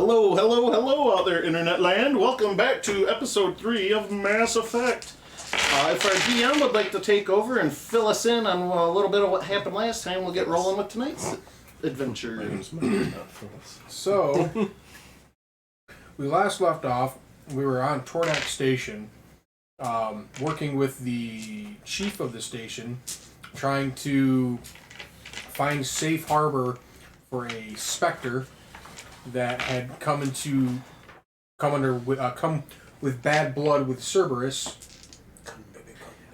Hello, hello, hello out there, Internet land. Welcome back to episode 3 of Mass Effect. If our DM would like to take over and fill us in on a little bit of what happened last time, we'll get rolling with tonight's adventure. So, we last left off, we were on Tornak Station, working with the chief of the station, trying to find safe harbor for a Spectre that had come with bad blood with Cerberus.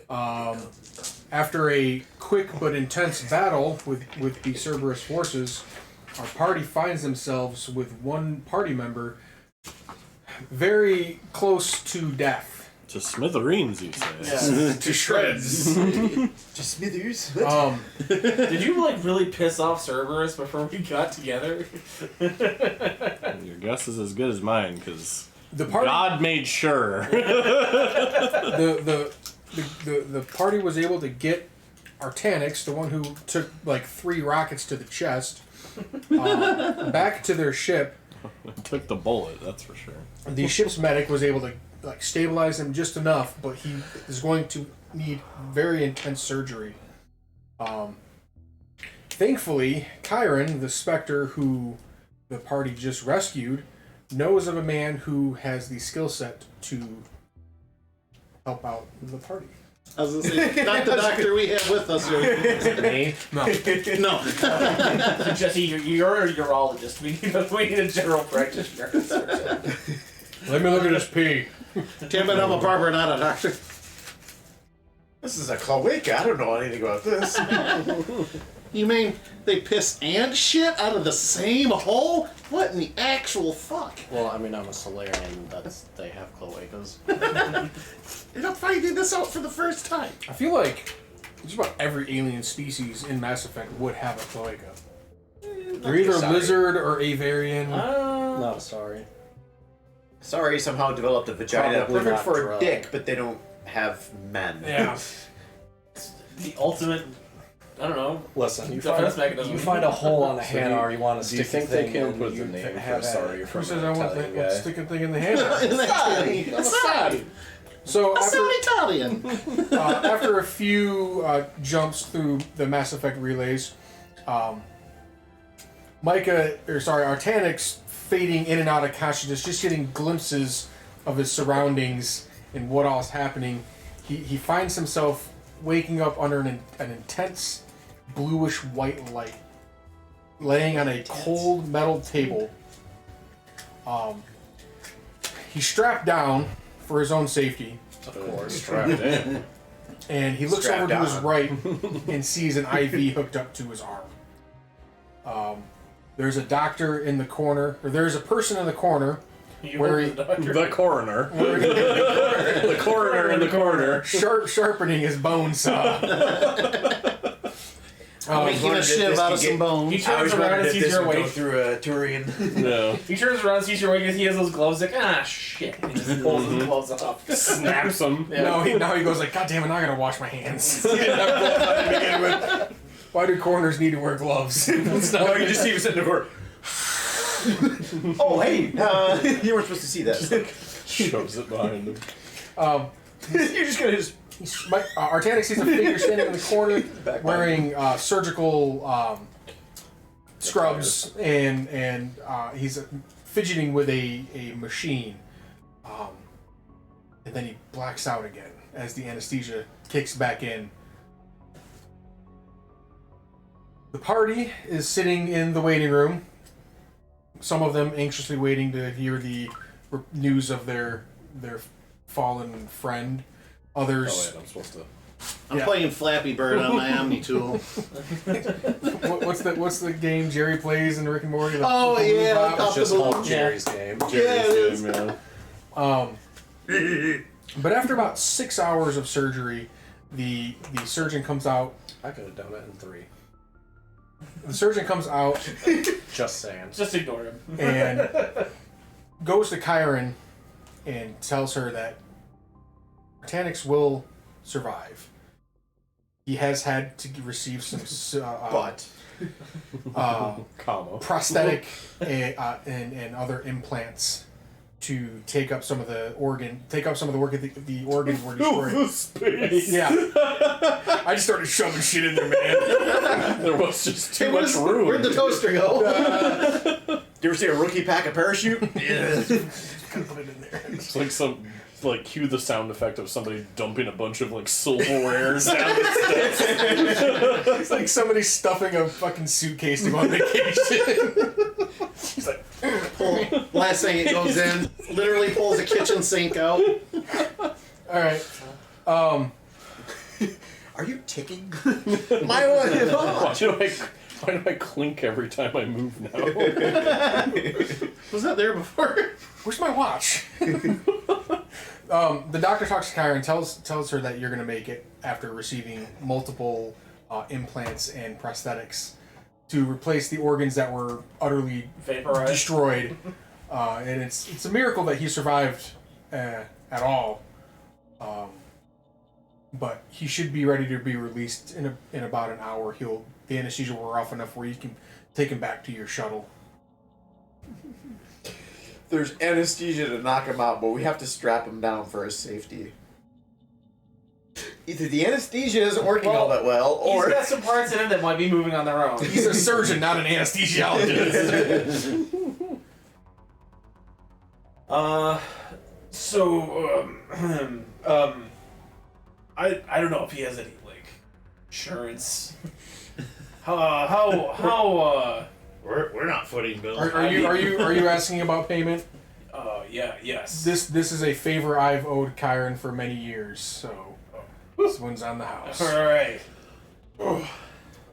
After a quick but intense battle with the Cerberus forces, our party finds themselves with one party member very close to death. To smithereens, you say? Yeah. To shreds. To smithers? Did you really piss off Cerberus before we got together? Your guess is as good as mine, because party... God made sure. The party was able to get Artanix, the one who took 3 rockets to the chest, back to their ship. Took the bullet, that's for sure. The ship's medic was able to stabilize him just enough, but he is going to need very intense surgery. Thankfully, Chiron, the Spectre who the party just rescued, knows of a man who has the skill set to help out the party. I was going to say, not the doctor we have with us here. Me? No. No. Jesse, you're a urologist. We need a general practitioner. Let me look at this pee. Damn it, I'm a barber, not a doctor. This is a cloaca. I don't know anything about this. You mean they piss and shit out of the same hole? What in the actual fuck? Well, I mean, I'm a Solarian. They have cloacas. You're not finding this out for the first time. I feel like just about every alien species in Mass Effect would have a cloaca. They're either lizard or Avarian. Not a sorry. Sorry, somehow developed a vagina Probably perfect not for drug. a dick, but they don't have men. Yeah. The ultimate, I don't know. Listen, you defense find, mechanism. you find a hole on the Hanar, you want to Do you stick think the they thing can in, put you the name have for sorry Who from says an I want Italian to guy? stick a thing in the hand? Aside. So I sound Italian. after a few jumps through the Mass Effect relays, Artanix fading in and out of consciousness, just getting glimpses of his surroundings and what all is happening. He finds himself waking up under an intense bluish white light, laying on a cold metal table. He's strapped down for his own safety. Of course, strapped in. And he looks Strapped over to his on. right and sees an IV hooked up to his arm. There's a doctor in the corner, or there's a person in the corner wearing The coroner. The coroner in the corner. sharpening his bone saw. Making a shiv out of some bones. He turns around and sees your Go weight. through a Turian. No. He turns around and sees your weight and he has those gloves shit. And he just pulls his gloves off. Snaps him. Yeah. Now he goes God damn it, now I gotta wash my hands. He didn't have gloves on to begin with. Why do coroners need to wear gloves? It's not No, like you just see him sitting in the corner. Oh, hey! You weren't supposed to see that. Shoves it behind him. You're just gonna Artanix sees a figure standing in the corner wearing surgical scrubs and he's fidgeting with a machine. And then he blacks out again as the anesthesia kicks back in. The party is sitting in the waiting room. Some of them anxiously waiting to hear the news of their fallen friend. Others. Oh, wait, I'm supposed to. I'm playing Flappy Bird on my Omni tool. What's the game Jerry plays in Rick and Morty? Oh, yeah. It's just called Jerry's game. Yes. But after about 6 hours of surgery, the surgeon comes out. I could have done it in 3. The surgeon comes out Just saying. Just ignore him. and goes to Chiron and tells her that Artanix will survive. He has had to receive some But prosthetic and other implants to take up some of the work that the organs were destroyed. Space. Yeah. I just started shoving shit in there, man. There was just too much room. Where'd the toaster go? You ever see a rookie pack a parachute? Yeah. Put it in there. It's like cue the sound effect of somebody dumping a bunch of silverware down the steps. It's like somebody stuffing a fucking suitcase to go on vacation. He's like, Last thing it goes in, literally pulls a kitchen sink out. alright. Are you ticking? My one. Why do I clink every time I move now? Was that there before? Where's my watch? The doctor talks to Kyra and tells her that you're going to make it after receiving multiple implants and prosthetics to replace the organs that were utterly Vaporized. destroyed. And it's a miracle that he survived at all. But he should be ready to be released in about an hour. The anesthesia will wear off enough where you can take him back to your shuttle. There's anesthesia to knock him out, but we have to strap him down for his safety. Either the anesthesia isn't working all that well, or He's got some parts in him that might be moving on their own. He's a surgeon, not an anesthesiologist. I don't know if he has any insurance. We're not footing bills. Are you asking about payment? Yes. This is a favor I've owed Kyron for many years, so this one's on the house. Alright.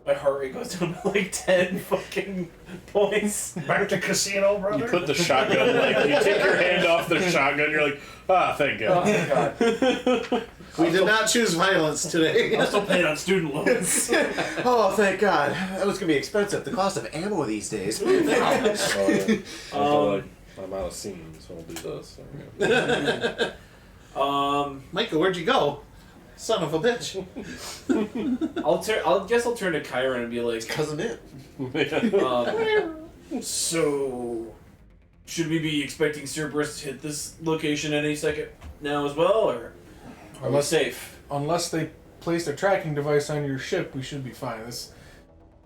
My heart rate goes down by 10 fucking points. Back to casino, brother. You put the shotgun, you take your hand off the shotgun, you're like, thank Oh God. my god. We did not choose violence today. I'm still paying on student loans. oh, thank God, that was gonna be expensive. The cost of ammo these days. I'm out of scene, so I'll do this. Michael, where'd you go? Son of a bitch. I'll turn to Kyron and be like, Cousin it. so should we be expecting Cerberus to hit this location any second now as well, or are we safe? Unless they placed a tracking device on your ship, we should be fine.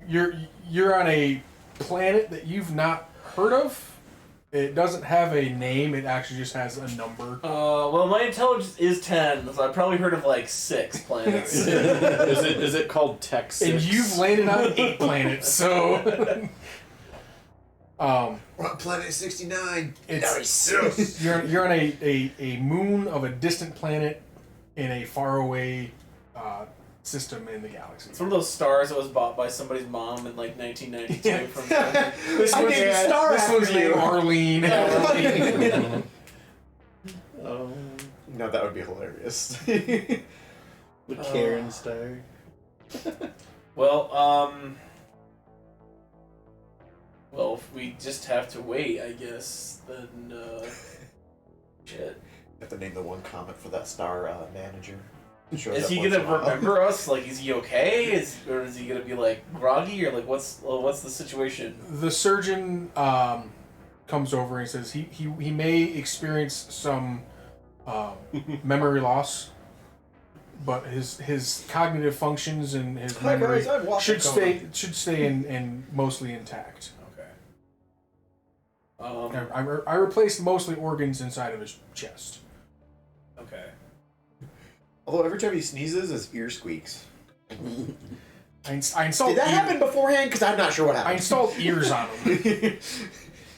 You're on a planet that you've not heard of. It doesn't have a name. It actually just has a number. Well, my intelligence is 10, so I've probably heard of 6 planets. Is it called Tech 6? And you've landed on 8 planets, so We're on planet 69. it's you're on a moon of a distant planet in a faraway system in the galaxy. It's one of those stars that was bought by somebody's mom in 1992 Yeah. from This I one's, named a star this after one's named you. Arlene. No, that would be hilarious. The Karen star. Well, if we just have to wait, I guess, then, shit. Have to name the one comet for that star manager. Shows Is up he once gonna in a while. remember us? Is he okay? Or is he gonna be, groggy? Or, what's the situation? The surgeon comes over and says he may experience some memory loss, but his cognitive functions and his Hi, memory guys, I'm watching should stay in mostly intact. Okay. I replaced mostly organs inside of his chest. Okay. Although every time he sneezes, his ear squeaks. I installed Did that happen beforehand? Because I'm not sure what I happened. installed ears on him.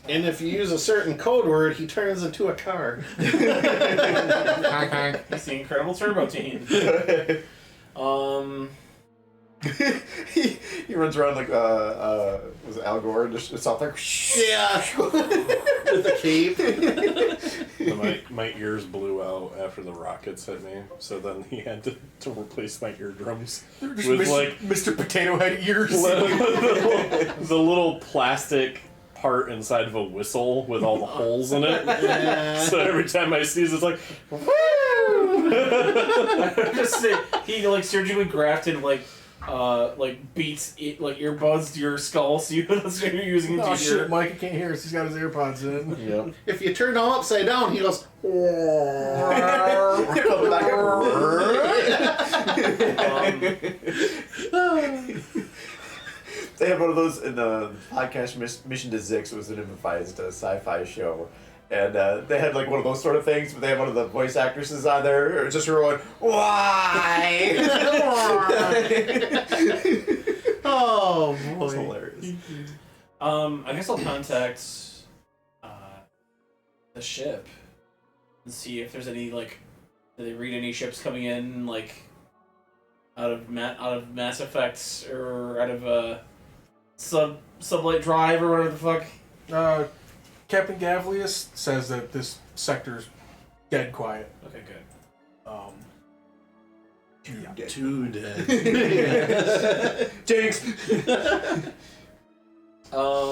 And if you use a certain code word, he turns into a car. He's the Incredible Turbo Teen. he runs around like was it Al Gore? It's out there. Yeah. With a cape. My ears blew out after the rockets hit me, so then he had to replace my eardrums Just with Mr. Potato Head ears. the little plastic part inside of a whistle with all the holes in it. Yeah. So every time I sneeze, it's like, Just say he surgically grafted like beats it, like earbuds to your skull, so you're using it to Oh hear. shit, Mike can't hear us. He's got his AirPods in. Yep. If you turn them upside down, he goes. Come back They have one of those in the podcast Mission to Zix. It was an improvised sci-fi show. And they had like one of those sort of things, but they had one of the voice actresses on there just going, why? Oh It boy. was hilarious. I guess I'll contact the ship and see if there's any like, do they read any ships coming in like out of Mass Effect or out of Sublight Drive or whatever the fuck. Captain Gavlius says that this sector's dead quiet. Okay, good. Too dead. Jinx! I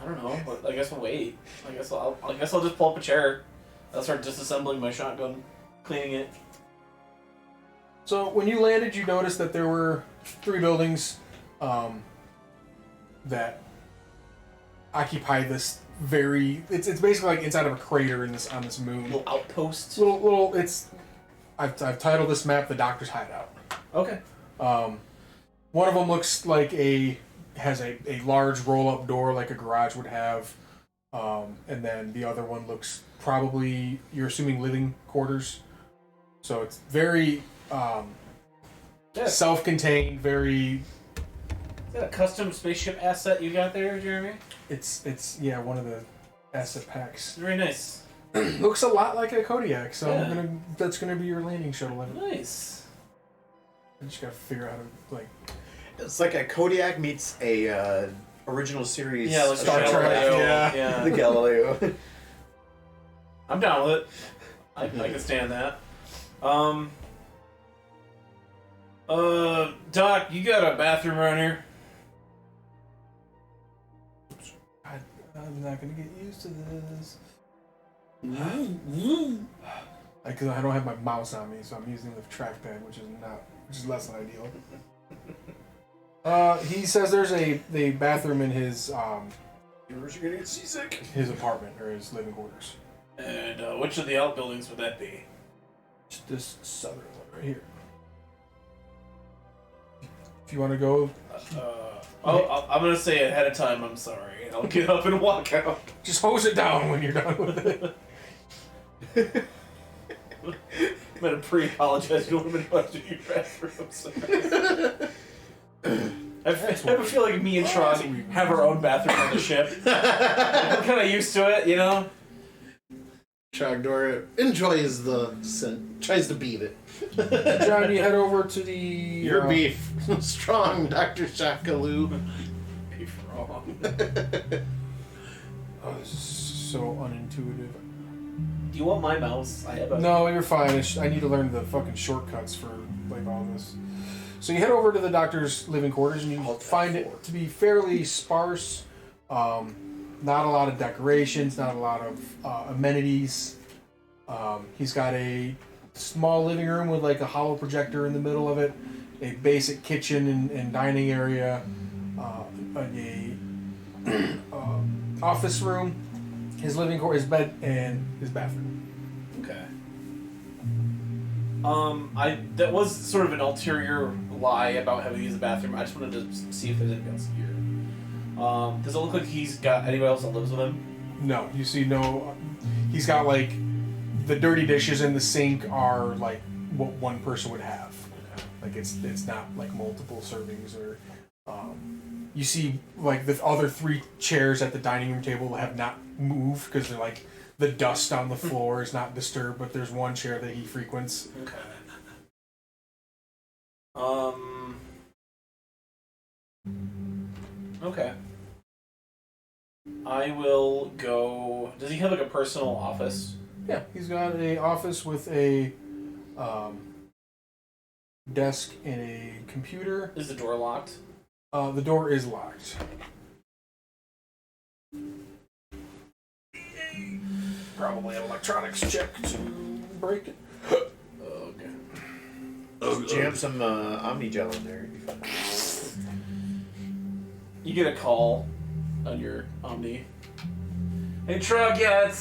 don't know. But I guess we'll wait. I guess I'll just pull up a chair. I'll start disassembling my shotgun, cleaning it. So when you landed, you noticed that there were 3 buildings that occupy this very. It's basically like inside of a crater in this on this moon. Little outpost. Little. It's. I've titled this map "The Doctor's Hideout." Okay. One of them looks like has a large roll up door like a garage would have, and then the other one looks probably, you're assuming, living quarters. So it's very self-contained, very. Is that a custom spaceship asset you got there, Jeremy? It's yeah, one of the asset packs. Very nice. Looks a lot like a Kodiak, so Yeah. that's gonna be your landing shuttle. Nice. I just gotta figure out how to like. It's like a Kodiak meets a original series. Yeah, like Star Trek, Galileo. yeah. The Galileo. I'm down with it. I can stand that. Doc, you got a bathroom around here? I'm not gonna get used to this. Because I don't have my mouse on me, so I'm using the trackpad, which is less than ideal. He says there's a bathroom in his You're gonna get seasick. his apartment or his living quarters. And which of the outbuildings would that be? Just this southern one right here. If you want to go, I'm gonna say ahead of time. I'm sorry. I'll get up and walk out. just hose it down when you're done with it. I'm gonna pre-apologize to women about your bathrooms. I have a feel like me and Tron have our own bathroom on the ship. I'm kind of used to it, you know. Trogdor enjoys the sin, tries to beat it. John, you head over to the. Your beef, strong, Dr. Shakaloo. Beef wrong. Oh, this is so unintuitive. Do you want my mouse? I have a. No, you're fine. I need to learn the fucking shortcuts for like all this. So you head over to the doctor's living quarters and you find it to be fairly sparse. Not a lot of decorations, not a lot of amenities. He's got a small living room with like a hollow projector in the middle of it, a basic kitchen and dining area, office room, his living quarters, his bed, and his bathroom. Okay. That was sort of an ulterior lie about having to use the bathroom. I just wanted to see if there's anything else here. Does it look like he's got anybody else that lives with him? No, you see no. He's got like the dirty dishes in the sink are like what one person would have. Like it's not like multiple servings or. You see like the other 3 chairs at the dining room table have not moved because they're like the dust on the floor is not disturbed, but there's one chair that he frequents. Okay. Okay. I will go. Does he have like a personal office? Yeah, he's got a office with a desk and a computer. Is the door locked? The door is locked. Probably an electronics check to break it. Okay. Just jam some Omni Gel in there. You get a call on your Omni. Hey truck, yeah, it's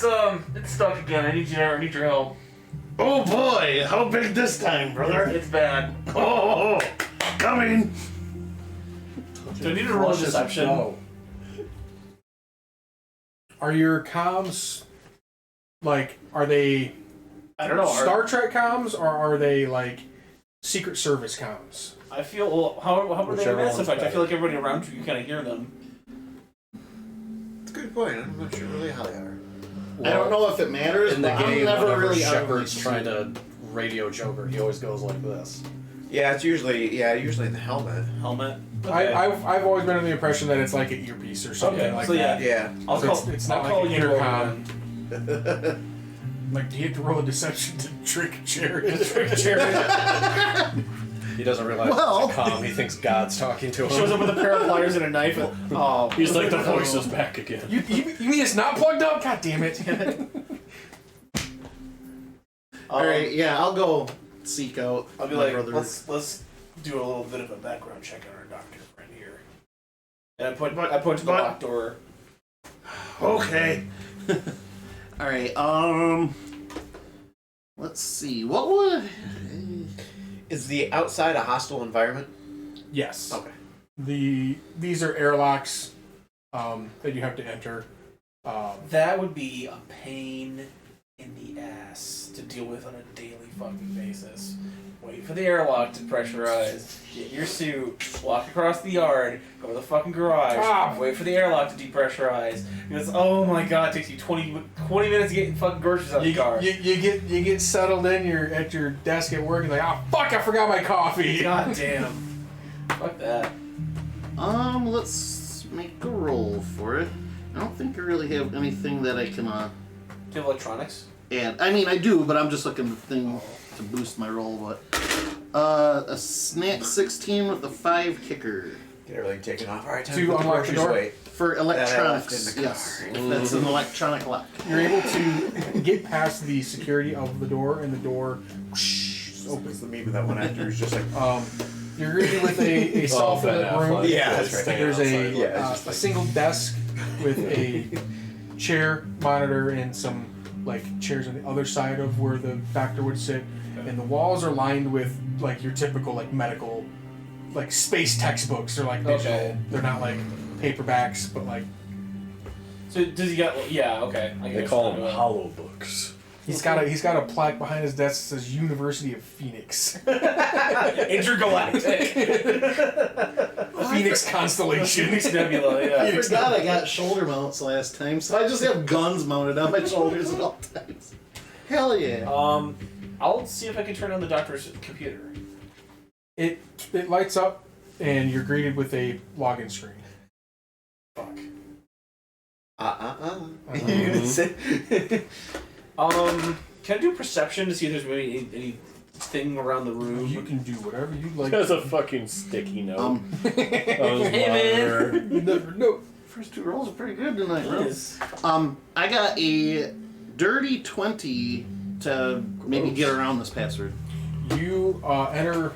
stuck again. I need your help. Oh boy, how big this time, brother? It's bad. Oh, coming. Do I need to roll a deception? No. Are your comms like? Are they I don't know. Star Trek comms or are they like Secret Service comms? I feel well, how were they in Whichever Mass one's Effect? I feel better. like everybody around you kind of hear them. It's a good point. I'm not sure really how they are. I don't know if it matters, In the but I'm game, never whenever really Shepard's trying to radio Joker, he always goes like this. Yeah, it's usually in the helmet. Helmet. I've always been under the impression that it's like an earpiece or something Okay, like so yeah. that. Yeah. I'll So call. it's I'll not call like an you over intercom. then. Like, do you have to roll a deception to trick Jared? He doesn't realize Well- it's a comm. He thinks God's talking to him. Shows up with a pair of pliers and a knife. And, oh, He's like, the voice is back again. You mean it's not plugged up? God damn it! All right, yeah, I'll go seek out. I'll be my like, brother. let's do a little bit of a background check on our doctor friend here. And I point to the locked door. Okay. All right. Let's see. What would? Is the outside a hostile environment? Yes. Okay. These are airlocks that you have to enter. That would be a pain in the ass to deal with on a daily fucking basis. Wait for the airlock to pressurize, get in your suit, walk across the yard, go to the fucking garage, wait for the airlock to depressurize. Because, oh my god, it takes you 20 minutes to get fucking groceries out of the car. You get settled in. You're at your desk at work and like, oh fuck, I forgot my coffee. God damn. Fuck that. Let's make a roll for it. I don't think I really have anything that I can Do you have electronics? add. I mean, I do, but I'm just looking for thing to boost my roll. But a snap 16 with a 5 kicker Get everything taken off. All right, time To to put the unlock the groceries door? away. for electronics. in the Yes, car. if that's an electronic lock. You're able to get past the security of the door, and the door Opens the meme of that one actor who's just like, You're greeted with a Oh, self-lit Ben room. Affleck. Yeah, that's right. Staying There's outside. Yeah, it's just a like- single desk with a chair, monitor, and some like chairs on the other side of where the doctor would sit. And the walls are lined with like your typical like medical, like space textbooks. They're like digital. Okay. They're not like paperbacks, but like So does he got? Yeah, okay. I They guess call kind them of a- hollow books. he's got a plaque behind his desk that says University of Phoenix. Intergalactic. Phoenix Constellation. Phoenix Nebula. I Yeah. forgot I got shoulder mounts last time, so I just have guns mounted on my shoulders at all times. Hell yeah. I'll see if I can turn on the doctor's computer. It lights up, and you're greeted with a login screen. Fuck. You didn't say- Can I do perception to see if there's maybe anything around the room? You can do whatever you'd like. There's a fucking sticky note. Hey, man. No. First 2 rolls are pretty good tonight, It bro. is. I got a dirty 20 to maybe get around this password. You enter.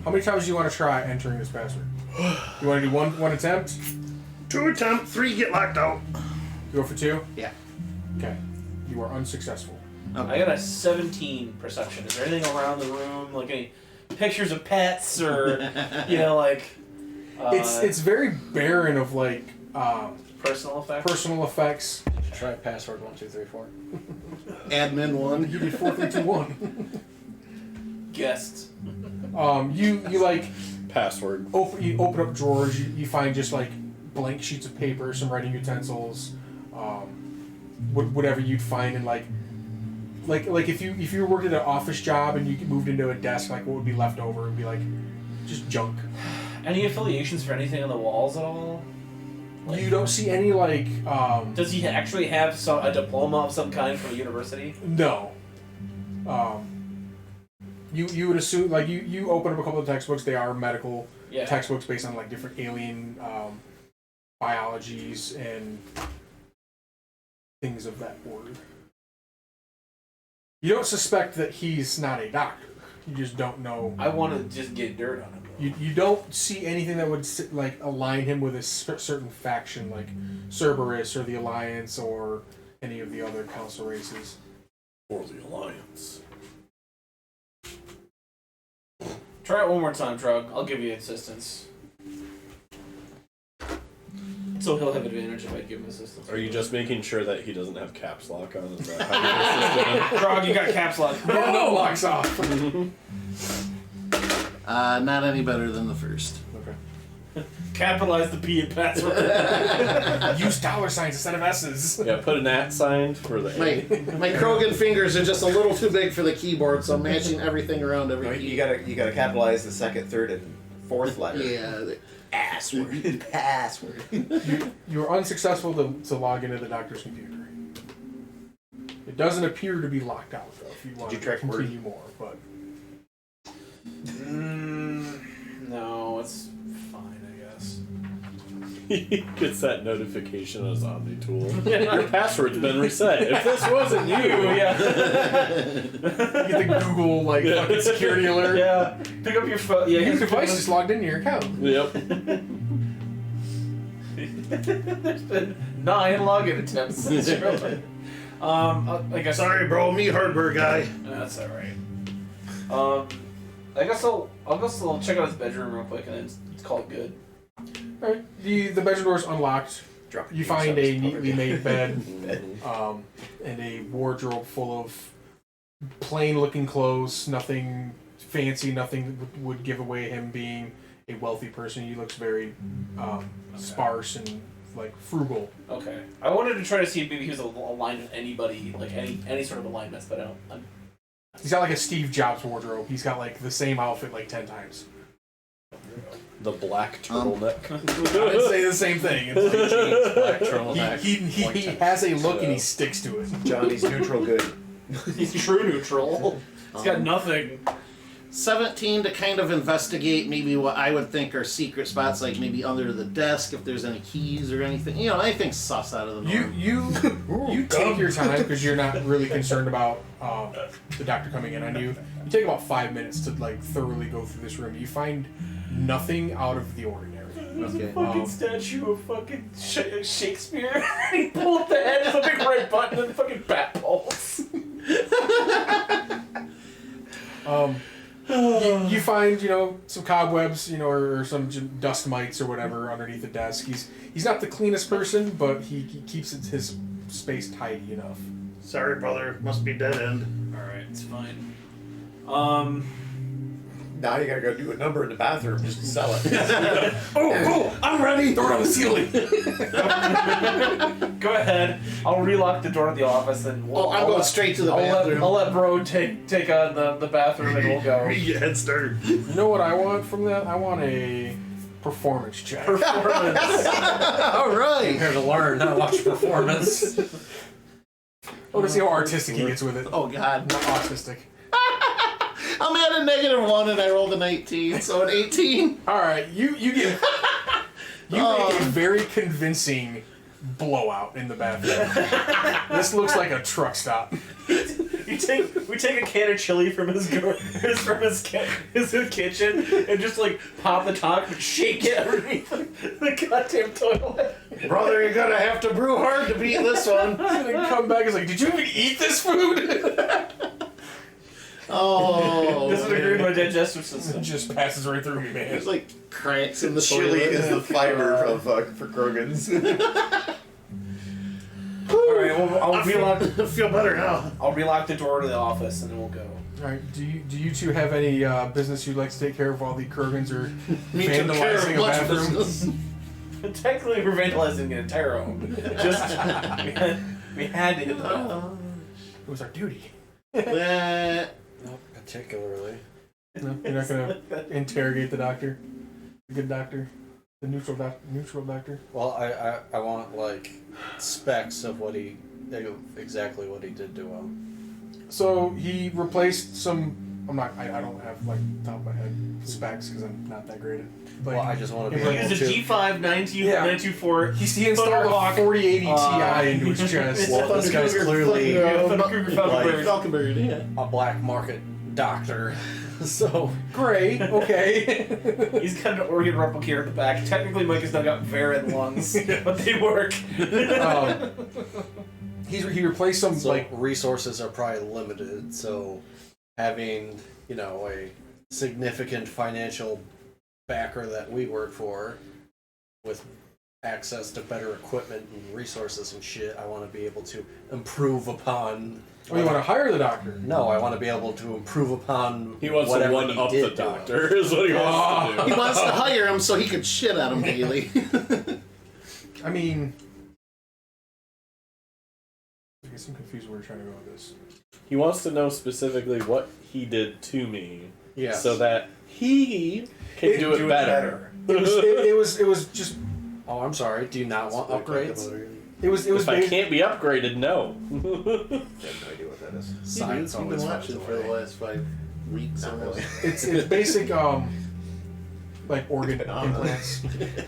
How many times do you want to try entering this password? You want to do one attempt? 2 attempt, 3 get locked out. You go for 2? Yeah. Okay. You are unsuccessful. I got a 17 perception. Is there anything around the room, like any pictures of pets or, like... It's very barren of like personal effects? personal effects. Try password 1 2 3 4. Admin 1. You did 4 3 2 1. Guests. You like Password. you open up drawers. You find just like blank sheets of paper, some writing utensils, whatever you'd find in like if you worked at an office job and you moved into a desk, like what would be left over would be like just junk. Any affiliations for anything on the walls at all? You don't see any like Does he actually have a diploma of some kind from a university? no. You would assume like you open up a couple of textbooks. They are medical Yeah. textbooks based on like different alien biologies and things of that order. You don't suspect that he's not a doctor. You just don't know. I want to just get dirt on him. You don't see anything that would like align him with a certain faction like Cerberus or the Alliance or any of the other council races. For the Alliance. Try it one more time, Drug. I'll give you assistance. So he'll have advantage if I give him assistance. Are you just making sure that he doesn't have caps lock on? Is that how you assist him? Drog, you got caps lock. No locks off. Not any better than the first. Okay. Capitalize the P in password. Use $signs instead of S's. Yeah, put an @ sign for the A. My Krogan fingers are just a little too big for the keyboard, so I'm matching everything around every key. You gotta capitalize the second, third, and fourth letter. Yeah, the password. Password. You are unsuccessful to log into the doctor's computer. It doesn't appear to be locked out, though, if you want you to track continue more, but... No, it's fine, I guess. He gets that notification on his Omni tool. Your password's been reset. If this wasn't you, Yeah. You get the Google, fucking security alert. Yeah. Pick up your phone. Yeah, Your device is logged into your account. Yep. There's been 9 login attempts since you're I guess. Sorry, bro, me hardware guy. That's alright. I guess I'll check out his bedroom real quick and then call it good. Alright, the bedroom door's unlocked. You find a neatly made bed, and a wardrobe full of plain-looking clothes. Nothing fancy. Nothing that would give away him being a wealthy person. He looks very sparse and frugal. Okay. I wanted to try to see if maybe he was aligned with anybody, any sort of alignments, but I don't. He's got a Steve Jobs wardrobe. He's got the same outfit 10 times. The black turtleneck. I would say the same thing. It's Jeans, black turtleneck. he has a look and he sticks to it. Johnny's neutral good. He's true neutral. He's got nothing. 17 to kind of investigate maybe what I would think are secret spots, like maybe under the desk, if there's any keys or anything. Anything sus out of the norm. You take your time because you're not really concerned about the doctor coming in on you. You take about 5 minutes to thoroughly go through this room. You find nothing out of the ordinary. There's Okay. a fucking statue of fucking Shakespeare. And he pulled up the head with a big red button and fucking bat balls. You find, some cobwebs, or some dust mites or whatever underneath the desk. He's not the cleanest person, but he keeps his space tidy enough. Sorry, brother. Must be dead end. Alright, it's fine. Now you gotta go do a number in the bathroom just to sell it. Oh, I'm ready. Throw it on the ceiling. Go ahead. I'll relock the door to the office and I'm going straight to the bathroom. I'll let Bro take on the bathroom and we'll go. Get head started. You know what I want from that? I want a performance check. Performance. All right. I'm here to learn, not watch performance. I want to see how artistic he gets with it. Oh, God. Not autistic. I'm at a -1 and I rolled an 18, so an 18. All right, you get make a very convincing blowout in the bathroom. This looks like a truck stop. We take a can of chili from his kitchen and just pop the top and shake it underneath the goddamn toilet. Brother, you're gonna have to brew hard to beat this one. And then come back and did you even eat this food? Oh, Doesn't agree with my digestive system. It just passes right through me, man. There's cracks in the Chili toilet. is the fiber of for Krogans. Alright, well, I feel better now. I'll relock the door to the office and then we'll go. All right, do you two have any business you'd like to take care of while the Krogans are Me took care vandalizing of a much bathroom? Technically, we're vandalizing an entire home. Just we had to get the home. It was our duty. Not particularly. No, you're not gonna interrogate the doctor, the good doctor, the neutral doctor. Well, I want specs of exactly what he did to him. So he replaced some. I don't have top of my head specs because I'm not that great at. But Well, I just want to be he able He used a to. G5 924. he installed Thunderhawk, a 4080 Ti into his chest. Well, this guy's clearly Falconberry. Falconberry, yeah. a black market doctor. So Great. Okay. He's got an organ replicator in the back. Technically, Mike has now got Varan lungs, but they work. He replaced some like resources are probably limited. So having a significant financial backer that we work for with access to better equipment and resources and shit, I want to be able to improve upon. Oh, you want to hire the doctor? No, I want to be able to improve upon. He wants to whatever one he up did the to doctor, him. is what he wants to He do. wants to hire him so he could shit on him daily. I mean, I guess I'm confused where you're trying to go with this. He wants to know specifically what he did to me, Yes. so that he can do it better. It was just. Oh, I'm sorry. Do you not want upgrades? It was If I basi- can't be upgraded, no. I have no idea what that is. Science You've always been finds watching a for the way. last 5 weeks. Not really. It's basic like organ implants,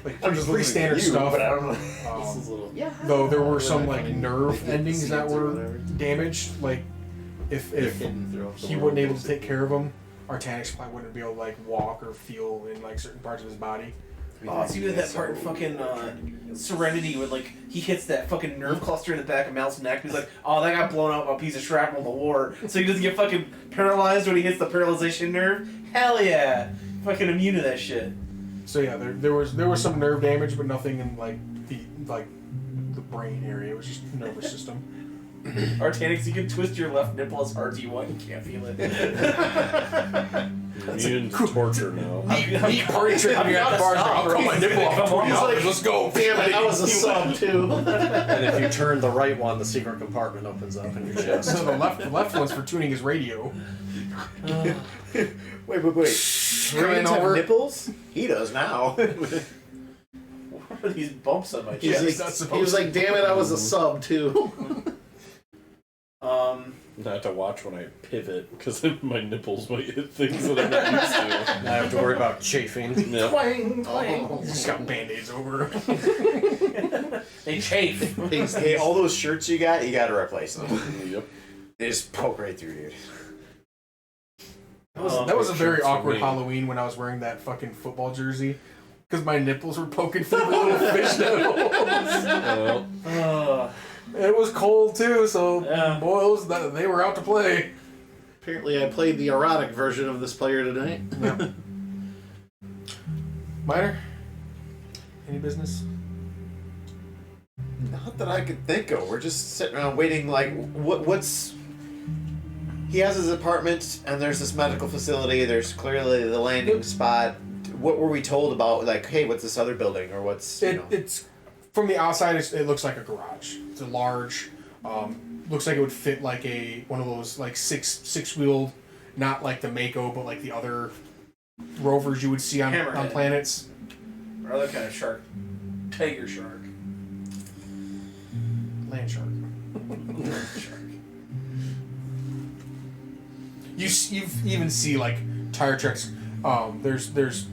like I'm just pretty listening standard to you, stuff. but I don't know. This is a little. Yeah. Though there were some like They nerve get the endings that seeds or were whatever. damaged. Like if Hidden throughout the he world, wasn't able to basically. take care of them, Artanix probably wouldn't be able to like walk or feel in like certain parts of his body. Oh, it's even that part in fucking Serenity when like he hits that fucking nerve cluster in the back of Mal's neck. He's like, "Oh, that got blown out by a piece of shrapnel in the war," so he doesn't get fucking paralyzed when he hits the paralyzation nerve. Hell yeah, fucking immune to that shit. So yeah, there was some nerve damage, but nothing in like the brain area. It was just nervous system. Artanix, you can twist your left nipple as hard as you want. You can't feel it. Immune to torture now. Neat party trick when you're at the bar. I'll throw my nipple off $20. Let's go. Damn it, I was a sub too. And if you turn the right one, the secret compartment opens up in your chest. So the left one's for tuning his radio. Wait. Trains have over. nipples? He does now. What are these bumps on my He's chest? like, he was like, damn it, I was a sub too. Not to watch when I pivot, because my nipples might hit things that I'm not used to. I have to worry about chafing. Yeah. Twang, twang. Just got band-aids over. They chafe. Hey, all those shirts you gotta replace them. Yep. They just poke right through, dude. That was a very shirts for awkward me. Halloween when I was wearing that fucking football jersey. Because my nipples were poking through the little fishnet holes. Well, It was cold too, so Yeah. boys, they were out to play. Apparently, I played the erotic version of this player tonight. Minor? Any business? Not that I could think of. We're just sitting around waiting. Like, what's? He has his apartment, and there's this medical facility. There's clearly the landing spot. What were we told about? Like, hey, what's this other building, or what's? It's from the outside. It looks like a garage. It's a large. Looks like it would fit like one of those like six wheeled, not like the Mako, but like the other rovers you would see on Hammerhead. planets. Or other kind of shark. Tiger shark. Land shark. Shark. You even see like tire tracks. There's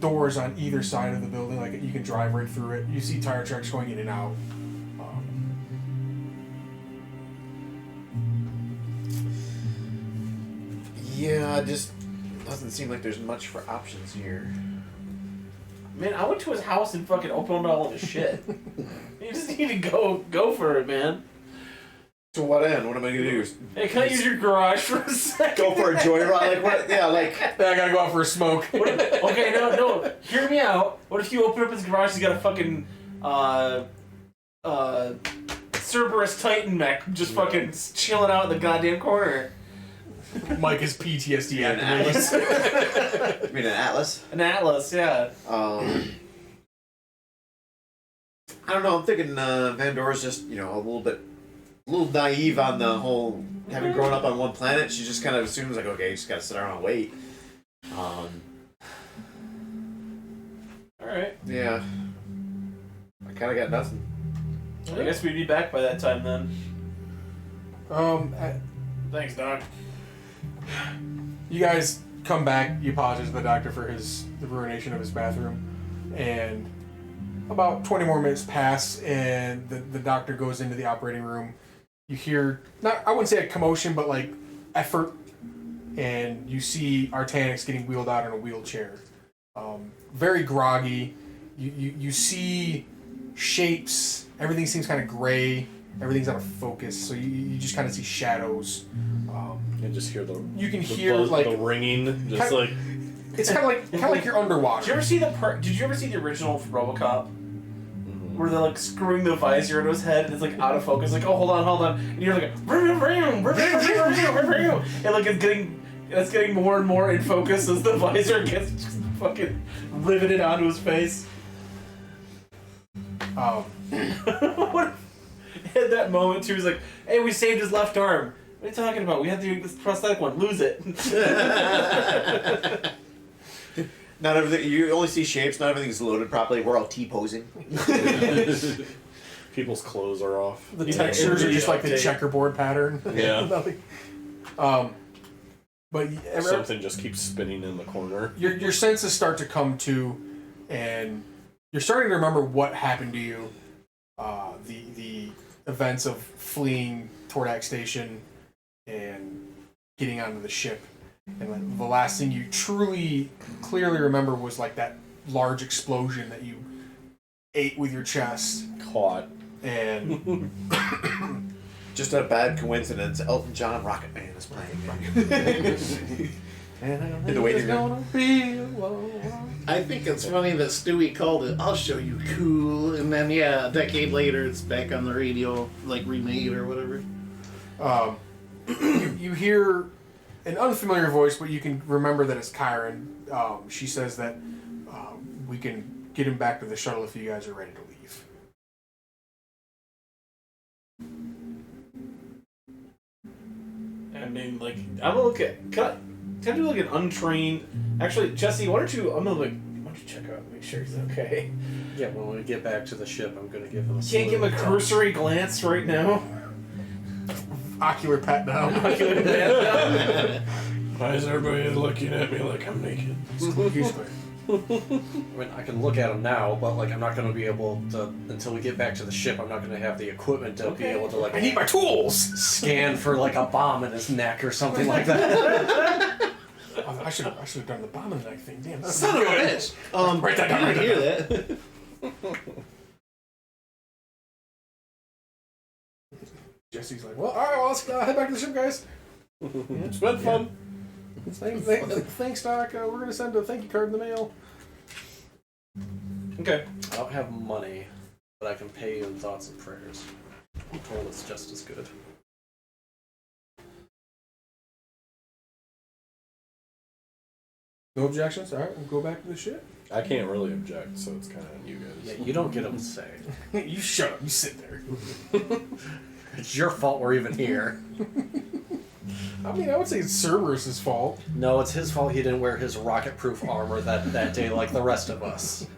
doors on either side of the building. Like you can drive right through it. You see tire tracks going in and out. Yeah, it just doesn't seem like there's much for options here. Man, I went to his house and fucking opened all of his shit. You just need to go for it, man. To what end? What am I gonna do? Hey, can I use your garage for a second? Go for a joyride? Like what? Yeah, like. I gotta go out for a smoke. Okay, no. Hear me out. What if you open up his garage? He's got a fucking Cerberus Titan mech just fucking chilling out in the goddamn corner. Mike is PTSD An activated. Atlas? You mean an Atlas? An Atlas, yeah. I don't know. I'm thinking Van Dora's just a little naive on the whole having grown up on one planet. She just kind of assumes like, okay, you just gotta sit around and wait. All right. Yeah. I kind of got nothing. I guess we'd be back by that time then. Thanks, Doc. You guys come back. You apologize to the doctor for the ruination of his bathroom, and about 20 more minutes pass, and the doctor goes into the operating room. You hear I wouldn't say a commotion, but like effort and you see Artanix getting wheeled out in a wheelchair. Very groggy. You see shapes. Everything seems kind of gray. Everything's out of focus, so you just kind of see shadows. You just hear the hear like the ringing, just kind- like it's kind of like you're underwater. Did you ever see Did you ever see the original RoboCop? Where they're like screwing the visor into his head and it's like out of focus, like, oh, hold on, and you're like, and like it's getting more and more in focus as the visor gets just fucking riveted onto his face. What? At that moment, too, he's like, hey, we saved his left arm. What are you talking about? We had to do this prosthetic one. Lose it. Not everything. You only see shapes. Not everything's loaded properly. We're all T-posing. people's clothes are off. The textures are just like the checkerboard pattern. Yeah. Nothing. But Something just keeps spinning in the corner. Your senses start to come to, and you're starting to remember what happened to you. The events of fleeing Tordak Station and getting onto the ship. And like, the last thing you truly, clearly remember was like that large explosion that you ate with your chest. Caught. And just a bad coincidence. Elton John Rocket Man is playing. In the waiting room. I think it's funny that Stewie called it "I'll Show You Cool," and then a decade later it's back on the radio, like remade or whatever. You hear an unfamiliar voice, but you can remember that it's Kyron. She says that we can get him back to the shuttle if you guys are ready to leave. I mean, like, I'm gonna look at. Can I do like an untrained? Actually, Jesse, why don't you check out, make sure he's okay. Yeah, when we get back to the ship, I'm gonna give him a. Can't give him a cursory glance right now. Ocular pet now. Ocular glance. Why is everybody looking at me like I'm naked? I mean, I can look at him now, but like I'm not gonna be able to until we get back to the ship. I'm not gonna have the equipment to be able to like. I need my tools. Scan for like a bomb in his neck or something like that. I should have done the bomb in the neck thing. Damn, that's Son of a bitch! Write that down. I Write didn't that hear down. that. Jesse's like, well, all right, well, let's head back to the ship, guys. It's been fun. Thanks, Doc. We're gonna send a thank you card in the mail. Okay. I don't have money, but I can pay you in thoughts and prayers. I'm told it's just as good. No objections. All right, we'll go back to the ship. I can't really object, so it's kind of on you guys. Yeah, you don't get a say. You shut up. You sit there. It's your fault we're even here. I mean, I would say it's Cerberus' fault. No, it's his fault he didn't wear his rocket-proof armor that day like the rest of us.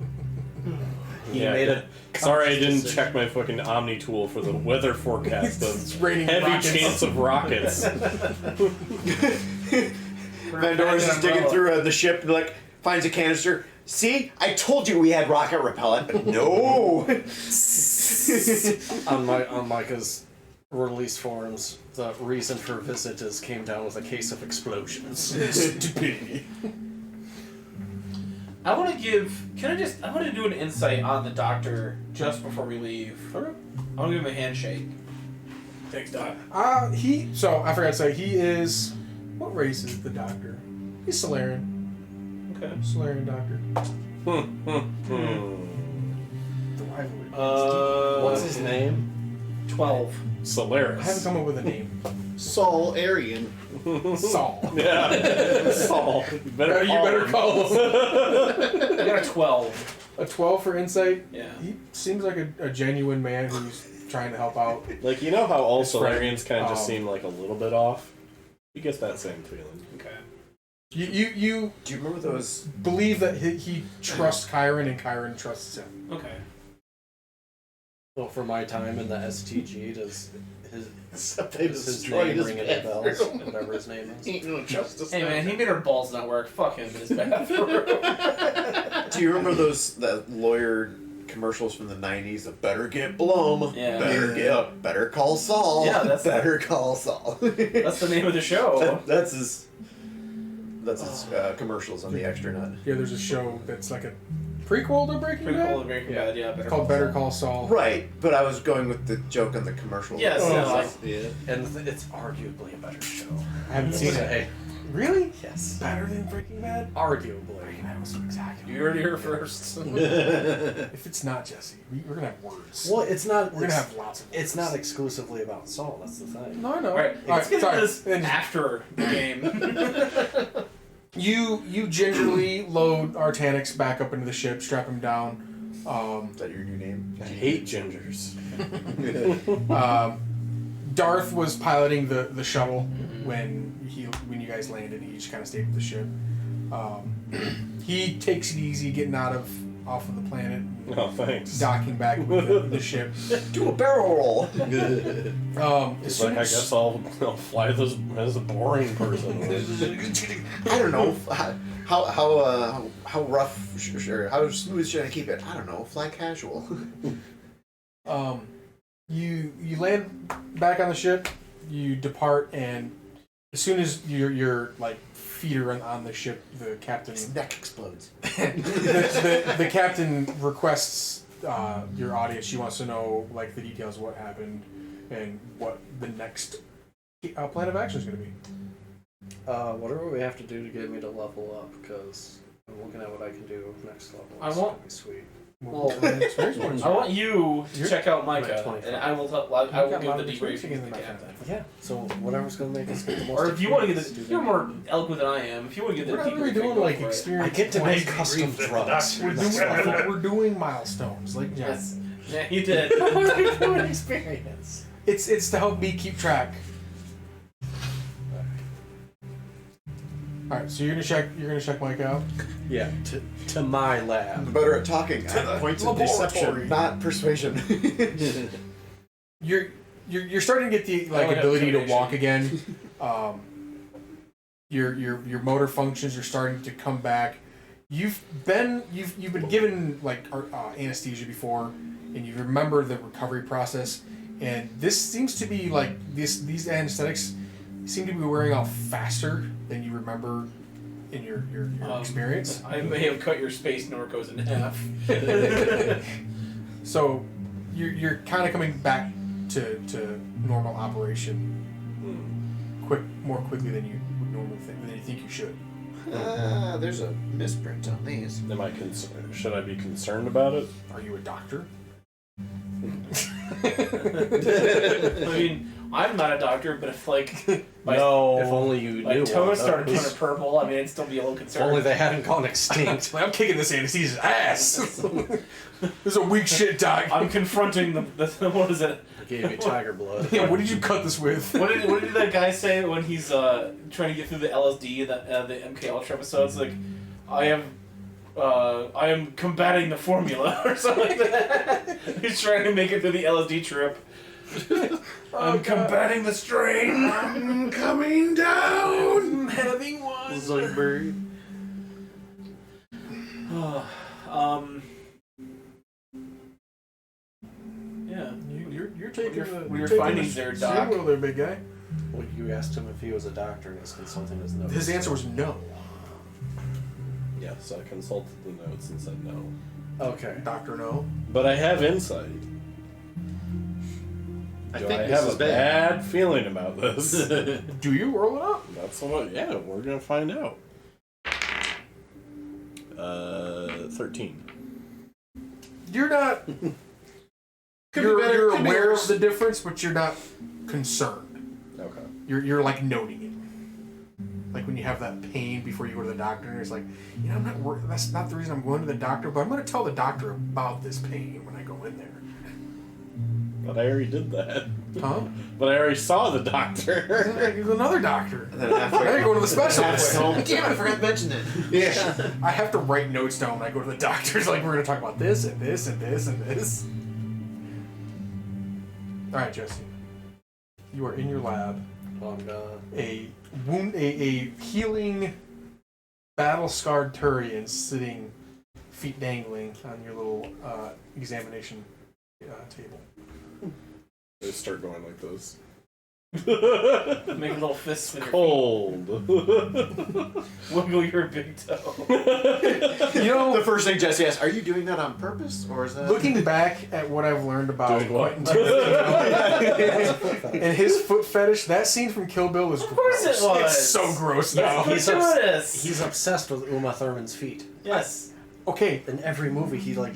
He made it. Sorry, I didn't decision. check my fucking Omni tool for the weather forecast It's of raining heavy rockets. chance of rockets. Vandor's just digging through the ship and like finds a canister. See, I told you we had rocket repellent, but no. On Micah's release forms, the reason for visit is came down with a case of explosions. Stupidity. I want to do an insight on the doctor just before we leave. Okay. I want to give him a handshake. Thanks, Doc. So I forgot to say, he is, what race is the doctor? He's Solarian. Okay. Solarian doctor. The rivalry. What's his name? 12. Solaris. I haven't come up with a name. Saul Arian. Saul. Yeah. Saul. You better call him. I got a 12. A 12 for insight. Yeah. He seems like a genuine man who's trying to help out. Like, you know how all His friend. Solarians kind of just seem like a little bit off? You get that same feeling. Okay. You Do you remember those? believe that he trusts Kyron and Kyron trusts him. Okay. Well, for my time in the STG, does Except they his destroyed name his ring any bells? bathroom. Whatever his name is. Ain't no justice. Hey man, he made our balls not work. Fuck him in his bathroom. Do you remember the lawyer commercials from the '90s? Of better get Blum. Yeah. Better call Saul. Yeah, that's- better call Saul. That's the name of the show. That's his. That's its commercials on the extranet. Yeah, there's a show that's like a prequel to Breaking Pretty Bad. cool, Breaking Bad, yeah. It's called Better Call Saul. Right, but I was going with the joke on the commercial. Yes, Oh, no, And it's arguably a better show. I haven't seen it. Say. Really? Yes. Better than Breaking Bad? Arguably. Breaking Bad was spectacular. you heard it here first. If it's not Jesse, we're gonna have words. Well, it's not. We're gonna have lots of words. It's not exclusively about Saul. That's the thing. No, I know. Alright, All let's get into sorry. this And after the game. You gingerly load Artanix back up into the ship, strap him down. Is that your new name? I hate gingers. Darth was piloting the shuttle when you guys landed. He just kind of stayed with the ship. He takes it easy getting off of the planet, Oh, thanks. docking back with the ship. Do a barrel roll. As It's soon like, I as guess I'll fly this as a boring person. I don't know how rough, sure, how smooth should I keep it? I don't know. Fly casual. you land back on the ship, you depart, and as soon as your like feet are on the ship, the captain His neck explodes. the captain requests your audience. She wants to know like the details of what happened and what the next plan of action is going to be. Whatever we have to do to get me to level up, because I'm looking at what I can do next level. I It's want- gonna be sweet. Well, Experience points. I want you to You're- check out I'm Micah, at 25. and I will You've give got a lot the of experience debriefing to the in that. captain. Yeah. So whatever's gonna make us get the most. Or if you want to get experience, the, you're more eloquent than I am. If you want to get We're the not really debriefing, doing go like for it. experience. I get to points. make custom drugs. We're doing milestones. Like Yes. Yeah, you did. We're doing experience. it's to help me keep track. All right, so you're gonna check Mike out. Yeah. To my I'm lab. better at talking. I points of laboratory. deception, not persuasion. You're starting to get the like I have ability to intimidation. walk again. Your motor functions are starting to come back. You've been given like anesthesia before, and you remember the recovery process. And this seems to be like these anesthetics seem to be wearing off faster than you remember in your experience. I may have cut your space Norcos in half. So you're kind of coming back to normal operation more quickly than you would normally than you think you should. There's a misprint on these. Am I should I be concerned about it? Are you a doctor? I mean, I'm not a doctor, but if like my, No. If only you my knew. toes what started those- turning purple, I mean, I'd still be a little If concerned. only they hadn't gone extinct. I'm kicking this anesthesia's ass. This is a weak shit doc. I'm confronting the what is it? Gave you tiger blood. Yeah, what did you cut this with? What did that guy say when he's trying to get through the LSD, the MK Ultra episodes? Like, I am combating the formula or something like that. He's trying to make it through the LSD trip. I'm combating the strain. I'm coming down. Having one. Zoidberg. Yeah. You're taking your findings there, Doc. Well, there, big guy. Well, you asked him if he was a doctor and he's consulting his notes. His answer was no. Yes, I consulted the notes and said no. Okay. Doctor, no. But I have insight. I Do think I this have is a bad. bad feeling about this? Do you roll it up? That's what. Yeah, we're gonna find out. 13. You're not. Could be You're better, could be aware worse. of the difference, but you're not concerned. Okay. You're like noting it. Like when you have that pain before you go to the doctor, and it's like, I'm not worried. That's not the reason I'm going to the doctor, but I'm going to tell the doctor about this pain when I go in there. But I already did that. Huh? But I already saw the doctor. There's another doctor. And then halfway, Now you're going to the specialist. halfway home. Damn, I forgot to mention it. Yeah. I have to write notes down when I go to the doctors. Like, we're going to talk about this and this and this and this. All right, Jesse. You are in your lab. On A healing, battle-scarred Turian sitting, feet dangling on your little examination table. They start going like this. Make a little fist with your Cold. feet. Wiggle your big toe. You know, The first thing Jesse asks, are you doing that on purpose? Or is that... looking back at what I've learned about Doing what? Quentin Tarantino and his foot fetish, that scene from Kill Bill is Of course gross. it was. It's so gross now. He's He's obsessed with Uma Thurman's feet. Yes. Okay, In every movie, he like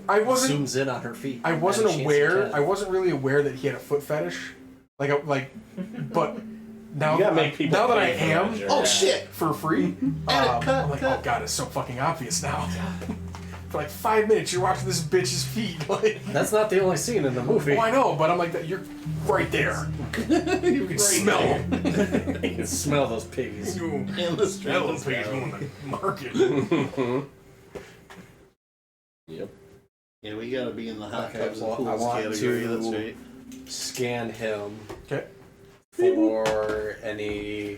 I wasn't zooms in on her feet. I wasn't And she aware. can. I wasn't really aware that he had a foot fetish. But now, You gotta make people now that I pay for am that, Jerry. Oh shit! for free, Cut, I'm like, cut. oh god, it's so fucking obvious now. For like 5 minutes, you're watching this bitch's feet. Like, That's not the only scene in the movie. oh, I know, but I'm like, you're right there. You can smell them. You can smell those piggies. You And the smell those pigs going to market. Yep. Yeah, we gotta be in the hot Okay, tubs well, and I pools want category. to- That's right. Scan him Okay. for any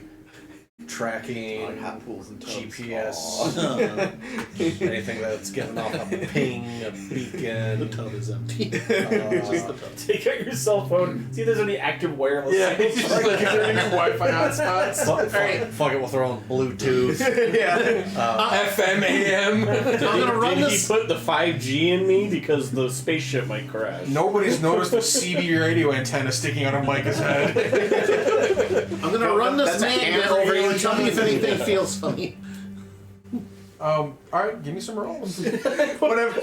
tracking, Like hot pools and tubs. GPS, Aw. anything that's giving off a ping, a The beacon. tub is empty. Just Uh, the tub. Take out your cell phone. See if there's any active wireless. Yeah, signals. it's just like, is there any Wi-Fi hotspots? fuck it, we'll throw in Bluetooth. Yeah. FM, AM. I'm gonna run Did this. he put the 5G in me because the spaceship might crash? Nobody's noticed the CB radio antenna sticking out of Micah's head. I'm gonna run this that's a magnet hammer over you and really tell me if anything feels funny. All right, give me some rolls. Whenever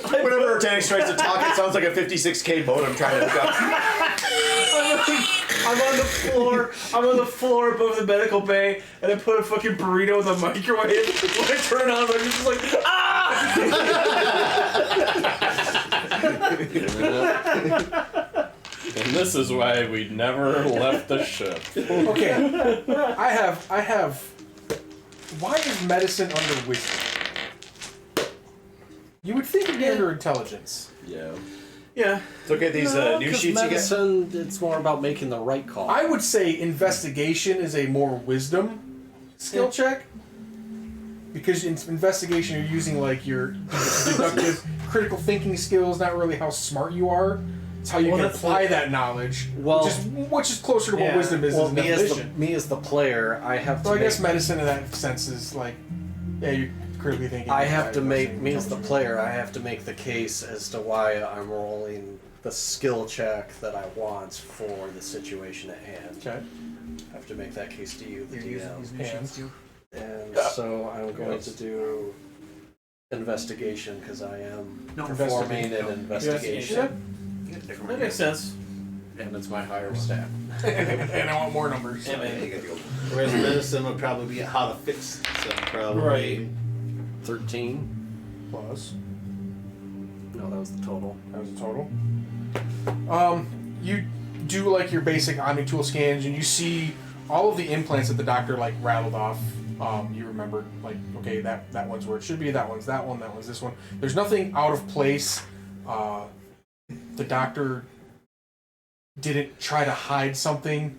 Organic tries to talk, it sounds like a 56K modem trying to hook up. I'm on the floor. I'm on the floor above the medical bay, and I put a fucking burrito in the microwave. When I turn it on, I'm just like, ah! And this is why we never left the ship. Okay, I have. Why is medicine under wisdom? You would think it'd be under intelligence. Yeah. Yeah. It's okay, these new 'cause sheets you get. medicine, it's more about making the right call. I would say investigation is a more wisdom skill check. Because in investigation, you're using like your deductive, critical thinking skills, not really how smart you are. It's how you Well, can that's apply the- that knowledge, Well- which is closer to what Yeah. wisdom is well, as a me as, the, definition. me as the player, I have to So I make, guess medicine in that sense is like, yeah, you're critically thinking. I have to make, evaluating me as the intelligence. player, I have to make the case as to why I'm rolling the skill check that I want for the situation at hand. Okay. I have to make that case to you, the DM. Hands. And so I'm going to do investigation because I am performing an investigation. That makes sense. And it's my higher stat. And I want more numbers. Yeah, man. Whereas medicine would probably be how to fix something, probably. Right. 13. Plus. No, that was the total. That was a total. You do like your basic Omni tool scans, and you see all of the implants that the doctor like rattled off. You remember like, okay, that one's where it should be. That one's that one. That one's this one. There's nothing out of place. The doctor didn't try to hide something.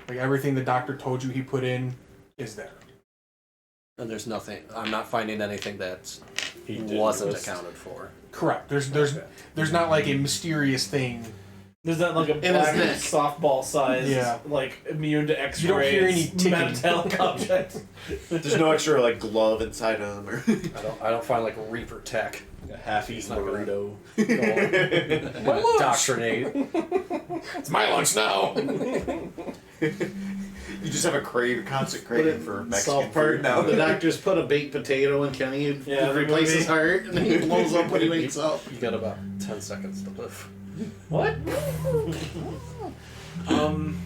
Like everything the doctor told you he put in is there. And there's nothing. I'm not finding anything that He didn't wasn't list. accounted for. Correct. There's not like a mysterious thing. There's not like a In his black neck. softball size, Yeah. like immune to X-rays. You don't hear any ticking. metallic object. There's no extra like glove inside them. Or I don't find like a Reaper tech. A half-eaten not gonna- burrito. My lunch. Indoctrinate. It's my lunch now. you just have a constant craving for Mexican South Park. food now. The doctors put a baked potato in Kenny to Yeah, the replace movie. his heart, and then he blows up when he wakes up. You got about 10 seconds to live. What? Um,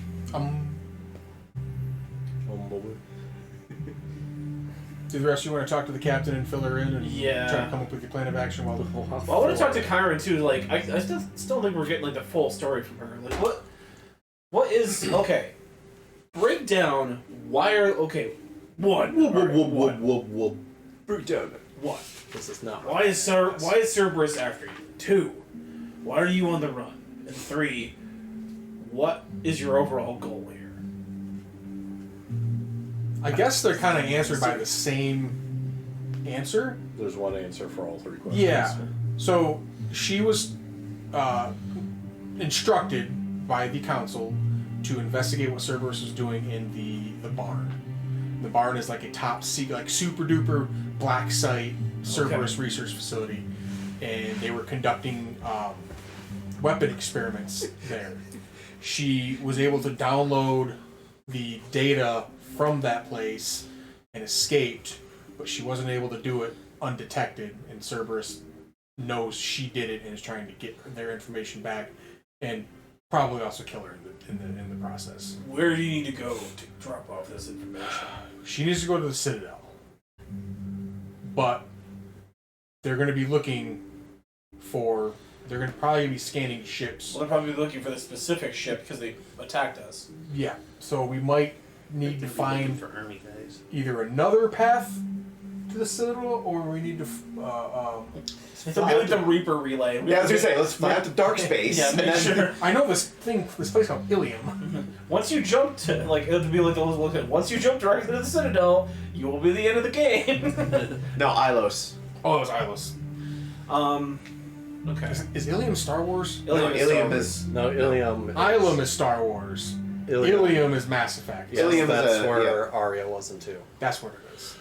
do the rest of you want to talk to the captain and fill her in and Yeah. try to come up with your plan of action while Well, I want to talk to Kyron too. Like, I still think we're getting like the full story from her. Like, what is okay? Break down why are okay. One. Break down. One. This is not. Why is Cerberus after you? Two. Why are you on the run? And three. What is your overall goal here? I guess they're kind of answered by the same answer. There's one answer for all three questions. Yeah. So she was instructed by the council to investigate what Cerberus was doing in the barn. The barn is like a top secret, like super duper black site Cerberus research facility, and they were conducting weapon experiments there. She was able to download the data from that place and escaped, but she wasn't able to do it undetected, and Cerberus knows she did it and is trying to get their information back and probably also kill her in the process. Where do you need to go to drop off this information? She needs to go to the Citadel, but they're going to be looking for. They're going to probably be scanning ships. Well, they're probably looking for the specific ship because they attacked us. Yeah, so we might need to find for army guys. either another path to the Citadel, or we need to. It'll be like the Reaper relay. Yeah, I was gonna say, let's fly out to dark space. Yeah, and make then- sure. I know this place called Ilium. Once you jump to, like, it'll be like those look at. Once you jump directly to the Citadel, you will be the end of the game. No, Ilos. Oh, it was Ilos. Okay. Is Ilium Star Wars? Ilium is. No, Ilium. Ilium is Star Wars. Ilium is Mass Effect. Yes, Ilium is that's a- where Arya wasn't too. That's what it is.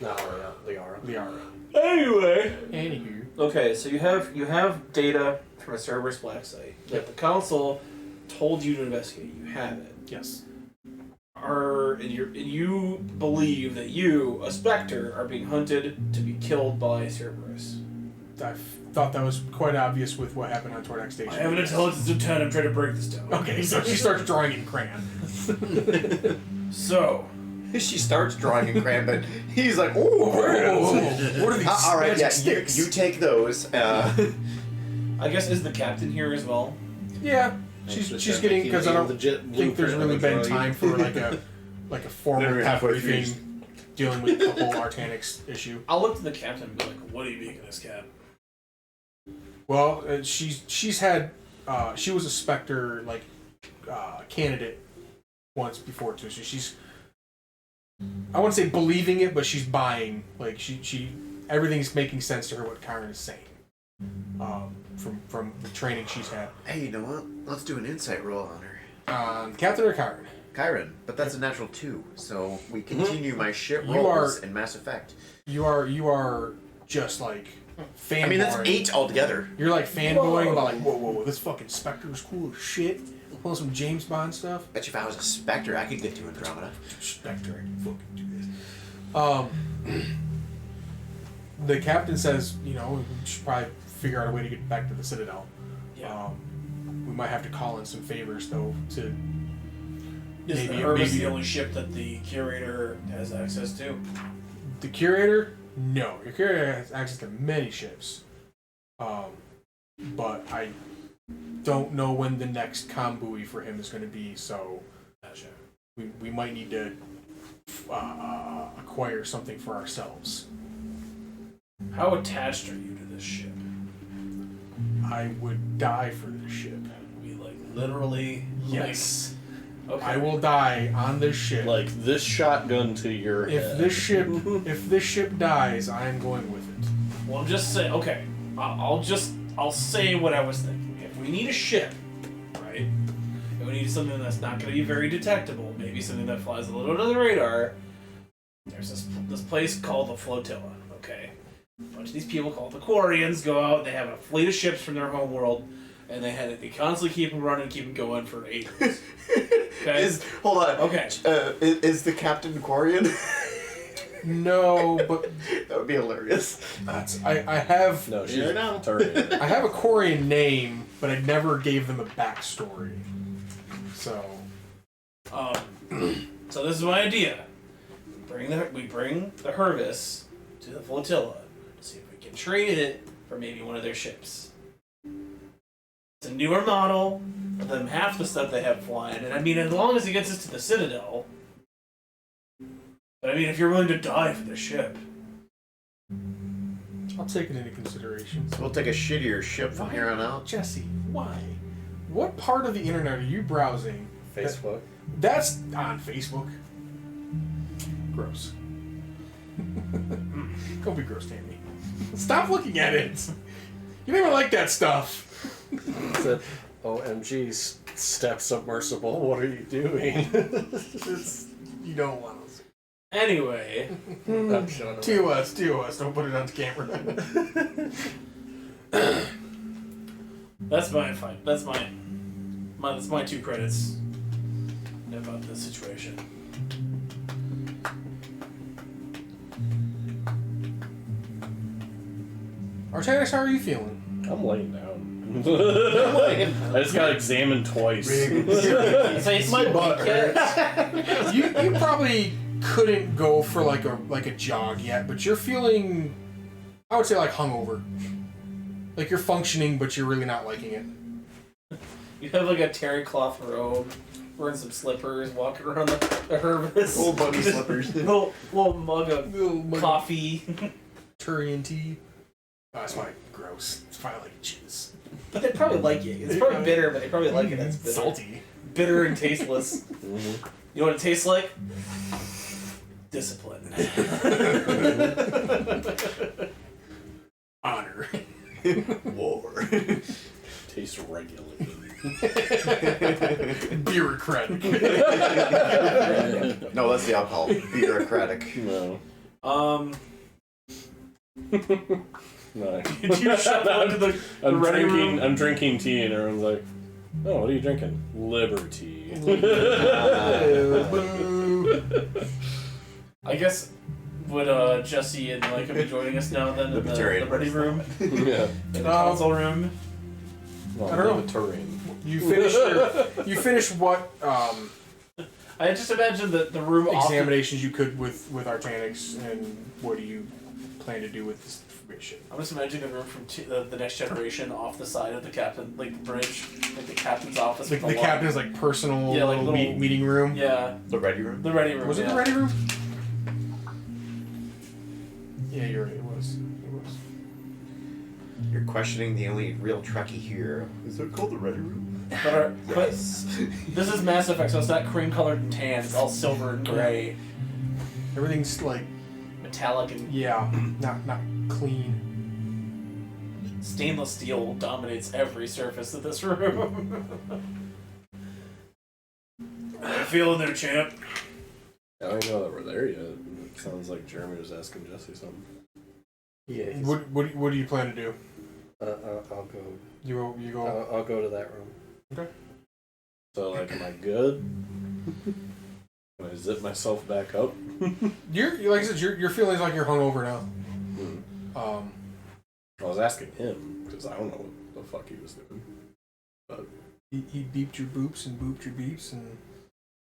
Not Arya, Liara. Liara. Anyway. Anywho. Okay, so you have data from a Cerberus Black site that the council told you to investigate. You have it. Yes. And you believe that you, a Spectre, are being hunted to be killed by Cerberus. I thought that was quite obvious with what happened on Tordak Station. I have an intelligence of 10. I'm trying to break this down. Okay, so she starts drawing in crayon. So, She starts drawing in crayon, but he's like, "Ooh, What are these all right, magic yeah, sticks? you take those." I guess is the captain here as well? Yeah, she's getting, because I don't think there's really been time for like a formal They're halfway through. briefing dealing with the whole Artanix issue. I'll look to the captain and be like, "What do you make of this, Cap?" Well, she's had she was a Spectre candidate once before too, so she's, I wouldn't say believing it, but she's buying. Like she everything's making sense to her what Karen is saying. From the training she's had. Hey, you know what? Let's do an insight roll on her. Captain or Karen? Kyron, but that's a natural 2, so we continue my shit You rolls are- in Mass Effect. You are just like fanboying. I mean, that's 8 altogether. You're like fanboying about like whoa, this fucking Spectre is cool as shit. Pulling some James Bond stuff. Bet you if I was a Spectre, I could get to Andromeda. Spectre, I can fucking do this. The captain says, we should probably figure out a way to get back to the Citadel. Yeah. We might have to call in some favors though to. Is the Hermes the only ship that the curator has access to? The curator? No, your curator has access to many ships. But I don't know when the next comm buoy for him is going to be, so Gotcha. we might need to acquire something for ourselves. How attached are you to this ship? I would die for this ship. We literally. Yes. Okay. I will die on this ship. Like this shotgun to your if head. this ship dies, I am going with it. Well, I'm just saying. Okay, I'll say what I was thinking. If we need a ship, right? And we need something that's not going to be very detectable. Maybe something that flies a little under the radar. There's this place called the Flotilla. Okay, a bunch of these people called the Quarians go out. They have a fleet of ships from their home world, and they constantly keep them running, keep them going for ages. Okay. Hold on. Okay. Is the Captain Quarian? No, but That would be hilarious. I have No, she's Yeah, no. Terminator. I have a Quarian name, but I never gave them a backstory. So So this is my idea. We bring the Hervis to the Flotilla to see if we can trade it for maybe one of their ships. It's a newer model. Of them half the stuff they have flying, and I mean, as long as it gets us to the Citadel. But I mean, if you're willing to die for the ship, I'll take it into consideration. So we'll take a shittier ship from here on out. Jesse, why? What part of the internet are you browsing? Facebook. That's on Facebook. Gross. Don't be gross, Tammy. Stop looking at it. You never like that stuff. It's a OMG Step submersible, what are you doing? You don't want to. Anyway, I'm showing him. TOS, don't put it on camera. that's my fight. That's my 2 credits about this situation. Artanis, how are you feeling? I'm laying down. I just got examined twice. My butt hurts. You probably couldn't go for like a jog yet, but you're feeling, I would say, like hungover. Like you're functioning, but you're really not liking it. You have like a terry cloth robe, wearing some slippers, walking around the herbis. Little buggy slippers. little mug of coffee. Turian tea. Oh, that's why gross. It's probably like jizz. But they probably like it. It's probably bitter, but they probably like it. It's bitter. Salty. Bitter and tasteless. You know what it tastes like? Discipline. Honor. War. Tastes regulated. Bureaucratic. No, that's the alcohol. Bureaucratic. No. No. Did you shuffle into the ready room? I'm drinking tea, and everyone's like, "Oh, what are you drinking?" Liberty. I guess would Jesse and Micah be joining us now then in the ready room? Yeah. In the console room? Well, I don't know. libertarian. You finish what I just imagine the room examinations you could with Artanix, and what do you plan to do with this information? I'm just imagining the room from the Next Generation off the side of the captain, like the bridge, like the captain's office. Like the captain's like personal Yeah, like little little- meeting room. Yeah, The ready room? the ready room. Was it yeah. the ready room? Yeah, you're right. It was. It was. You're questioning the only real Trekkie here. Is it called the ready room? But this is Mass Effect, so it's not cream colored and tan. It's all silver and gray, Everything's like, metallic and yeah, not clean. stainless steel dominates every surface of this room. How you feeling there, champ? I don't know that we're there yet. It sounds like Jeremy was asking Jesse something. Yeah. What do you plan to do? I'll go. You go. I'll go to that room. Okay. So, like, am I good? Can I zip myself back up? You're like I said. Your feelings like you're hungover now. I was asking him because I don't know what the fuck he was doing. But He beeped your boops and booped your beeps and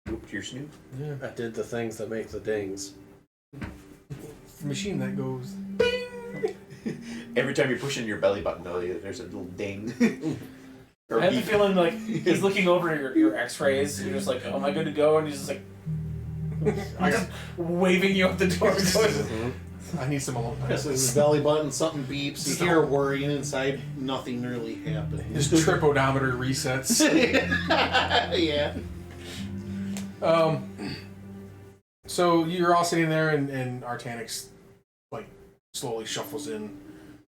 Whooped your snoot. yeah. I did the things that make the dings. The machine that goes. Every time you push in your belly button, though, there's a little ding. Or I have the beep. feeling like he's looking over your X-rays. And you're just like, "Oh, am I good to go?" And he's just like, I got. waving you out the door. I need some alone time. Yes, his belly button, something beeps. You hear worrying inside. Nothing really happened. His trip odometer resets. Yeah. So you're all sitting there, and Artanix like slowly shuffles in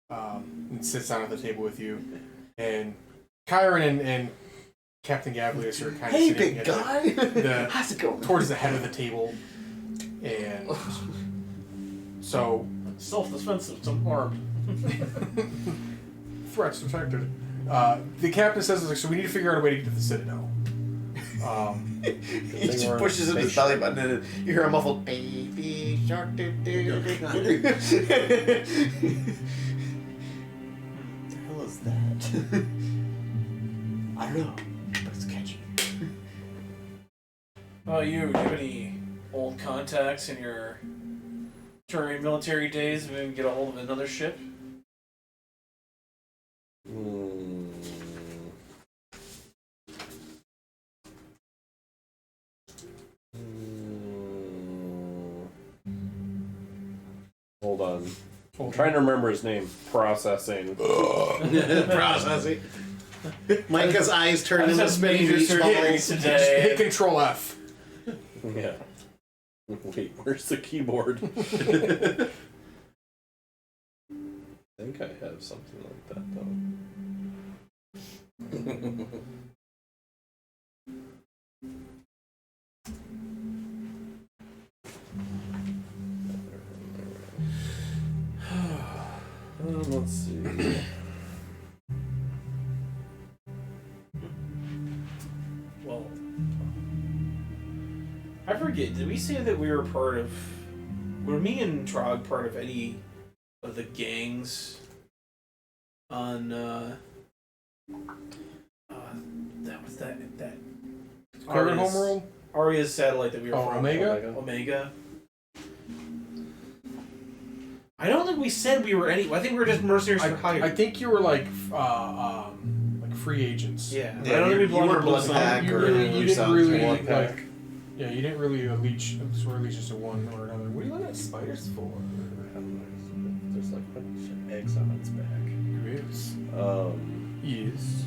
and sits down at the table with you, and Kyron and Captain Gavlius are kind of Hey, sitting big at guy! the How's it going? towards the head of the table, and so Self-defensive, some armed. threats detected. The captain says, like, so we need to figure out a way to get to the Citadel. He just pushes in his belly button and you hear a muffled baby shark. The hell is that? I don't know, but it's catchy. Oh, do you have any old contacts in your Turian military days? Maybe get a hold of another ship? Hold on. I'm trying to remember his name. Processing. Processing. Micah's eyes turn I into just spinning major beach surgery balls. Hit today. Control F. Yeah. Wait, where's the keyboard? I think I have something like that though. Let's see. Well, I forget. Did we say that we were part of? Were me and Trog part of any of the gangs on? That was that Current Arya's- homeworld? Arya's satellite that we were Oh, from. Omega? Omega. I don't think we said we were any. I think we were just mercenaries for hire. I think you were like free agents. Yeah. I Yeah, don't think we you belonged to weren't Blue Blood Sun. Pack You or really, Blue you didn't Sun. really Blood Pack. like. Yeah, you didn't really swear allegiance to one or another. What do you look at spiders for? There's like a bunch of eggs on its back. Yes. Yes.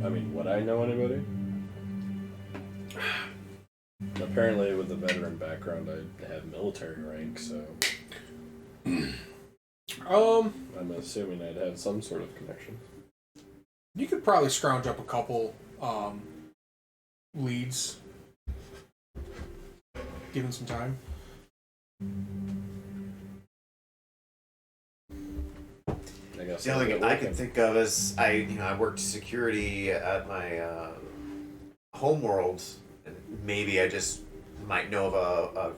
I mean, would I know anybody? Apparently, with the veteran background, I have military rank, so I'm assuming I'd have some sort of connection. You could probably scrounge up a couple leads. Given some time. I guess The I'll only get thing I working. can think of is I worked security at my homeworld, and maybe I just might know of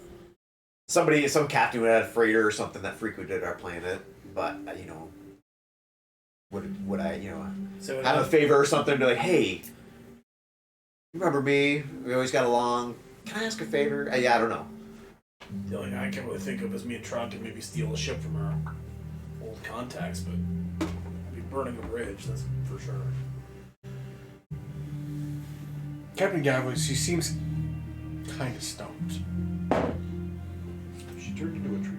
some captain who had a freighter or something that frequented our planet. But would I So have a favor or something? Be like, hey, you remember me? We always got along. Can I ask a favor? Yeah, I don't know. the only thing I can really think of is me and Tron can maybe steal a ship from our old contacts, but I'd be burning a bridge, that's for sure. Captain Gavley, she seems kind of stumped. She turned into a tree.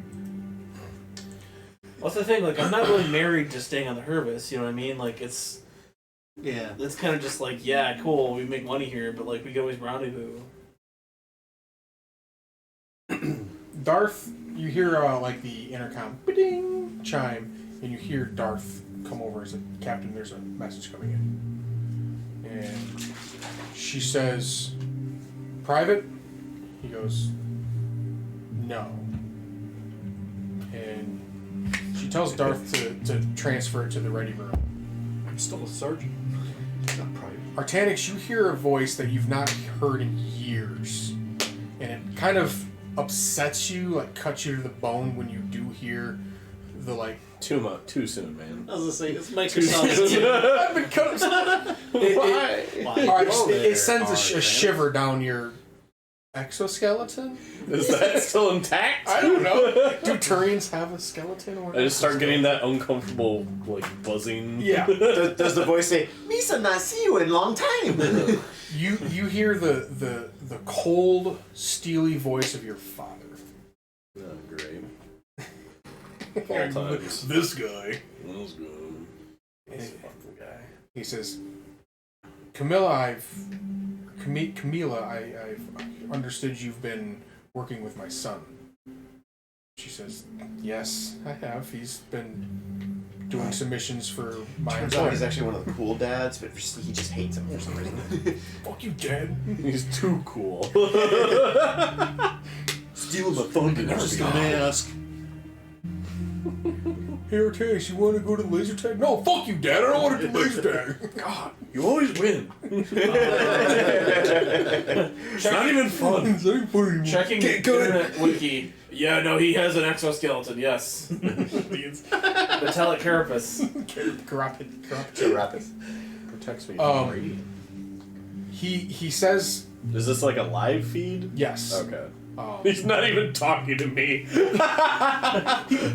What's the thing? Like, I'm not really married to staying on the Hervis, you know what I mean? Like, it's kind of just like, yeah, cool, we make money here, but like, we can always rendezvous. Darth, you hear like the intercom ding chime, and you hear Darth come over and say, Captain, there's a message coming in. And she says, Private? He goes, no. And she tells Darth to transfer it to the ready room. I'm still a sergeant. Not private. Artanix, you hear a voice that you've not heard in years. And it kind of upsets you, like cuts you to the bone when you do hear the like. Too soon, man. I was gonna say, it's Too soon. I've been cut. Why? Alright, it sends a shiver down your exoskeleton. Is that still intact? I don't know. Do Turians have a skeleton? Or I just start getting that uncomfortable, like, buzzing. Yeah. Does the voice say, Misa not see you in a long time? You hear the cold, steely voice of your father. Oh, great. All times. This guy. That's good. This fucking guy. He says, Camilla, I've understood you've been working with my son. She says, yes, I have. He's been doing some missions for my Turns out he's actually one of the cool dads, but he just hates him for some reason. Fuck you, Dad. He's too cool. Steal my thunder. Just a mask. Hey, Ortiz, you want to go to laser tag? No, fuck you, Dad. I don't want to do laser tag. God, you always win. It's not even fun. Checking the internet wiki. Yeah, no, he has an exoskeleton, yes. Metallic carapace. Rapid. Protects me from Um, radiation. He says Is this like a live feed? yes. Okay. He's not even talking to me. He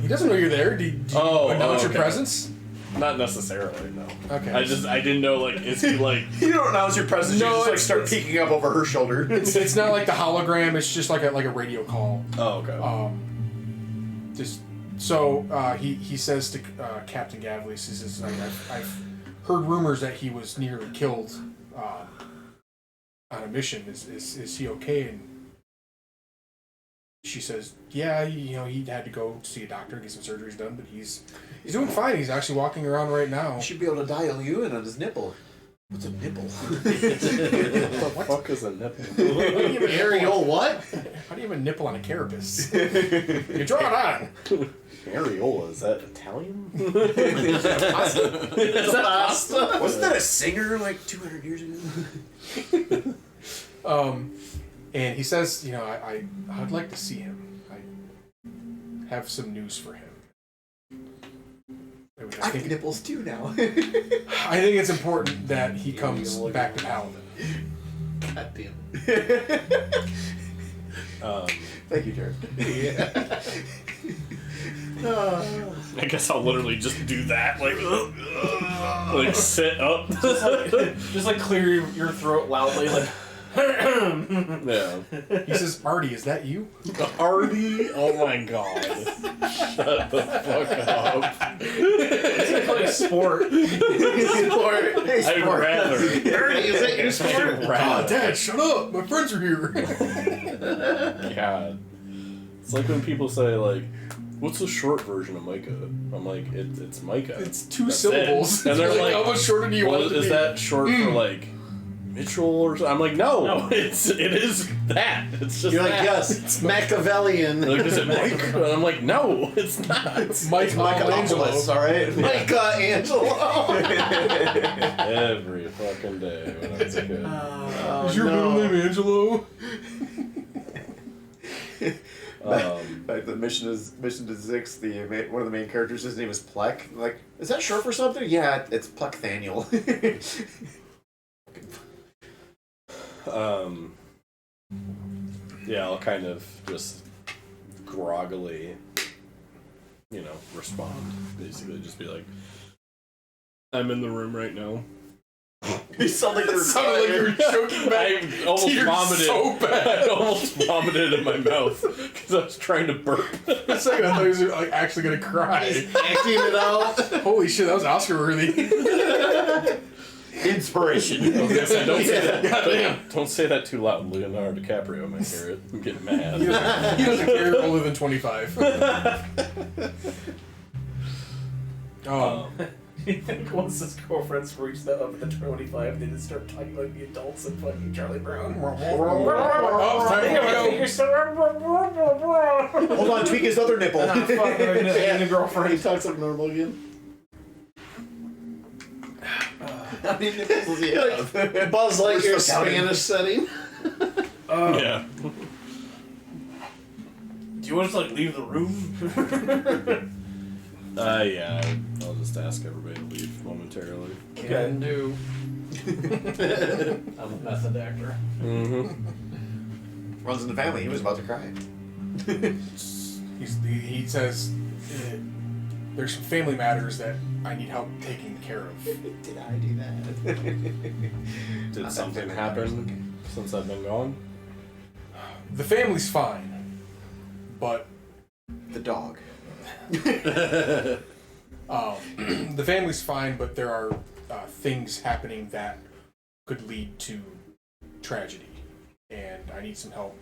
doesn't know you're there. Do you announce your okay. presence? Not necessarily, no. Okay. I didn't know, like, is he like... You don't announce your presence. No, you just it's- start peeking up over her shoulder. It's not like the hologram. It's just like a radio call. Oh, okay. Just so he says to Captain Gavley, he says, I've heard rumors that he was nearly killed on a mission. Is he okay? And she says, yeah, he had to go see a doctor and get some surgeries done, but he's doing fine. He's actually walking around right now. He should be able to dial you in on his nipple. What's a nipple? What the fuck is a nipple? Aerial what? How do you have a nipple on a carapace? You draw it on. Areola, is that Italian? Is that pasta? Wasn't that a singer like 200 years ago? And he says, I'd like to see him. I have some news for him. I have nipples too now. I think it's important that he comes back to Paladin. God damn. Thank you, Jared. I guess I'll literally just do that, like sit up. Just like clear your throat loudly, like. Yeah. He says, Artie, is that you? Artie? Oh my god. Shut the fuck up. It's like sport. I'd rather. Ernie, is that your sport? Oh, Dad, shut up! My friends are here. God. It's like when people say, like, what's the short version of Micah? I'm like, it's Micah. It's 2 That's syllables. it. And they're like, how much shorter do you want it to is be? that short for, like, Mitchell or something? I'm like, no. It is that. It's just You're like, that. yes, it's Machiavellian. They're like, is it Mike? And I'm like, no, it's not. It's Michelangelo. Alright? Michelangelo. Every fucking day when I was a kid. Is your middle name Angelo? Like the mission to Zix, one of the main characters, his name is Plek. I'm like, is that short for something? Yeah, it's Plekthaniel. Yeah, I'll kind of just groggily, respond. Basically, just be like, I'm in the room right now. You sound like You're choking back. I almost Tears vomited. so bad. I almost vomited in my mouth because I was trying to burp. For a second, I thought he was like actually gonna cry. Acting it out. Holy shit, that was Oscar worthy. inspiration. I was gonna say, don't say that. Goddamn. Don't say that too loud. Leonardo DiCaprio might hear it and get mad. He doesn't care older than 25. You think once his girlfriends reached that up at the 25, they just start talking like the adults and fucking Charlie Brown? Oh, time to go. Hold on, tweak his other nipple. And a girlfriend. He talks like normal again. How many nipples does he have? Buzz We're Lightyear still counting. Spanish setting. Yeah. Do you want us to leave the room? Yeah. I'll just ask everybody to leave momentarily. Can do. I'm a method actor. Mm-hmm. Runs in the family. He was about to cry. He says, there's some family matters that I need help taking care of. Did I do that? Did something happen since I've been gone? The family's fine, but The dog. the family's fine, but there are things happening that could lead to tragedy, and I need some help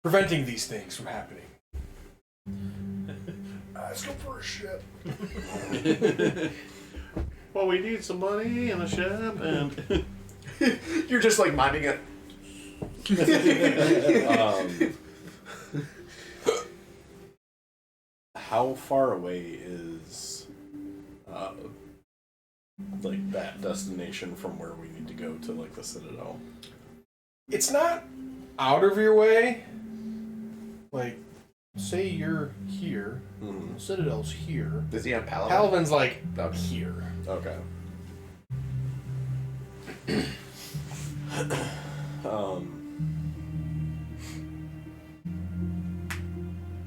preventing these things from happening. Let's go for a ship. Well, we need some money and a ship, and You're just like minding it. How far away is like that destination from where we need to go to like the Citadel? It's not out of your way. Like, say you're here, Mm-hmm. Citadel's here. Is he on Paladin? Paladin's like up here. Okay.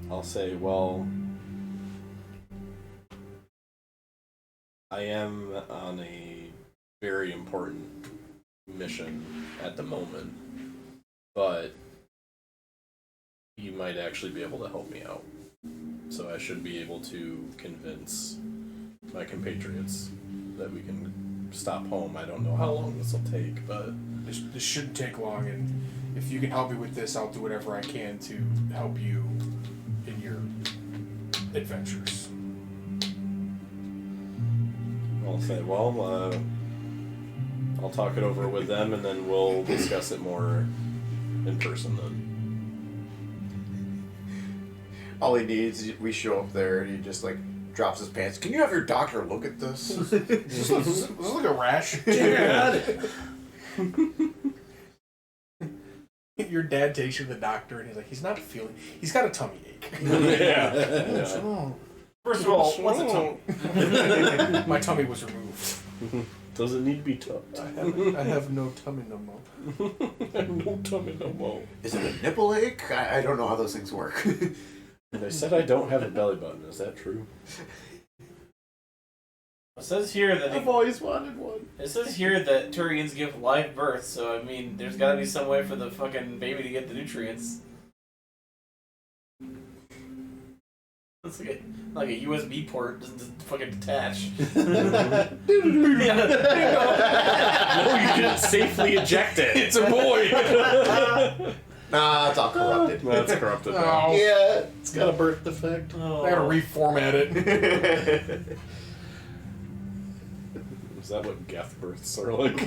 I'll say, well, I am on a very important mission at the moment, but you might actually be able to help me out. So I should be able to convince my compatriots that we can stop home. I don't know how long this will take, but This shouldn't take long, and if you can help me with this, I'll do whatever I can to help you in your adventures. I'll say, well, I'll talk it over with them, and then we'll discuss it more in person then. All he needs is we show up there and he just like drops his pants. Can you have your doctor look at this? This looks like a rash. Your dad takes you to the doctor, and he's like, he's got a tummy ache. Yeah. What's wrong? First of all, what's a tongue? My tummy was removed. Does it need to be tucked? I have no tummy no more. No tummy no more. Is it a nipple ache? I don't know how those things work. They said I don't have a belly button. Is that true? It says here that I've always wanted one. it says here that Turians give live birth, so I mean, there's got to be some way for the fucking baby to get the nutrients. It's like a USB port doesn't just fucking detach. No, you didn't safely eject it. It's a boy. Nah, it's all corrupted. That's corrupted. Now. Oh, Yeah, it's got a birth defect. I gotta reformat it. Is that what Geth births are like?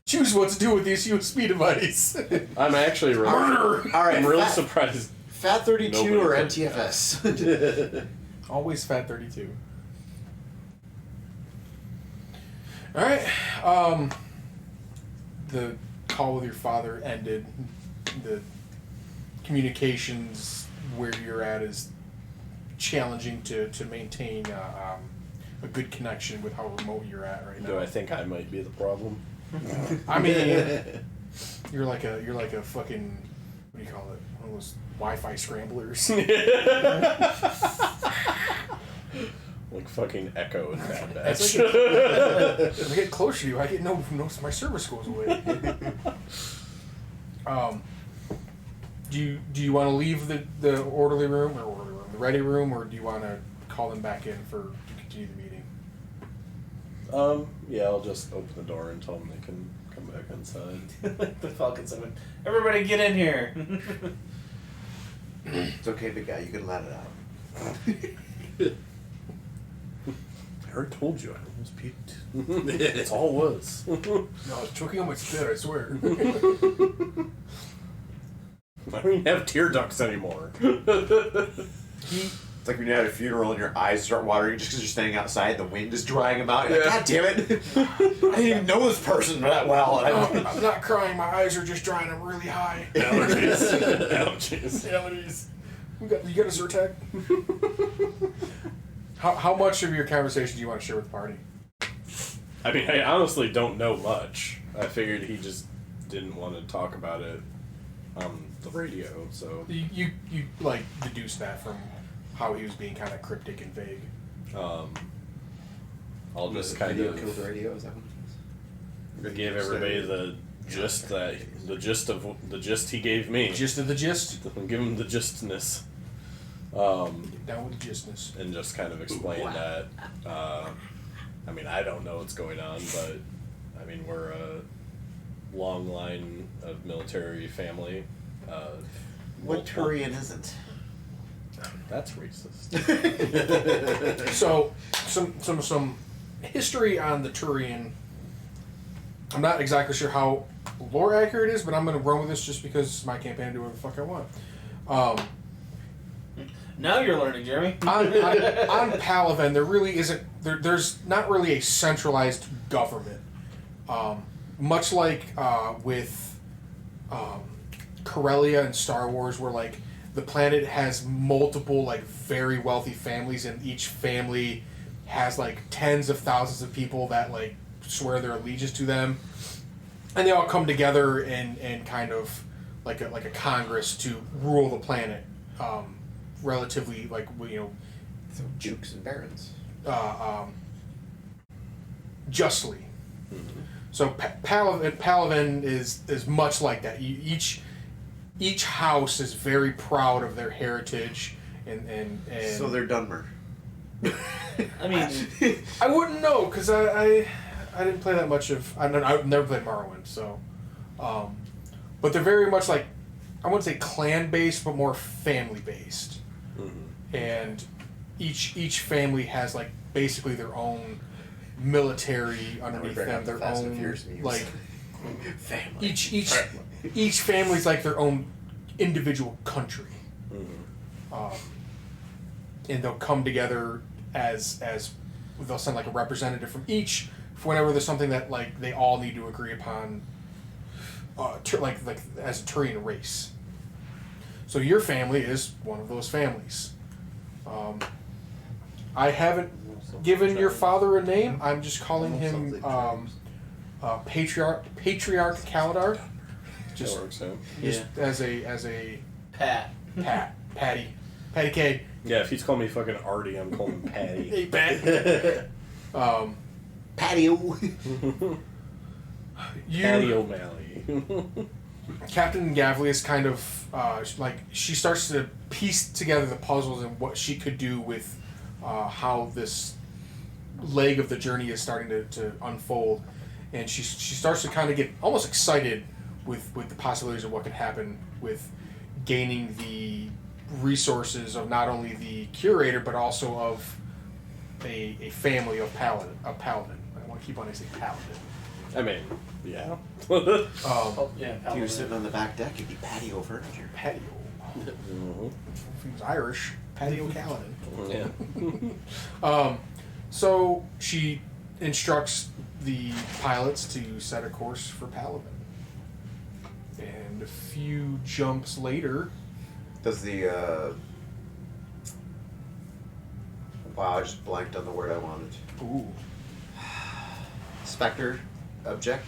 Choose what to do with this USB device. I'm actually really, Murder. All right, I'm really fat, surprised. Fat 32 Nobody or put NTFS? Always Fat 32. All right. The call with your father ended. The communications where you're at is challenging to maintain a good connection with how remote you're at right now. Do I think I might be the problem? I mean, you're like a fucking, what do you call it? One of those Wi-Fi scramblers. Like fucking Echo in Bad That's Batch. When I get closer to you, I get no my service goes away. Do you want to leave the orderly room the ready room, or do you want to call them back in to continue the meeting? Yeah, I'll just open the door and tell them they can come back inside. Like the Falcon 7. Everybody get in here! It's okay, big guy. You can let it out. I already told you I almost peeked. That's all it was. No, I was choking on my spit, I swear. I don't even have tear ducts anymore. It's like when you're at a funeral and your eyes start watering just because you're standing outside, the wind is drying them out. You're like, God damn it! I didn't even know this person that well. I'm not crying, my eyes are just drying, I'm really high. Allergies. Allergies. You got a Zyrtec? How much of your conversation do you want to share with the party? I mean, I honestly don't know much. I figured he just didn't want to talk about it on the radio, so... You like deduce that from how he was being kind of cryptic and vague. I'll just kind Video of killed the radio. Is that what give everybody the gist he gave me. Gist of the gist? Give him the gistness. Get down with the gistness. And just kind of explain that. I mean, I don't know what's going on, but I mean, we're a long line of military family. What Turian isn't? That's racist. So, some history on the Turian. I'm not exactly sure how lore accurate it is, but I'm going to run with this just because it's my campaign to do whatever the fuck I want. Now you're learning, Jeremy. On Palaven, there really isn't. There's not really a centralized government. Much like with Corellia and Star Wars, where like the planet has multiple like very wealthy families, and each family has like tens of thousands of people that like swear their allegiance to them, and they all come together and kind of like a congress to rule the planet. Relatively, like, So jukes and barons. Justly. Mm-hmm. So Palaven is much like that. Each house is very proud of their heritage, and So they're Dunmer. I mean, I wouldn't know because I didn't play that much of. I've never played Morrowind, so. But they're very much like, I wouldn't say clan based, but more family based. Mm-hmm. And each family has like basically their own military underneath bring them, up the their Fast and own Furious memes. like Family. each family's like their own individual country. Mm-hmm. And they'll come together as they'll send like a representative from each for whenever there's something that like they all need to agree upon, like as a Turian race. So your family is one of those families. I haven't given your father a name. I'm just calling him Patriarch Kaladar. That Just works out. just as a Patty K. Yeah, if he's calling me fucking Artie, I'm calling him Patty. Hey, Pat. Patio. Patty O'Malley. Captain Gavley is kind of like she starts to piece together the puzzles and what she could do with how this leg of the journey is starting to unfold, and she starts to kind of get almost excited with the possibilities of what could happen with gaining the resources of not only the curator but also of a family of paladin. I want to keep on saying paladin. I mean, yeah. oh, yeah, If you were sitting on the back deck, it'd be patio furniture. Patio. Mm-hmm. If he was Irish, Patio Kaladin. Yeah. So she instructs the pilots to set a course for Paladin. And a few jumps later... Does the, wow, I just blanked on the word I wanted. Ooh. Spectre object?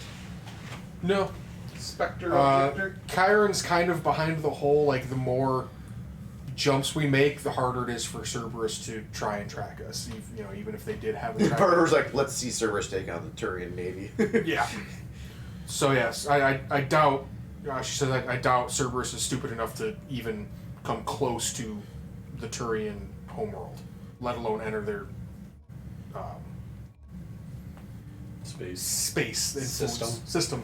No. Spectre objector. Chiron's kind of behind the whole, like, the more jumps we make, the harder it is for Cerberus to try and track us. Even if they did have a tracker. Parker's like, let's see Cerberus take on the Turian Navy. Yeah. So yes, I doubt. She says I doubt Cerberus is stupid enough to even come close to the Turian homeworld, let alone enter their Space. system.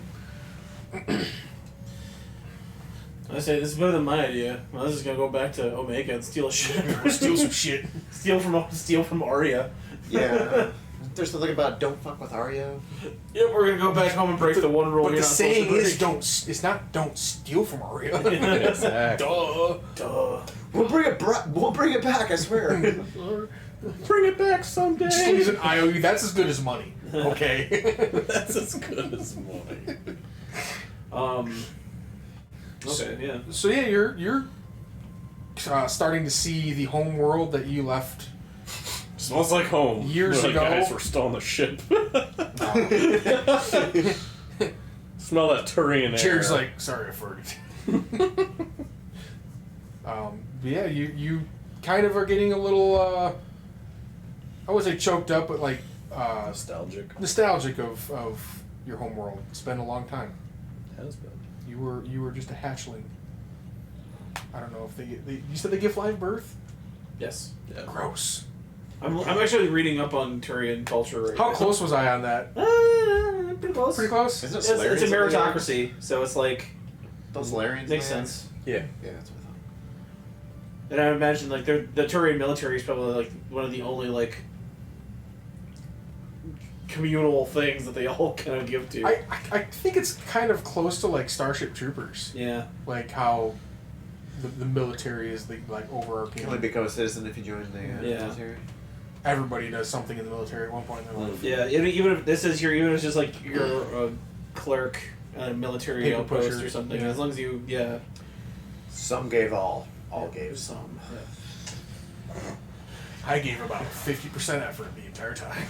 I say this is better than my idea. Well, this is gonna go back to Omega and steal shit. Steal some shit. steal from Arya. Yeah. There's something about don't fuck with Arya. Yep, we're gonna go back home and break the one rule. But you're the not supposed saying to break. is It's not don't steal from Arya. Exactly. Duh. We'll bring it back, I swear. Bring it back someday. Just leaves an IOU. That's as good as money. Okay. That's as good as money. Okay, yeah. So yeah, you're starting to see the home world that you left. Smells like home. Years We're like, ago. guys, we're still on the ship. Smell that Turian air. Cheers, like, sorry, I farted. But yeah, you kind of are getting a little, I would say choked up, but like, nostalgic of your home world. It's been a long time. It has been. You were just a hatchling. I don't know if they you said they give live birth? Yes. Yeah. Gross. I'm actually reading up on Turian culture right How now. close was I on that? Pretty close. Pretty close? Isn't it It's a Solarians? meritocracy, so it's like Those Solarians? makes man? sense. Yeah. Yeah, that's what I thought. And I imagine like the Turian military is probably like one of the only like communal things that they all kind of give to. I think it's kind of close to like Starship Troopers. Yeah. Like how the military is the like You overarching. can only become a citizen if you join the Yeah. military. Everybody does something in the military at one point in their life. Yeah. Even if this is even if it's just like you're a clerk at a military Paper outpost pusher. or something, Yeah. as long as you Some gave all gave some. some. I gave about 50% effort the entire time.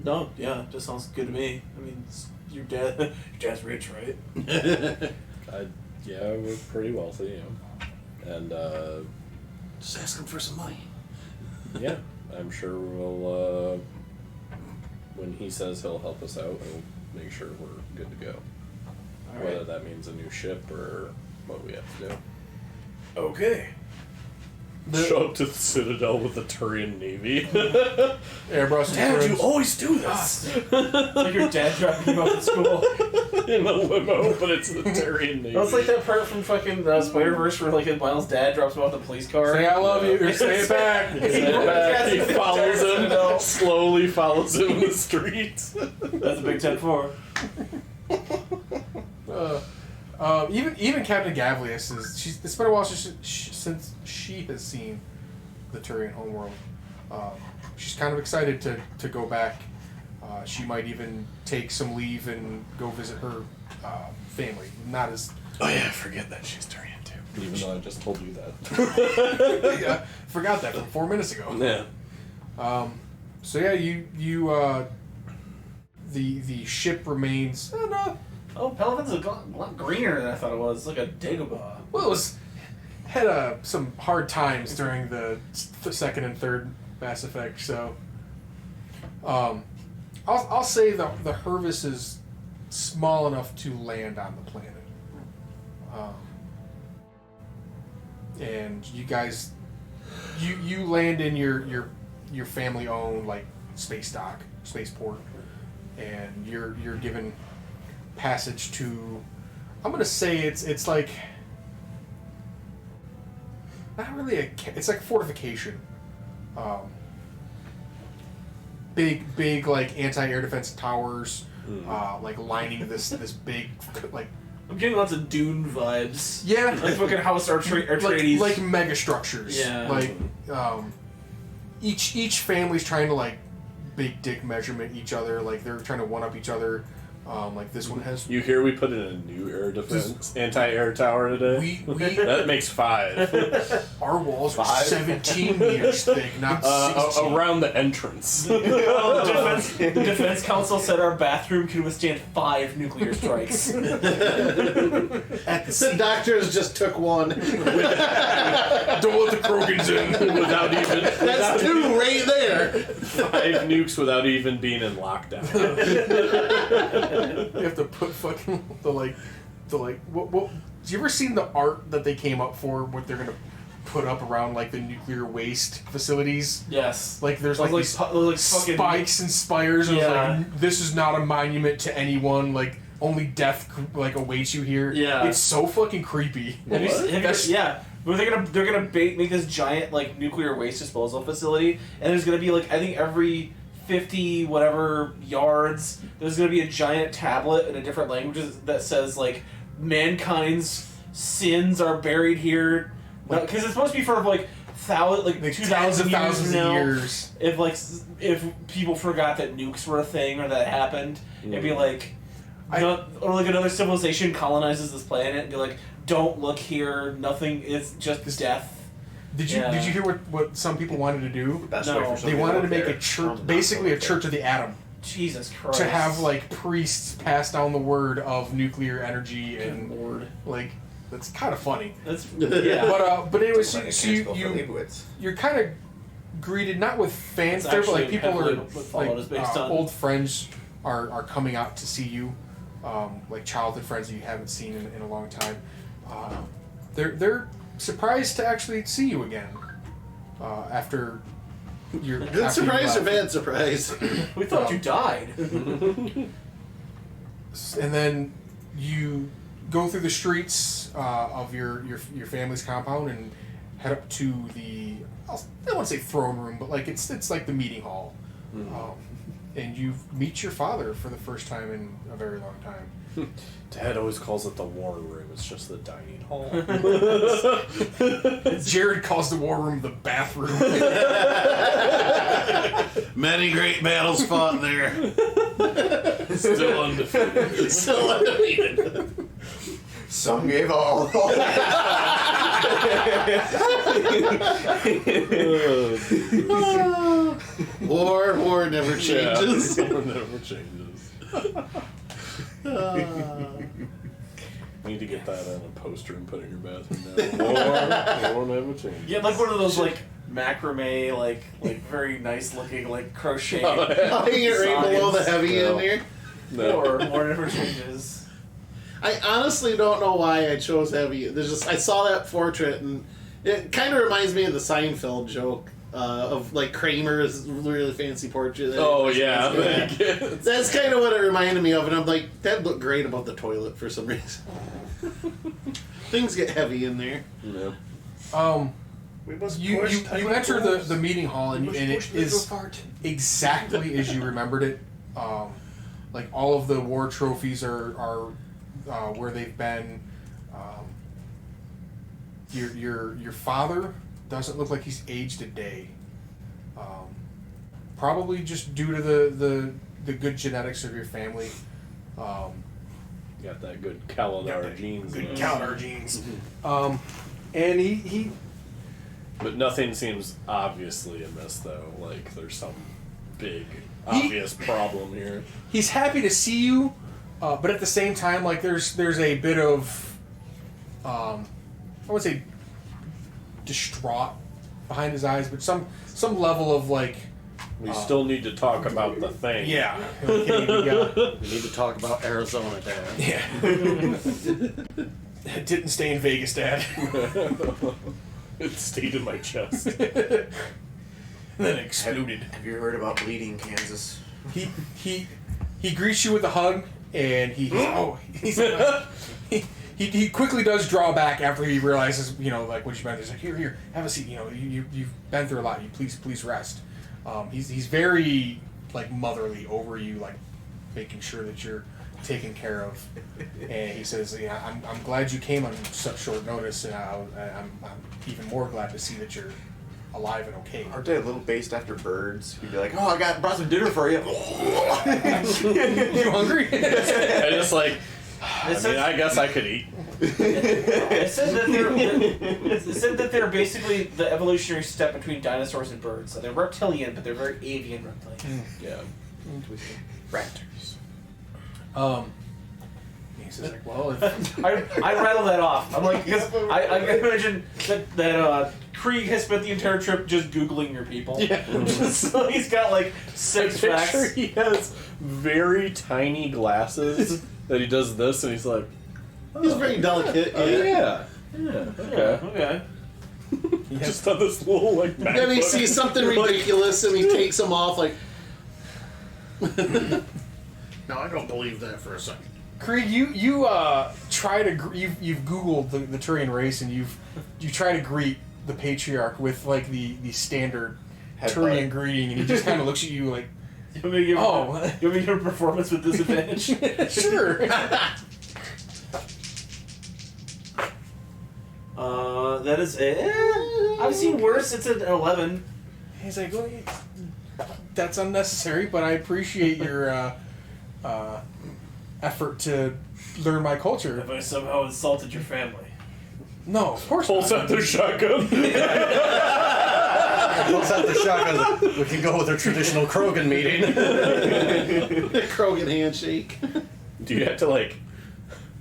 No, yeah, just sounds good to me. I mean, your dad's rich, right? Yeah, we're pretty wealthy, yeah. And, Just ask him for some money. yeah, I'm sure we'll, when he says he'll help us out, we'll make sure we're good to go. All Whether right. that means a new ship or what we have to do. Okay. Show up to the Citadel with the Turian Navy. Airbrush. Dad, you always do this! It's like your dad dropping you off at school. In a limo, but it's the Turian Navy. That's like that part from fucking Spider-Verse where like Miles' dad drops him off the police car. Say I love you, or say it back. He follows him, slowly follows him in the streets. That's a big 10-4. Even Captain Gavlius is. It's been a while since she has seen the Turian homeworld. She's kind of excited to go back. She might even take some leave and go visit her family. Not as. Oh yeah, forget that she's Turian too. Even though I just told you that. Yeah, forgot that from 4 minutes ago. Yeah. So yeah, the ship remains. Oh, Pelican's a lot greener than I thought it was. It's like a Dagobah. Well, it had some hard times during the second and third Mass Effect, so I'll say the Hervis is small enough to land on the planet, and you guys, you land in your family owned like spaceport, and you're given passage to. I'm gonna say it's like not really it's like fortification. Big like anti-air defense towers, like lining this big like. I'm getting lots of Dune vibes. Yeah, Like fucking House Atreides. like mega structures. Yeah. Like each family's trying to like big dick measurement each other. Like they're trying to one up each other. Like this one has. You hear we put in a new air defense anti-air tower today? We That makes 5. our walls are 17 meters thick, not 16. Around the entrance. The defense council said our bathroom can withstand 5 nuclear strikes. The doctors just took one. Don't let the Krogans in. Without even. That's 2 right there. 5 nukes without even being in lockdown. You have to put fucking what? Do you ever seen the art that they came up for? What they're gonna put up around like the nuclear waste facilities? Yes. Like there's Those, like these fucking spikes and spires. And Yeah. like this is not a monument to anyone. Like only death like awaits you here. Yeah. It's so fucking creepy. Have you, That's- yeah. But they're gonna make this giant like nuclear waste disposal facility, and there's gonna be like I think every 50 whatever yards there's gonna be a giant tablet in a different languages that says like mankind's sins are buried here, because it's supposed to be for like Like 2,000 tens of years thousands from of now. years. If people forgot that nukes were a thing or that happened, it'd be like. Or like another civilization colonizes this planet and be like, don't look here, nothing, it's just death. Did you hear what some people wanted to do? Best No. way for They somebody wanted to out make there. a church, basically a church of the atom. Jesus Christ. To have like priests pass down the word of nuclear energy and Lord. like that's kind of funny. That's, yeah. But anyways, Like a so cancel for you Leibowitz. you're kind of greeted not with fanfare, It's but like actually people are heavily what Fallout is based on. old friends are coming out to see you, like childhood friends that you haven't seen in a long time. They're surprised to actually see you again after your Good surprise or bad surprise? We thought you died. And then you go through the streets of your family's compound and head up to the I don't want to say throne room, but like it's like the meeting hall, and you meet your father for the first time in a very long time. Dad always calls it the war room. It's just the dining hall. Jared calls the war room the bathroom. Many great battles fought there. Still undefeated. Still undefeated. Some gave all. War never changes. Yeah, war never changes. We need to get that on a poster and put it in your bathroom now. War never changes. Yeah, like one of those like macrame, like very nice looking like crochet. I'll hang it right below the heavy No. in here. No. Or war never changes. I honestly don't know why I chose heavy. There's just I saw that portrait and It kind of reminds me of the Seinfeld joke of like Kramer's really fancy portrait. Oh yeah, That's kind of what it reminded me of, and I'm like, that looked great about the toilet for some reason. Things get heavy in there. Yeah. You enter the meeting hall and it is exactly as you remembered it. Like all of the war trophies are where they've been. Your father doesn't look like he's aged a day. Probably just due to the good genetics of your family. Got that good Kaladar genes. Good Kaladar genes. And he But nothing seems obviously amiss, though. Like, there's some big, obvious problem here. he's happy to see you, but at the same time, like there's a bit of I wouldn't say distraught behind his eyes, but some level of like We still need to talk about the thing. yeah. Okay, We need to talk about Arizona, Dad. yeah. It didn't stay in Vegas, Dad. It stayed in my chest. And then exploded. Have you heard about bleeding Kansas? He greets you with a hug, and he quickly does draw back after he realizes, you know, like what you've been through. He's like, here, have a seat. You know, you've been through a lot. You please rest. He's very like motherly over you, like making sure that you're taken care of. And he says, "Yeah, I'm glad you came on such short notice, and I'm even more glad to see that you're alive and okay." Aren't they a little based after birds? You'd be like, oh, I brought some dinner for you. You hungry? I just like, I guess I could eat. It said that they're basically the evolutionary step between dinosaurs and birds. So they're reptilian, but they're very avian reptilian. Yeah. Raptors. He says like, well, if I rattle that off. I'm like, because I imagine that Krieg has spent the entire trip just Googling your people. Yeah. So he's got like 6 facts. Picture he has very tiny glasses that he does this, and he's like, He's very delicate. oh, yeah. Okay. Just on this little like. Then he sees something ridiculous and he takes them off like. No, I don't believe that for a second. Krieg, you try to you've Googled the Turian race, and you try to greet the patriarch with like the standard Turian greeting, and he just kind of looks at you like, You want me to give you want me to give a performance with disadvantage? sure. That is I've seen worse. It's an 11. He's like, well, that's unnecessary, but I appreciate your effort to learn my culture. If I somehow insulted your family. No, of course Pulls not. out their shotgun. Pulls out the shotgun. We can go with our traditional Krogan meeting. The Krogan handshake. Do you have to like,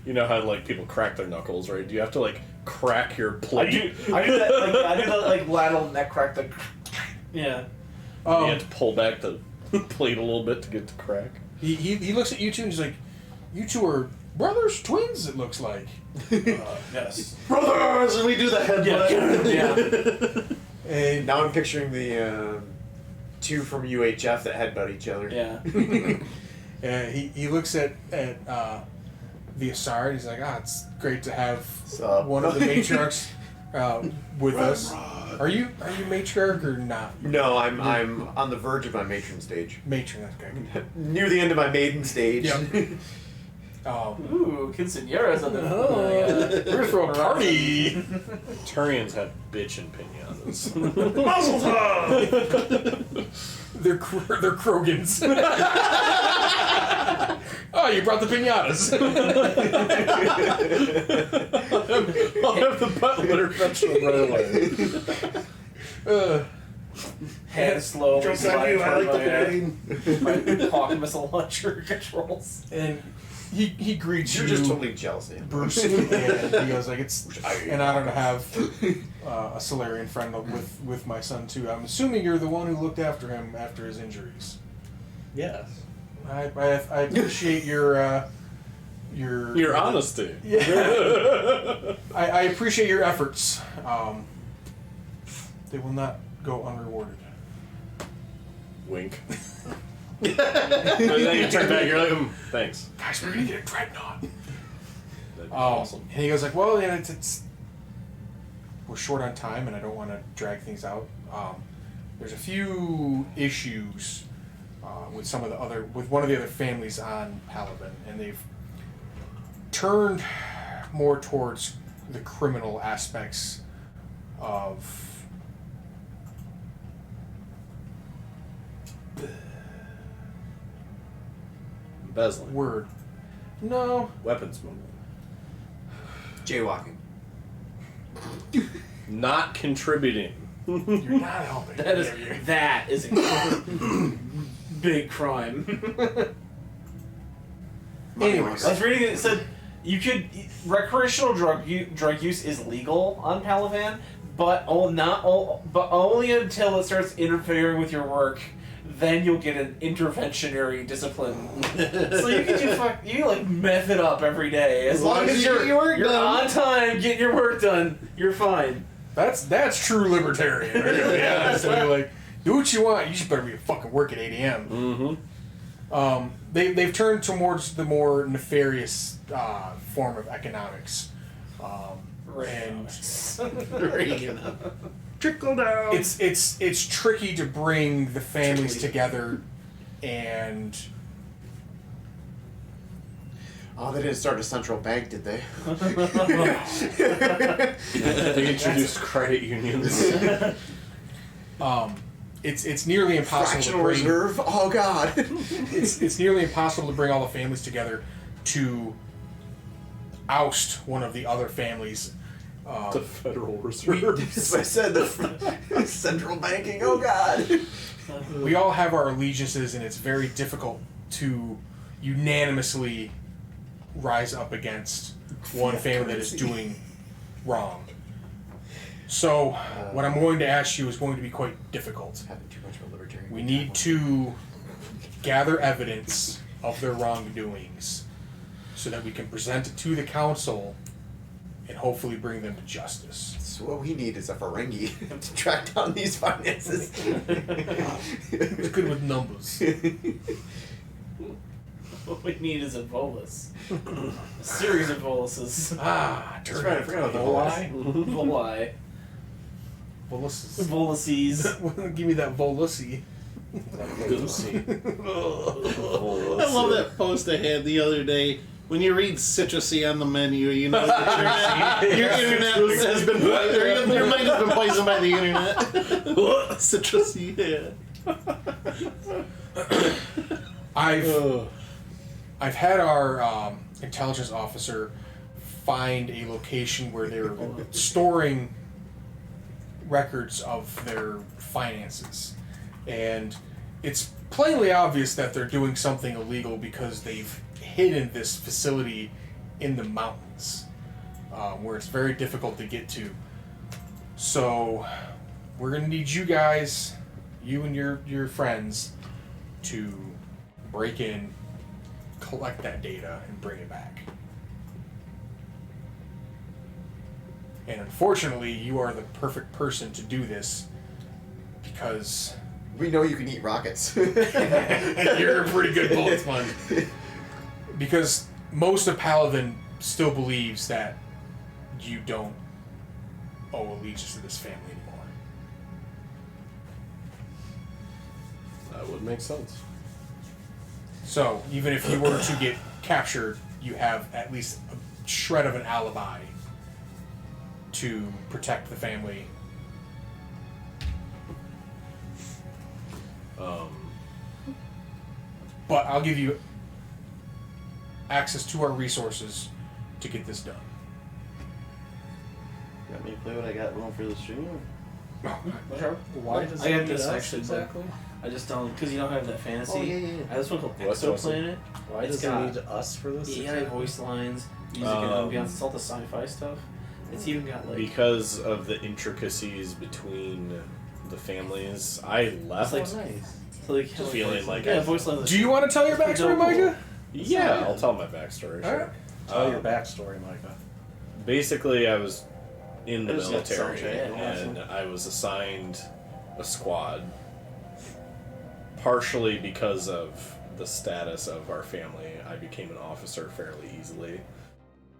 you know how like people crack their knuckles, right? Do you have to like crack your plate? I do that like lateral neck crack. Yeah. You have to pull back the plate a little bit to get the crack. He looks at you two and he's like, you two are brothers, twins, it looks like. Yes. Brothers! And we do the headbutt. Yeah. And Now I'm picturing the two from UHF that headbutt each other. Yeah. he looks at the Asar and he's like, it's great to have up? one of the matriarchs with us. Are you matriarch or not? No, I'm on the verge of my matron stage. Matron, that's okay. Near the end of my maiden stage. Yep. Ooh, quinceañeras on the. We're gonna throw a party. Turians have bitchin' pinatas. Mazel tov! They're Krogans. Oh, you brought the pinatas. I'll have the butler fetch them right away. Hand slowly Jokes on you, I like the pudding. my hawk missile launcher controls. And he greets You're you, just totally jealous of him. Bruce, and he goes like, it's an honor to have a Solarian friend with my son too. I'm assuming you're the one who looked after him after his injuries. Yes. I appreciate your Your honesty. Yeah. I appreciate your efforts. They will not go unrewarded. Wink. But then you turn back, you're like, thanks. Guys, we're gonna get a dreadnought. That'd be awesome. And he goes like, well, yeah, it's we're short on time, and I don't want to drag things out. There's a few issues with one of the other families on Paladin, and they've turned more towards the criminal aspects of Embezzling. word. No, Weapons smuggling. Jaywalking. Not contributing. you're not helping. That is a big crime. Anyways, I was reading it said recreational drug use is legal on Palavan, but only until it starts interfering with your work. Then you'll get an interventionary discipline. So you can you like meth it up every day. As long as you're on time getting your work done, you're fine. that's true libertarian. Really. Yeah, so you're like, do what you want. You just better be at fucking work at 8 a.m. Mm-hmm. They've turned towards the more nefarious form of economics. And Trickle down. it's tricky to bring the families together, and Oh, they didn't start a central bank, did they? They introduced credit unions. it's nearly impossible Fractional to bring. reserve? Oh, God. It's nearly impossible to bring all the families together to oust one of the other families. The Federal Reserve. As I said, the central banking, oh, God. We all have our allegiances, and it's very difficult to unanimously rise up against one family that is doing wrong. So, what I'm going to ask you is going to be quite difficult. Having too much of a libertarian. We need to gather evidence of their wrongdoings so that we can present it to the council and hopefully bring them to justice. So what we need is a Ferengi to track down these finances. It's good with numbers. What we need is a bolus. A series of boluses. That's right, I forgot about the bolus. Voli. Voluses. Boluses. Give me that volusi. I love that post I had the other day. When you read citrusy on the menu, you know that your internet has been poisoned. Your mind has been poisoned by the internet. Citrusy, yeah. I've had our intelligence officer find a location where they're storing records of their finances, and it's plainly obvious that they're doing something illegal because they've hidden this facility in the mountains, where it's very difficult to get to. So we're gonna need you guys, you and your friends, to break in, collect that data, and bring it back. And unfortunately, you are the perfect person to do this because We know you can eat rockets. you're a pretty good bullet sponge. Because most of Paladin still believes that you don't owe allegiance to this family anymore. That would make sense. So, even if you were to get captured, you have at least a shred of an alibi to protect the family. But I'll give you access to our resources to get this done. Got me to play what I got going for the stream? Why does I it got need this us actually, exactly? I just don't, because you don't have that fantasy. Oh, yeah. I have this one called What's awesome? Exoplanet. Why It's does got- it need us for this? Yeah, voice lines, music and ambiance. It's all the sci-fi stuff. It's even got like Because of the intricacies between the families, I left It's like feeling like yeah, I- voice lines. Do you want to tell your backstory, Micah? Yeah, I'll tell my backstory. Sure. Alright. Tell your backstory, Micah. Basically, I was in the I just got military, some and I was assigned a squad, partially because of the status of our family. I became an officer fairly easily,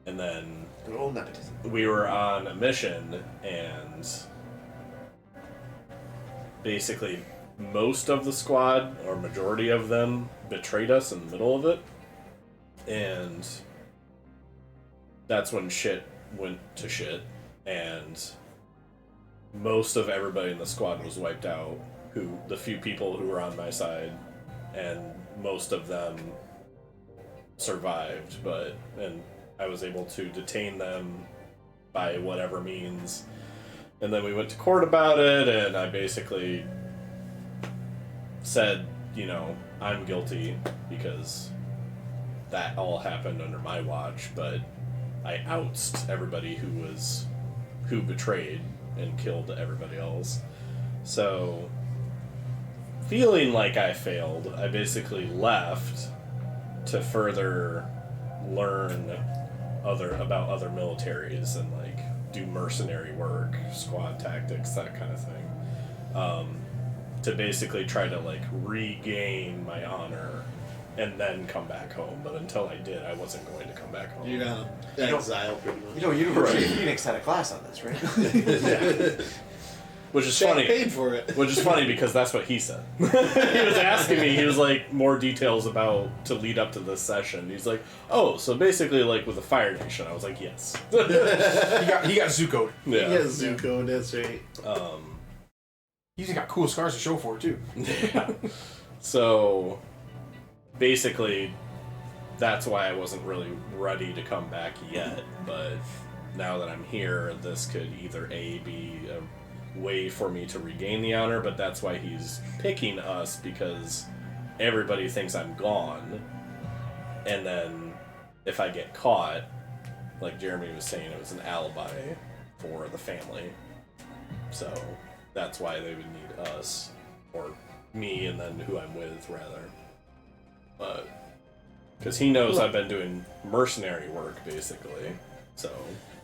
and then Good old nepotism. we were on a mission, and basically most of the squad, or majority of them, betrayed us in the middle of it, and that's when shit went to shit, and most of everybody in the squad was wiped out, the few people who were on my side, and most of them survived, and I was able to detain them by whatever means. And then we went to court about it, and I basically said, I'm guilty because that all happened under my watch, but I outsed everybody who betrayed and killed everybody else. So, feeling like I failed, I basically left to further learn about other militaries and do mercenary work, squad tactics, that kind of thing, to basically try to regain my honor and then come back home. But until I did, I wasn't going to come back home. You're gonna exile pretty much. University of Phoenix had a class on this, right? Which is Shaq funny. paid for it. Which is funny because that's what he said. He was asking me, he was more details to lead up to this session. He's like, oh, so basically with the Fire Nation. I was like, yes. He got Zuko'd. Yeah. Yeah, Zuko, that's right. He's got cool scars to show for it, too. Yeah. So, basically, that's why I wasn't really ready to come back yet. But now that I'm here, this could either be a way for me to regain the honor, but that's why he's picking us, because everybody thinks I'm gone, and then if I get caught, like Jeremy was saying, it was an alibi for the family, so that's why they would need us, or me, and then who I'm with, rather. But because he knows I've been doing mercenary work, basically, so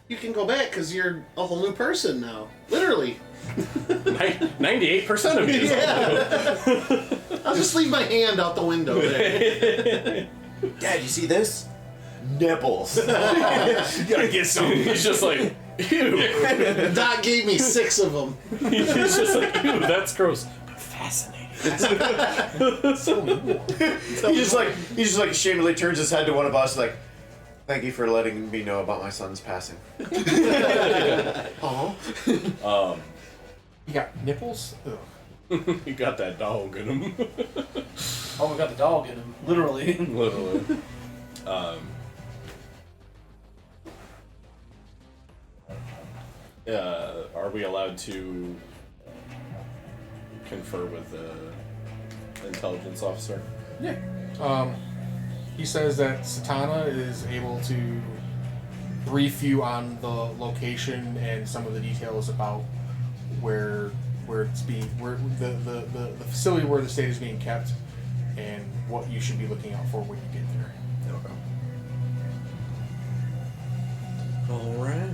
You can go back because you're a whole new person now. Literally. 98% of me is Yeah. I'll just leave my hand out the window there. Dad, you see this? Nipples. You gotta get some. He's just like, ew. Doc gave me 6 of them. He's just like, ew, that's gross. But fascinating. He just like ashamedly turns his head to one of us like, thank you for letting me know about my son's passing. Oh. You got nipples? Ugh. You got that dog in him. Oh, we got the dog in him, literally. Literally. Are we allowed to confer with the intelligence officer? Yeah. He says that Satana is able to brief you on the location and some of the details about where it's being, where the facility where the state is being kept, and what you should be looking out for when you get there. Okay. All right.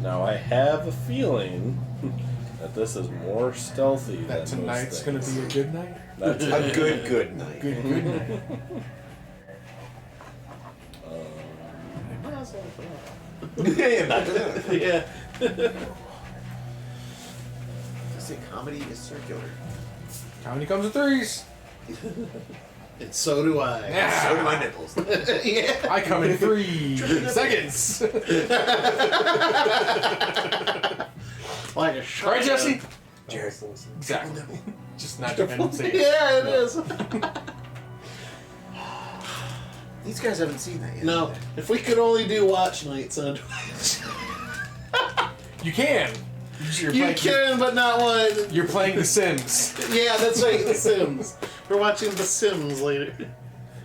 Now I have a feeling that this is more stealthy That than tonight's most gonna things. be a good night. That's A good night. Good night. Yeah, back to that. Yeah. I say comedy is circular. Comedy comes in threes. And so do I. Yeah. So do my nipples. Yeah. I come in 3 seconds. Like a shotgun. Right, Jesse? Jared. Exactly. Just not dependent. Yeah, it is. These guys haven't seen that yet. No, if we could only do watch nights on Twitch. You can. You're You playing, can, but not one. You're playing The Sims. Yeah, that's right, The Sims. We're watching The Sims later.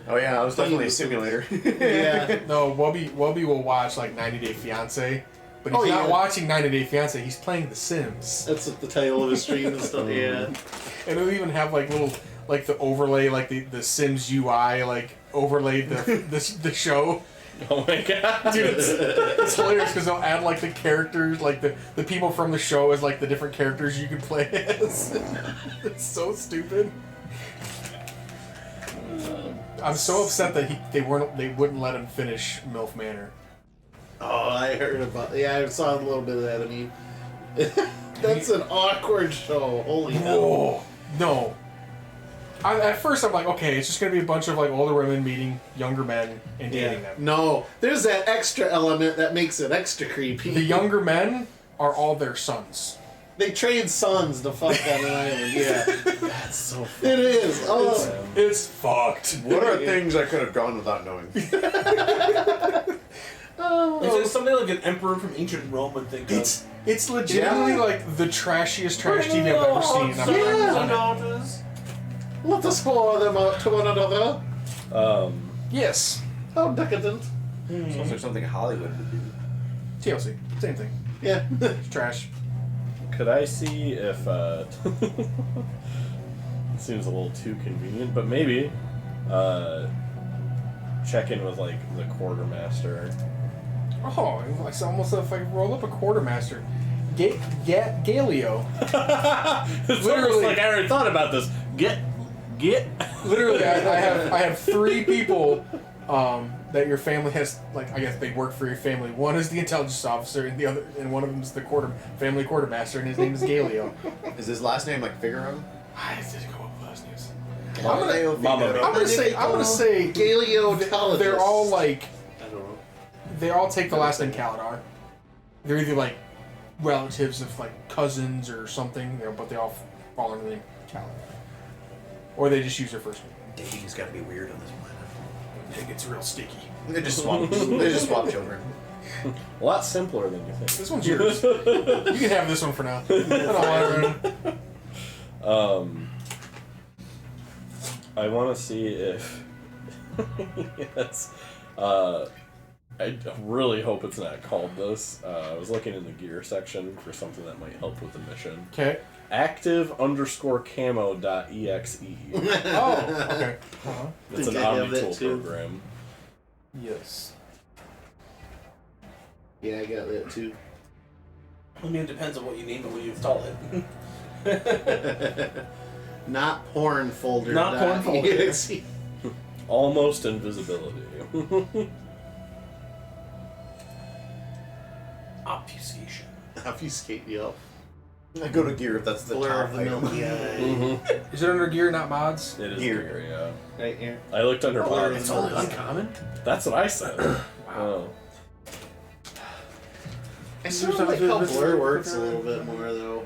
Oh yeah, I was definitely a simulator. Yeah. No, Wubby will watch like 90 Day Fiance, but he's not watching 90 Day Fiance. He's playing The Sims, That's what the title of his stream and stuff. Yeah. and he'll even have like like the overlay, like the Sims UI, like overlaid the show. Oh my god, Dude, it's hilarious because they'll add like the characters, like the people from the show as like the different characters you can play as. It's so stupid. I'm so upset that they wouldn't let him finish MILF Manor. Oh, I heard about. Yeah, I saw a little bit of that. I mean, that's an awkward show. Holy hell! Whoa, no. At first, I'm like, okay, it's just gonna be a bunch of like older women meeting younger men and dating them. No, there's that extra element that makes it extra creepy. The younger men are all their sons. They trade sons to fuck on an island. Yeah, that's so funny. it is. Oh, It's fucked. What are things I could have gone without knowing? Is it something like an emperor from ancient Rome would think of? It's legitimately like the trashiest trash TV I've ever seen. And I'm not on it. let us pour them out to one another. Yes. How decadent. Sounds like something Hollywood would do. TLC. Same thing. Yeah. It's trash. Could I see if it seems a little too convenient, but maybe check in with like the quartermaster. Oh, it's almost if I roll up a quartermaster. Galio. It's Literally. almost like I already thought about this. Get. Literally, I have 3 people that your family has. Like, I guess they work for your family. One is the intelligence officer, and one of them is the family quartermaster, and his name is Galio. Is his last name like Figaro? I didn't come up with last names. Mama. I'm gonna say Galio Intelligence. they're all like. I don't know. They all take the last name Caladar. They're either like relatives of like cousins or something, but they all fall under the name Caladar. Or they just use their first name. Dating's gotta be weird on this planet. It gets real sticky. They just swap. They just swap children. A lot simpler than you think. This one's yours. You can have this one for now. I don't want it. I want to see if yes. I really hope it's not called this. I was looking in the gear section for something that might help with the mission. Okay. Active_camo.exe. Oh, okay. Uh-huh. It's an Think I have that OmniTool too. program. Yes. Yeah, I got that too. I mean, it depends on what you name it when you install it. Not porn folder. Not porn folder. Almost invisibility. Obfuscation. Obfuscate, yep. I go to gear if that's the Blur top of the item. Milky Eye. Is it under gear, not mods? It is Gear. gear, yeah. Right here. I looked under Blur mods. is only uncommon. That's what I said. Oh. I sort of like how Blur works a little bit more though.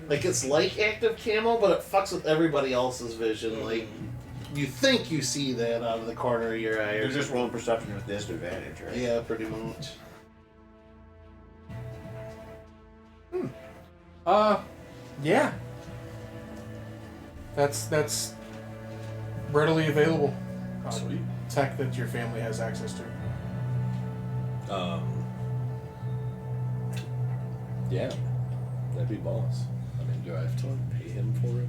Like it's like active camo, but it fucks with everybody else's vision. Like you think you see that out of the corner of your eye. You're just rolling perception with disadvantage, right? Yeah, pretty much. Yeah. That's readily available. Sweet. Tech that your family has access to. Yeah. That'd be boss. I mean, do I have to pay him for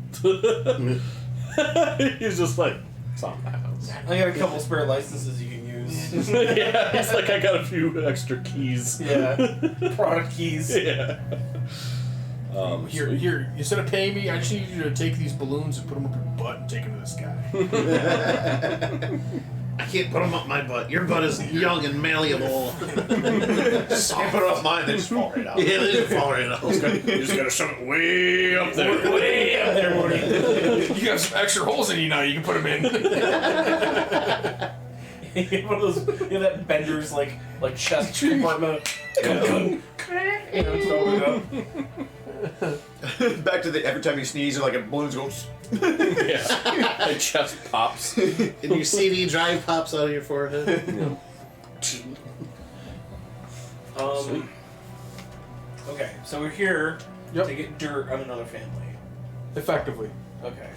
it? He's just like, it's on my house. I got a couple spare licenses you can use. Yeah, he's like, I got a few extra keys. Yeah. Product keys. Yeah. Here, instead of paying me, I just need you to take these balloons and put them up your butt and take them to the sky. I can't put them up my butt. Your butt is young and malleable. Just put it up mine, they just fall right out. Yeah, they just fall right out. You just gotta shove it way up there. Way up there, Morty. You got some extra holes in you now. You can put them in. One of those, you know, that bender's like chest compartment. Yeah. Back to the every time you sneeze, like a balloons go. Yeah. My chest pops. And your CD drive pops out of your forehead. Sweet. Okay, so we're here Yep. to get dirt on another family. Effectively. Okay.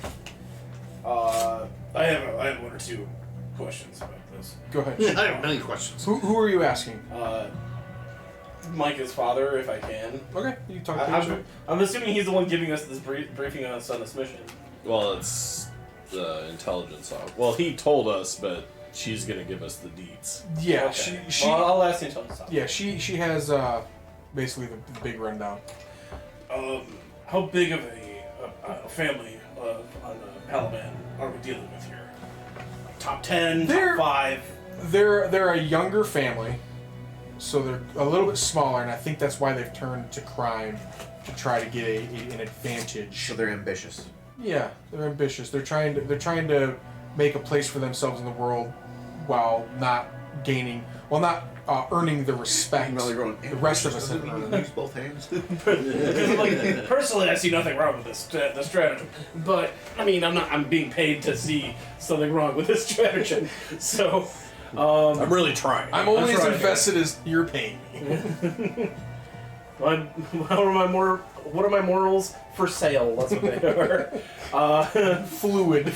I have one or two questions about this. Go ahead. I have many questions. Who are you asking? Micah's father, if I can. Okay, you talk to him. I'm assuming he's the one giving us this briefing on us on this mission. Well, it's the intelligence off. Well, he told us, but she's gonna give us the deets. Yeah, Okay. she Well, I'll ask the intelligence officer. yeah, she has basically the big rundown. How big of a family on Palaban are we dealing with here? Like top 10, They're- top 5? They're a younger family, so they're a little bit smaller, and I think that's why they've turned to crime to try to get an advantage. So they're ambitious. Yeah, they're ambitious. They're trying to make a place for themselves in the world while not earning the respect the rest of us have earned. Use both hands. Like, personally, I see nothing wrong with this the stratagem, but I mean, I'm being paid to see something wrong with this stratagem, so. I'm really trying. I'm only as right. invested as you're paying me. What are my morals for sale? That's what they are. Fluid.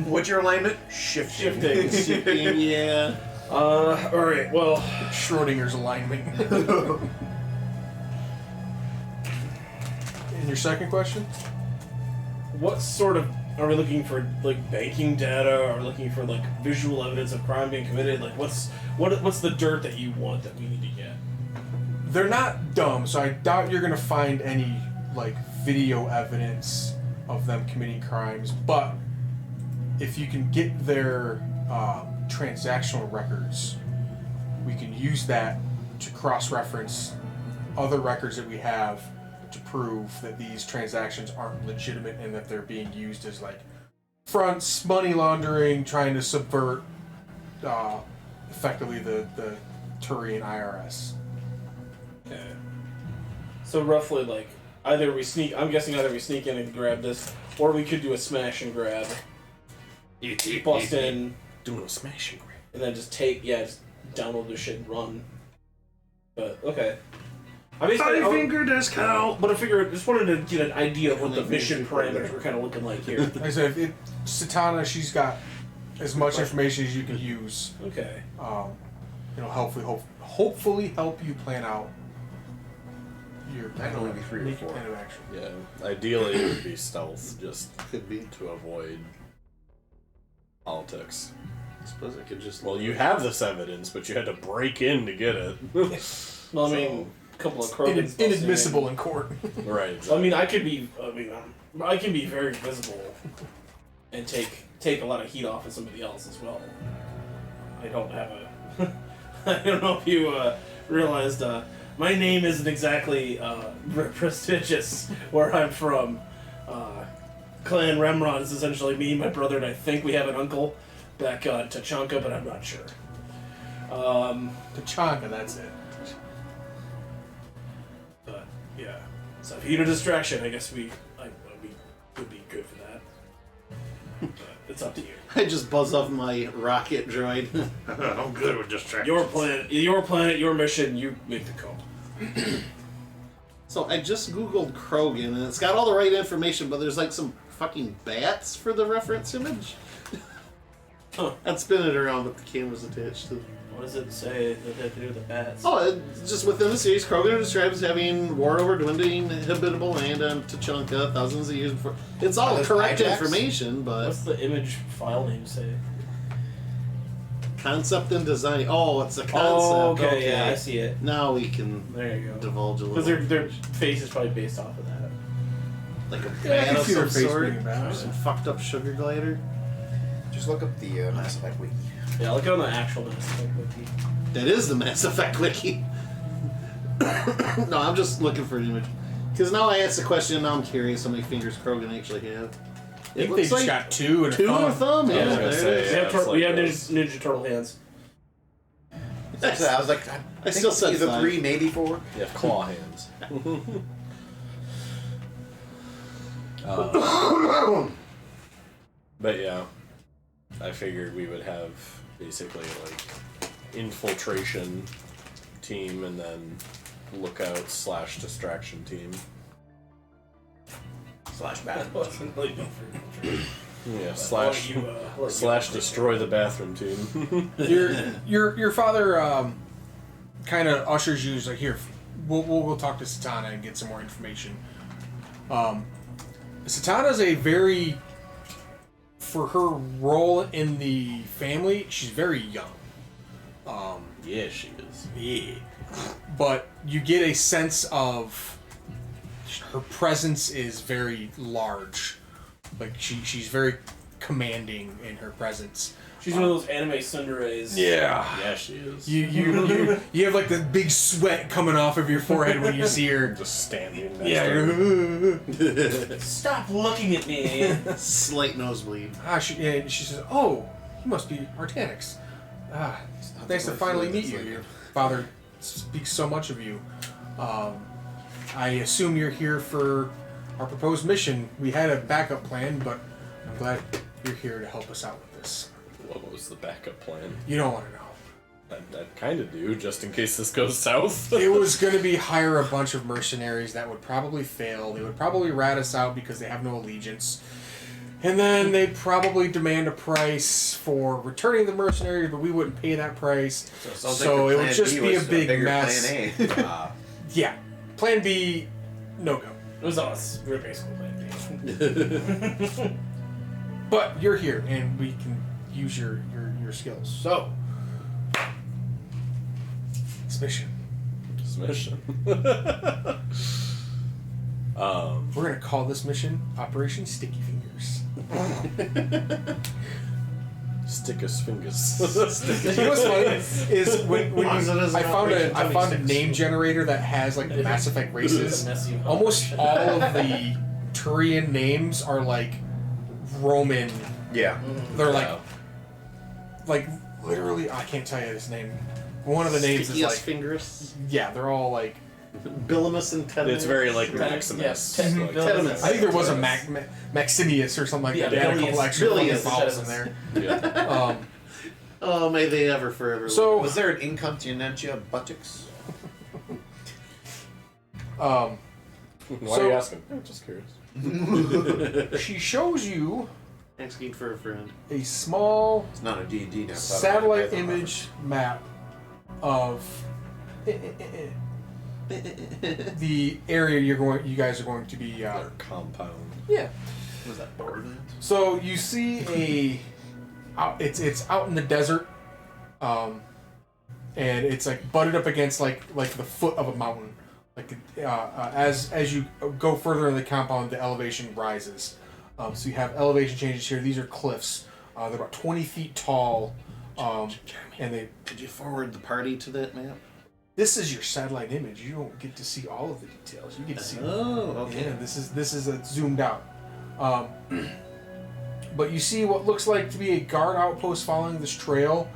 What's your alignment? Shifting. Shifting. Yeah. All right. Well, Schrodinger's alignment. And your second question? what sort of are we looking for? Like banking data? Are we looking for like visual evidence of crime being committed? Like what's the dirt that you want that we need to get? They're not dumb, so I doubt you're gonna find any like video evidence of them committing crimes. But if you can get their transactional records, we can use that to cross-reference other records that we have to prove that these transactions aren't legitimate and that they're being used as like fronts, money laundering, trying to subvert effectively the Turian IRS. Okay. So roughly, like either we sneak. I'm guessing either we sneak in and grab this, or we could do a smash and grab. Bust in, Doing a smash and grab. and then just just download the shit and run. But okay. This cow. But I just wanted to get an idea of what the mission parameters were kind of looking like here. Like I said, if Satana, she's got as much information as you can use. Okay. Hopefully help you plan out your That'd only be 3 or 4. plan of action. Yeah, ideally it would be stealth, just Could be. to avoid politics. I suppose I could just. Well, you have this evidence, but you had to break in to get it. Well, I mean, a couple of Krogans. Inadmissible in court. Right. I mean, I can be very visible and take a lot of heat off of somebody else as well. I don't have a. I don't know if you realized my name isn't exactly prestigious where I'm from. Clan Remron is essentially me, my brother, and I think we have an uncle back on Tachanka, but I'm not sure. Tachanka, that's it. But yeah, so if you need a distraction, I guess we would be good for that. But it's up to you. I just buzz off my rocket droid. I'm good with distractions. Your planet, your mission. You make the call. So I just googled Krogan and it's got all the right information, but there's like some fucking bats for the reference image. Huh. I'd spin it around, but the camera's attached to. What does it say that they have to do with the bats? Oh, just within the series, Krogan are described as having war over dwindling habitable land on Tachanka thousands of years before. It's all Are they correct hijacks? information, but What's the image file name say? concept and design. Oh, it's a concept. Oh, okay, yeah, I see it. Now we can There you go. divulge a Because little. their face is probably based off of that. Like a Yeah, I bat can of see their some face sort. being bad. Or some fucked up sugar glider. Just look up the Mass Effect wiki. Yeah, look on the actual Mass Effect wiki. That is the Mass Effect wiki. No, I'm just looking for an image. Because now I asked the question, now I'm curious how many fingers Krogan actually have. I think they just got two and a two thumb. and a thumb. I Yeah, was gonna there say, it is. yeah. it's we have like those- Ninja Turtle hands. I was like, I still said either 5. 3, maybe 4. You have claw hands. But yeah, I figured we would have basically like infiltration team and then lookout / distraction team. / bathroom. Wasn't really good for Yeah, / destroy the bathroom team. Your father kind of ushers you. He's like, here, we'll go talk to Satana and get some more information. Satana's a very for her role in the family, she's very young. Yeah, she is. Yeah. But you get a sense of her presence is very large. Like she's very commanding in her presence. She's one of those anime tsunderes. Yeah. Yeah, she is. You have like the big sweat coming off of your forehead when you see her. Just standing next Yeah. to her. Stop looking at me. Slight nosebleed. She says, "Oh, you must be Artanix. Ah, nice to finally meet you. Your father speaks so much of you. I assume you're here for our proposed mission. We had a backup plan, but I'm glad you're here to help us out with this. What was the backup plan? You don't want to know. I kind of do, just in case this goes south. It was going to be hire a bunch of mercenaries that would probably fail. They would probably rat us out because they have no allegiance. And then they'd probably demand a price for returning the mercenaries, but we wouldn't pay that price. So it would just be a big mess. Yeah. Plan B, no go. It was us. We were basically Plan B. But you're here, and we can use your skills. So, this mission. We're going to call this mission Operation Sticky Fingers. Stick us fingers. You know what's funny is when you, I found a name generator that has like the Mass Effect races. Almost all of the Turian names are like Roman. Yeah. They're like literally. I can't tell you this name. One of the names is like fingers. yeah. They're all like Bilimus and Tedimus. It's very like Maximus. Yeah, Like, Tedimus. I think there was a Maximius or something like that. They had a couple extra Bilius. vowels in there. yeah. Oh, may they ever forever So- live. Was there an incontinentia buttocks? Why So- are you asking? I'm just curious. She shows you Asking for a friend. a small It's not a D&D now. satellite image map of the area you guys are going to be. Their compound. Yeah. Was that Borderlands? So you see it's out in the desert, and it's like butted up against like the foot of a mountain. Like as you go further in the compound, the elevation rises. So you have elevation changes here. These are cliffs. They're about 20 feet tall, and they. Could you forward the party to that map? This is your satellite image. You don't get to see all of the details. You get to see. Oh, okay. Yeah, this is a zoomed out. But you see what looks like to be a guard outpost following this trail,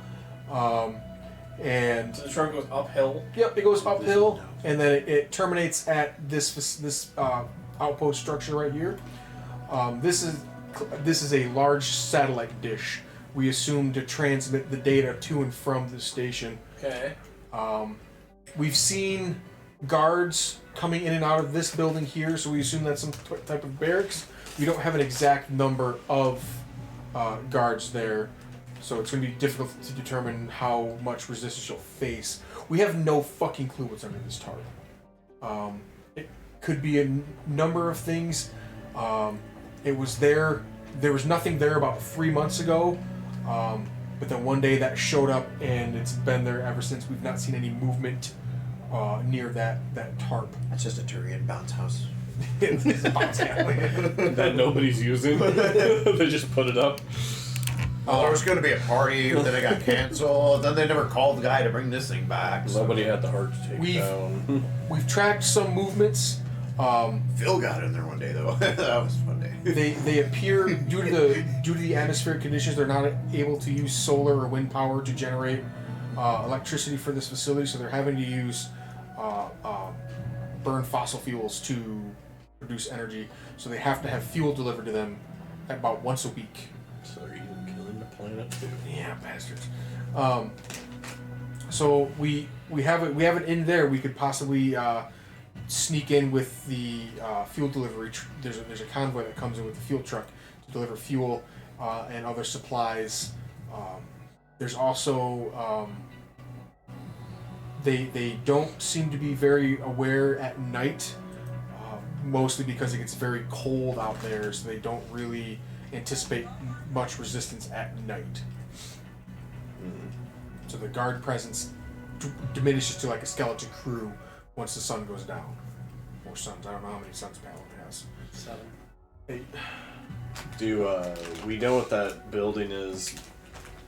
and So the trail goes uphill. yep, it goes uphill, and then it terminates at this outpost structure right here. This is a large satellite dish. We assume to transmit the data to and from the station. Okay. We've seen guards coming in and out of this building here, so we assume that's some type of barracks. We don't have an exact number of guards there, so it's going to be difficult to determine how much resistance you'll face. We have no fucking clue what's under this tarp. It could be a number of things. It was there. There was nothing there about 3 months ago, but then one day that showed up, and it's been there ever since. We've not seen any movement near that tarp. That's just a Turian bounce house. It's a bounce alley. That nobody's using. They just put it up. Oh, there was going to be a party, but then it got canceled. Then they never called the guy to bring this thing back. So. Nobody had the heart to take it down. We've tracked some movements. Phil got in there one day though. That was a fun day. They appear due to the atmospheric conditions, they're not able to use solar or wind power to generate electricity for this facility, so they're having to use burn fossil fuels to produce energy. So they have to have fuel delivered to them about once a week. So they're even killing the planet too. Yeah, bastards. So we have it in there. We could possibly sneak in with the fuel delivery. There's a convoy that comes in with the fuel truck to deliver fuel and other supplies. There's also they don't seem to be very aware at night, mostly because it gets very cold out there, so they don't really anticipate much resistance at night. So the guard presence diminishes to like a skeleton crew once the sun goes down. Or suns. I don't know how many suns Paladin has. 7. 8. Do we know what that building is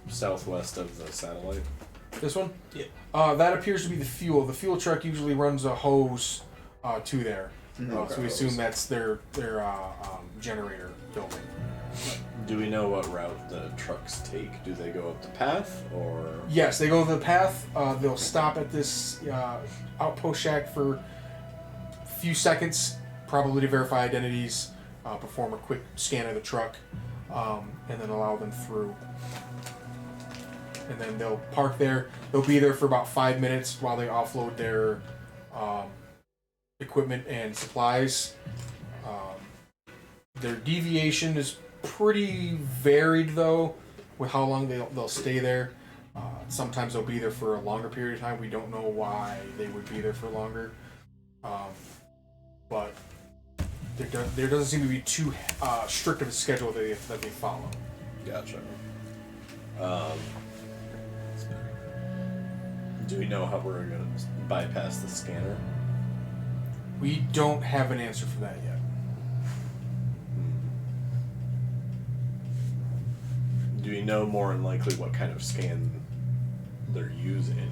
southwest of the satellite? This one? Yeah. That appears to be the fuel. The fuel truck usually runs a hose to there. So we assume that's their generator building. Do we know what route the trucks take? Do they go up the path, or...? Yes, they go the path. They'll stop at this outpost shack for a few seconds, probably to verify identities, perform a quick scan of the truck, and then allow them through. And then they'll park there. They'll be there for about 5 minutes while they offload their equipment and supplies. Their deviation is pretty varied, though, with how long they'll stay there. Sometimes they'll be there for a longer period of time. We don't know why they would be there for longer. But there doesn't seem to be too strict of a schedule that they follow. Gotcha. Do we know how we're going to bypass the scanner? We don't have an answer for that yet. Do we know more than likely what kind of scan they're using?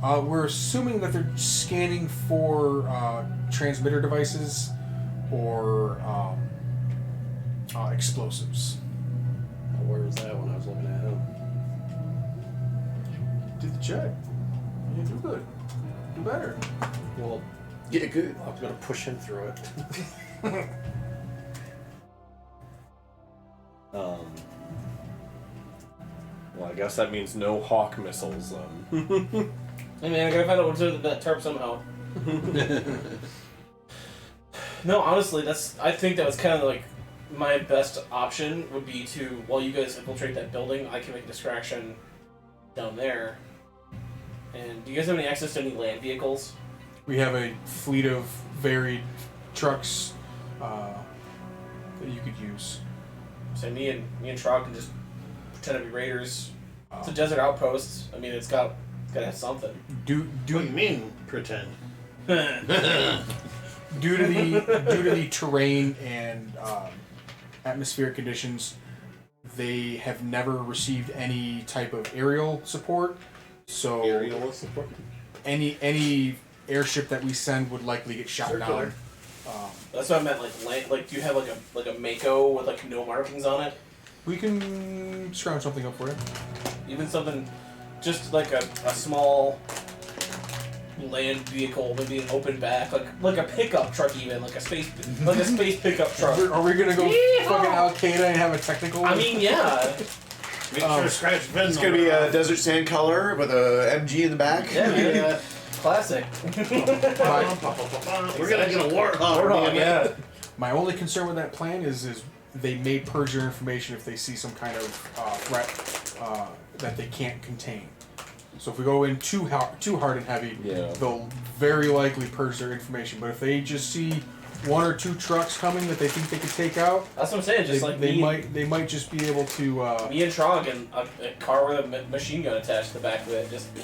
We're assuming that they're scanning for transmitter devices or explosives. Where was that when I was looking at him? Did the check. You do good. Do better. Well, Yeah, good. I'm gonna push him through it. Well, I guess that means no Hawk missiles. Hey man, I gotta find out what's under that tarp somehow. No, honestly, I think that was kind of like my best option would be to, while you guys infiltrate that building, I can make a distraction down there. And do you guys have any access to any land vehicles? We have a fleet of varied trucks that you could use. So me and Trog can just pretend to be raiders. It's a desert outpost. I mean, it's gotta have something. What do you mean, pretend? Due to the terrain and atmospheric conditions, they have never received any type of aerial support. So Aerial support? any airship that we send would likely get shot Circular. down. That's what I meant. Like, do you have like a Mako with like no markings on it? We can scrounge something up for you. Even something, just like a small land vehicle, maybe an open back, like a pickup truck, even like a space pickup truck. Are we gonna go fucking Al Qaeda and have a technical? I mean, yeah. Make sure to scratch Vin. It's gonna be a desert sand color with a MG in the back. Yeah, man. Classic. We're gonna get a warthog. Yeah. My only concern with that plan is they may purge your information if they see some kind of threat that they can't contain. So if we go in too hard and heavy, they'll very likely purge their information. But if they just see one or two trucks coming that they think they could take out, That's what I'm saying. Just they might just be able to. Me and Trog and a car with a machine gun attached to the back of it. Just a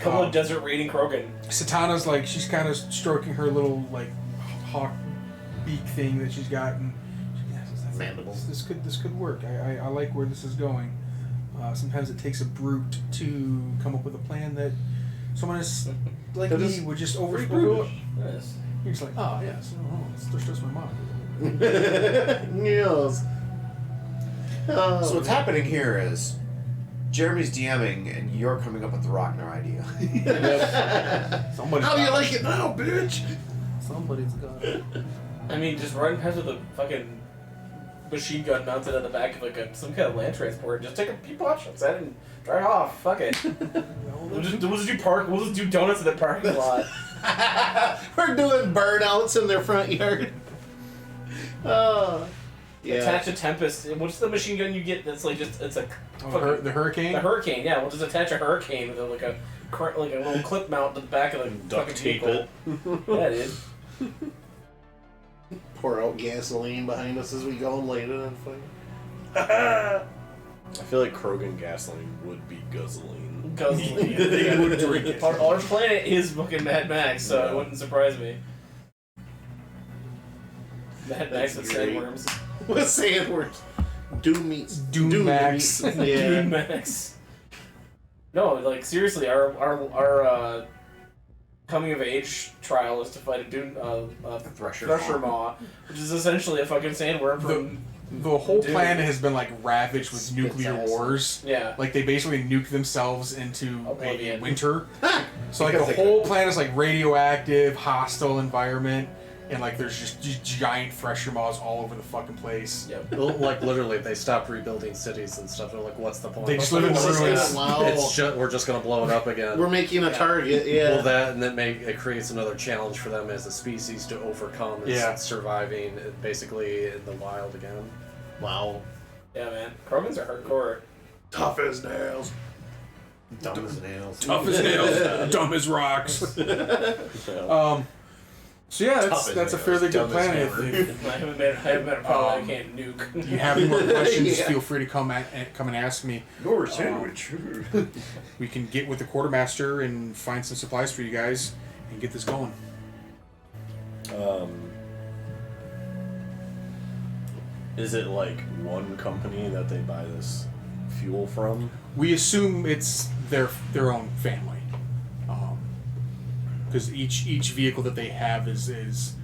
couple of desert raiding Krogan. Satana's like she's kind of stroking her little like hawk beak thing that she's got, and Mandibles. This could work. I like where this is going. Sometimes it takes a brute to come up with a plan that someone like me would just overthrow. Yes. You're just like, oh yes, that's just my mom. Yes. So what's happening here is Jeremy's DMing and you're coming up with the Rockner idea. How do you like it now, bitch? Somebody's got it. I mean, just running past with a fucking machine gun mounted on the back of like some kind of land transport. Just take a few pot shots at it and drive off. Fuck it. We'll just do donuts in the parking lot. We're doing burnouts in their front yard. Yeah. Attach a Tempest. What's the machine gun you get that's like just it's a the Hurricane? The Hurricane, yeah. We'll just attach a Hurricane with like a little clip mount to the back of the Duct fucking tape vehicle. Yeah, dude. Pour out gasoline behind us as we go and light it on fire. I feel like Krogan gasoline would be guzzling. Guzzling. They would drink it. Our planet is fucking Mad Max, so it wouldn't surprise me. Mad Max with sandworms. With sandworms. Doom meets Doom Max. meets- Yeah. Dude, Max. No, like seriously, our coming of age trial is to fight a Dune Thresher Maw, which is essentially a fucking sandworm from. The whole Dude. planet has been like ravaged with nuclear acid. wars. Yeah. Like they basically nuke themselves into a Oblivion. winter. So like Because the they whole planet is like radioactive, hostile environment, and like there's just giant thresher maws all over the fucking place. Yep. Well, like literally, they stopped rebuilding cities and stuff. They're like, "What's the point?" They just live in It's ruins. wow. We're just gonna blow it up again. We're making a target, yeah. Well, that and then it creates another challenge for them as a species to overcome. Is Yeah. surviving basically in the wild again. Wow. Yeah, man. Krogans are hardcore. Tough as nails. Dumb as nails. Tough as nails, dumb as rocks. So yeah, that's a fairly good planet. If I haven't met a problem I can't nuke. you have any more questions, Yeah. feel free to come and ask me. Your sandwich. We can get with the quartermaster and find some supplies for you guys and get this going. Is it like one company that they buy this fuel from? We assume it's their own family, because each vehicle that they have is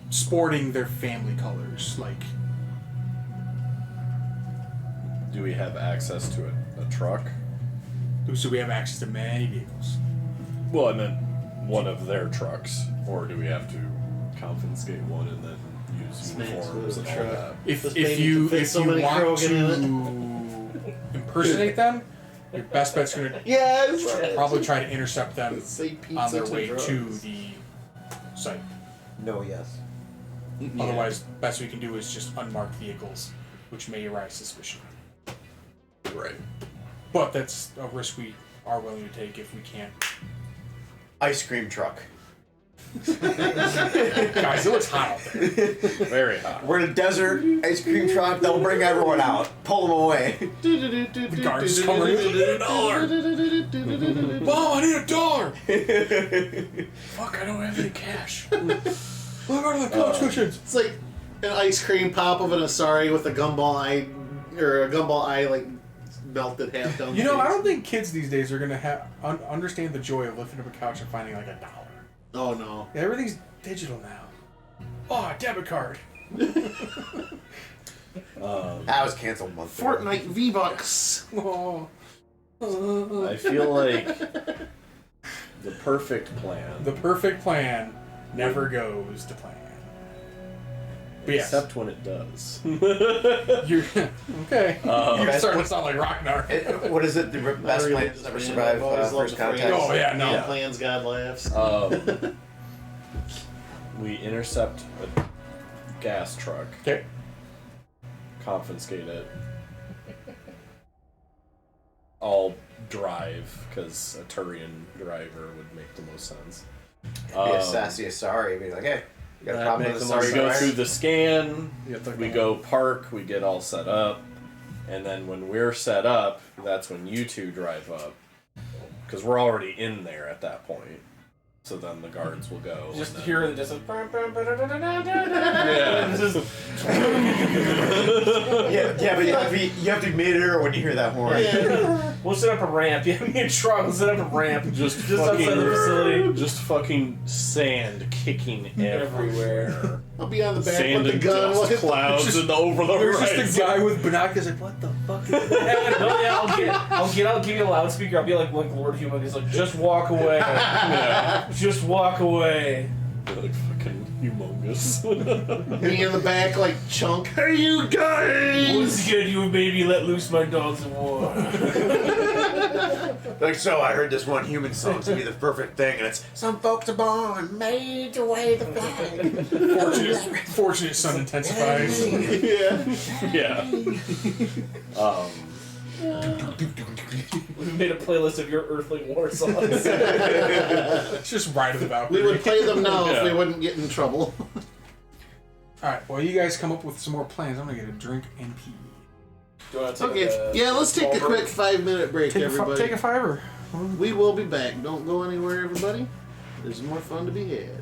sporting their family colors. Like, Do we have access to a truck? so we have access to many vehicles. Well, I meant one of their trucks, or do we have to confiscate one and then use Snakes uniforms with and a all truck. that? If This if baby you can fit if so you many want Krogan to impersonate them, your best bet's gonna Yes! probably try to intercept them Say pizza on their to way drugs. to the site. No, yes. Otherwise, best we can do is just unmarked vehicles, which may arise suspicion. Right. But that's a risk we are willing to take if we can't. Ice cream truck. Guys, it looks hot out there. Very hot. We're in a desert. Ice cream truck. They'll bring everyone out. Pull them away. The guards come running. Mom, I need $1. Fuck, I don't have any cash. What are the couch cushions? It's like an ice cream pop of an Asari with a gumball eye, or a gumball eye like melted half down. You the know, I face. don't think kids these days are gonna understand the joy of lifting up a couch and finding like $1. Oh no. Yeah, everything's digital now. Oh, debit card. That was canceled months ago. Fortnite V-Bucks. Oh. I feel like the perfect plan, The perfect plan never goes to plan. But yes, except when it does. you're okay. You're Best starting one- to sound like Ragnar. What is it? The best really plans never just survive I've always loved first the phrase, contact. Oh, yeah, no. God plans, God laughs. We intercept a gas truck, Okay. confiscate it. I'll drive, because a Turian driver would make the most sense. Be a sassy Asari. Be like, hey, you got a That problem makes with the So Asari we go driver? through the scan, You have to we go park, we get all set up, and then when we're set up, that's when you two drive up. Because we're already in there at that point. So then the guards will go. Just and then- hear the distance. Yeah. Yeah, but you have to be mid-air when you hear that horn. We'll set up a ramp. Yeah, me and Truck will set up a ramp Just outside the facility. Just fucking sand kicking everywhere. I'll be on the back Sand with the and gun. dust With clouds and over the There's horizon. just a guy with binoculars like, what the fuck is that? I'll give you a loudspeaker. I'll be like Lord Human. He's like, just walk away. Yeah. Just walk away. Like fucking humongous. me in the back like chunk. Hey, you guys! Once again, you and baby let loose my dogs of war. Like, so I heard this one human song's gonna be the perfect thing, and it's some folks are born made to wave the flag. Fortunate son intensifies. Yeah. Yeah. We made a playlist of your earthly war songs. It's just right of the balcony. We would play them now if we Yeah. wouldn't get in trouble. Alright, well, you guys come up with some more plans. I'm gonna get a drink and pee. Do you want to take Okay, yeah, let's take a quick 5-minute break, everybody. Take a fiver. We will be back. Don't go anywhere, everybody. There's more fun to be had.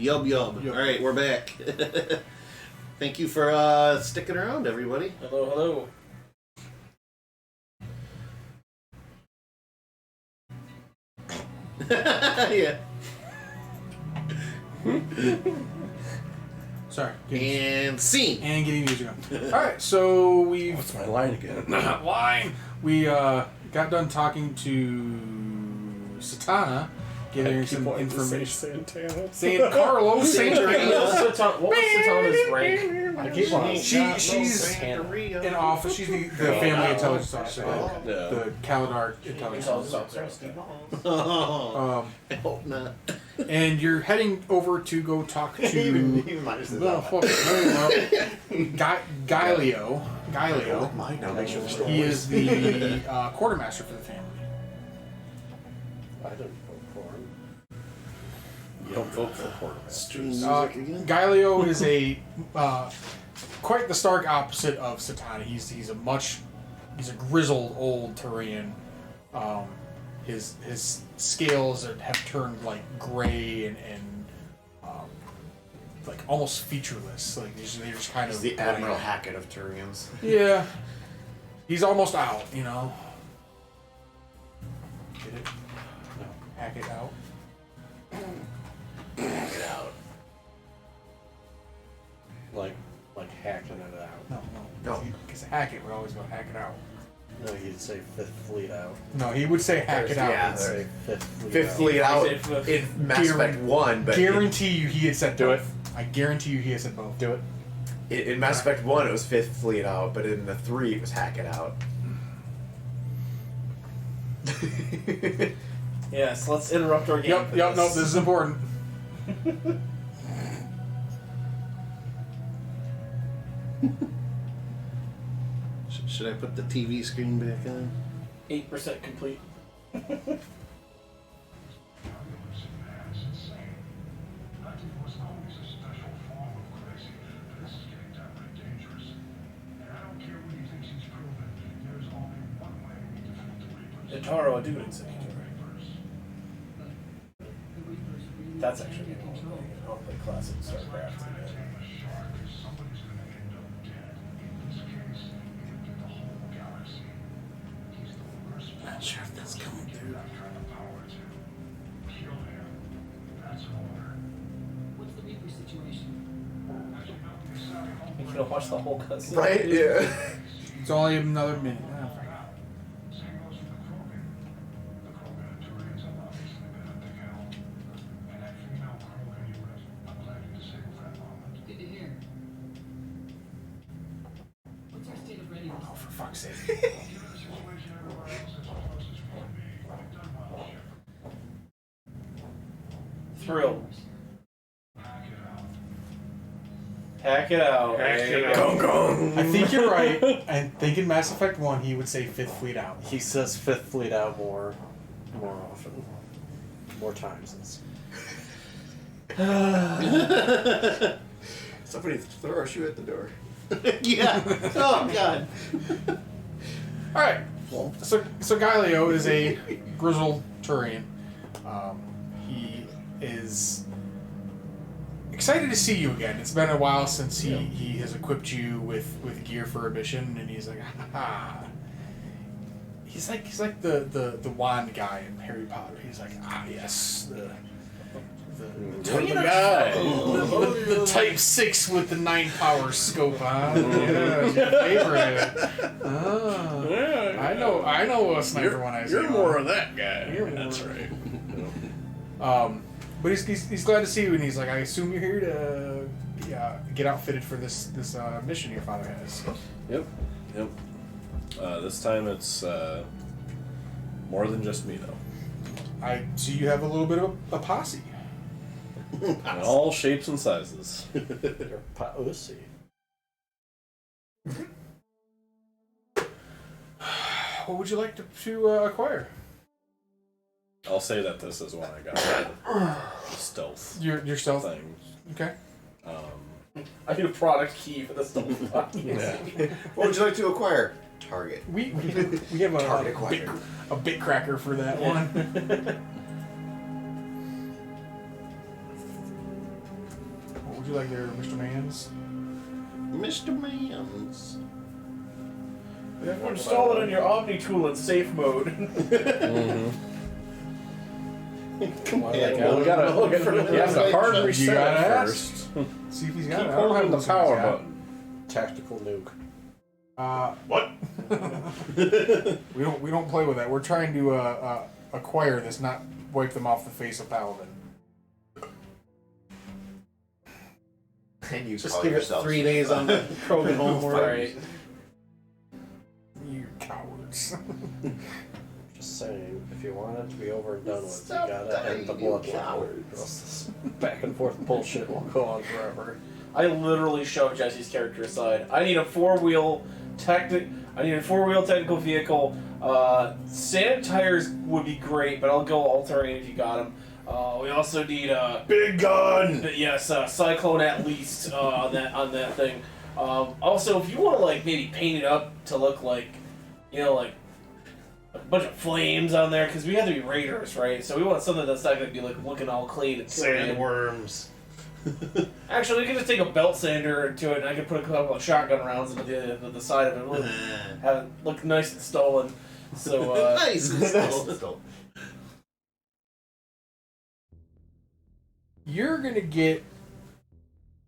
Yub yub. Yub. All right, we're back. Thank you for sticking around, everybody. Hello, hello. Yeah. Sorry. And scene. And getting music on. Alright, so we've... What's my line again? line! We got done talking to Satana, getting some information. Saying Carlos Santana. What was Satana's rank? I keep on. She's an officer. She's the family intelligence officer. Yeah. The Kaladar intelligence officer. Oh, I hope not. And you're heading over to go talk to Even minus this out. Gailio. Now make sure the story. He is the quartermaster for the family. I didn't vote for him. You don't vote for quarterbacks. Gailio is a quite the stark opposite of Satana. He's a grizzled old Turian. His scales have turned like gray and like almost featureless. Like they're just kind He's of the blank. Admiral Hackett of Turians. Yeah, he's almost out. You know. Get it? No, hack it out. Get out. Like hacking it out. No. Because hack it would always go hack it out. No, you'd say Fifth Fleet out. No, he would say hack it out. Yeah, I'd say Fifth Fleet Fifth out. Fleet out Fifth- in Mass Effect 1, but Guarantee you he had said Do both. I guarantee you he had said both. Do it. in Mass Effect 1 it was Fifth Fleet out, but in the 3 it was Hackett out. Yes, let's interrupt our game. Yep, no, this is important. Should I put the TV screen back on? 8% complete. Taro a dude secretary. That's actually good. I'll play classic StarCraft again. Not sure if that's coming through. You can watch the whole cutscene. Right? Yeah. It's only another minute. Oh, fuck. Oh, for fuck's sake. Thrilled. Hack it out. I think you're right. I think in Mass Effect 1 he would say Fifth Fleet out. He says Fifth Fleet out more often. More times. Somebody throw a shoe at the door. Yeah. Oh God. Alright. So Gailio is a grizzled Turian. He is excited to see you again. It's been a while since he has equipped you with gear for a mission, and he's like, ha. He's like the wand guy in Harry Potter. He's like, yes, the guy. the Type 6 with the 9 power scope, huh? Yeah, your favorite. Oh, I know a sniper when I see You're one. more of that guy. You're That's more- right. But he's glad to see you, and he's like, I assume you're here to get outfitted for this mission your father has. Yep. This time it's more than just me though. I see you have a little bit of a posse. In all shapes and sizes. You're pussy. What would you like to acquire? I'll say that this is one I got. Stealth Your stealth. thing. Okay. I need a product key for this stuff. Yeah. What would you like to acquire? Target. We have Target a acquired. bit cracker for that one. do like their Mr. Mans. Mr. Mans. You have to install it in your Omni tool in safe mode. Come Well, on, like, we gotta look for You have to hard You reset gotta it ask. first. See if he's got Keep it. I don't have holding the those power ones yet. button. Tactical nuke. What? We don't play with that. We're trying to acquire this, not wipe them off the face of Paladin. And you Just call give it yourself 3 days on the Krogan homework. Right. You cowards. Just saying, if you want it to be over and done with, Stop you gotta end the dying, you blood level. cowards. Or else this back and forth bullshit will go on forever. I literally shoved Jesse's character aside. I need a four-wheel technical vehicle. Sand tires would be great, but I'll go all-terrain if you got them. We also need a Big gun! yes, Cyclone at least on that thing. Also, if you want to like maybe paint it up to look like, like a bunch of flames on there, because we have to be raiders, right? So we want something that's not going to be like looking all clean and Sandworms. Actually, we can just take a belt sander to it, and I can put a couple of shotgun rounds into the side of it. Have it look nice and stolen. So Nice. You're gonna get,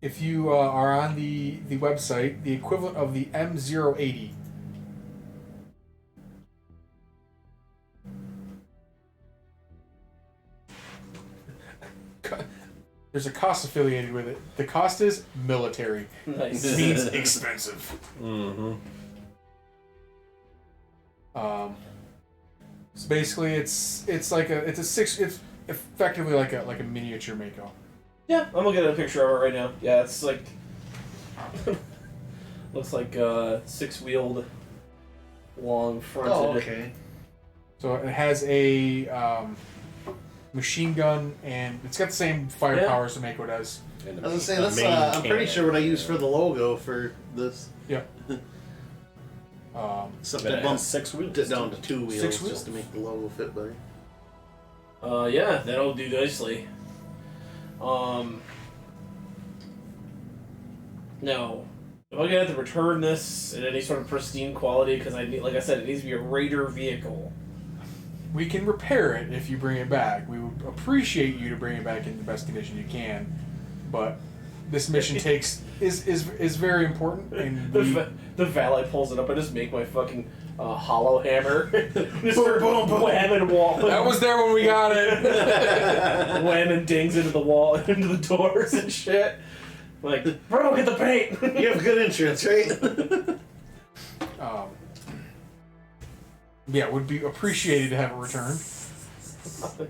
if you are on the website, the equivalent of the M080. There's a cost affiliated with it. The cost is military. nice. It means expensive. Mm-hmm. So basically, it's effectively like a miniature Mako. Yeah, I'm looking at a picture of it right now. Yeah, it's like looks like 6-wheeled, long fronted. Oh, okay. So it has a machine gun, and it's got the same firepower as the Mako does. I was gonna say that's. I'm pretty sure what I used for the logo for this. Yep. Except But I it bumped has 6 wheels. it down to 2 wheels, 6 wheels? just to make the logo fit better. Yeah, that'll do nicely. Now, if I'm gonna have to return this in any sort of pristine quality, because like I said, it needs to be a raider vehicle. We can repair it if you bring it back. We would appreciate you to bring it back in the best condition you can, but this mission is very important, and The valet pulls it up. I just make my fucking hollow hammer. Just start whamming wall. that was there when we got it. Whamming dings into the wall, into the doors and shit. Like, bro, get the paint. You have good insurance, right? Yeah, would be appreciated to have it returned.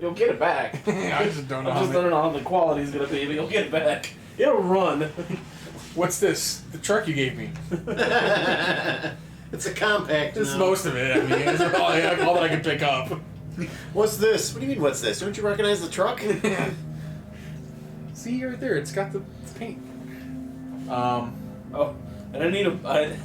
You'll get it back. I just don't know. I just don't know how the quality is gonna be, but you'll get it back. It'll run. What's this? The truck you gave me. It's a compact. This is now. most of it. I mean, it's all that I can pick up. What's this? What do you mean? What's this? Don't you recognize the truck? See right there, it's got the paint. Oh, and I need I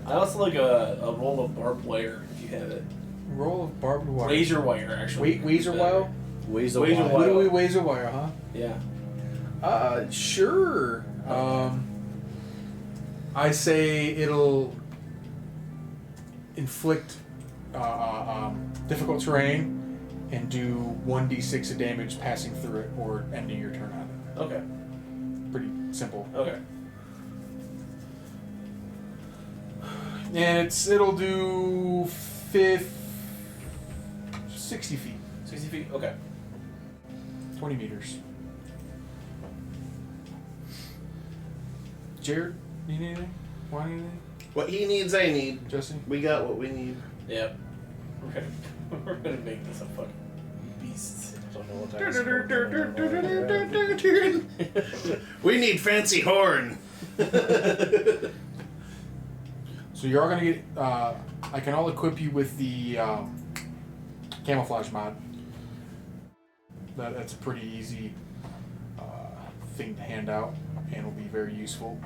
also like a roll of barbed wire if you have it. Roll of barbed wire. Razor wire, actually. Razor wire? Razor Literally razor wire, huh? Yeah. Sure. I say it'll inflict difficult terrain and do 1d6 of damage passing through it or ending your turn on it. Okay. Pretty simple. Okay. And it'll do 60 feet, 60 feet? Okay. 20 meters. Jared, you need anything? Want anything? What he needs, I need. Jesse? We got what we need. Yep. We're gonna make this a fucking beast. Don't know what that is. We need fancy horn. So you're all gonna get. I can all equip you with the camouflage mod. That's a pretty easy thing to hand out, and will be very useful,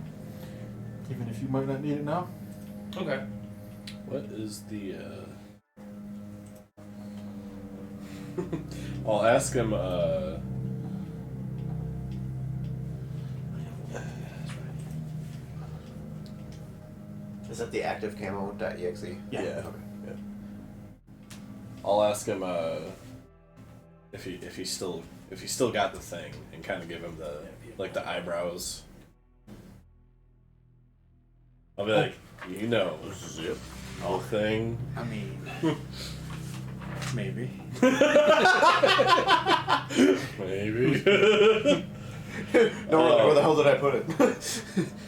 even if you might not need it now. Okay. What is the? I'll ask him. Is that the active camo.exe? Yeah. Okay. I'll ask him if he still got the thing and kind of give him the the eyebrows. I'll be like, this is it. Whole thing. I mean, maybe. Maybe. No, where the hell did I put it?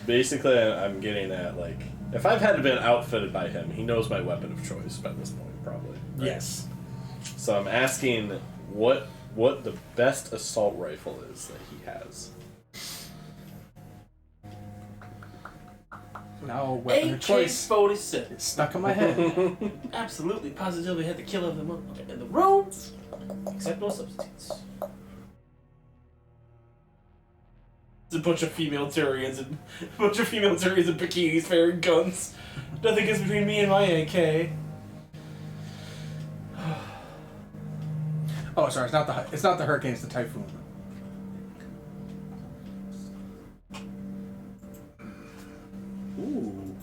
Basically, I'm getting at if I've had been outfitted by him, he knows my weapon of choice by this point, probably. Right? Yes. So I'm asking what the best assault rifle is that he has. Now, weapon of choice. AK-47. It's stuck in my head. Absolutely, positively had the kill of them in the roads. Except no substitutes. It's a bunch of female Turians and bikinis firing guns. Nothing gets between me and my AK. Oh, sorry. It's not the hurricane. It's the typhoon. Ooh.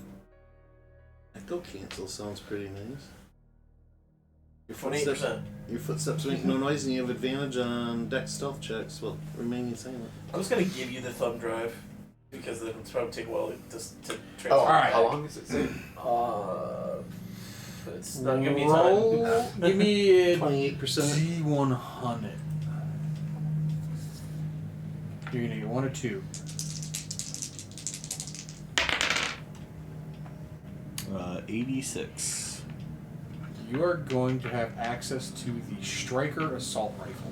Echo cancel sounds pretty nice. Your 28%. Your footsteps make no noise and you have advantage on deck stealth checks while remaining silent. I'm just gonna give you the thumb drive because it'll probably take a while to transfer. Oh, alright. How long does it say? It's not giving me Roll. time. Give me a 28%. D100. You're gonna get 1 or 2. 86. You are going to have access to the Striker Assault Rifle.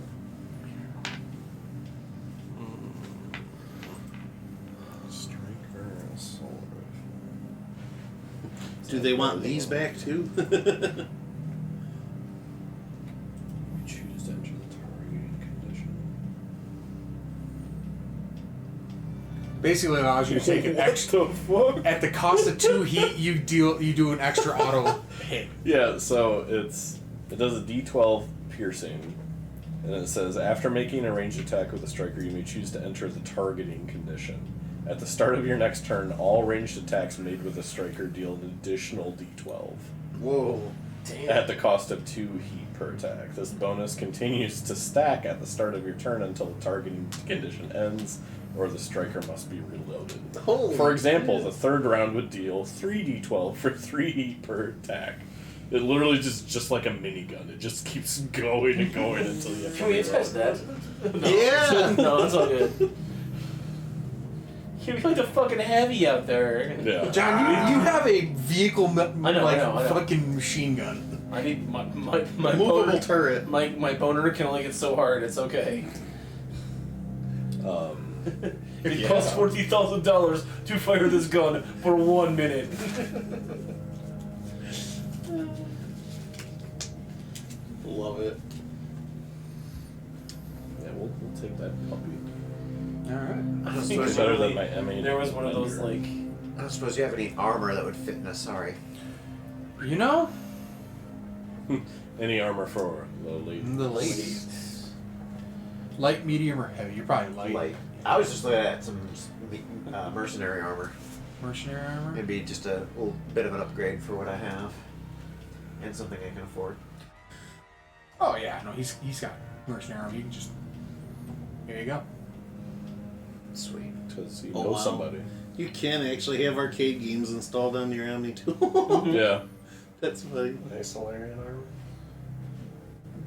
Striker assault rifle. Do they want these back too? Choose to enter the targeting condition. Basically allows you to take an extra. At the cost of 2 heat, you do an extra auto hit. Yeah, so it does a D12 piercing, and it says after making a ranged attack with a striker, you may choose to enter the targeting condition. At the start of your next turn, all ranged attacks made with a striker deal an additional D12 Whoa. at the cost of 2 heat per attack. This bonus continues to stack at the start of your turn until the targeting condition ends, or the striker must be reloaded. Holy For example, shit. the third round would deal 3d12 for 3 heat per attack. It literally just like a minigun. It just keeps going and going until you have to Can we reload. attest that? No. Yeah. No, that's all good. You're like a fucking heavy out there. Yeah. John, you have a vehicle I know. fucking machine gun. I need my Movable boner. turret. My boner can only get so hard. It's okay. It costs $40,000 to fire this gun for 1 minute. Love it. Yeah, we'll take that puppy. Alright. It's better than my M8. There was one of those like. I don't suppose you have any armor that would fit in a sari. You know? Any armor for the lady. The ladies. Light, medium, or heavy? You're probably light. Light. I was just looking at some mercenary armor. Mercenary armor? Maybe just a little bit of an upgrade for what I have. And something I can afford. Oh yeah, no, he's got mercenary armor. You can just... Here you go. Sweet. Because you Oh, know wow. somebody. You can actually have arcade games installed on your Omni too. Yeah. That's funny. Nice Solarian armor.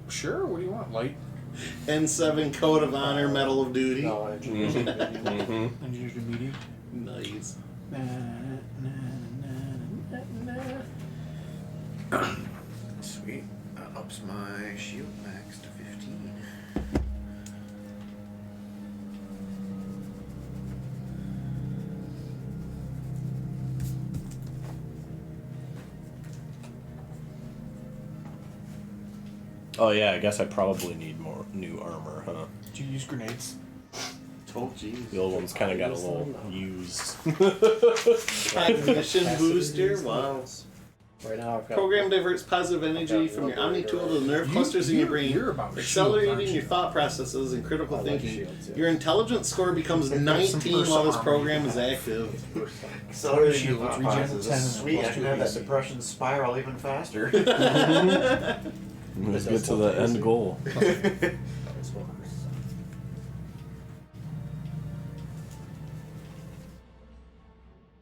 Sure, what do you want? Light? N7 Code of Honor Medal of Duty. No, I choose Mm-hmm. Engineers to medium? Nice. Sweet. Ups my shield max to 15. Oh yeah, I guess I probably need more new armor, huh? Did you use grenades? Oh jeez. The old one's kind of got a little used. Cognition booster. Wow. Right now, I've got Program diverts positive energy from your Omni tool to the nerve clusters in your brain, You're about accelerating shields, aren't your you? thought processes and critical I like thinking. shields, yeah. Your intelligence score becomes They've got some 19 while this armor program you is can active. Accelerating Shield, your thought regen processes. 10 and Sweet, I plus can 2 have that AC. depression spiral even faster. Let's get to the end goal.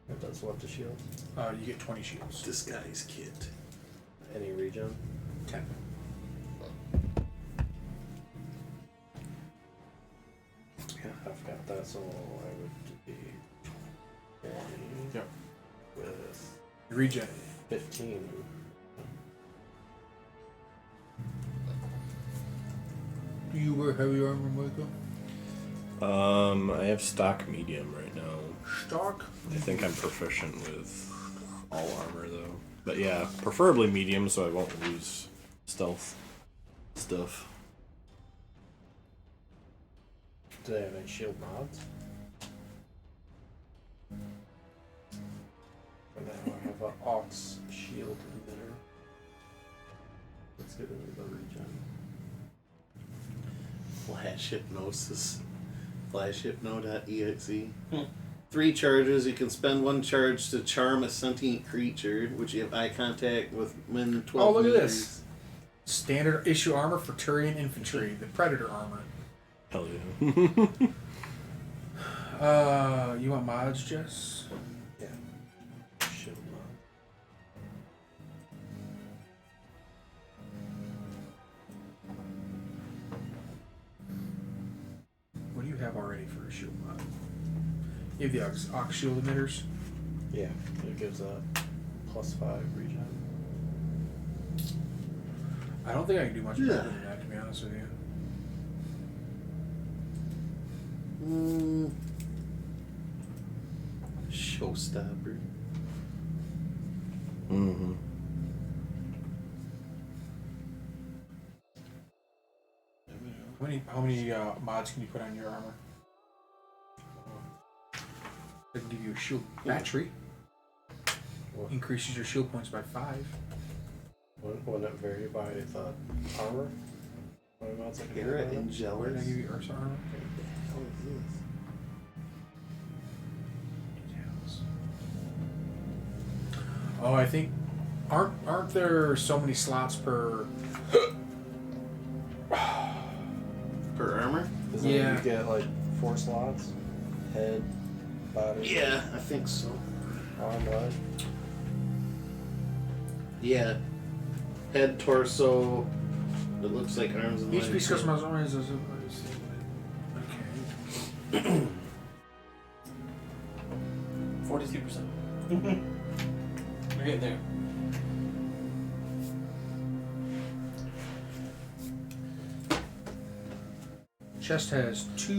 It does what to shield? You get 20 shields. Disguise kit. Any regen? 10. Yeah, I've got that, so I would be 20 Yep. with Regen. 15. Do you wear heavy armor, Michael? I have stock medium right now. Stock. I think I'm proficient with all armor though. But yeah, preferably medium so I won't lose stealth stuff. Do they have any shield mods? For now, I have an Ox shield emitter. Let's get into the regen. Flash hypnosis. Flashhypno.exe. 3 charges. You can spend 1 charge to charm a sentient creature, which you have eye contact with when 12 Oh, look at meters. this. Standard issue armor for Turian infantry, the Predator armor. Hell yeah. You want mods, Jess? Yeah. Shield mod. What do you have already for a shield mod? You have the Ox shield emitters. Yeah, it gives a +5 regen. I don't think I can do much better than that, to be honest with you. Showstopper. Mm-hmm. How many mods can you put on your armor? I can give you a shield battery. What? Increases your shield points by 5. Wouldn't it vary by the armor? What amounts I can Hera put on it? What did I Angelus. give you, Ursa armor? How is this? Oh, I think aren't there so many slots per? Per armor? Isn't Yeah. You get like 4 slots. Head, body, Yeah, I think so. arm, leg. Yeah. Head, torso. It looks like arms and Each legs. piece customized armor is okay. 42%. We're getting there. Chest has 2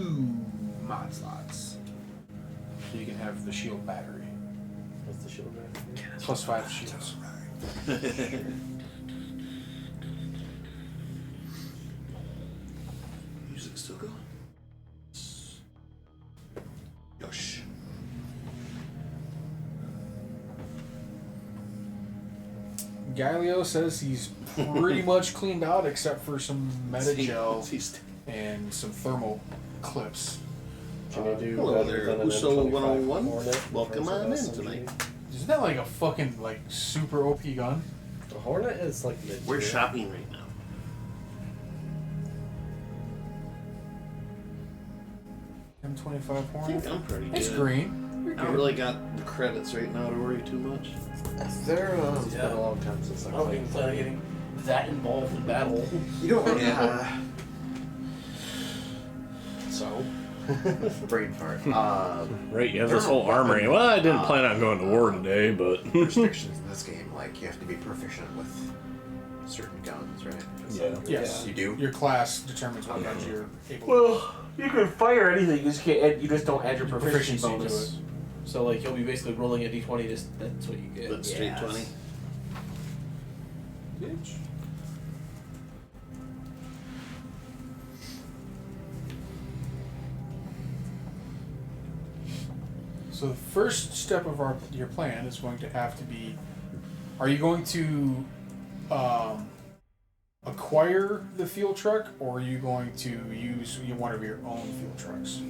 mod slots, so you can have the shield battery What's the shield battery? plus 5 shields. Music still going? Yosh. Galileo says he's pretty much cleaned out except for some meta-gel and some thermal clips. Can you do hello better there, than an Uso M25 101. Hornet Welcome versus on in SMG? tonight. Isn't that like a fucking like super OP gun? The Hornet is like mid. We're shopping right now. M25 I Hornet. think I'm pretty good. It's green. I don't really got the credits right now to worry too much. Is there It's been a long time since I I don't think played. I'm getting that involved in battle. You don't So? brain fart. Right, you have this There are whole armory. weapon, Well, I didn't plan on going to war today, but restrictions in this game, like you have to be proficient with certain guns, right? yeah. Yes. You do? Your class determines what guns you're able to. Well, you can fire anything. You just can't. Add, you just don't add your proficiency Proficiency to bonus. it. So like you'll be basically rolling a d20. Just that's what you get. But straight 20. Bitch. So the first step of your plan is going to have to be Are you going to acquire the fuel truck, or are you going to use one of your own fuel trucks?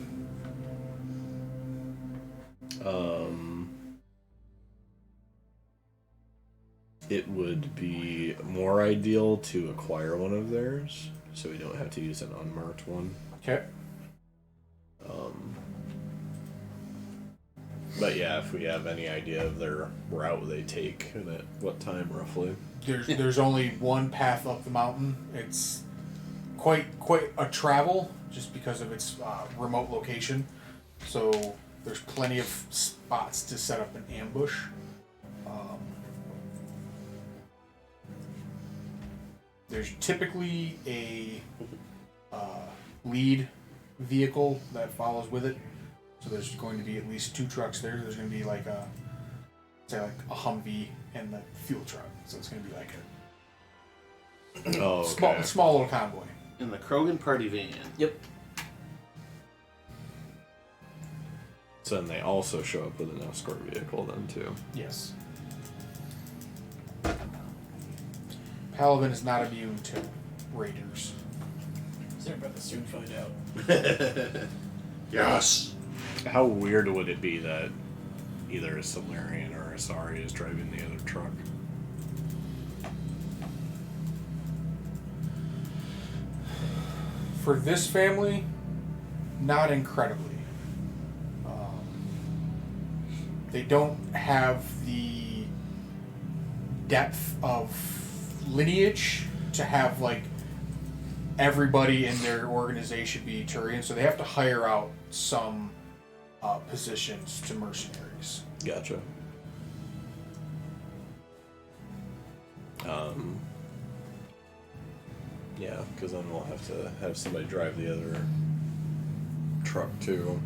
It would be more ideal to acquire one of theirs, so we don't have to use an unmarked one. Okay. But yeah, if we have any idea of their route they take and at what time roughly. There's only one path up the mountain. It's quite a travel, just because of its remote location. So there's plenty of spots to set up an ambush. There's typically a lead vehicle that follows with it. So there's going to be at least 2 trucks there. There's going to be like a Humvee and the fuel truck. So it's going to be like a small little convoy. In the Krogan party van. Yep. So then they also show up with an escort vehicle then too. Yes. Paladin is not immune to raiders. They're about to soon find out. Yes. How weird would it be that either a Solarian or a Asari is driving the other truck? For this family, not incredibly. They don't have the depth of lineage to have like everybody in their organization be Turian, so they have to hire out some positions to mercenaries. Gotcha. Yeah, because then we'll have to have somebody drive the other truck too.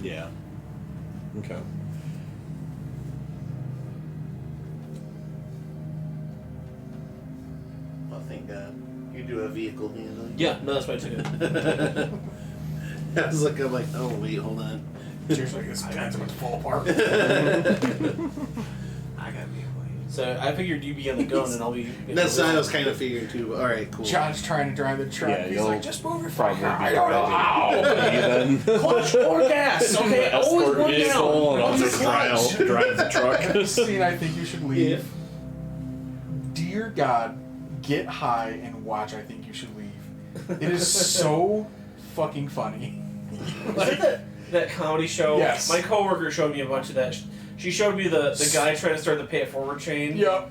Yeah. Okay. Well, thank God. You do have vehicle handling. Yeah, no, that's why I took it. I was like, oh wait, hold on. Seriously, this plan's about to fall apart. I got vehicle handling. So I figured you'd be on the gun and I'll be. That's what I was kind of figuring too. But all right, cool. John's trying to drive the truck. Yeah, He's you'll like, just move your probably fucking be I don't know driving how. Clutch or gas, okay? Always Escort one vehicle, down. and I'll just drive the truck. Scene, I think you should leave. Dear God, get high and watch. I think you should leave. It is so fucking funny. Like that comedy show. Yes. My coworker showed me a bunch of that. She showed me the guy trying to start the pay it forward chain. Yep.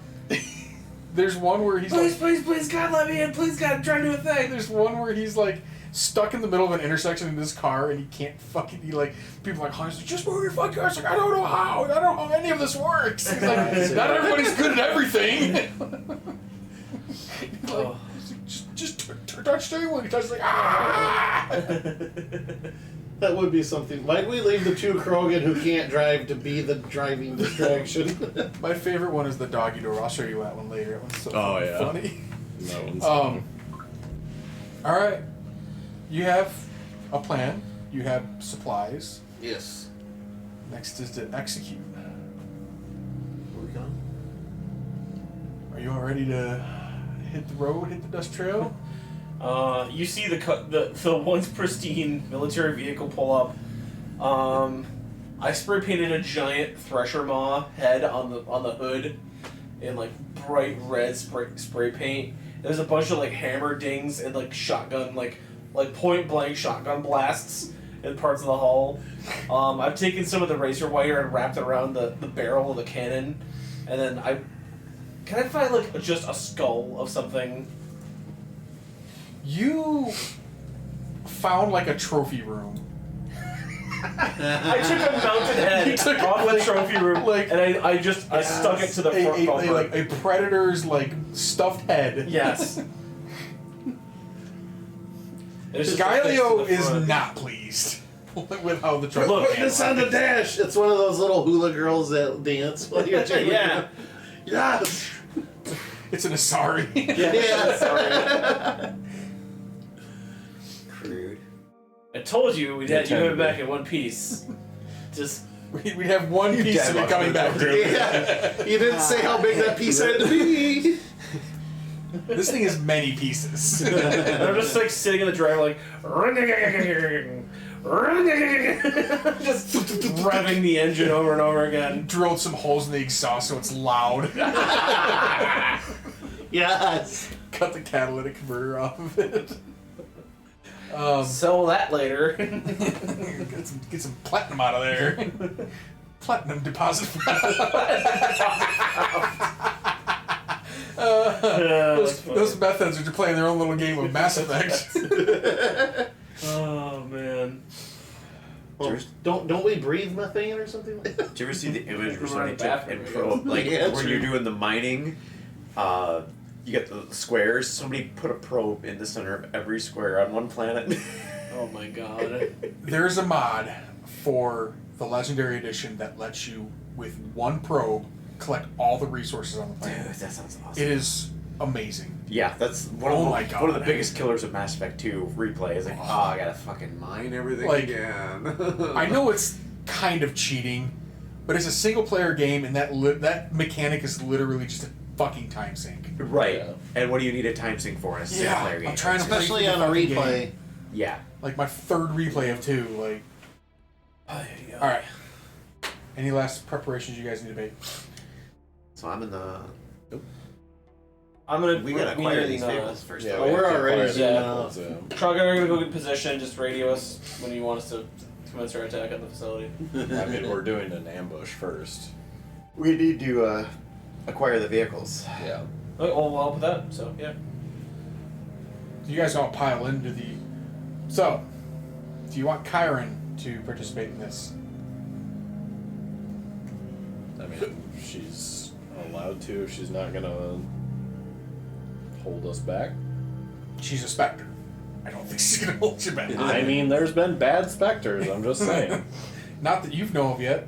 There's one where he's Please, like, please, God, let me in. Please, God, try to do a thing. there's one where he's like stuck in the middle of an intersection in this car and he can't fucking. He like people are like, "Hans, just move your fucking car." It's like, I don't know how. I don't know how any of this works. He's like, not everybody's good at everything. He's like, just touch steering wheel. He touches like, ah. That would be something. Why do we leave the 2 Krogan who can't drive to be the driving distraction? My favorite one is the doggy door. I'll show you that one later. That one's so funny. That one's All right. You have a plan. You have supplies. Yes. Next is to execute. Where we going? Are you all ready to hit the road, hit the dust trail? You see the once pristine military vehicle pull up. I spray painted a giant thresher maw head on the hood in like bright red spray paint. There's a bunch of like hammer dings and like shotgun like point blank shotgun blasts in parts of the hull. I've taken some of the razor wire and wrapped it around the barrel of the cannon, and then can I find like just a skull of something? You found like a trophy room. I took a mounted head off the trophy room, and I stuck it to the front bumper. Like a predator's like stuffed head. Yes. Galileo is not pleased with how the truck. Look, it's on the dash. It's one of those little hula girls that dance while you're checking. Yeah. Yes. It's an Asari. Yeah. Crude. I told you we'd have you Intended. it back in one piece. Just We'd have one piece of it damn coming back. Yeah. You didn't say how big that piece had to be. This thing is many pieces. and I'm just like sitting in the driver like just revving the engine over and over again. Drilled some holes in the exhaust so it's loud. Yes. Cut the catalytic converter off of it. Sell that later. Get some platinum out of there. Platinum deposit. Those meth heads are just playing their own little game of Mass Effect. Oh man. Well, don't we breathe methane or something like that? Did you ever see the image where somebody Run a took bathroom, and I probe, like Yeah, when true. you're doing the mining, you get the squares. Somebody put a probe in the center of every square on one planet. Oh my god. There's a mod for the Legendary Edition that lets you, with one probe, collect all the resources on the Dude, planet. that sounds awesome. It is amazing. Yeah, that's one Oh of the, my God. one of the biggest killers of Mass Effect 2 replay. Is like, oh, I gotta fucking mine everything Like, again. I know it's kind of cheating, but it's a single player game, and that mechanic is literally just a fucking time sink. Right. Yeah. And what do you need a time sync for in a single player game? I'm trying to Especially play on the a fucking replay. game. Yeah. Like my third replay of 2. Like, all right. Any last preparations you guys need to make? So I'm in the. I'm gonna We gotta me acquire and, these vehicles first. Yeah, though. we we're have to already acquire the zooming vehicles, yeah. Truck are gonna go in position, just radio us when you want us to commence our attack on the facility. I mean, we're doing an ambush first. We need to acquire the vehicles. Yeah. Oh, well, we'll help with that, so yeah. You guys all pile into the. So, do you want Kyron to participate in this? I mean, she's allowed to. She's not gonna hold us back. She's a Spectre. I don't think she's gonna hold you back. I mean, there's been bad specters. I'm just saying. Not that you've known of yet.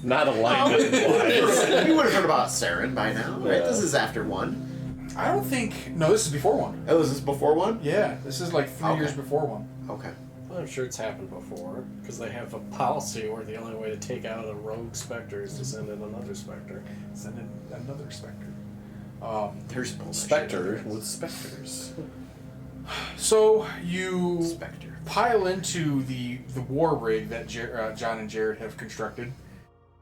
Not alignment wise. You would have heard about Saren by now, right? Yeah. This is after 1. I don't think. No, this is before 1. Oh, is this before 1? Yeah, this is like 3 Okay. years before 1. Okay. I'm sure it's happened before, because they have a policy where the only way to take out a rogue Spectre is to send in another Spectre. Send in another Spectre. There's bullshit. Spectre with specters. So you Spectre. pile into the war rig that John and Jared have constructed,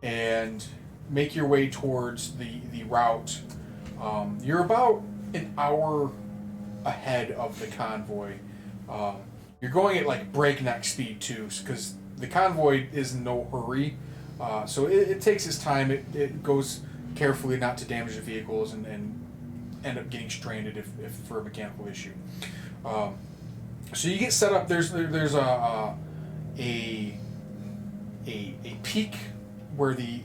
and make your way towards the route. You're about an hour ahead of the convoy. You're going at like breakneck speed too, because the convoy is in no hurry. So it takes its time. It goes carefully not to damage the vehicles and end up getting stranded if for a mechanical issue. So you get set up. There's a peak where the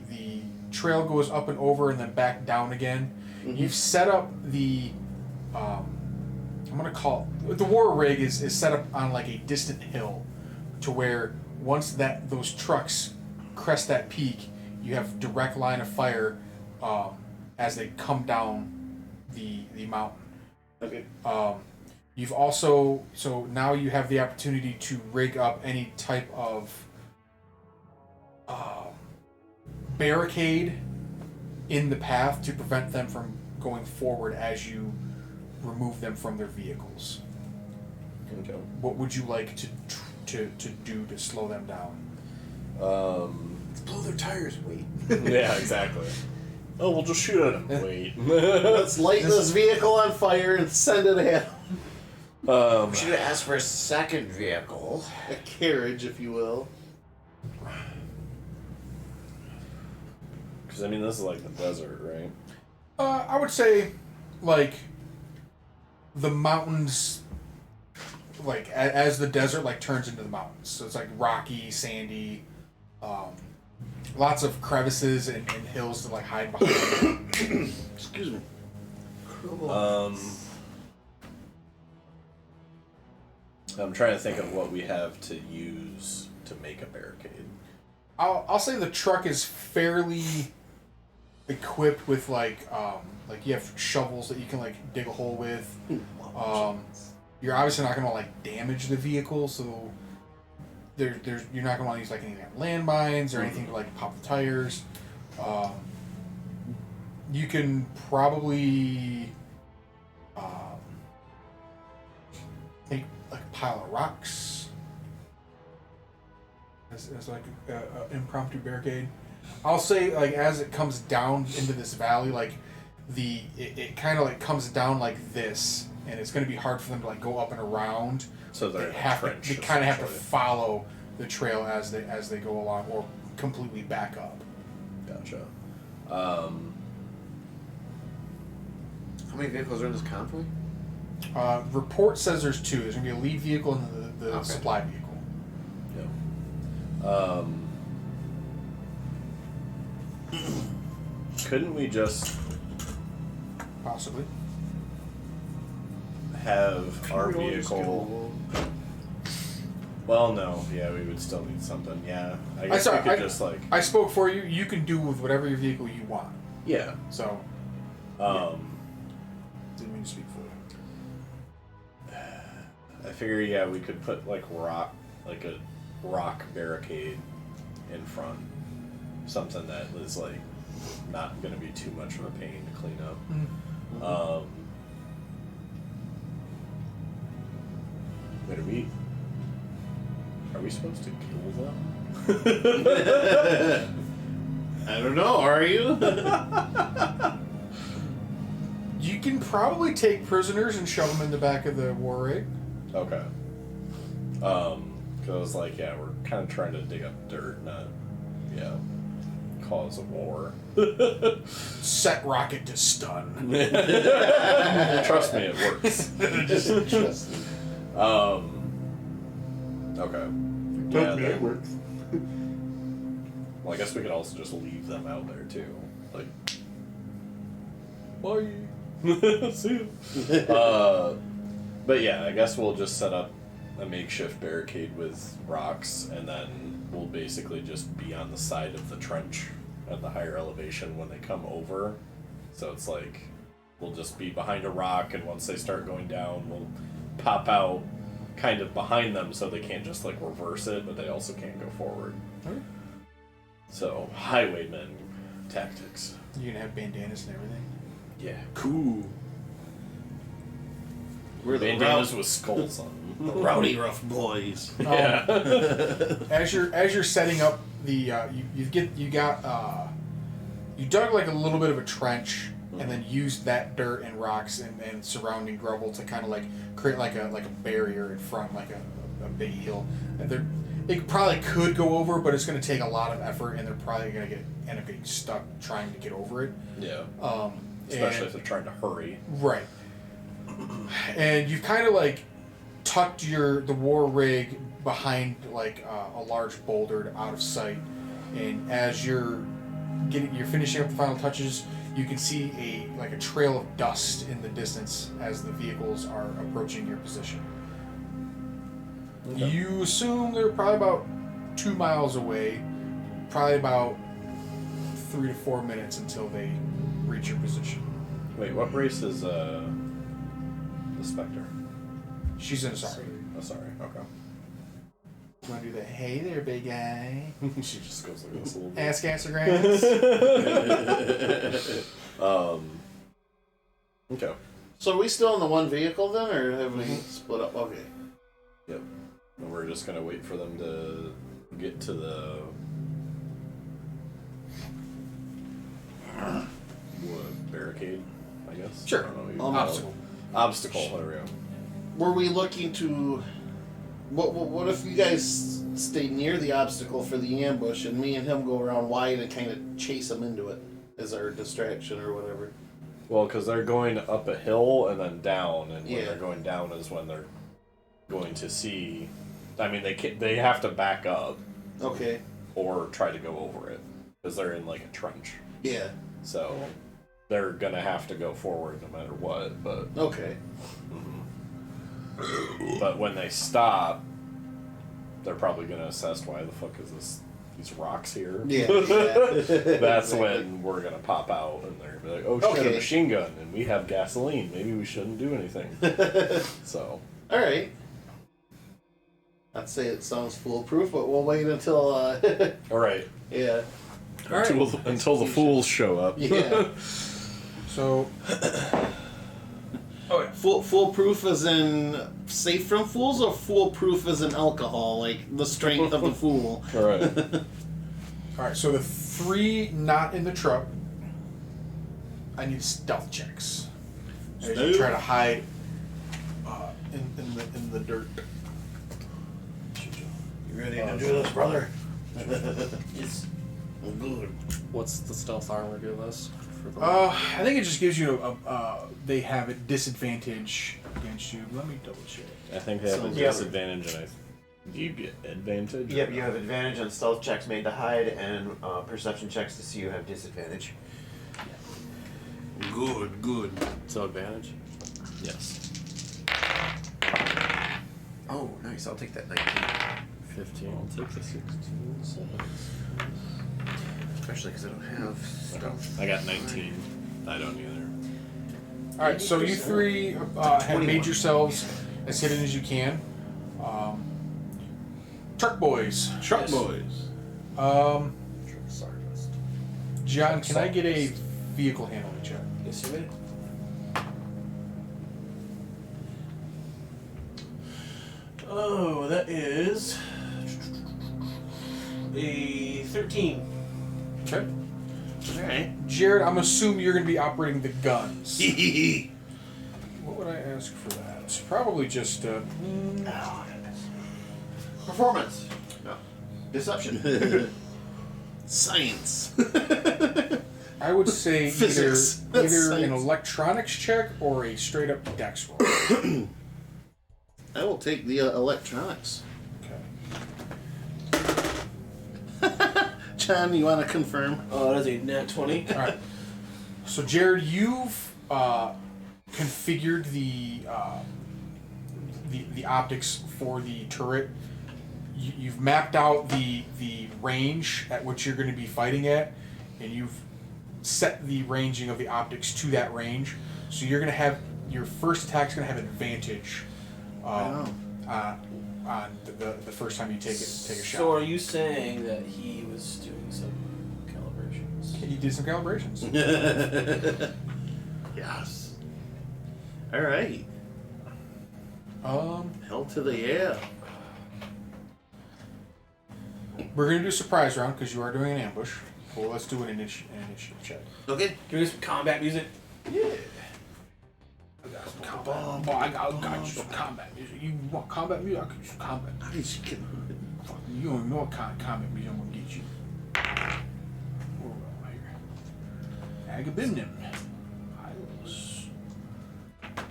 trail goes up and over and then back down again. Mm-hmm. You've set up the I'm gonna call it, the war rig is set up on like a distant hill, to where once those trucks crest that peak, you have direct line of fire as they come down the mountain. Okay. You've also, so now you have the opportunity to rig up any type of barricade in the path to prevent them from going forward as you remove them from their vehicles. Okay. What would you like to do to slow them down? Let's blow their tires. Wait. Yeah, exactly. Oh, we'll just shoot at him. Wait. Let's light this vehicle on fire and send it ahead. We should have asked for a second vehicle. A carriage, if you will. Because I mean, this is like the desert, right? I would say, like, the mountains, like, as the desert, like, turns into the mountains. So it's, like, rocky, sandy, lots of crevices and hills to, like, hide behind. Excuse me. I'm trying to think of what we have to use to make a barricade. I'll say the truck is fairly equipped with, like you have shovels that you can, like, dig a hole with. you're obviously not going to like damage the vehicle, so you're not going to want to use like any landmines or anything to like pop the tires. You can probably make like a pile of rocks as like an impromptu barricade. I'll say like as it comes down into this valley, like it kind of like comes down like this, and it's going to be hard for them to like go up and around. So they they kind of have to follow the trail as they go along, or completely back up. Gotcha. How many vehicles are in this convoy? Report says there's 2. There's going to be a lead vehicle and the Okay. supply vehicle. Yeah. Couldn't we just Possibly. have our vehicle? Well, no. Yeah, we would still need something. Yeah, I guess we could just like. I spoke for you. You can do with whatever your vehicle you want. Yeah. So. Didn't mean to speak for you. I figure, yeah, we could put like a rock barricade in front, something that is like not going to be too much of a pain to clean up. But are we supposed to kill them? I don't know. Are you? You can probably take prisoners and shove them in the back of the war rig. Okay. Because like, yeah, we're kind of trying to dig up dirt, not, cause a war. Set rocket to stun. Trust me, it works. Just trust me. Okay. Yeah, that works. Well, I guess we could also just leave them out there too. Like, bye. See ya. But yeah, I guess we'll just set up a makeshift barricade with rocks, and then we'll basically just be on the side of the trench at the higher elevation when they come over. So it's like we'll just be behind a rock, and once they start going down, we'll pop out kind of behind them so they can't just like reverse it, but they also can't go forward. Okay. So highwaymen tactics. You can have bandanas and everything. Yeah. Cool. We're the Bandanas with skulls on them. rowdy rough boys. Yeah. As you're setting up the you dug like a little bit of a trench, and then used that dirt and rocks and surrounding rubble to kind of like create like a barrier in front, like a big hill. And it probably could go over, but it's going to take a lot of effort, and they're probably going to end up getting stuck trying to get over it. Yeah. Especially if they're trying to hurry. Right. And you've kind of like tucked the war rig behind like a large boulder out of sight, and as you're finishing up the final touches, you can see a trail of dust in the distance as the vehicles are approaching your position. Okay. You assume they're probably about 2 miles away, probably about 3 to 4 minutes until they reach your position. Wait, what race is the Spectre? She's in a sorry. Oh, sorry. Okay. You want to do the hey there, big guy? She just goes like this a little bit. Ask Assergrams. Okay. So are we still in the one vehicle then, or have we split up? Okay. Yep. And we're just gonna wait for them to get to the barricade, I guess. Sure. I don't know, Obstacle. Obstacle. There we go. Were we looking to? What if you guys stay near the obstacle for the ambush, and me and him go around wide and kind of chase them into it as our distraction or whatever? Well, because they're going up a hill and then down, and when Yeah. they're going down is when they're going to see. I mean, they have to back up Okay. or try to go over it because they're in like a trench. Yeah. So they're gonna have to go forward no matter what. But Okay. but when they stop, they're probably gonna assess why the fuck is these rocks here. Yeah. That's Exactly. when we're gonna pop out and they're gonna be like, oh shit, Okay. a machine gun, and we have gasoline. Maybe we shouldn't do anything. So. All right. I'd say it sounds foolproof, but we'll wait until. All right. Yeah. All right. Until the fools show up. Yeah. So, Foolproof as in safe from fools, or foolproof as in alcohol, like the strength of the fool. All right. all right. So the 3 not in the truck. I need stealth checks. As you try to hide in the dirt. You ready to do this, brother? Yes. Good. What's the stealth armor give us? For the I think it just gives you they have a disadvantage against you. Let me double check. I think they have a Yeah. disadvantage, and do you get advantage? Yep, you have advantage on stealth checks made to hide and perception checks to see you have disadvantage. Good. so advantage. Yes. Oh, nice. I'll take that 19. 15. I'll take the 16. Especially because I don't have stuff. I got 19. I don't either. All right, so you 3 have made yourselves as hidden as you can. Truck boys. Truck boys. John, can I get a vehicle handling check? Yes, you may. Oh, that is a 13. Okay. Alright. Jared, I'm assuming you're going to be operating the guns. What would I ask for that? Probably just Performance. No. Deception. Science. I would say Physics. either That's an science. electronics check or a straight up dex roll. I will take the electronics. Okay. John, you want to confirm? Oh, that's a nat 20. All right. So Jared, you've configured the optics for the turret. You've mapped out the range at which you're going to be fighting at, and you've set the ranging of the optics to that range. So you're going to have your first attack's going to have advantage on the first time you take a shot. So are you saying that he was doing some calibrations? He did some calibrations. Yes. Alright. Hell to the yeah. We're going to do a surprise round because you are doing an ambush. Well, let's do an initiative check. Okay. Give me some combat music. Yeah. I got some combat. I got you some combat music. You want combat music? I'll get you some combat. Fuck, you don't know what kind of combat music I'm going to get you. Where are we right here? Agabimnim. Hylos.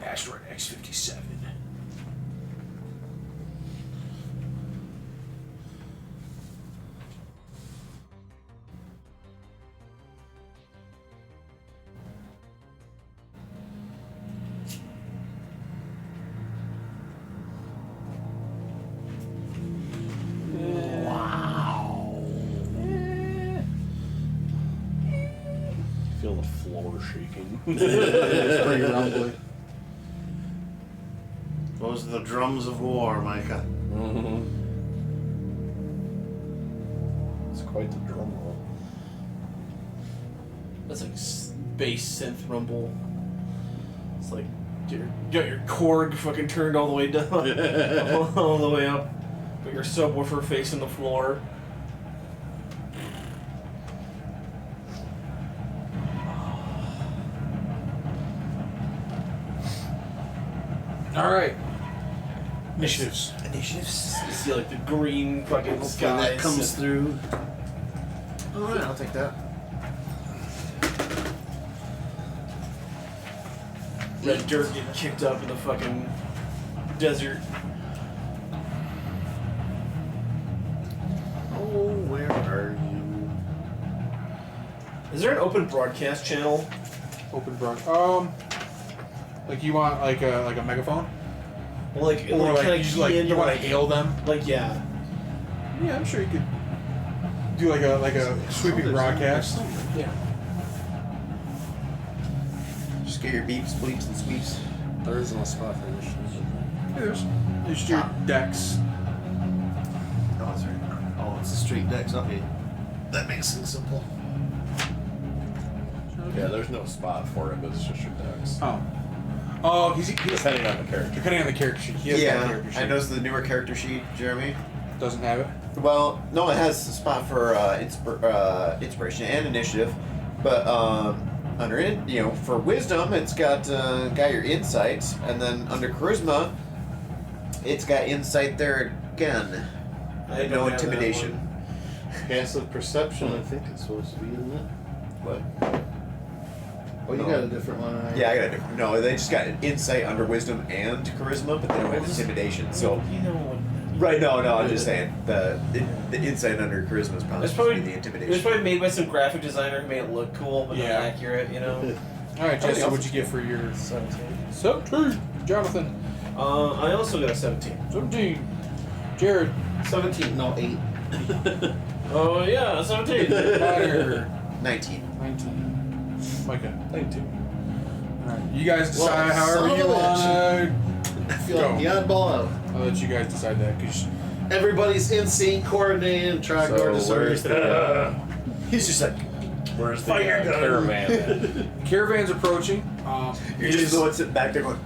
Asteroid X-57. Feel the floor shaking. It's pretty rumbly. Those are the drums of war, Micah. It's quite the drum roll. That's like bass synth rumble. It's like you got your cord fucking turned all the way down, all the way up, but your subwoofer facing the floor. All right. Initiatives. Initiatives. You see like the green fucking Hopefully skies. that comes through. Alright, I'll take that. Red dirt getting kicked up in the fucking desert. Oh, where are you? Is there an open broadcast channel? Open broad. Like you want like a megaphone, Well, like, or like, like kinda you just key like into, you want to like, hail them. like yeah. Yeah, I'm sure you could do like a sweeping broadcast. Yeah. Just get your beeps, bleeps, and sweeps. There isn't a spot for initiative. There's your decks. Oh, that's right. Oh, it's a straight dex. Okay. That makes it simple. Yeah, there's no spot for it, but it's just your decks. Oh, he's Depending on the character. depending on the character sheet. He has that Yeah, character sheet. I noticed the newer character sheet, Jeremy. Doesn't have it. Well, no, it has a spot for inspiration and initiative, but under for wisdom, it's got your insight, and then under charisma, it's got insight there again. I No don't have that intimidation. Passive perception, I think it's supposed to be, isn't it? What? Oh, you No. got a different one. Yeah, I got a different. No, they just got insight under wisdom and charisma, but they don't have intimidation. So. You know what? Right, no, I'm just saying the insight under charisma is probably It's supposed probably to be the It was intimidation. probably made by some graphic designer who made it look cool but Yeah. not accurate, you know. All right, Jesse, Anything what'd else? you get for your 17. 17? Jonathan, I also got a 17. 17. Jared, 17, no, 8. Oh yeah, a 17. Ryder, 19. 19. Micah. 19. All right, you guys decide Well, however son you of a want. I feel like the oddball out. I'll let you guys decide that because Everybody's in sync, coordinated, Trogdor So where's deserves the He's just like, where's the Fire gun. caravan at? caravan's approaching. you're It just is the one sitting back there going,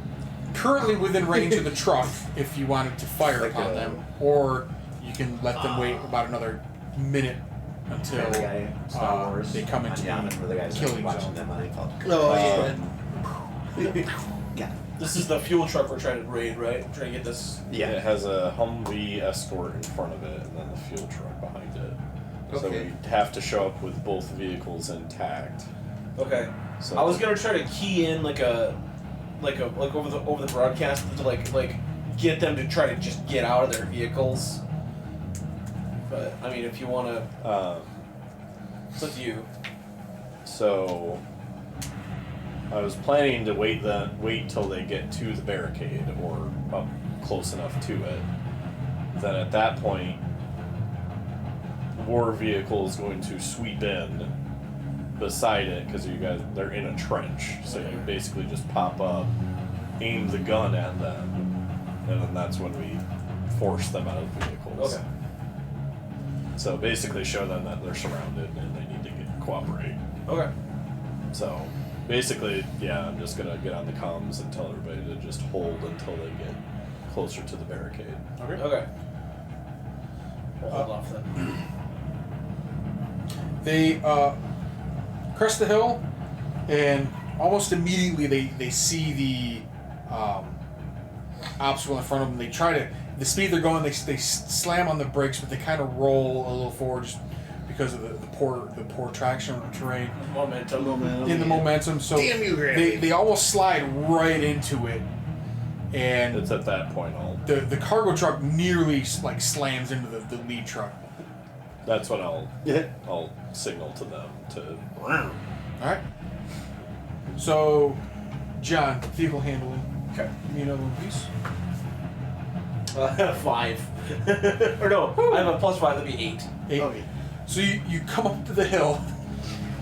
currently within range of the truck if you wanted to fire Like upon a- them, or you can let them wait about another minute until the guy in Star Wars they come on into Yavin, where the the guy's killing watching zone. them on iPhone. Oh, Yeah. This is the fuel truck we're trying to raid, right? We're trying to get this. Yeah. It has a Humvee Escort in front of it, and then the fuel truck behind it. So Okay. we have to show up with both vehicles intact. Okay. So I was gonna try to key in like over the broadcast to like get them to try to just get out of their vehicles. But I mean, if you wanna, it's up to you. So I was planning to wait till they get to the barricade or up close enough to it. Then at that point, war vehicle is going to sweep in beside it because they're in a trench. So you basically just pop up, aim the gun at them, and then that's when we force them out of vehicles. Okay. So basically show them that they're surrounded and they need to cooperate. Okay. So basically, yeah, I'm just gonna get on the comms and tell everybody to just hold until they get closer to the barricade. Okay. Okay. We'll hold off then. They crest the hill, and almost immediately they see the obstacle in front of them. They try to, the speed they're going, they slam on the brakes, but they kind of roll a little forward just because of the poor traction on the terrain. Momentum. In the momentum, so Damn you, Granny. they almost slide right into it, and It's at that point the cargo truck nearly like slams into the lead truck. that's when I'll signal to them to. All right. So, John, vehicle handling. Okay. Give me another one, please. 5. Or no, I have a +5. That'd be 8. 8. Okay. So you come up to the hill.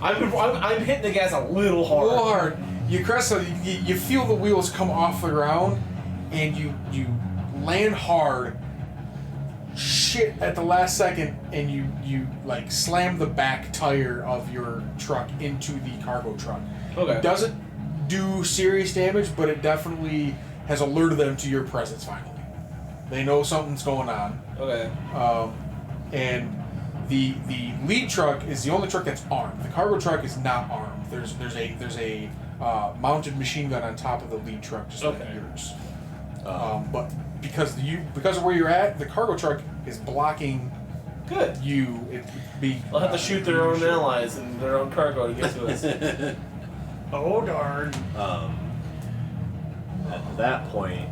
I'm hitting the gas a little A hard. little hard. You crest it. You feel the wheels come off the ground, and you land hard. Shit at the last second, and you like slam the back tire of your truck into the cargo truck. Okay. It doesn't do serious damage, but it definitely has alerted them to your presence finally. They know something's going on. Okay. And the lead truck is the only truck that's armed. The cargo truck is not armed. There's a mounted machine gun on top of the lead truck, just like Okay. yours. But because of where you're at, the cargo truck is blocking Good. you. It'd be. They'll have to shoot their own allies and their own cargo to get to us. Oh, darn. At that point,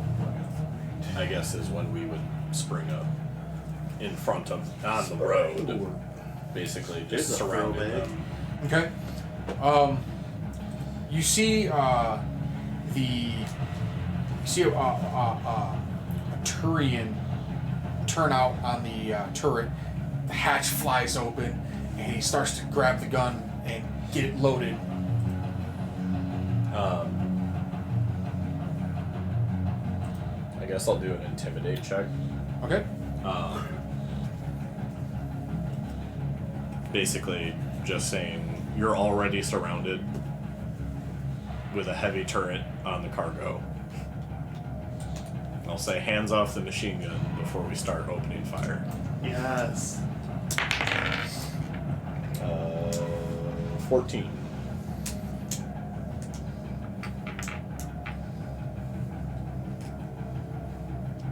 I guess is when we would spring up in front of on the road, basically just There's a surrounding throwback. them. Okay. You see a Turian turn out on the turret. The hatch flies open, and he starts to grab the gun and get it loaded. I guess I'll do an intimidate check. Okay. Basically, just saying you're already surrounded with a heavy turret on the cargo. I'll say hands off the machine gun before we start opening fire. Yes. 14.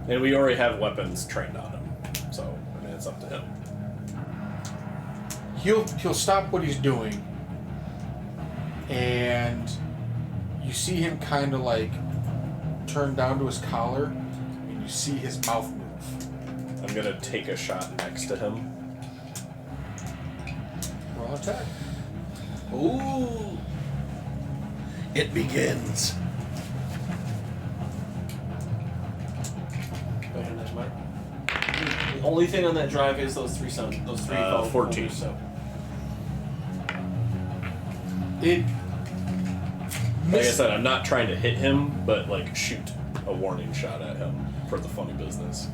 And we already have weapons trained on him, so I mean it's up to him. He'll stop what he's doing, and you see him kind of like turn down to his collar, and you see his mouth move. I'm gonna take a shot next to him. Roll attack. Ooh. It begins. The only thing on that drive is those three 14. So It. Like I said, I'm not trying to hit him, but like shoot a warning shot at him for the funny business.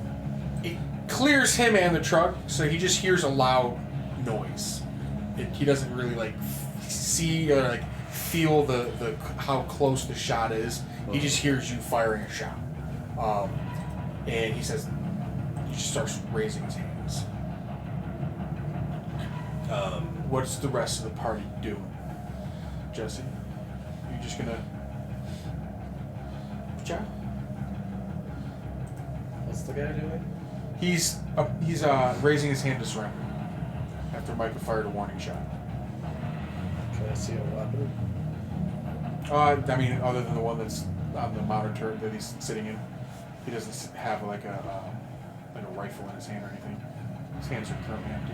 It clears him and the truck, so he just hears a loud noise. He doesn't really like see or like feel the how close the shot is. He just hears you firing a shot, and he says he just starts raising his hands. What's the rest of the party doing, Jesse? You just gonna chat? What's the guy doing? He's raising his hand to surrender after Michael fired a warning shot. Can I see a weapon? I mean, other than the one that's on the mounted turret that he's sitting in, he doesn't have like a rifle in his hand or anything. His hands are currently empty.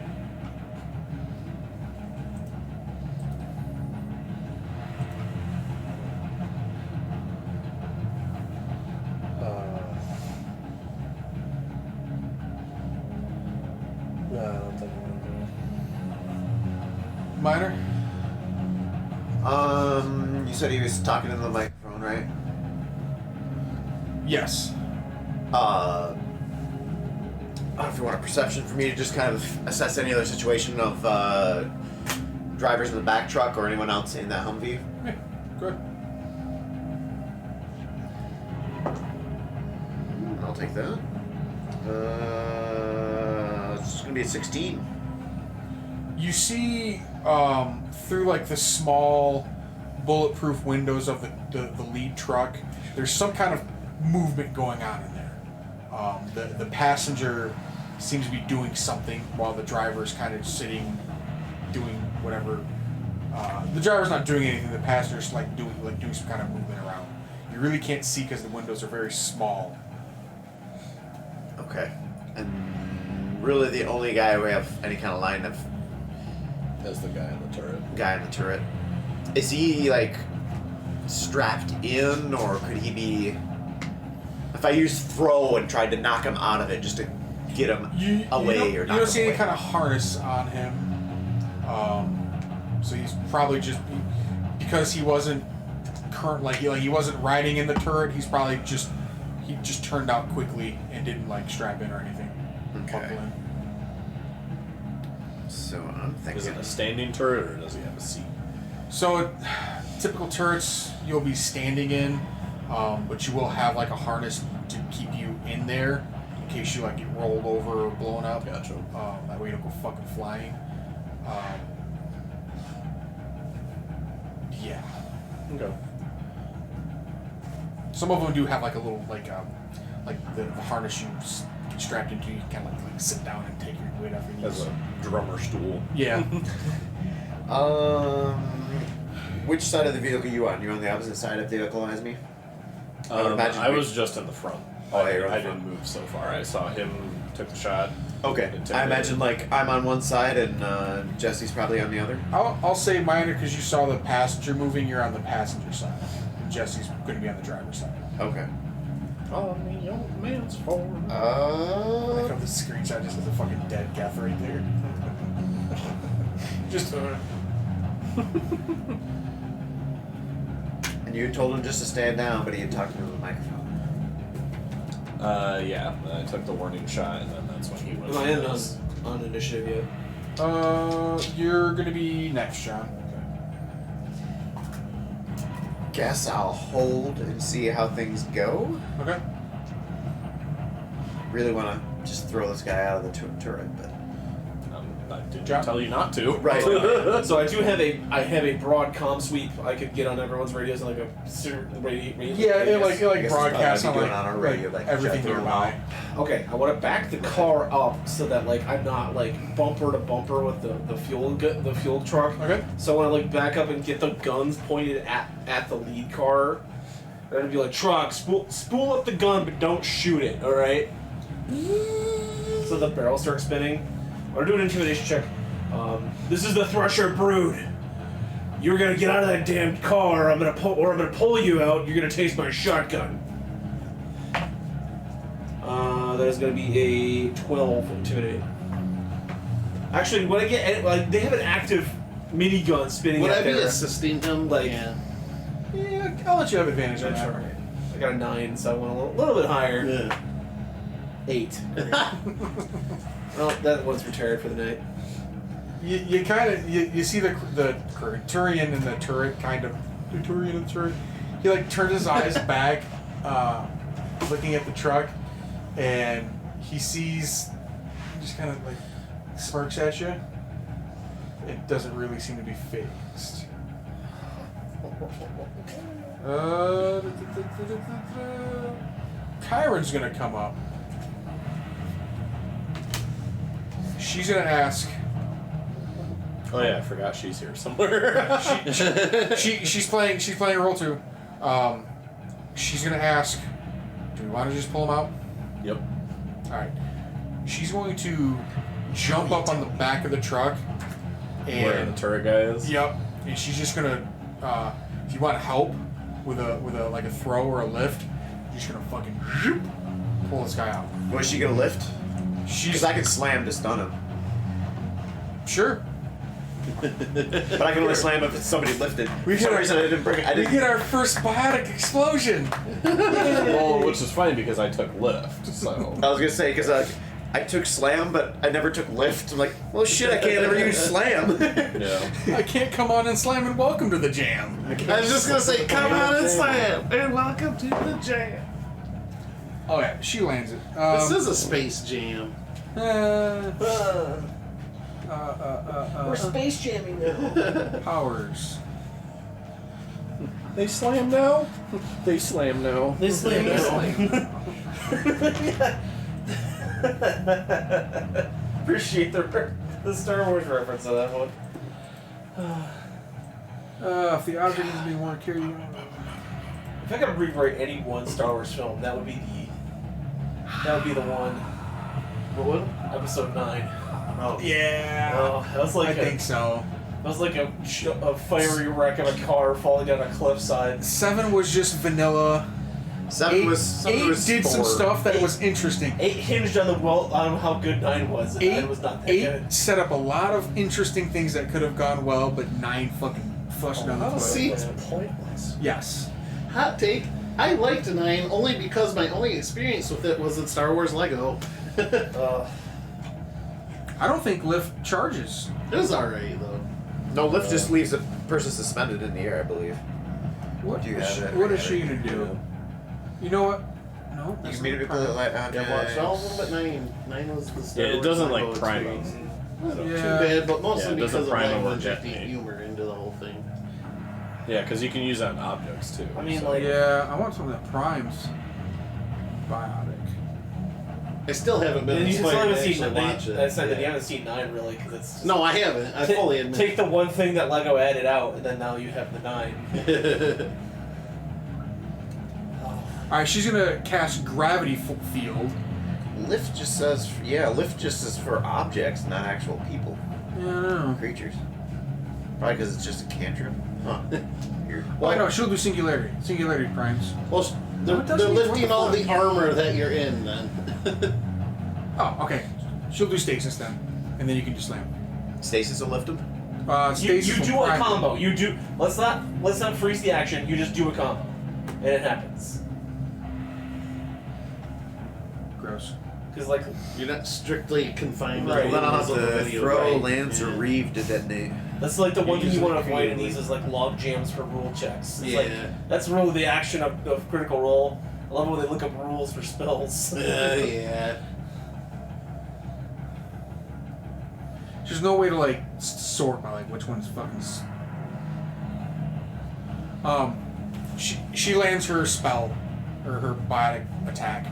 No, I don't think I'm gonna Minor? You said he was talking into the microphone, right? Yes. I don't know if you want a perception for me to just kind of assess any other situation of drivers in the back truck or anyone else in that Humvee. Yeah, good. I'll take that. It's gonna be a 16. You see through like the small bulletproof windows of the lead truck, there's some kind of movement going on in there. The passenger seems to be doing something while the driver's kind of sitting, doing whatever. The driver's not doing anything. The passenger's doing some kind of movement around. You really can't see because the windows are very small. Okay. And really the only guy we have any kind of line of As the guy in the turret. guy in the turret. Is he like strapped in, or could he be? If I used throw and tried to knock him out of it just to get him away, you or don't see any kind of harness on him. So he's probably just because he wasn't he wasn't riding in the turret. He just turned out quickly and didn't like strap in or anything. Okay. Buckle in. So I'm thinking. Is it a standing turret or does he have a seat? So typical turrets you'll be standing in, but you will have like a harness to keep you in there in case you like get rolled over or blown up. Gotcha. That way you don't go fucking flying. Yeah. Okay. Some of them do have like a little like the harness you get strapped into. You kind of like sit down and take your weight off your knees. As a drummer stool. Yeah. Which side of the vehicle are you on? You're on the opposite side of the vehicle as me? I would imagine I was just in the front. Oh, yeah, you're on the I front. didn't move so far. I saw him took the shot. Okay. Intimidated. I imagine like I'm on one side and Jesse's probably on the other. I'll say minor because you saw the passenger moving. You're on the passenger side. And Jesse's going to be on the driver's side. Okay. On the old man's phone. I like how the screenshot just has a fucking dead Geth right there. Just And you told him just to stand down, but he had talked into the microphone. Yeah, I took the warning shot, and then that's when he went. Am I in on initiative yet? You're gonna be next, John. Guess I'll hold and see how things go. Okay. Really want to just throw this guy out of the turret, but I didn't John? tell you not to. right. So I have a broad comm sweep. I could get on everyone's radios and like a radio. Yeah, it like I guess broadcasts it's on probably like, on our radio, like everything shut through nearby. Okay, I want to back the car up so that like I'm not like bumper to bumper with the fuel truck. Okay. So I want to like back up and get the guns pointed at the lead car. And I'd be like, truck, spool up the gun, but don't shoot it. All right. So the barrel starts spinning. I want to do an intimidation check. This is the Thresher Brood. You're gonna get out of that damn car. I'm gonna pull you out. You're gonna taste my shotgun. That is gonna be a 12 intimidate. Actually, when I get like they have an active minigun spinning Would out I be there. assisting him? Like- yeah. Yeah, I'll let you have advantage on That's that. alright. I got a 9, so I went a little bit higher. Yeah. 8. Well, that one's retired for the night. You kind of you see the Turian in the turret kind of the Turian in the turret. He like turns his eyes back, looking at the truck, and he sees, just kind of like smirks at you. It doesn't really seem to be phased. Kyron's gonna come up. She's gonna ask. Oh yeah, I forgot she's here somewhere. She's playing role 2. She's gonna ask, do we want to just pull him out? Yep. Alright. She's going to jump up on the back of the truck Where the and turret guy is. yep. And she's just gonna if you want help with a like a throw or a lift, you're just gonna fucking zoop, pull this guy out. Was she gonna lift? She's Because I can slam to stun him, sure. but I can only slam if it's somebody lifted. We For some get our- reason I didn't bring it. I We didn't. get our first biotic explosion. Well, which is funny because I took lift, so. I was gonna say because I took slam, but I never took lift. I'm like, well, shit, I can't ever use slam. Yeah. I can't come on and slam and welcome to the jam. I was just gonna say, come on and slam, and welcome to the jam. Oh yeah, she lands it. This is a space jam. We're space jamming now. Powers. They slam now? They slam now. They slam Appreciate the Star Wars reference of that one. If the object is being worn carried. If I could rewrite any one Star Wars film, that would be the one. What one? Episode 9. Oh, Yeah. Oh, that was I like think so. that was like a fiery wreck of a car falling down a cliffside. 7 was just vanilla. 7 8, was did some spore. stuff that was interesting. 8 hinged on on how good 9 was, and 9 was not that 8 good. set up a lot of interesting things that could have gone well, but 9 fucking flushed down the toilet. See, It's pointless. Yes. hot take. I liked 9 only because my only experience with it was in Star Wars Lego. I don't think lift charges. It was alright though. No, lift just leaves a person suspended in the air, I believe. What Do you is have she, that? what is she gonna do? You know what? No. You that's can immediately not put the prime. light on. Yeah, watched all of them, but 9 was the Star Yeah, it Wars doesn't Lego like prime experience. them. Wasn't Yeah. too bad, but mostly Yeah, it because doesn't of prime like them or injecting detonate. humor into the whole thing. Yeah, because you can use that on objects too. I mean, so. like- Yeah, I want something that primes biotic. I still haven't been And you still inspired haven't to seen actually 9. watch it. I said that you Yeah. haven't seen 9 really, because it's just, No, I haven't. I Ta- fully admit. Take the one thing that Lego added out, and then now you have the 9. Alright, she's gonna cast gravity field. Lift just says, yeah, lift just is for objects, not actual people, Yeah, I know. creatures. Probably because it's just a cantrip. Huh. Weird. Well, no, she'll do singularity. Singularity primes. Well, they're, No, it doesn't they're mean lifting all the armor that you're in then. Oh, okay. She'll do stasis then, and then you can just slam. Stasis will lift him. You Stasis will do a prime. combo. You do. Let's not freeze the action. You just do a combo, and it happens. Gross. Because like You're not strictly confined Right. to Well, then I'll the have levels of to the video, throw right? Lance or Yeah. Reeve to detonate. that's like the one thing you using want to it avoid in creatively. these is like log jams for rule checks. It's like Yeah. that's really the action of Critical Role. I love when they look up rules for spells. Yeah. There's no way to like sort by like which one's fucking. She lands her spell, or her biotic attack.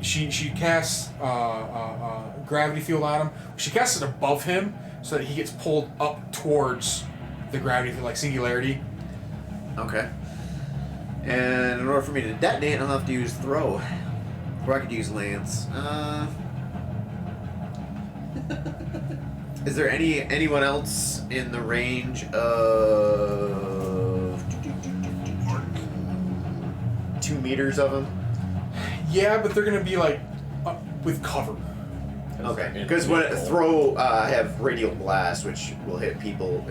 She casts gravity field on him. She casts it above him so that he gets pulled up towards the gravity field, like singularity. Okay. And in order for me to detonate, I'll have to use throw. Or I could use Lance. Is there anyone else in the range of 2 meters of him? Yeah, but they're gonna be like with cover. Okay. Because when throw, I have radial blast, which will hit people.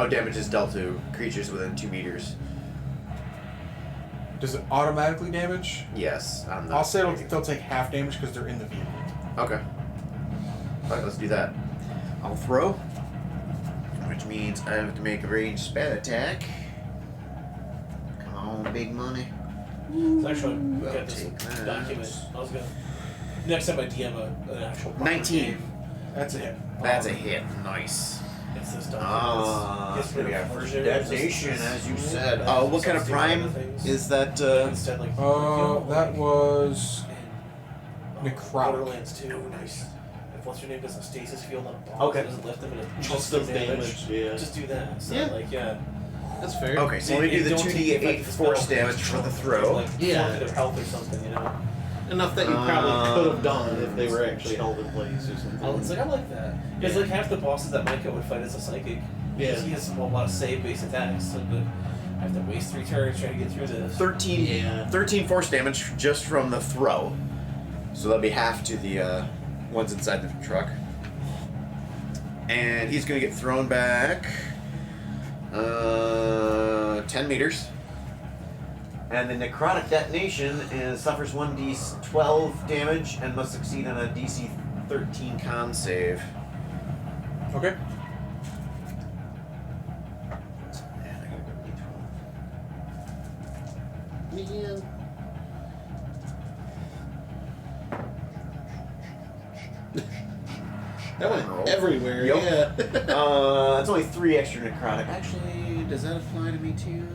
Damage is dealt to creatures within 2 meters. Does it automatically damage? Yes. I'll say they'll take half damage because they're in the vehicle. Okay. Alright, let's do that. I'll throw. Which means I have to make a ranged spell attack. Come on, big money. So actually, we I'll got this take that. document. I was gonna next time I DM an actual proper 19. game, That's a hit. That's a hit. Nice. it's this document. That's gonna be our first detonation, as you said. Oh, What kind of prime is that? Instead, like That was necrotic. Borderlands 2. Nice. If what's your name does a stasis field on a boss, Okay. it doesn't lift them and it Just just does does damage. Yeah. Just do that. So Yeah. like yeah. That's fair. Okay, so let me do the Don't take the 2d8 effect of the force spell, damage just for the take, throw. Like, Yeah. forfeit their health or something, you know. Enough that you probably could have done if they were actually held in place or something. Oh, it's like I like that. Because like half the bosses that Micah would fight as a psychic, because he has a lot of save-based attacks. So but I have to waste 3 turns trying to get through this. 13 force damage just from the throw. So that'll be half to the ones inside the truck. And he's gonna get thrown back 10 meters. And the necrotic detonation suffers 1d12 damage and must succeed on a DC 13 con save. Okay. Man, I gotta go D12. Man. That went Roll. everywhere. Yup. Yeah. That's only 3 extra necrotic. Actually, does that apply to me too?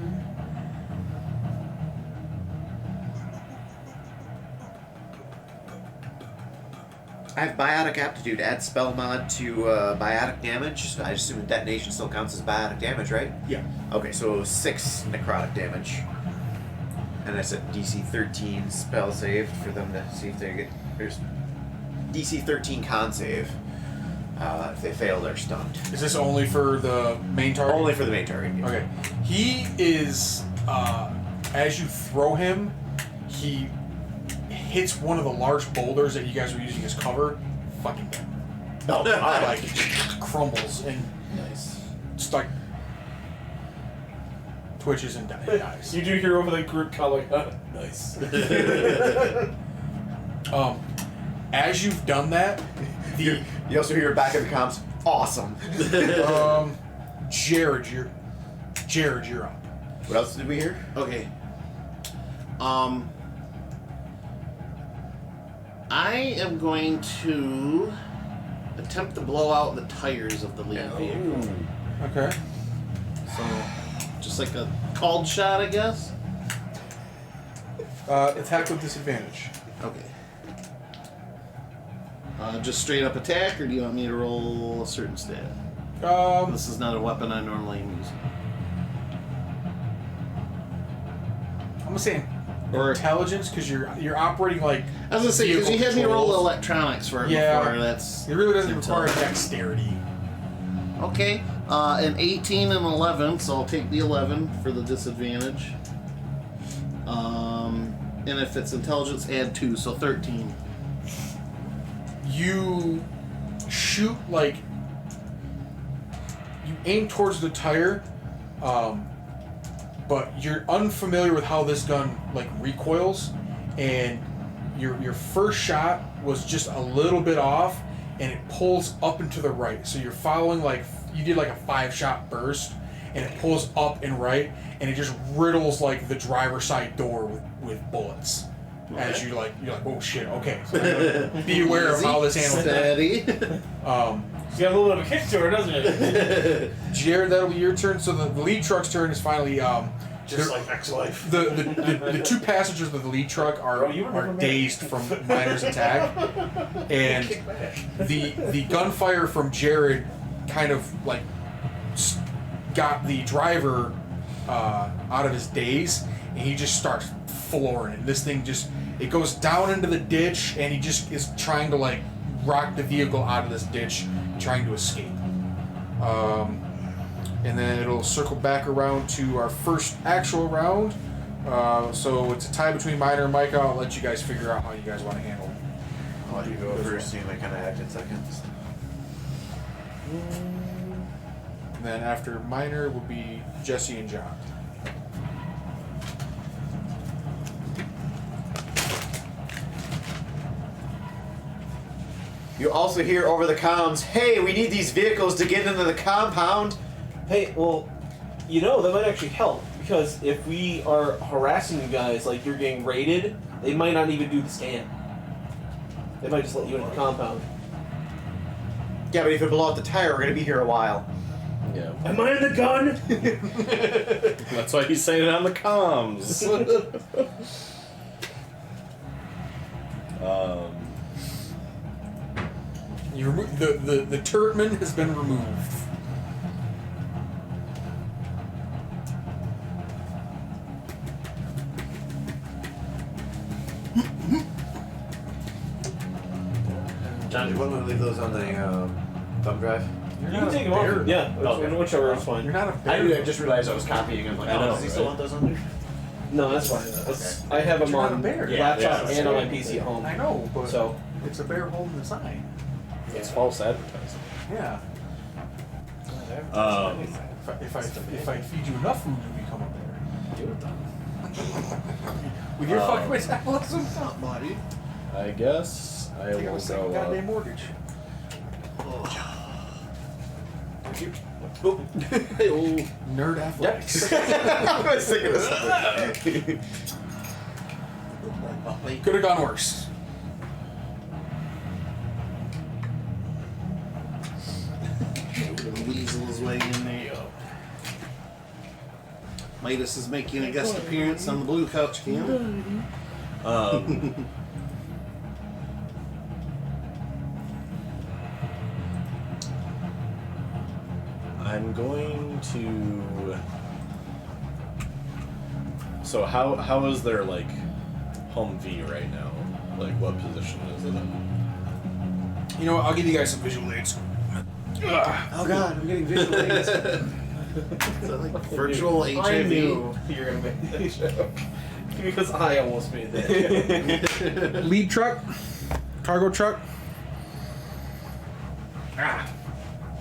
I have biotic aptitude. Add spell mod to biotic damage. So I assume detonation still counts as biotic damage, right? Yeah. Okay, so 6 necrotic damage. And that's a DC 13 spell save for them to see if they get. There's DC 13 con save. If they fail, they're stunned. Is this only for the main target? Only for the main target. Yeah. Okay. He is, as you throw him, he hits one of the large boulders that you guys were using as cover. Fucking dead. No, Like, crumbles and Nice. just like twitches and dies. You do hear over the group calling, nice. As you've done that, You also hear back in the comms. Awesome. Jared, you're up. What else did we hear? Okay. I am going to attempt to blow out the tires of the lead vehicle. Okay. So, just like a called shot, I guess. Attack with disadvantage. Okay. Just straight up attack, or do you want me to roll a certain stat? This is not a weapon I normally am using. I'm gonna say Or- intelligence because you're operating like. I was gonna say, because you vehicle had me roll controls. electronics for it Yeah. before. That's It really doesn't Intel. require dexterity. okay. An 18 and 11, so I'll take the 11 for the disadvantage. And if it's intelligence, add 2, so 13. You shoot like you aim towards the tire, but you're unfamiliar with how this gun like recoils, and your first shot was just a little bit off, and it pulls up and to the right. So you're following you did like a 5-shot burst, and it pulls up and right, and it just riddles like the driver's side door with bullets. As you're like, oh shit, okay. So be aware of how this handles. Steady. She's got a little bit of a kick to her, doesn't it? Jared, that'll be your turn. So the lead truck's turn is finally Just like X-Life. the two passengers of the lead truck are dazed from Miner's attack, and the gunfire from Jared kind of like got the driver out of his daze, and he just starts flooring it. This thing it goes down into the ditch, and he just is trying to like rock the vehicle out of this ditch, trying to escape. And then it'll circle back around to our first actual round. So it's a tie between Miner and Micah. I'll let you guys figure out how you guys want to handle it. I'll let you go first, seeing they kind of act in seconds. And then after Miner will be Jesse and John. You also hear over the comms, "Hey, we need these vehicles to get into the compound." Hey, well, that might actually help, because if we are harassing you guys like you're getting raided, they might not even do the scan. They might just let you into the compound. Yeah, but if we blow out the tire, we're gonna be here a while. Yeah. Am I in the gun? That's why he's saying it on the comms. You the turretman has been removed. John, do you want me to leave those on the thumb drive? You can take them off. Yeah, whichever is fine. You're not a I bear. just realized I was copying. I'm like, I know, does he still right? want those on there? No, that's fine. I have them You're not on a bear. laptop Yeah, and on my PC at home. I know, but So, it's a bear holding the sign. It's false advertising. Yeah. Um, If I feed you enough food, you become a bear. Do it then. With your fucking metabolism, buddy. I guess I you got will a second go goddamn mortgage. Nerd athletics. I was thinking of something. Could have gone worse. Weasel his way in there. Midas is making a guest appearance on the Blue Couch Cam. I'm going to. So how is their like Humvee right now? Like what position is it in? You know what? I'll give you guys some visual aids. Oh god, I'm getting visual aids. Is that like virtual I HIV? knew you were gonna make that joke because I almost made that. Lead truck, cargo truck.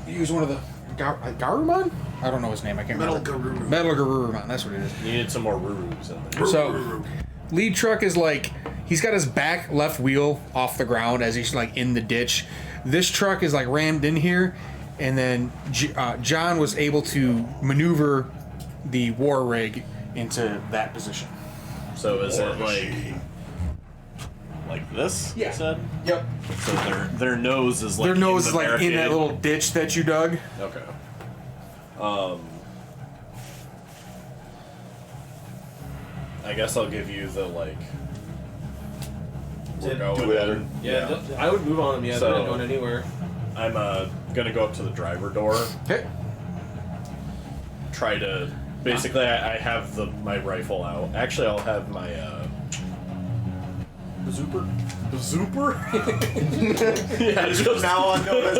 Use one of the Garurumon? I don't know his name. I can't Metal remember. Garurumon. Metal Garurumon. That's what it is. Needed some more rubes in there. So, lead truck is like he's got his back left wheel off the ground as he's like in the ditch. This truck is like rammed in here, and then John was able to maneuver the war rig into that position. So is it like this? Yeah. You said? Yep. So their nose is like Their nose in is the like in that barricade? little ditch that you dug. Okay. I guess I'll give you the like. We're going do whatever. in. Yeah, I would move on them. Yeah, So- they're not going anywhere. I'm gonna go up to the driver door. Okay. Try to basically I have my rifle out. Actually, I'll have my Bazooper. bazooper. Yeah, just Now on known as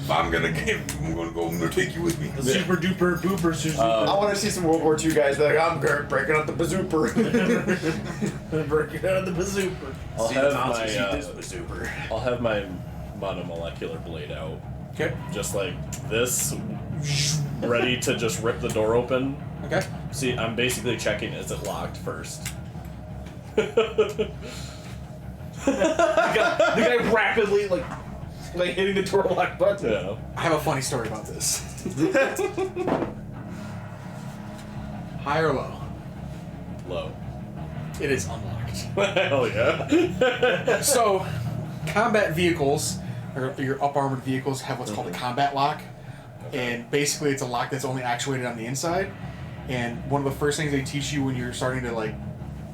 I'm gonna take you with me. Super duper booper super. I want to see some World War II guys that are like, I'm breaking out the bazooper. Breaking out of the bazooper. I'll See have the Nazis my eat this bazooper. I'll have my monomolecular blade out, Okay. just like this, ready to just rip the door open. Okay. See, I'm basically checking is it locked first. The guy rapidly like hitting the door lock button. Yeah. I have a funny story about this. High or low? Low. It is unlocked. Hell yeah. So, combat vehicles, or your up-armored vehicles, have what's called a combat lock. And basically it's a lock that's only actuated on the inside. And one of the first things they teach you when you're starting to like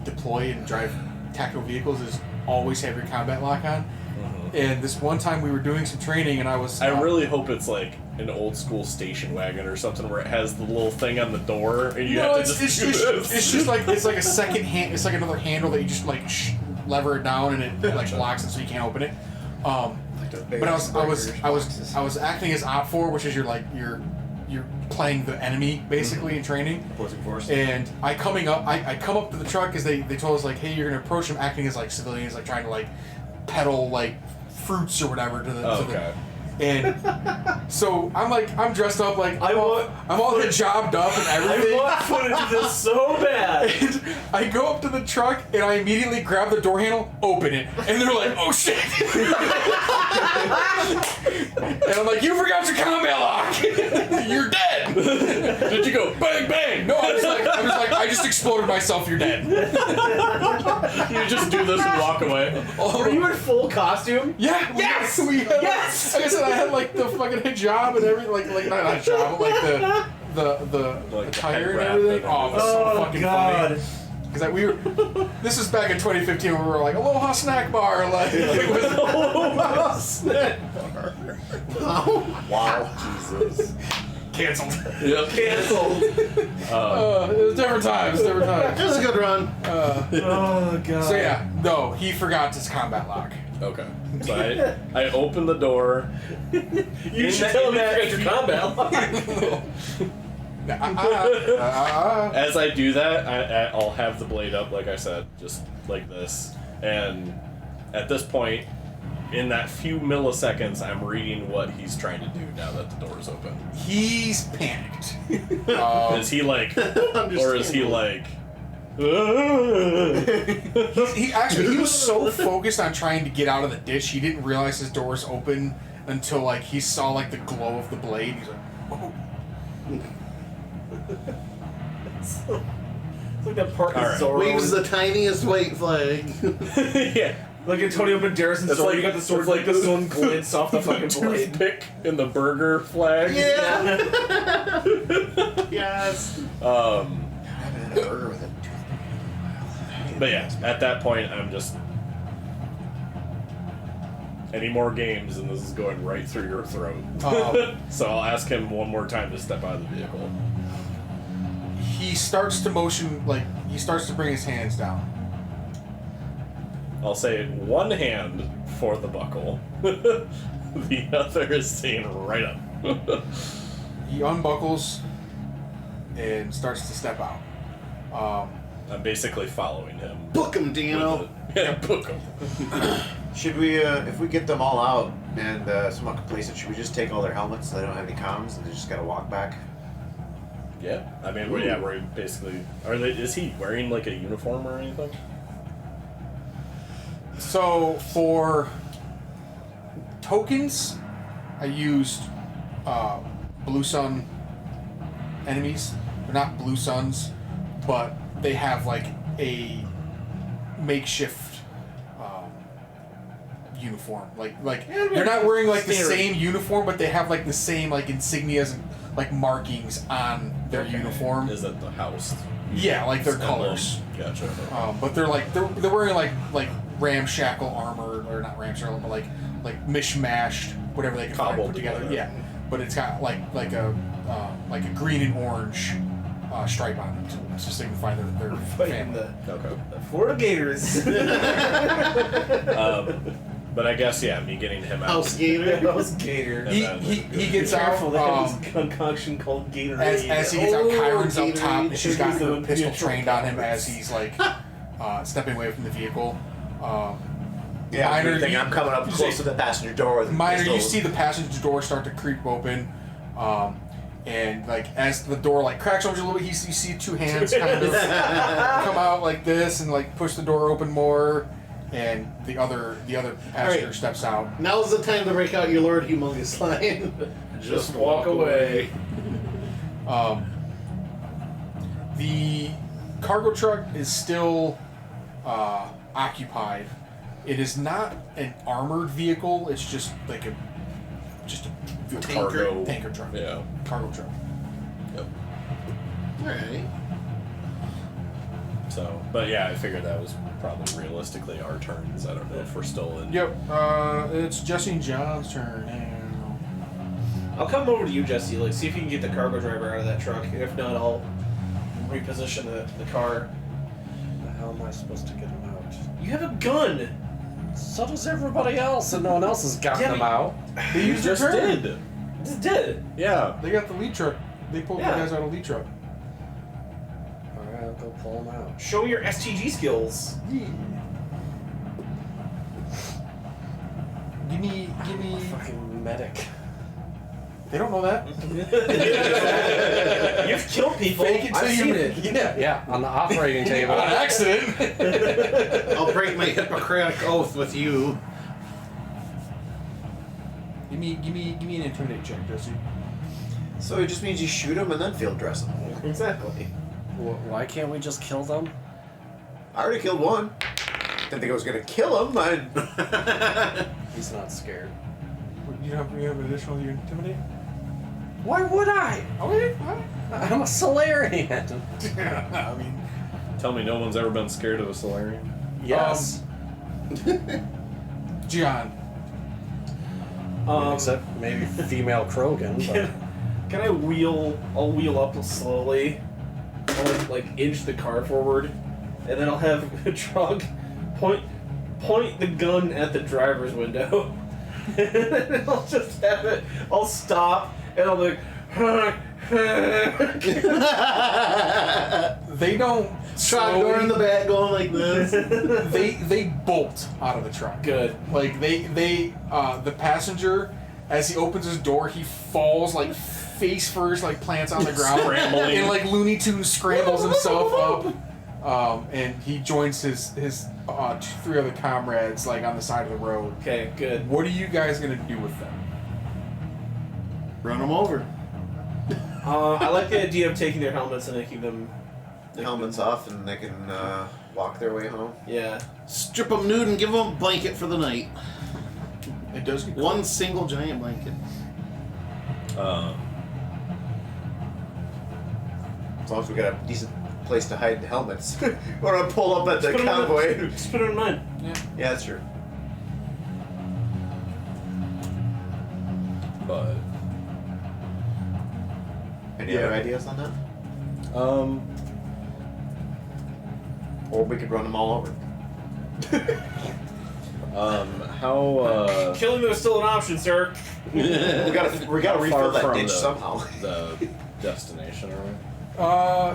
deploy and drive tactical vehicles is always have your combat lock on. And this one time we were doing some training and I was... I really hope it's like an old school station wagon or something where it has the little thing on the door and you have to just do this. It's just like a second hand. It's like another handle that you just like lever it down and it like locks it so you can't open it. But I was acting as Op 4, which is you're playing the enemy basically in training. Opposing force. And I come up to the truck because they told us like, hey, you're gonna approach them acting as like civilians, like trying to like peddle like fruits or whatever to the. Okay. And so I'm dressed up like I'm all hijabbed up and everything. I want footage of this so bad. And I go up to the truck and I immediately grab the door handle, open it, and they're like, "Oh shit!" And I'm like, "You forgot your combat lock. You're dead." Did you go bang bang? No, I was like, I just exploded myself. You're dead. You just do this and walk away. Were you in full costume? Yeah. Yes! We had, Yes! Like I said, I had like the fucking hijab and everything, like not hijab, but like the Like attire the and head everything. wrap Oh, it was so fucking God. funny. Because we were, this was back in 2015 when we were like Aloha snack bar, like it was Aloha snack bar. Wow, Jesus. canceled. Yep. Canceled. It was different times. It was a good run. Oh god. So yeah, no, he forgot his combat lock. Okay. So I open the door. You should tell him that your combat lock. As I do that, I'll have the blade up, like I said, just like this. And at this point, in that few milliseconds, I'm reading what he's trying to do now that the door's open. He's panicked. Is he like, or is he like? He was so focused on trying to get out of the ditch, he didn't realize his door was open until like he saw like the glow of the blade. He's like, oh. It's like that part in Alright. Zorro. Waves the tiniest white flag. Yeah. Like Antonio Banderas and It's Zorro, like- you got the sword, it's like like the sun glints off the fucking blade. Toothpick in the burger flag. Yeah. Yes. I've had a burger with a But yeah, at that point, I'm just. Any more games, and this is going right through your throat. So I'll ask him one more time to step out of the vehicle. He starts to motion, like he starts to bring his hands down. I'll say one hand for the buckle, the other is staying right up. He unbuckles and starts to step out. I'm basically following him. Book him, Dano. Yeah, book him. Should we, if we get them all out and somewhat complacent, should we just take all their helmets so they don't have any comms and they just gotta walk back? Yeah, I mean, we're basically. Is he wearing like a uniform or anything? So for tokens, I used Blue Sun enemies. They're not Blue Suns, but they have like a makeshift uniform. Like they're not wearing like the same uniform, but they have like the same like insignias and like markings on their uniform. Is that the house? Yeah, like their Emblem. colors. Gotcha. But they're like they're wearing like ramshackle armor, or not ramshackle, but like mishmashed, whatever they can find Cobbled put together. together. Yeah, but it's got like a green and orange stripe on them to signify their family. Okay. The Florida Gators. But I guess me getting him out. House Gator. That was Gator. He gets Careful, they out. have this concoction called Gatorade. As he gets out, Kyron's up top, and she's got her Gatorade. pistol trained on him as he's like stepping away from the vehicle. Yeah, Minor, good thing I'm coming up close to the passenger door with Minor, you pistols. see the passenger door start to creep open, And like as the door like cracks open a little bit, you see two hands kind of come out like this and like push the door open more, and the other passenger Alright. steps out. Now's the time to break out your Lord Humongous line. Just walk away. The cargo truck is still occupied. It is not an armored vehicle. It's just like a Cargo. tanker truck. Yeah. Cargo truck. Yep. Alright. So, but yeah, I figured that was probably realistically our turns. I don't know if we're still in. Yep. It's Jesse and John's turn now. I'll come over to you, Jesse. Like, see if you can get the cargo driver out of that truck. If not, I'll reposition the car. The hell am I supposed to get him out? You have a gun. So does everybody else, and no one else has gotten Yeah, him but- out. They You used their just turn. did. Just did. Yeah. They got the lead truck. They pulled Yeah. the guys out of the lead truck. Alright, I'll go pull him out. Show your STG skills. Give me. Fucking medic. They don't know that. You've killed people. Fake it till I've you- seen it. Yeah, on the operating table. On accident. I'll break my Hippocratic oath with you. give me an intimidate check, Jesse. So it just means you shoot him and then field dress him. Exactly. Why can't we just kill them? I already killed one. Didn't think I was gonna kill him. He's not scared. You have an additional you intimidate? Why would I? Okay. I'm a Solarian. I mean, Tell me no one's ever been scared of a Solarian? Yes. John. Except maybe female Krogan. But Can I wheel? I'll wheel up slowly. I'll like inch the car forward, and then I'll have a truck point the gun at the driver's window. And then I'll just have it. I'll stop and I'll be like, They don't. Truck door in the back going like this. They bolt out of the truck. good. Like the passenger, as he opens his door, he falls like face first, like plants on the ground, Scrambling. and like Looney Tunes scrambles himself up. And he joins his three other comrades like on the side of the road. Okay, good. What are you guys gonna do with them? Run them over. I like the idea of taking their helmets and making them. The helmet's off and they can walk their way home. Yeah. Strip them nude and give them a blanket for the night. It does get One single giant blanket. As long as we got a decent place to hide the helmets. We're gonna pull up at the Just put 'em in- convoy. Just put it in mine. Yeah, that's true. But Any other ideas on that? Or we could run them all over. how Killing them is still an option, sir. we gotta How refill far that from ditch the- somehow. the destination are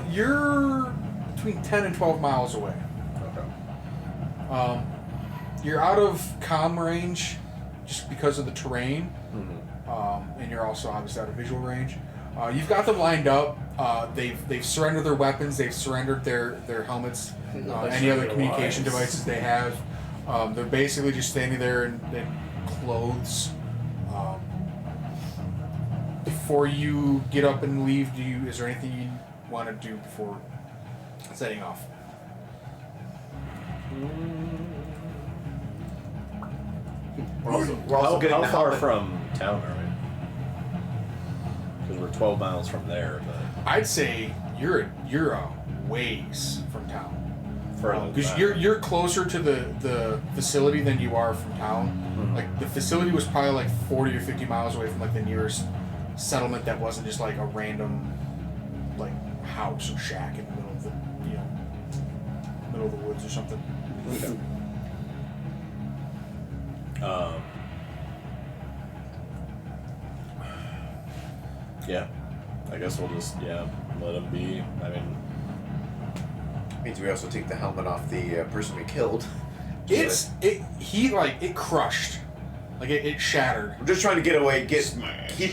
we? You're between 10 and 12 miles away. Okay. You're out of comm range just because of the terrain, Mm-hmm. and you're also obviously out of visual range. You've got them lined up. They've surrendered their weapons. They've surrendered their helmets, any other communication devices they have. They're basically just standing there in clothes. Before you get up and leave, is there anything you want to do before setting off? We're also getting How the far helmet. from town are we? Because we're 12 miles from there, but I'd say you're a ways from town. further. Because back. you're closer to the facility than you are from town. Mhm. Like the facility was probably like 40 or 50 miles away from like the nearest settlement that wasn't just like a random like house or shack in the middle of the middle of the woods or something. Okay. Yeah, I guess we'll just let him be. I mean, Means we also take the helmet off the person we killed. It crushed. Like it shattered. I'm just trying to get away, Smash. keep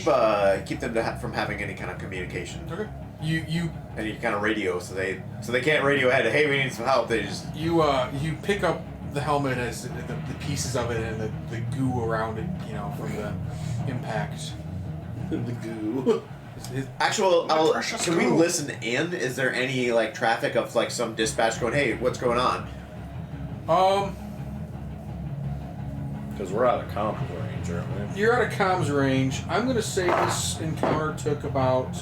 them from having any kind of communication, Okay. You any kind of radio, so they can't radio ahead. Hey, we need some help. They just you pick up the helmet as the pieces of it and the goo around it, you know, from the impact. The goo. Can we listen in? Is there any like traffic of like some dispatch going, hey, what's going on? Because we're out of comms range, aren't we? You're out of comms range. I'm gonna say this encounter took about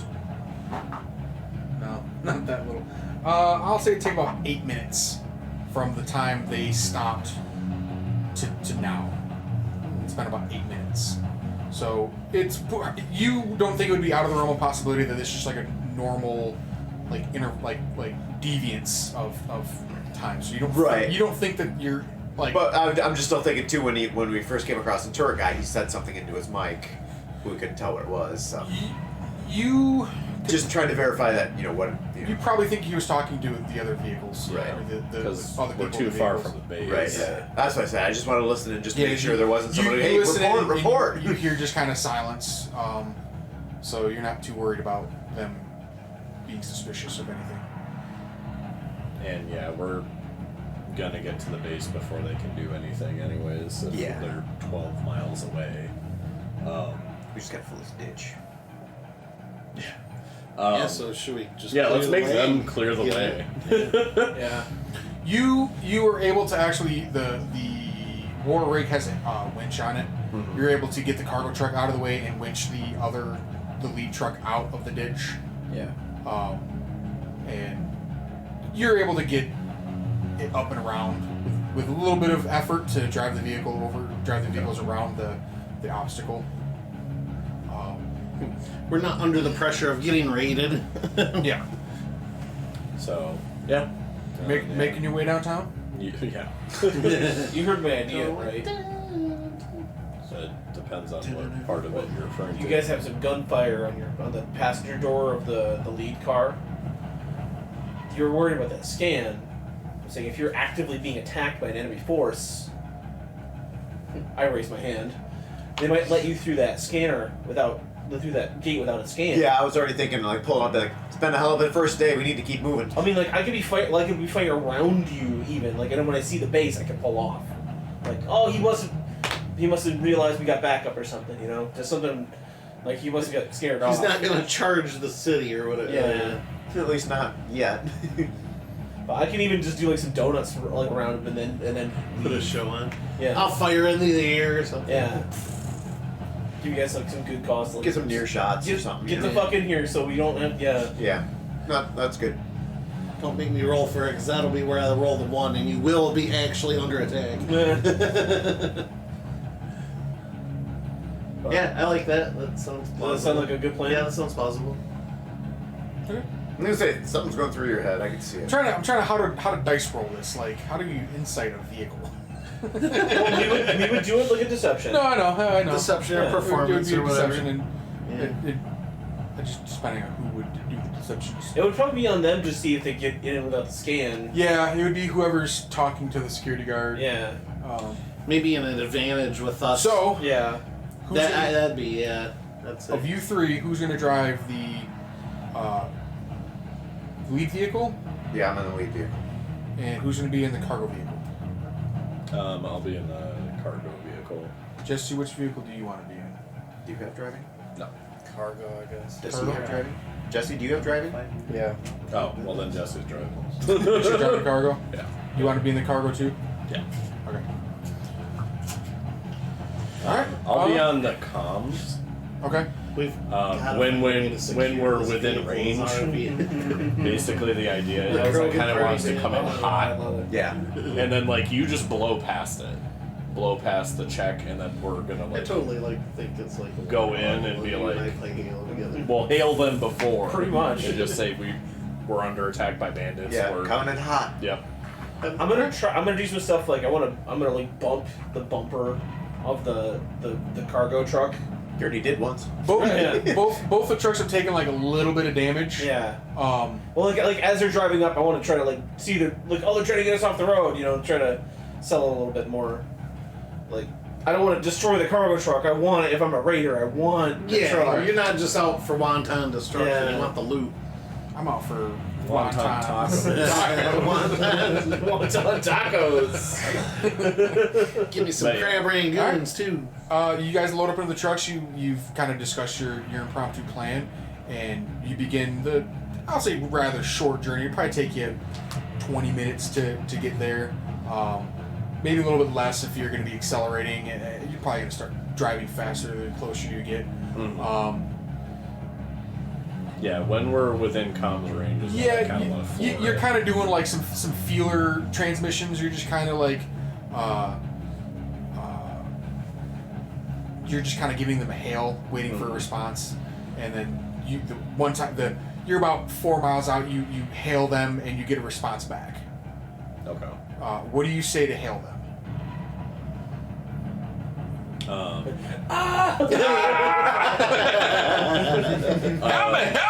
not that little. I'll say it took about 8 minutes from the time they stopped to now. It's been about 8 minutes. So you don't think it would be out of the realm of possibility that it's just like a normal, like deviance of time. So you don't think that you're like. But I'm just still thinking too when we first came across the tour guide, he said something into his mic. We couldn't tell what it was. So. You just trying to verify that you probably think he was talking to the other vehicles, right? Because other we're too far from the base, right? Yeah. That's what I said. I just want to listen and just make sure there wasn't somebody. You Hey, report! You hear just kind of silence, so you're not too worried about them being suspicious of anything. And yeah, we're gonna get to the base before they can do anything, anyways. If they're 12 miles away. We just gotta fill this ditch. Yeah, so should we just let's make them clear the way. Yeah. You were able to actually the war rig has a winch on it. Mm-hmm. You're able to get the cargo truck out of the way and winch the lead truck out of the ditch. Yeah. And you're able to get it up and around with a little bit of effort to drive the vehicles around the obstacle. We're not under the pressure of getting raided. Yeah. So, yeah. Making your way downtown? Yeah. You heard my idea, right? So it depends on what part of it you're referring to. You guys have some gunfire on the passenger door of the lead car. You're worried about that scan. I'm saying if you're actively being attacked by an enemy force, I raise my hand. They might let you through that scanner through that gate without a scan. Yeah, I was already thinking like pulling up like it's been a hell of a first day. We need to keep moving. I mean, like I could be fighting around you even. Like, and then when I see the base, I can pull off. Like, oh, he must have realized we got backup or something. You know, just something like he must have got scared off. He's not gonna charge the city or whatever. Yeah. At least not yet. But I can even just do like some donuts like around him and then Put a show on. Yeah. I'll fire into the air or something. Yeah. Give you guys like some good cause. Like, Get some near shots or something. Get the fuck in here so we don't have Yeah. No, that's good. Don't make me roll for it, because that'll be where I roll the 1, and you will be actually under attack. Yeah, I like that. That sounds plausible. Does that sound like a good plan? Yeah, that sounds plausible. Okay. I'm gonna say something's going through your head. I can see it. I'm trying to how to dice roll this. Like, how do you insight a vehicle? Well, we would do it like a deception. No, I know. Deception Yeah, or performance It would or be whatever. deception and just depending on who would do the deception. It would probably be on them to see if they get in without the scan. Yeah, it would be whoever's talking to the security guard. Yeah. Maybe an advantage with us. So, Yeah. that'd be, yeah. That's of it. you three, who's going to drive the lead vehicle, Yeah, I'm in the lead vehicle. and who's going to be in the cargo vehicle? I'll be in the cargo vehicle. Jesse, which vehicle do you want to be in? Do you have driving? Cargo, I guess. Jesse, you have driving? Jesse, do you have driving? Yeah. Oh, well then Jesse's driving. You should drive the cargo? Yeah. You want to be in the cargo too? Yeah. Okay. Alright. I'll be on the comms. Okay. We've gotta When find a way to when secure we're this within vehicle's range, RV. basically the idea The is I Krogan kind of want us to party come in thing. hot, Yeah. and then like you just blow past it, blow past the check, and then we're gonna I like totally think it's like a Go in and be you and I like- play Halo together. we'll hail them before, Pretty much. and just say we're under attack by bandits. Yeah, or, coming in hot. Yep. I'm gonna do some stuff like I'm gonna like bump the bumper of the cargo truck. You already did once. Both the trucks have taken like a little bit of damage. Yeah. Um, Well, like as they're driving up, I want to try to like see the like they're trying to get us off the road. You know, try to sell a little bit more. Like I don't want to destroy the cargo truck. I want it. If I'm a raider, I want the Yeah, truck. you're not just out for wanton destruction. Yeah. You want the loot. I'm out for Wonton wontons. Wonton tacos. Give me some But, yeah. crab rangoons too. You guys load up into the trucks. You've kind of discussed your impromptu plan, and you begin the, I'll say, rather short journey. It'll probably take you 20 minutes to get there. Maybe a little bit less if you're going to be accelerating. You're probably going to start driving faster the closer you get. Yeah, when we're within comms range, is when I kind of want to floor you're it. kind of doing like some feeler transmissions. You're just kind of like, you're just kind of giving them a hail, waiting for a response, and then you're about 4 miles out. You hail them and you get a response back. Okay. What do you say to hail them? Help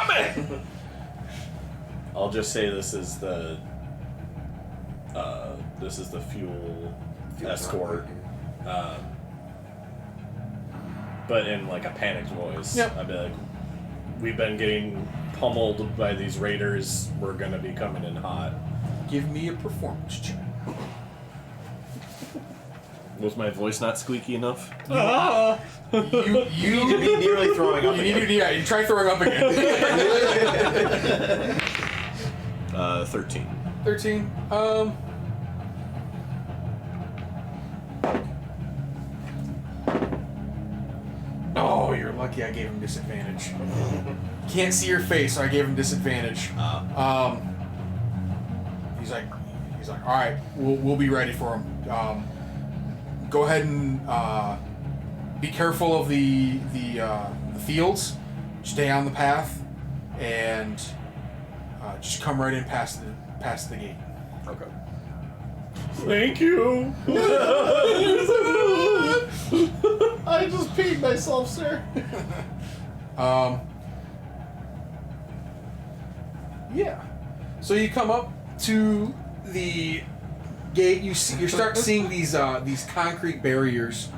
me! I'll just say this is the fuel escort, but in like a panicked voice. Yep. I'd be like, "We've been getting pummeled by these raiders. We're gonna be coming in hot." Give me a performance check. Was my voice not squeaky enough? You You need to be nearly throwing up. You need to, yeah, you try throwing up again. 13. 13. Oh, you're lucky I gave him disadvantage. Can't see your face, so I gave him disadvantage. He's like, all right, we'll be ready for him. Go ahead and be careful of the fields. Stay on the path, and just come right in past the gate. Okay. Thank you. I just peed myself, sir. Yeah. So you come up to the gate. You start seeing these concrete barriers.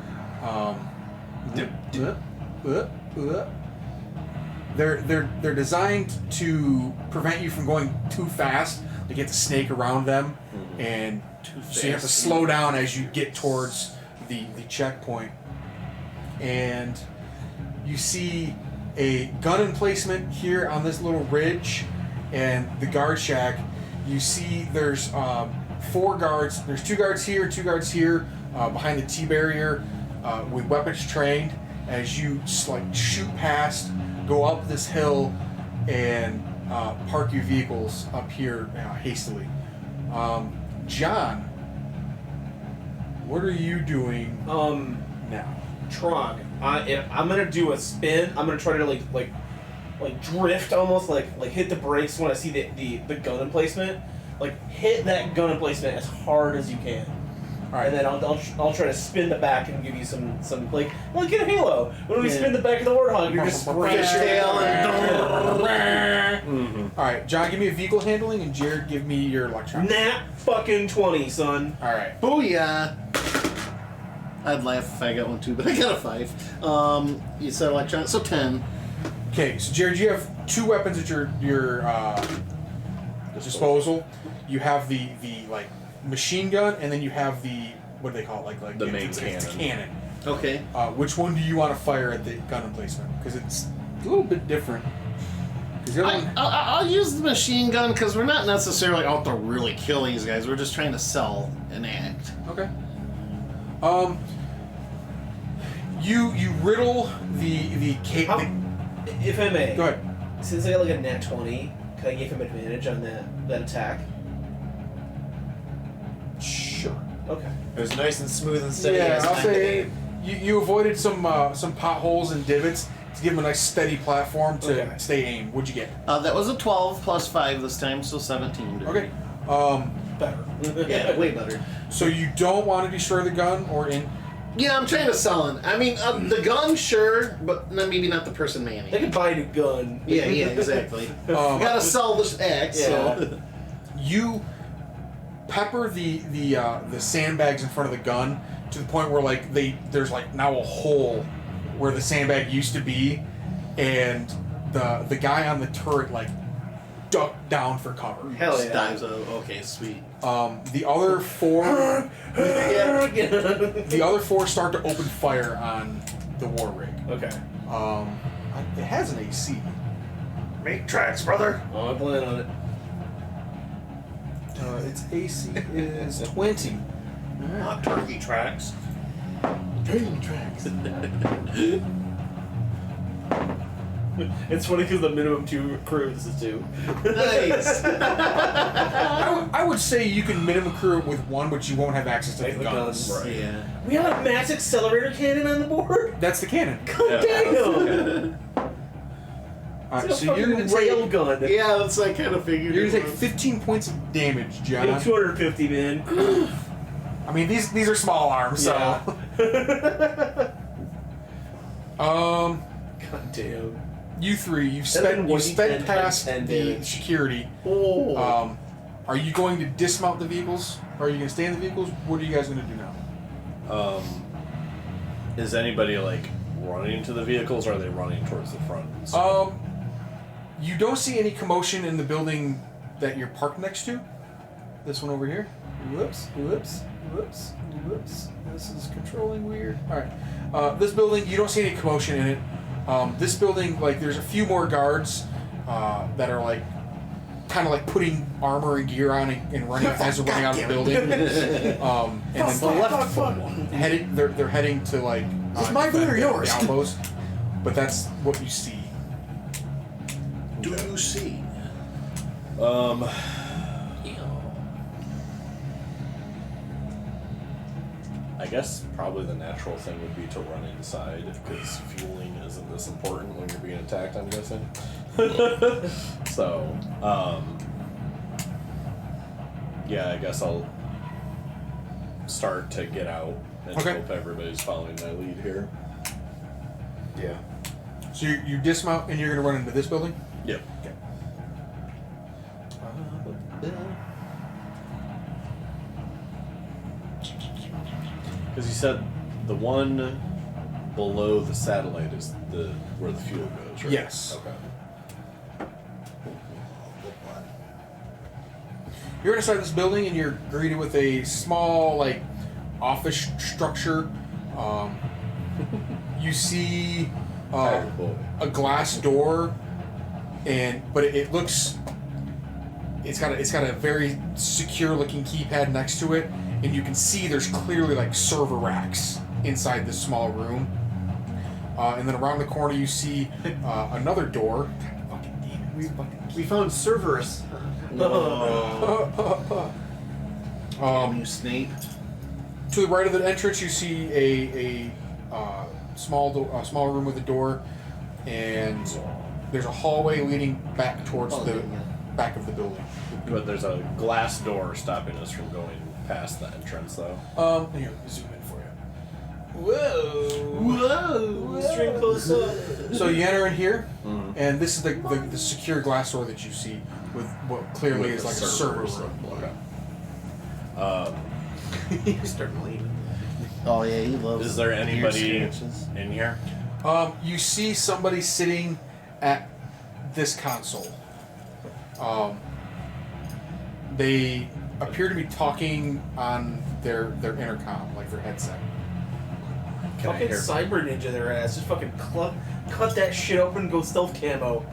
They're designed to prevent you from going too fast. You get to snake around them, and so you have to slow down as you get towards the checkpoint. And you see a gun emplacement here on this little ridge, and the guard shack. You see there's 4 guards. There's 2 guards here, 2 guards here, behind the T barrier, with weapons trained. As you shoot past, go up this hill, and park your vehicles up here hastily. John, what are you doing now? Trog. I'm gonna do a spin. I'm gonna try to like drift almost, like hit the brakes when I see the gun emplacement. Like hit that gun emplacement as hard as you can. All right. And then I'll try to spin the back and give you some like in Halo when we spin the back of the Warthog, you're just Fishtail All right, John, give me a vehicle handling, and Jared, give me your electronics. Nat fucking 20, son. All right. Booyah! I'd laugh if I got one too, but I got a 5. You said electronics, so 10. Okay, so Jared, you have 2 weapons at your disposal. You have the like machine gun, and then you have the, what do they call it? Like The main it's the cannon. cannon. Okay. Which one do you want to fire at the gun emplacement? Because it's a little bit different. 'Cause the other one, I'll use the machine gun because we're not necessarily out to really kill these guys. We're just trying to sell an act. okay. You riddle the cake. If I may, Go ahead. since I got like a nat 20, can I give him advantage on that attack? Sure. Okay. It was nice and smooth and steady. Yeah, as I'll time. say you avoided some potholes and divots to give him a nice steady platform to Okay. stay aimed. What'd you get? That was a 12 plus 5 this time, so 17. Dude. Okay. Better. Yeah, way better. So you don't want to destroy the gun or in? Yeah, I'm trying to sell it. I mean, the gun, sure, but maybe not the person manning. They could buy a new gun. Yeah, exactly. We gotta sell this axe. So. You pepper the sandbags in front of the gun to the point where like there's like now a hole where the sandbag used to be, and the guy on the turret like ducked down for cover. Hell Just yeah. dives out. Okay, sweet. The other four the other four start to open fire on the war rig. Okay. It has an AC. Make tracks, brother. Oh, I plan on it. Its AC is 20. Not turkey tracks. Train tracks. It's funny because the minimum 2 crews is 2. Nice. I would say you can minimum crew it with 1, but you won't have access to Like the the guns. guns. Right. Yeah. We have a mass accelerator cannon on the board? That's the cannon. God damn! Alright, It's so a you're fucking gonna rail take gun. Yeah, that's I kind of figured. you're it gonna take was. 15 points of damage, Give him John. 250, man. I mean these are small arms, so Yeah. um God damn. you three, you've That'd spent been you 1d10 spent past times 10 the damage. security. Oh. Are you going to dismount the vehicles? Or are you gonna stay in the vehicles? What are you guys gonna do now? Is anybody like running to the vehicles, or are they running towards the front? You don't see any commotion in the building that you're parked next to. This one over here. Whoops, whoops, whoops, whoops. This is controlling weird. Alright. This building, you don't see any commotion in it. This building, like, there's a few more guards that are, like, kind of like putting armor and gear on and running as they're running out of the building. And then the left they're heading to, like, Is my boot or yours? the outpost. But that's what you see. Do you see? I guess probably the natural thing would be to run inside, because fueling isn't this important when you're being attacked, I'm guessing. So, yeah, I guess I'll start to get out and Okay. hope everybody's following my lead here. Yeah. So you dismount and you're going to run into this building? Yep. Okay. Because you said the one below the satellite is where the fuel goes, right? Yes. Okay. You're inside this building and you're greeted with a small, like, office structure. You see Oh, boy. a glass door, but it looks. It's got a very secure looking keypad next to it, and you can see there's clearly like server racks inside this small room. And then around the corner you see another door. God, fucking demons. We found Cerberus. You Snape. To the right of the entrance, you see a small room with a door, and there's a hallway leading back towards the back of the building. But there's a glass door stopping us from going past the entrance, though. Here, zoom in for you. Whoa! Stream close up. So you enter in here, Mhm. and this is the secure glass door that you see with what clearly With is the like a server servers. room. Okay. You're starting to leave. Oh yeah, he loves. Is there weird anybody scratches. in here? You see somebody sitting at this console. They appear to be talking on their intercom, like their headset. Can I Fucking hear? cyber ninja their ass. Just fucking cut that shit open and go stealth camo.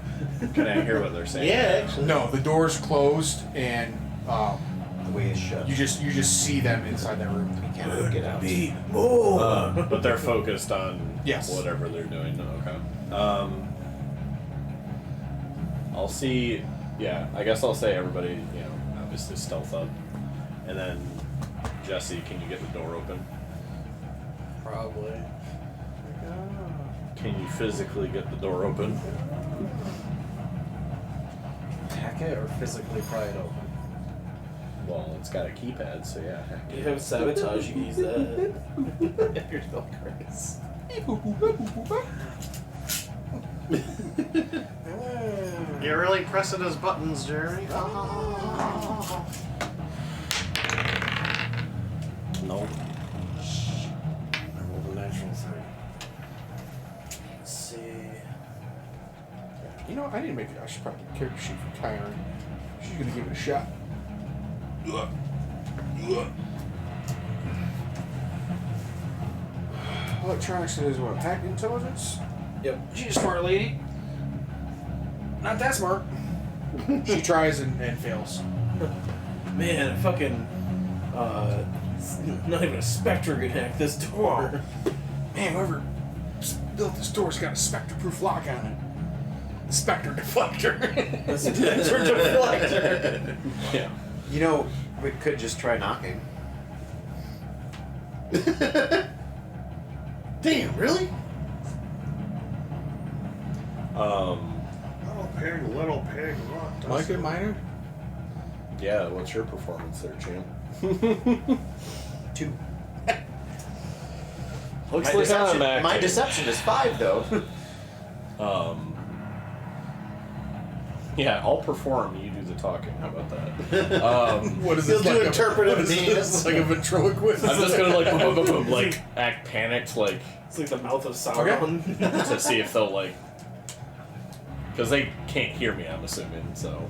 Can I hear what they're saying? Yeah, actually. No, the door's closed, and The way it's shut. you just see them inside that room. You can't get out. But they're focused on Yes. whatever they're doing. Okay. I'll see. Yeah, I guess I'll say everybody, you know, obviously stealth up, and then Jesse, can you get the door open? Probably. Can you physically get the door open? Hack it or physically pry it open? Well, it's got a keypad, so yeah. heck You yeah. have sabotage, you can use that. If you're still Chris. You're really pressing his buttons, Jeremy. know, I need to make. I should probably get a character sheet for Kyron. She's gonna give it a shot. Electronics is what? Hack intelligence? Yep. She's a smart lady. Not that smart. She tries and fails. Man, a fucking not even a Spectre can hack this door. Man, whoever built this door's got a Spectre-proof lock on it. The Spectre deflector. That's a deflector. Yeah. You know, we could just try knocking. Damn, really? Little pig, what? Micah Minor? Yeah, what's your performance there, champ? 2. Looks My like I'm deception, my acting. deception is 5, though. Yeah, I'll perform. You do the talking. How about that? What is You'll this? do Like interpretive what is dance. this? Like a ventriloquist? I'm just gonna like boom, boom, boom, boom, like act panicked, like It's like the mouth of Sauron. to see if they'll like, because they can't hear me. I'm assuming so.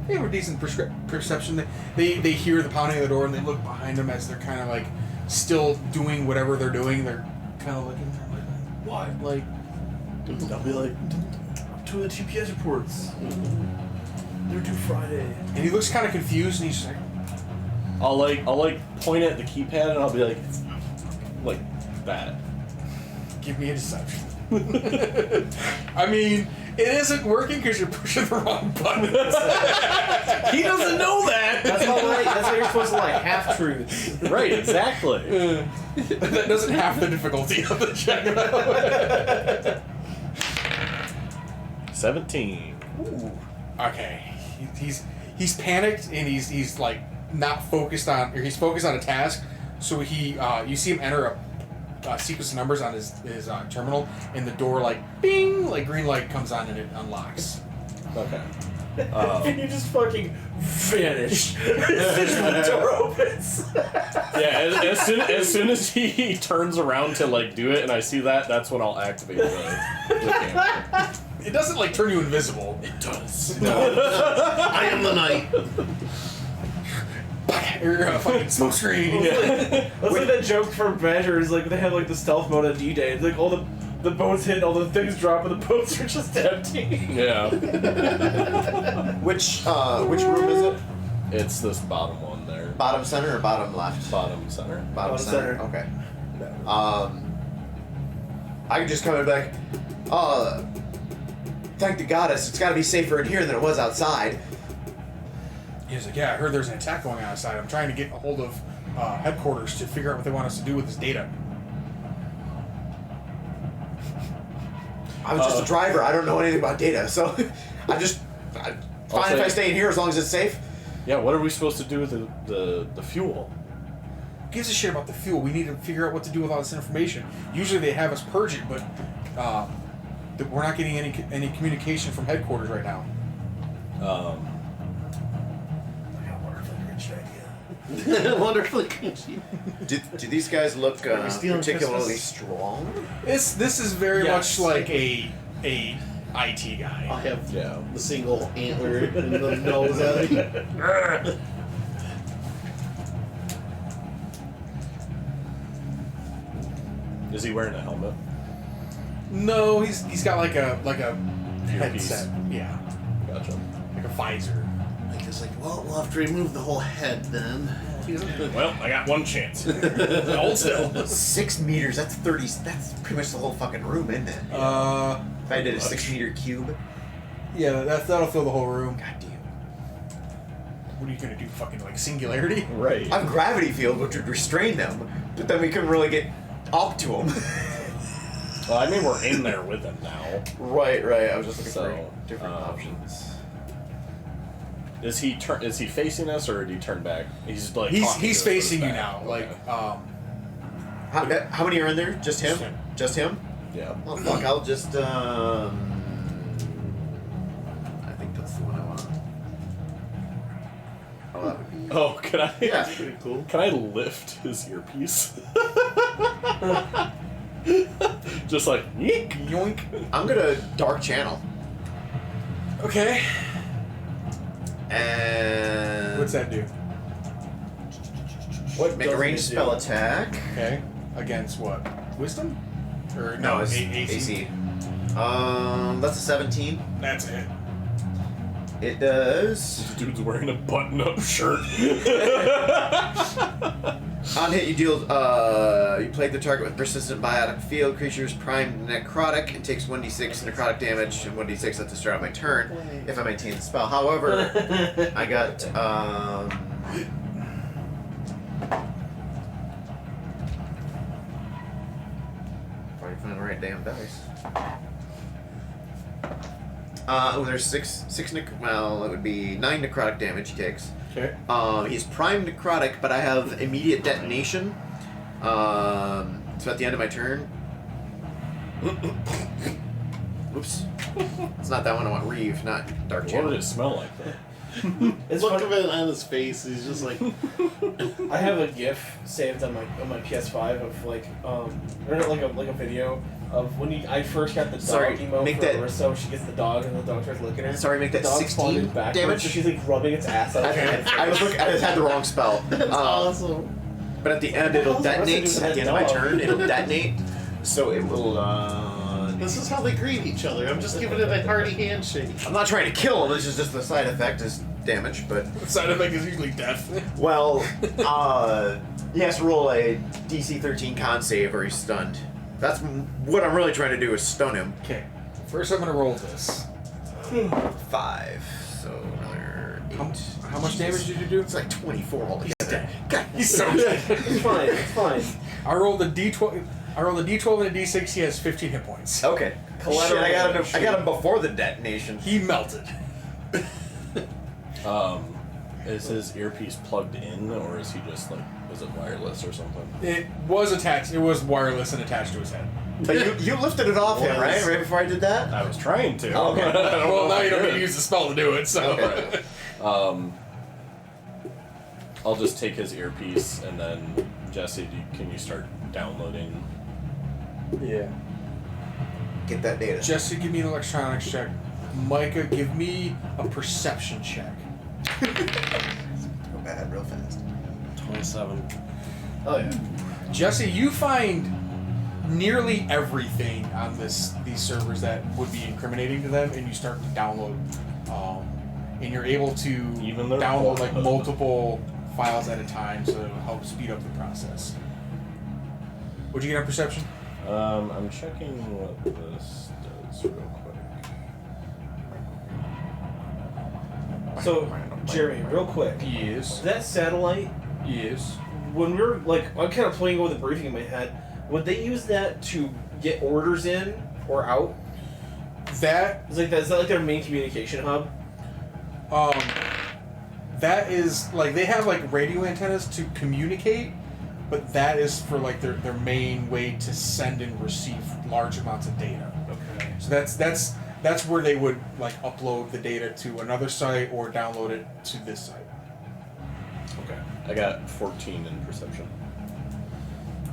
They have a decent perception. They hear the pounding of the door and they look behind them as they're kind of like still doing whatever they're doing. They're kind of looking like, what? Like, I'll be like, to the GPS reports. They're due Friday. and he looks kind of confused and he's just like, I'll like point at the keypad and I'll be like that. give me a deception. I mean, it isn't working because you're pushing the wrong button. He doesn't know that. That's how you're supposed to like half truths. Right, exactly. That doesn't have the difficulty of the check. 17. Ooh. Okay, he's panicked and he's like not focused on, or he's focused on a task. So he you see him enter a sequence of numbers on his terminal, and the door like bing, like green light comes on and it unlocks. Okay. And you just fucking vanish. The door opens. Yeah, as soon as he turns around to like do it, and I see that, that's when I'll activate the camera. It doesn't like turn you invisible. It does. I am the knight. Or fucking smoke screen. Yeah. That's like that joke from Badgers, like they have like the stealth mode at D-Day. It's like all the boats hit, all the things drop, and the boats are just empty. Yeah. Which room is it? It's this bottom one there. Bottom center or bottom left? Bottom center. Bottom center. center. Okay. I can just come in back. Thank the goddess. It's got to be safer in here than it was outside. He's like, yeah, I heard there's an attack going on outside. I'm trying to get a hold of headquarters to figure out what they want us to do with this data. I was just a driver. I don't know anything about data, so I'm fine if I stay in here as long as it's safe. Yeah, what are we supposed to do with the fuel? Who gives a shit about the fuel? We need to figure out what to do with all this information. Usually they have us purge it, but we're not getting any communication from headquarters right now. Wonderfully. Do these guys look stealing particularly Christmas? strong? This is very Yes. much like a IT guy. I have Yeah. the single antler in the nose at it. Is he wearing a helmet? No, he's got like a Earpiece. headset. Yeah, Gotcha. like a visor. Like it's like, well, we'll have to remove the whole head then. Well, I got one chance. Hold still. 6 meters. That's 30. That's pretty much the whole fucking room, isn't it? If I did a 6-meter cube. Yeah, that'll fill the whole room. God damn. What are you gonna do? Fucking like singularity? Right. I have a gravity field which would restrain them, but then we couldn't really get up to them. Well, I mean, we're in there with him now. Right. I was just looking So, for different options. Is he facing us, or did he turn back? He's like He's talking to us facing from you his now. back. Like How many are in there? Just him? Just him. Just him? Yeah. Oh fuck! I'll just I think that's the one I want. Oh, that would be. Oh, can I? Yeah. Pretty cool. Can I lift his earpiece? Just like, yeek. Yoink. I'm gonna dark channel. Okay. And What's that do? What make a doesn't ranged it do? spell attack. Okay. Against what? Wisdom? Or No, it's AC. AC. That's a 17. That's it. It does. This dude's wearing a button-up shirt. On hit, you deal. You plague the target with persistent biotic field. Creature's primed necrotic and takes 1d6 necrotic damage and 1d6 at the start of my turn if I maintain the spell. However, I got. If I can find the right damn dice. There's six. Well, it would be 9 necrotic damage he takes. Okay. He's primed necrotic, but I have immediate detonation. So at the end of my turn. Oops. It's not that one. I want Reeve, not Dark What Channel. did it smell like? It's Look fun- at it on his face. He's just like, I have a GIF saved on my PS5 of like or like a video of when I first got the dog Sorry, emote make for that- Larissa. She gets the dog and the dog starts licking her. Sorry, make The that dog 16 spawned backwards, damage. So she's like rubbing its ass out. I just had the wrong spell. awesome. But at the end, it'll What the hell's detonate. the rest of At the end of my that turn, it'll detonate. So it will. This is how they greet each other. I'm just giving it a hearty handshake. I'm not trying to kill him. This is just the side effect is damage. But The side effect is usually death. well, he has to roll a DC 13 con save or he's stunned. That's what I'm really trying to do is stun him. Okay. First, I'm gonna roll this. 5. So another 8. How much damage did you do? It's like 24 altogether. God, He's so dead. It's fine. It's fine. I rolled a d12. I rolled a d12 and a d6. He has 15 hit points. Okay. Collateral Shit, damage. I got him before the detonation. He melted. Is his earpiece plugged in, or is he just like, is it wireless or something? It was attached. It was wireless and attached to his head. But you lifted it off him, right? Right before I did that? I was trying to. Oh, okay. I don't know Well, now if you I don't need could. to use the spell to do it. So. Okay. I'll just take his earpiece and then Jesse, can you start downloading? Yeah. Get that data. Jesse, give me an electronics check. Micah, give me a perception check. Go bad real fast. 27. Oh yeah. Jesse, you find nearly everything on these servers that would be incriminating to them, and you start to download, and you're able to Even their download like Pornhub. multiple files at a time, so it'll help speed up the process. What'd you get on perception? I'm checking what this does real quick. So Jeremy, real quick, Yes. that satellite. Yes. When we're like, I'm kind of playing over the briefing in my head. Would they use that to get orders in or out? That Is that like their main communication hub? that is like they have like radio antennas to communicate, but that is for like their main way to send and receive large amounts of data. Okay. So that's where they would like upload the data to another site or download it to this site. Okay. I got 14 in perception.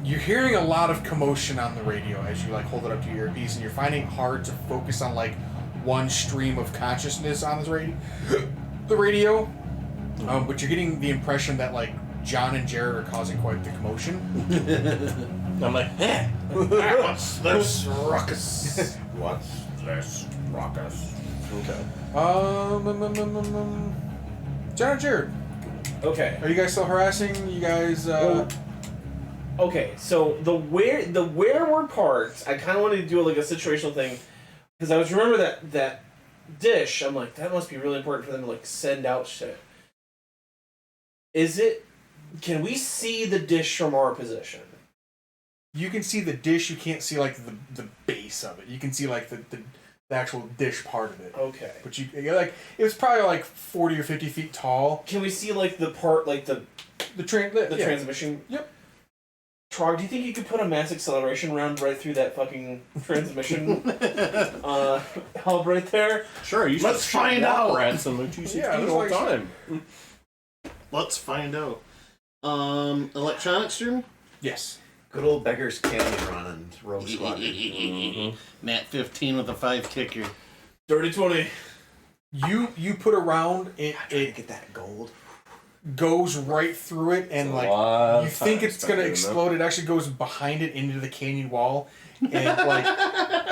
You're hearing a lot of commotion on the radio as you like hold it up to your earpiece, and you're finding it hard to focus on like one stream of consciousness on the radio. But you're getting the impression that like John and Jared are causing quite the commotion. I'm like, eh. What's this ruckus? What's this ruckus? Okay. John and Jared, Okay. are you guys still harassing? You guys? Okay, so the whereward parts, I kind of wanted to do like a situational thing, because I was remember that dish. I'm like, that must be really important for them to like send out shit. Is it? Can we see the dish from our position? You can see the dish. You can't see like the base of it. You can see like the actual dish part of it. Okay. But you're like it was probably like 40 or 50 feet tall. Can we see like the part, like the The yeah. transmission? Yep. Trog, do you think you could put a mass acceleration round right through that fucking transmission hub right there? Sure, you should Let's find out. Rats and Luigi Yeah, 16 that's all like- the time. Let's find out. Electronics room? Yes. Good old Beggar's Canyon run and Rogue Squadron. Nat 15 with a 5 kicker. Dirty 20. You put a round, it Get that gold. goes right through it, and A like lot you of think time it's spent gonna doing explode. It actually goes behind it into the canyon wall, and like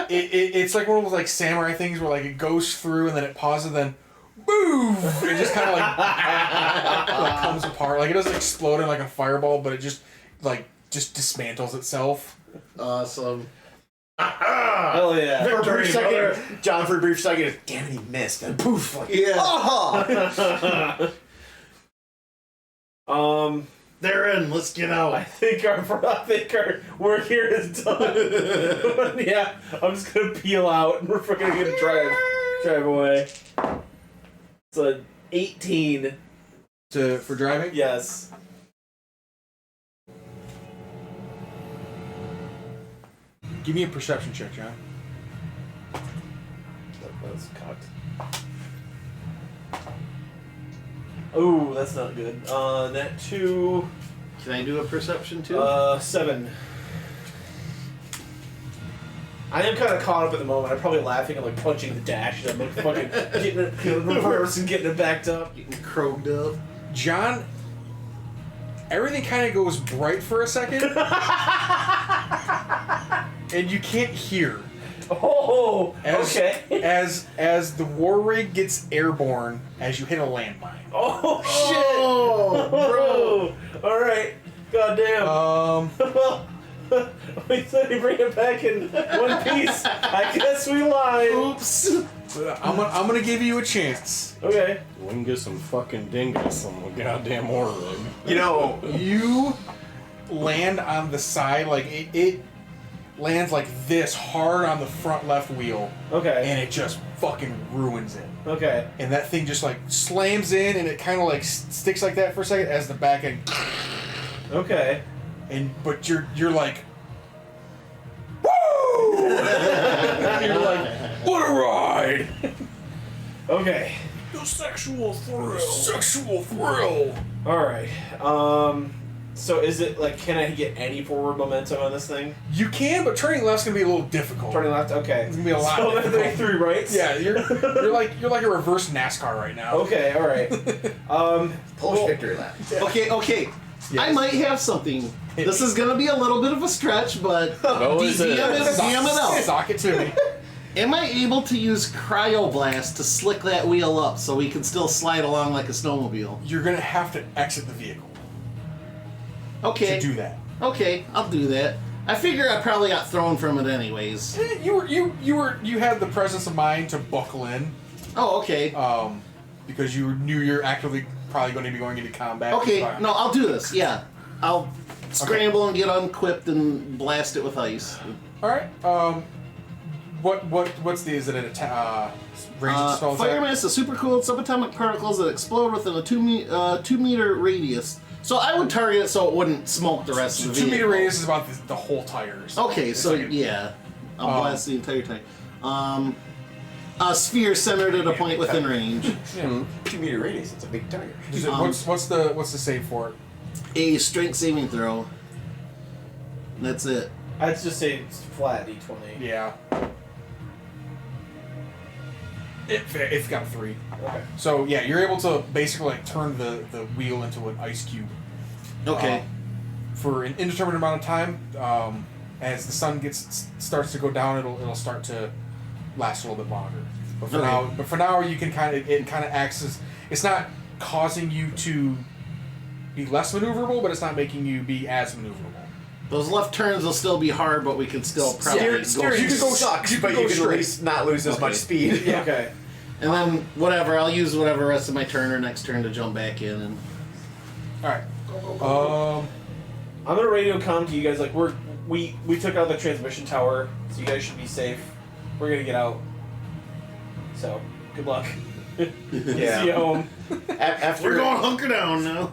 it's like one of those like samurai things where like it goes through and then it pauses, and then boom! It just kind of like comes apart. Like it doesn't explode in like a fireball, but it just dismantles itself. Awesome. Hell yeah. For a brief second, John, for a brief second, damn it, he missed. And poof! Like, Yeah. They're in. Let's get I out. think our work here is done. Yeah, I'm just gonna peel out and we're fucking gonna drive away. It's a 18. For driving. Yes. Give me a perception check, John. That's cocked. Ooh, that's not good. Net 2. Can I do a perception too? 7. I am kind of caught up at the moment. I'm probably laughing and like punching the dash. I'm like fucking getting it in reverse and getting it backed up. Getting croaked up. John, everything kind of goes bright for a second, and you can't hear. Oh, As, okay. As the war rig gets airborne as you hit a landmine. Oh Oh, shit! All right. Goddamn. Well, we said he bring it back in one piece. I guess we lied. Oops. I'm gonna give you a chance. Okay. We can get some fucking dingus on the goddamn war rig. you know, You land on the side, like it lands like this hard on the front left wheel, Okay. and it just fucking ruins it. Okay. And that thing just like slams in, and it kind of like sticks like that for a second as the back end. Okay. But you're like, woo! You're like, what a ride! Okay. The sexual thrill. Sexual thrill. All right. So is it like, can I get any forward momentum on this thing? You can, but turning left's gonna be a little difficult. Turning left. Okay. It's gonna be a lot. So difficult. make 3 rights. Yeah, you're like a reverse NASCAR right now. Okay. All right. Polish victory lap. Okay. I might have something. This is gonna be a little bit of a stretch, but is it? DM it out. Sock it to me. Am I able to use cryoblast to slick that wheel up so we can still slide along like a snowmobile? You're gonna have to exit the vehicle Okay. to do that. Okay, I'll do that. I figure I probably got thrown from it anyways. You had the presence of mind to buckle in, Oh, okay. because you knew you're actively probably going to be going into combat. Okay, Fine. no, I'll do this. Yeah, I'll scramble and get unquipped and blast it with ice. All right. What's the is it an attack? Range spell attack? Fire mass is super cooled subatomic particles that explode within a 2 meter radius. So I would target it so it wouldn't smoke the rest of the 2 vehicle. meter radius is about the whole tires. Okay, It's so like a- yeah, I'll blast the entire time. A sphere centered at a point within range. Yeah. 2 meter radius, it's a big target. Is it- what's the save for it? A strength saving throw. That's it. I'd just say it's flat D20. Yeah. It's got a 3. Okay. So yeah, you're able to basically like turn the wheel into an ice cube. Okay. For an indeterminate amount of time. As the sun starts to go down, it'll start to last a little bit longer. But for now, you can it kind of acts as, it's not causing you to be less maneuverable, but it's not making you be as maneuverable. Those left turns will still be hard, but we can still probably go. Steering sucks, but you can at least not lose as much speed. Yeah. Okay. And then whatever, I'll use whatever rest of my turn or next turn to jump back in. And All right. I'm gonna radio comm to you guys. Like we took out the transmission tower, so you guys should be safe. We're gonna get out. So good luck. Yeah. See you home. After we're going hunker down now.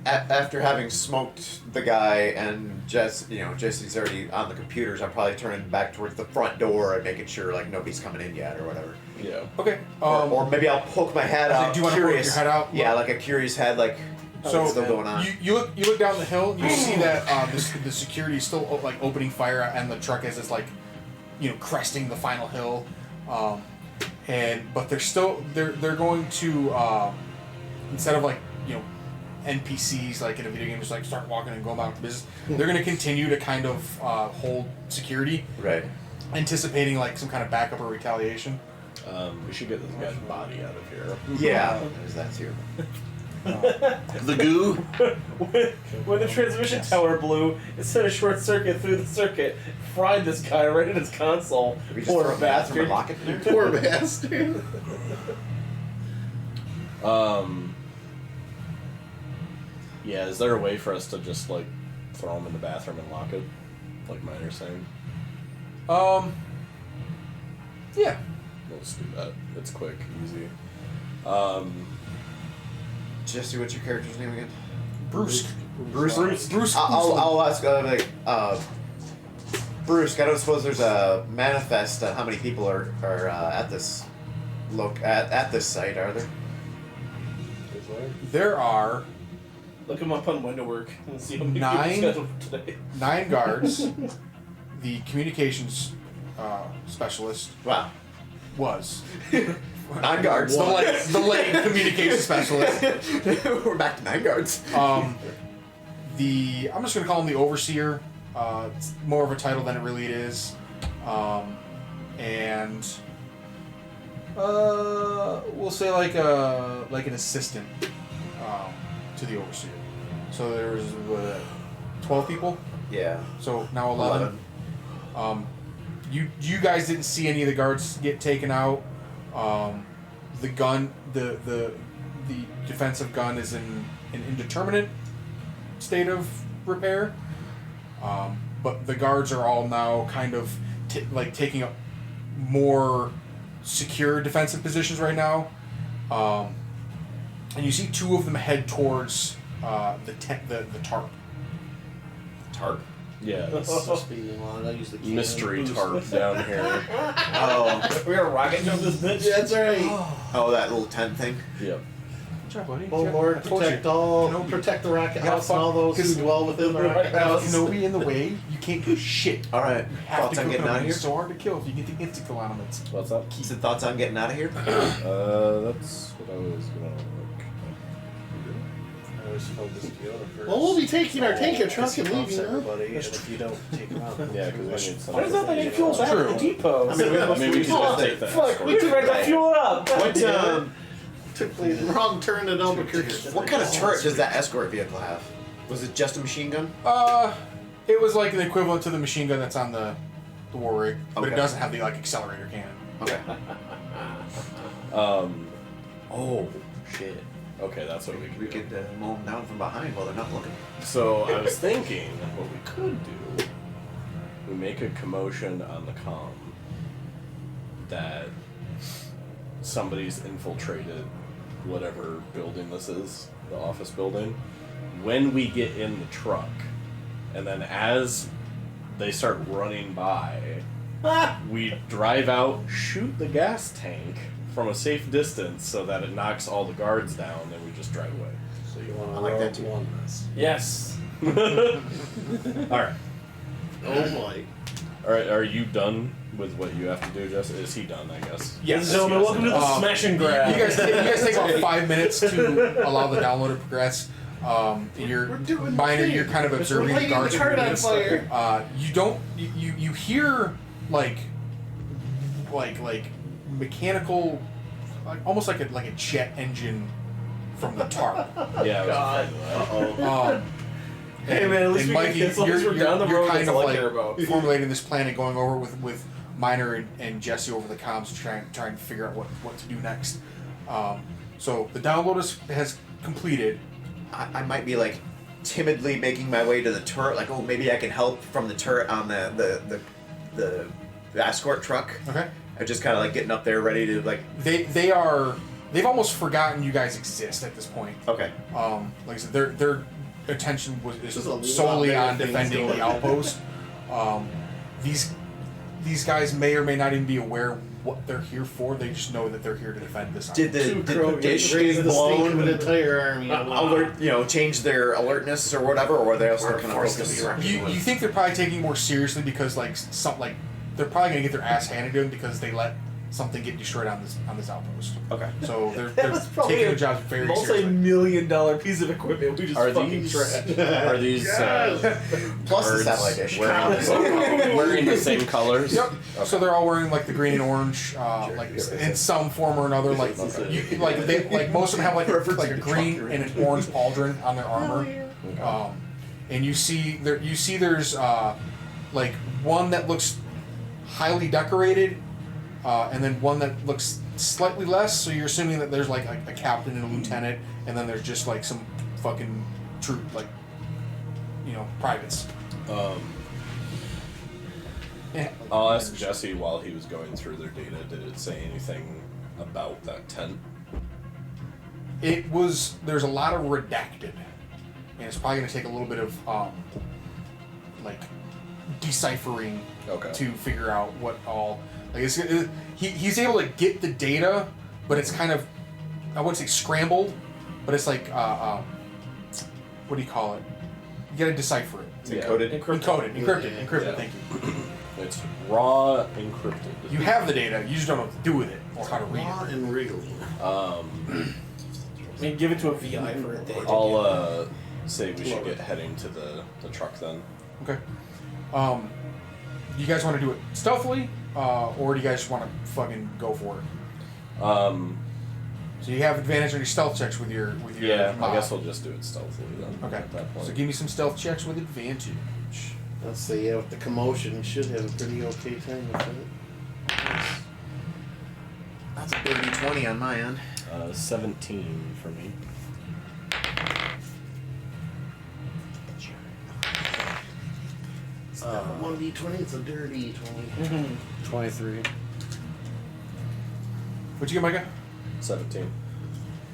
After having smoked the guy and Jesse's already on the computers, I'm probably turning back towards the front door and making sure like nobody's coming in yet or whatever. Yeah. Okay. Or maybe I'll poke my head I was out. like, do you wanna poke curious. your head out? Yeah, like a curious head, like So It's still going on. you look down the hill and you see that the security is still like opening fire and the truck as it's like, cresting the final hill, but they're going to instead of like NPCs like in a video game just like start walking and go about the business, they're going to continue to kind of hold security, Right. anticipating like some kind of backup or retaliation. We should get this guy's body out of here. Yeah. There's that too. The goo. When the transmission tower blew, it sent a short circuit through the circuit, fried this guy right in his console. We just Poor throw a bathroom bastard. and lock it in there. Poor bastard. Yeah, is there a way for us to just like throw him in the bathroom and lock it, like Miner's saying? Yeah. Let's do that. It's quick, easy. Jesse, what's your character's name again? Bruce. Bruce. I'll ask Bruce. I don't suppose there's a manifest on how many people are at this at this site, are there? There are Look him up on window work and see how many people 9 scheduled for today. 9 guards. The communications specialist Wow. was 9 guards. the late communications specialist. We're back to 9 guards. I'm just gonna call him the overseer. It's more of a title than it really is. And we'll say like an assistant to the overseer. So there's 12 people. Yeah. So now 11. You guys didn't see any of the guards get taken out. The gun, the defensive gun is in an indeterminate state of repair. But the guards are all now kind of taking up more secure defensive positions right now. And you see 2 of them head towards the tarp. Tarp. Yeah, Just be on. I use the key. mystery tarp down here. Oh. We're gonna rocket jump this bitch. That's right. Oh, that little tent thing. Yep. Good job, buddy. Oh Lord, I told protect you. all, protect the rocket Yeah, house and all those who dwell within the rocket house. Nobody in the way. You can't do shit. All right. You have Thoughts to on cook getting them. out of here? It's so hard to kill if you get the insta kill on them. It's What's up? Some thoughts on getting out of here? That's what I was gonna look. I always filled this Toyota first. Well, we'll be taking our tanker truck Because he and bumps leaving, huh? everybody, and if you don't take him out, Yeah, because we need some. Why does that like it fuel back at the depot? I mean, we can just take that. Fuck, we tried to fuel it up. What Took the wrong turn at Albuquerque. what kind of turret does that escort vehicle have? Was it just a machine gun? it was like the equivalent to the machine gun that's on the war rig, but Okay. it doesn't have the accelerator cannon. Okay. Oh shit. Okay, that's what we We could do. could mow them down from behind while they're not looking. So I was thinking, what we could do, we make a commotion on the comm that somebody's infiltrated whatever building this is, the office building, when we get in the truck, and then as they start running by, we drive out, shoot the gas tank from a safe distance so that it knocks all the guards down, then we just drive away. so you want to I like that rogue too. one this. Yes. Alright. Oh boy. Alright, are you done with what you have to do, Jess? Is he done, I guess? Ladies and gentlemen, welcome to the smash and grab. You guys take about 5 minutes to allow the download to progress. You're doing the minor. thing. You're kind of observing the lighting guards. the turret on movements. fire. You don't. You hear like mechanical, almost like a jet engine from the tarp. Yeah, I was afraid of that. Hey man, at least and we Mikey, can as long as we're down the you're road. kind That's of all I like care about. formulating this plan and going over it with Miner and Jesse over the comms, trying to figure out what to do next. So the download has completed. I might be like timidly making my way to the turret, like, oh, maybe I can help from the turret on the escort truck. Okay. I'm just kind of like getting up there, ready to like. They've almost forgotten you guys exist at this point. Okay. Like I said, their attention is There's a lot solely better on things defending going the on. outpost. These guys may or may not even be aware what they're here for. They just know that they're here to defend this. Did island. the dish raise get the stake of blown? an entire army. Alert, change their alertness or whatever, or are they also kind of focused? You think they're probably taking it more seriously because they're probably gonna get their ass handed to them because they let something get destroyed on this outpost. Okay. So they're was probably taking a their jobs very seriously. multi-million-dollar piece of equipment we just Are fucking these trashed. are these Plus the birds satellite dish. wearing the same colors? Yep. So they're all wearing like the green and orange, in some form or another. Like most of them have like a green and an orange pauldron on their armor. And you see there's like one that looks highly decorated, and then one that looks slightly less. So you're assuming that there's like a captain and a lieutenant, and then there's just like some fucking troop, like privates. Yeah. I'll ask Jesse while he was going through their data. Did it say anything about that tent? There's a lot of redacted, and it's probably going to take a little bit of like deciphering to figure out what all. Like he's able to get the data, but it's kind of, I wouldn't say scrambled, but it's like what do you call it? You got to decipher it. It's encoded. Encrypted. Thank you. It's raw encrypted. You have the data, you just don't know what to do with it or how to read Raw it. and real. I mean, give it to a VI for a day. I'll say we should get heading to the truck then. Okay. You guys want to do it stealthily, or do you guys want to fucking go for it? So you have advantage on your stealth checks with your Yeah, mod. I guess we'll just do it stealthily then. Okay. At that point. So give me some stealth checks with advantage. Let's say, with the commotion, we should have a pretty okay time with it. That's a dirty 20 on my end. 17 for me. It's not a 1d20, it's a dirty 20. 23. What'd you get, Micah? 17.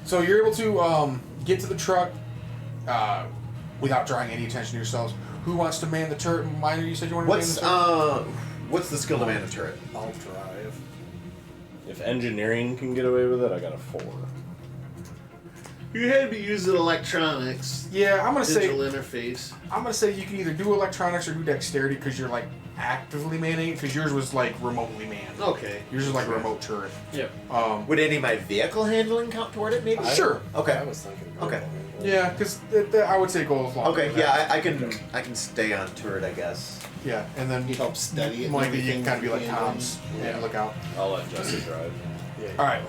So you're able to get to the truck without drawing any attention to yourselves. Who wants to man the turret? Minor, you said you wanted to man the turret? What's the skill to man the turret? I'll drive. If engineering can get away with it, I got a 4. You had to be using electronics. Yeah, I'm gonna Digital say interface. you can either do electronics or do dexterity because you're like actively manning it. Because yours was like remotely manned. Okay. Yours is like a remote turret. Yep. Would any of my vehicle handling count toward it, maybe? Sure. Okay. I was thinking. Okay. Yeah, because I would say goes long. Okay, yeah, I can stay on turret, I guess. Yeah, and then You help steady it. Mike, you everything can kind of be like you can. comms and look out. I'll let Jesse drive. Yeah. All right.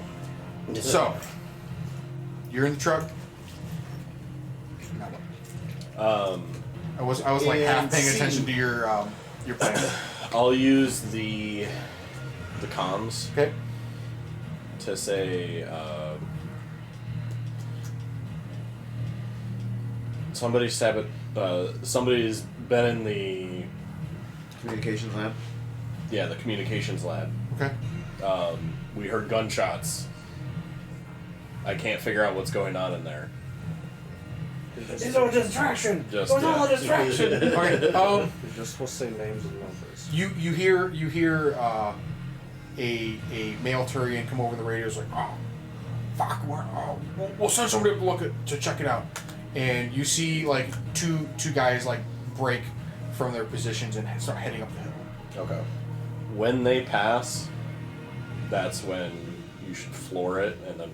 So you're in the truck. I was like half And paying C. attention to your plan. I'll use the comms Okay. to say somebody's been in the Communications lab. the communications lab. Okay. We heard gunshots. I can't figure out what's going on in there. It's all distraction. Just, It was all a distraction. Okay. You're just supposed to say names and numbers. You hear a male Turian come over the radio. It's like, oh, fuck, we'll send somebody to check it out. And you see like two guys like break from their positions and start heading up the hill. Okay. When they pass, that's when you should floor it, and then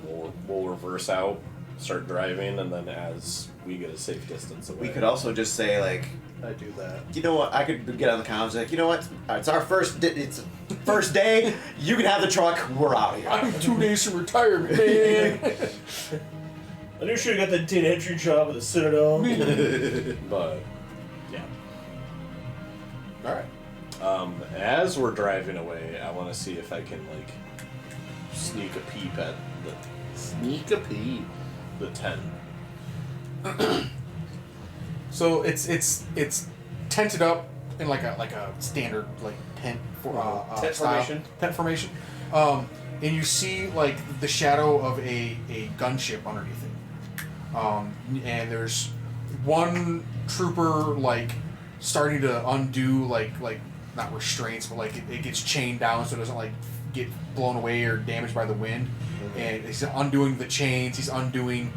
we'll reverse out, start driving, and then as we get a safe distance away. We could also just say like, I do that. you know what? I could get on the comms like, you know what? It's our first day. You can have the truck. We're out of here. I'm 2 days from retirement, man. I knew should have got the data entry job at the Citadel. But yeah. All right. As we're driving away, I want to see if I can like sneak a peep at Sneak a peek. the tent. So it's tented up in like a standard like tent Tent style. formation. Tent formation. And you see like the shadow of a gunship underneath it. And there's one trooper like starting to undo like not restraints, but like it gets chained down so it doesn't like get blown away or damaged by the wind, and he's undoing the chains. He's undoing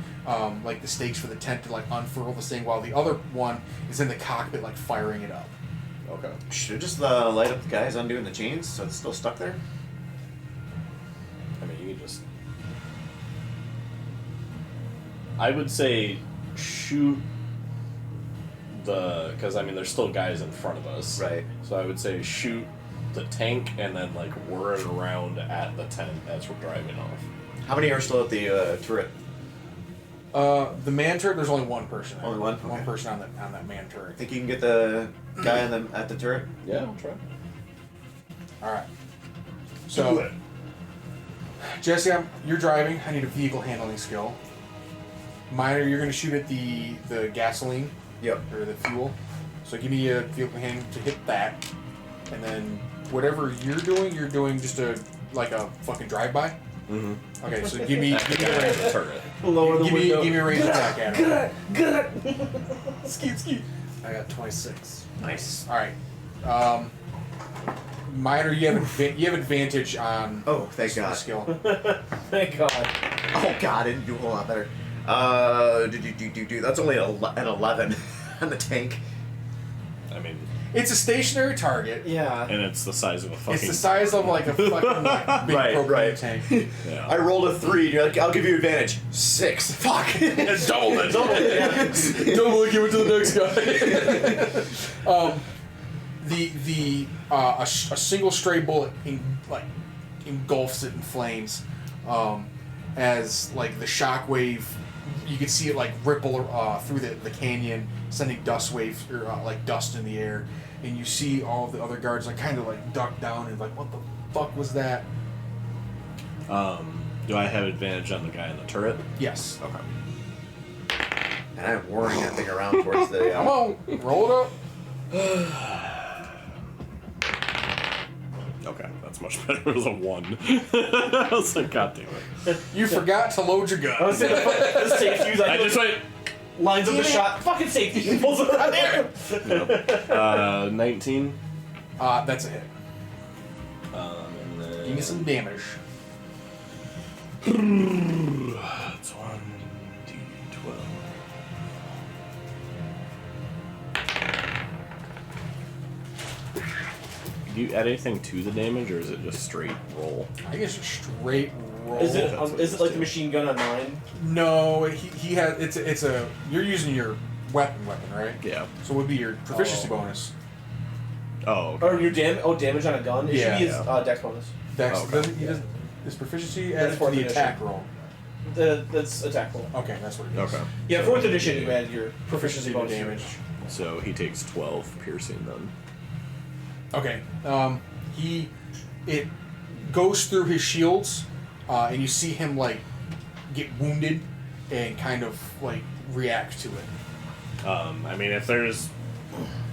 like the stakes for the tent to like unfurl this thing, while the other one is in the cockpit like firing it up. Okay. Should I just light up the guys undoing the chains so it's still stuck there? I mean, you can just. I would say shoot because I mean there's still guys in front of us. Right. So I would say shoot the tank and then like whir it around at the tent as we're driving off. How many are still at the turret? The man turret. There's only one person. Only one? One Okay. person on that man turret. Think you can get the guy at the turret? Yeah, I'll try. All right. So, Jesse, you're driving. I need a vehicle handling skill. Minor, you're going to shoot at the gasoline. Yep. Or the fuel. So give me a vehicle handling to hit that, and then whatever you're doing just a fucking drive-by. Mm-hmm. Okay, so give me a range. Turret. Lower the window. Give me a range attack at him. Good. Ski. I got 26. Nice. All right. Minor, you have advantage on. Oh, thank the God. skill. Thank God. Oh God, I didn't do a whole lot better. That's only an 11 on the tank. I mean, It's a stationary target. Yeah. And it's the size of a fucking. It's the size of like a fucking big Right, propane right. tank. Yeah. I rolled a 3. You're like, I'll give you advantage. 6. Fuck. It's double it. Double it, give it to the next guy. A single stray bullet engulfs it in flames, as like the shockwave, you can see it like ripple through the canyon, sending dust waves or like dust in the air, and you see all of the other guards like kind of like duck down and like, what the fuck was that? Do I have advantage on the guy in the turret? Yes. Okay. And I'm whirring that thing around towards the. Come on, roll it up. Okay, that's much better. It was a 1. I was like, God damn it. You forgot to load your gun. I was saying the safety. I just went. lines up the shot. Fucking safety. He pulls it around there. 19. That's a hit. And then Give me some damage. It's 1d12. Do you add anything to the damage, or is it just straight roll? I think it's a straight roll. Is it? That's what Is it it like is, the machine gun on 9? No, he has. It's a. You're using your weapon, right? Yeah. So it would be your proficiency bonus. Oh, okay. Or your damage on a gun? It Yeah. should be his dex bonus. Dex. Okay. Doesn't, he doesn't, his proficiency added to fourth the edition. attack roll. That's attack roll. Okay, that's what it is. Okay. Yeah, 4th edition you add your proficiency bonus damage. So he takes 12 piercing then. Okay. It goes through his shields, and you see him like get wounded and kind of like react to it. I mean, if there's.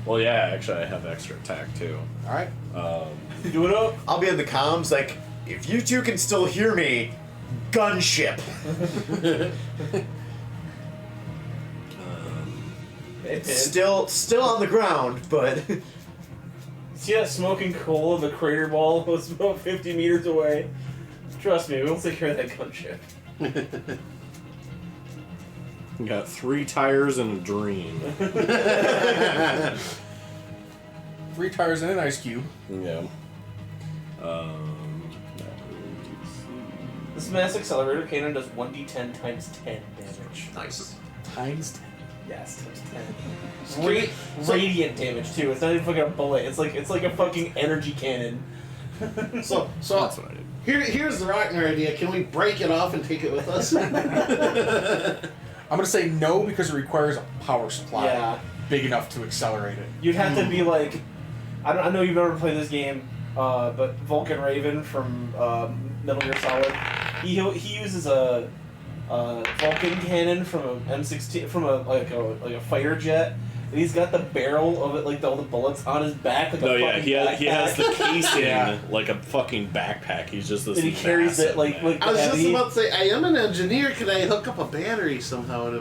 Well, yeah, actually, I have extra attack too. All right. Do it up. I'll be in the comms like, if you two can still hear me, gunship. Still on the ground, but See that smoking coal of the crater ball was about 50 meters away? Trust me, we'll take care of that gunship. You got 3 tires and a dream. 3 tires and an ice cube. Yeah. This mass accelerator cannon does 1d10 times 10 damage. nice. Times 10. Yes, times 10. Radiant damage too. It's not even fucking a bullet. It's like a fucking energy cannon. So That's what I did. here's the Rockner idea. Can we break it off and take it with us? I'm gonna say no because it requires a power supply Yeah. big enough to accelerate it. You'd have to be like, I know you've never played this game, but Vulcan Raven from Metal Gear Solid, he uses a Vulcan cannon from a M16 from a fighter jet. And he's got the barrel of it, like all the bullets on his back. Like No, a yeah, fucking he has the backpack. casing Yeah. like a fucking backpack. He's just this. And he carries it massive like I was just heavy. about to say, I am an engineer. Can I hook up a battery somehow? And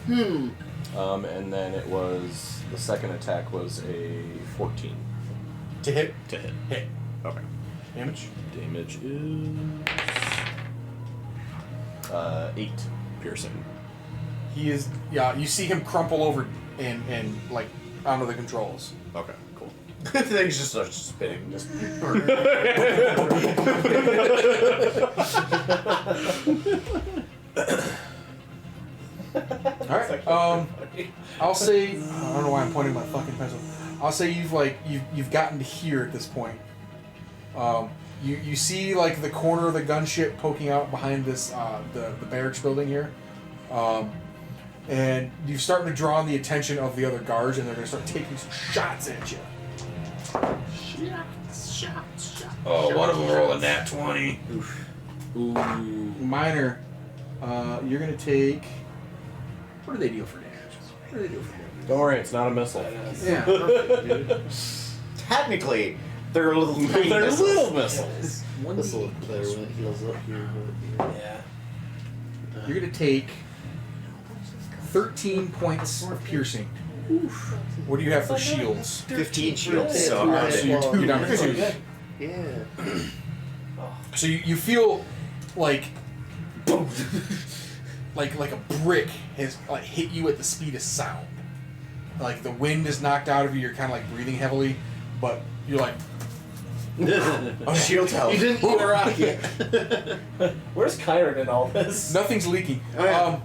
And then it was the second attack was a 14 To hit. to hit. Hit. Okay. Damage? Damage is 8 piercing. He is, yeah, you see him crumple over and like, onto the controls. Okay, cool. Then he just starts spinning. Just... Alright, I'll say, I don't know why I'm pointing my fucking pencil. I'll say you've gotten to here at this point. You see like the corner of the gunship poking out behind this the barracks building here, and you're starting to draw on the attention of the other guards, and they're gonna start taking some shots at you. Shots. Oh, one of them rolled a nat 20. Ooh. Minor, you're gonna take. What do they deal for damage? Don't worry, it's not a missile. Yeah, perfect, dude. Technically, they're little tiny They're missiles. little missiles. This will look better when it heals up here. Yeah. You're gonna take 13 points of piercing. What do you have for shields? 15 shields. So you're down to 2. Yeah. So you feel like like a brick has like hit you at the speed of sound. Like the wind is knocked out of you. You're kind of like breathing heavily, but you're like. Shield health. You didn't eat a rock yet. Where's Kyron in all this? Nothing's leaking. Oh, yeah.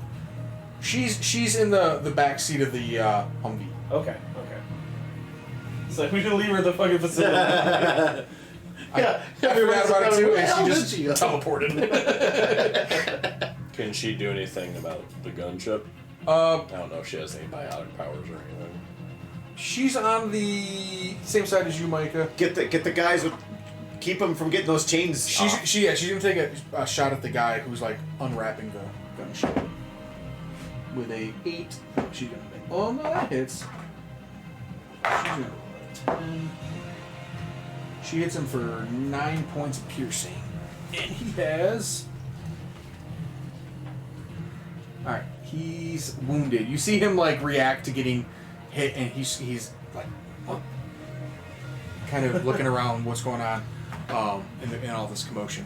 She's in the back seat of the Humvee. Okay. It's like we should leave her at the fucking facility. I forgot about it too, and she just Did you? teleported. Can she do anything about the gunship? Uh, I don't know if she has any biotic powers or anything. she's on the same side as you, Micah. Get the guys with. Keep them from getting those chains. She's off. she's gonna take a shot at the guy who's like unwrapping the gunship with a 8. She's gonna make. Oh no, that hits. She's gonna roll a 10. She hits him for 9 points of piercing, and he has. All right, he's wounded. You see him like react to getting hit, and he's like kind of looking around what's going on in all this commotion.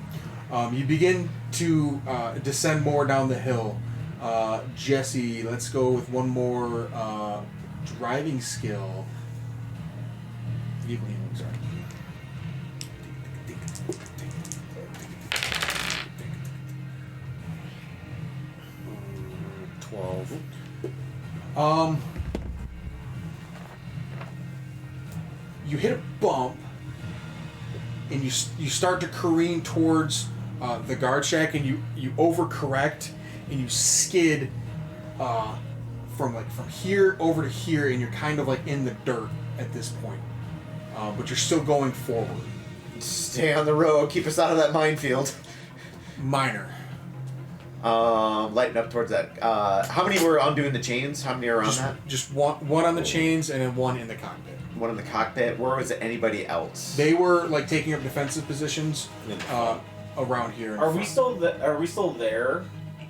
You begin to descend more down the hill. Jesse, let's go with one more driving skill. Vehicle handling, sorry. You hit a bump, and you start to careen towards the guard shack, and you overcorrect, and you skid from here over to here, and you're kind of like in the dirt at this point, but you're still going forward. Stay on the road. Keep us out of that minefield. Minor. Lighten up towards that. How many were undoing the chains? How many are on that? Just one on the chains and then one in the cockpit. One in the cockpit. Where was it? Anybody else? They were like taking up defensive positions around here. in Are we front. still there?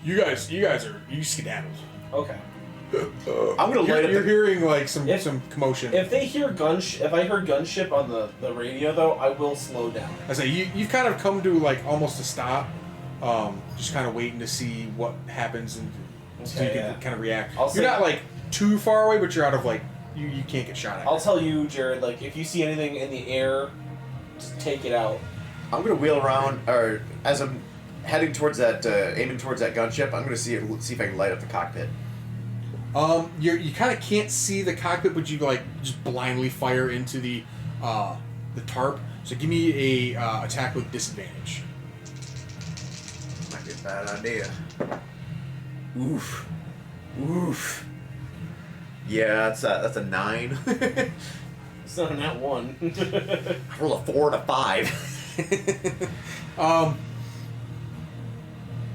You guys are skedaddled. Okay. I'm gonna light up You're the. hearing like some commotion. If they hear if I heard gunship on the radio though, I will slow down. I say you've kind of come to like almost a stop, just kind of waiting to see what happens and so you can kind of react. You're not like too far away, but you're out of like you can't get shot at. I'll tell you, Jared. Like if you see anything in the air, just take it out. I'm gonna wheel around, or as I'm heading towards that, aiming towards that gunship, I'm gonna see if I can light up the cockpit. You kind of can't see the cockpit, but you like just blindly fire into the tarp. So give me a attack with disadvantage. Might be a bad idea. Oof. Yeah, that's a 9. It's not an at one. I roll a 4 and a 5.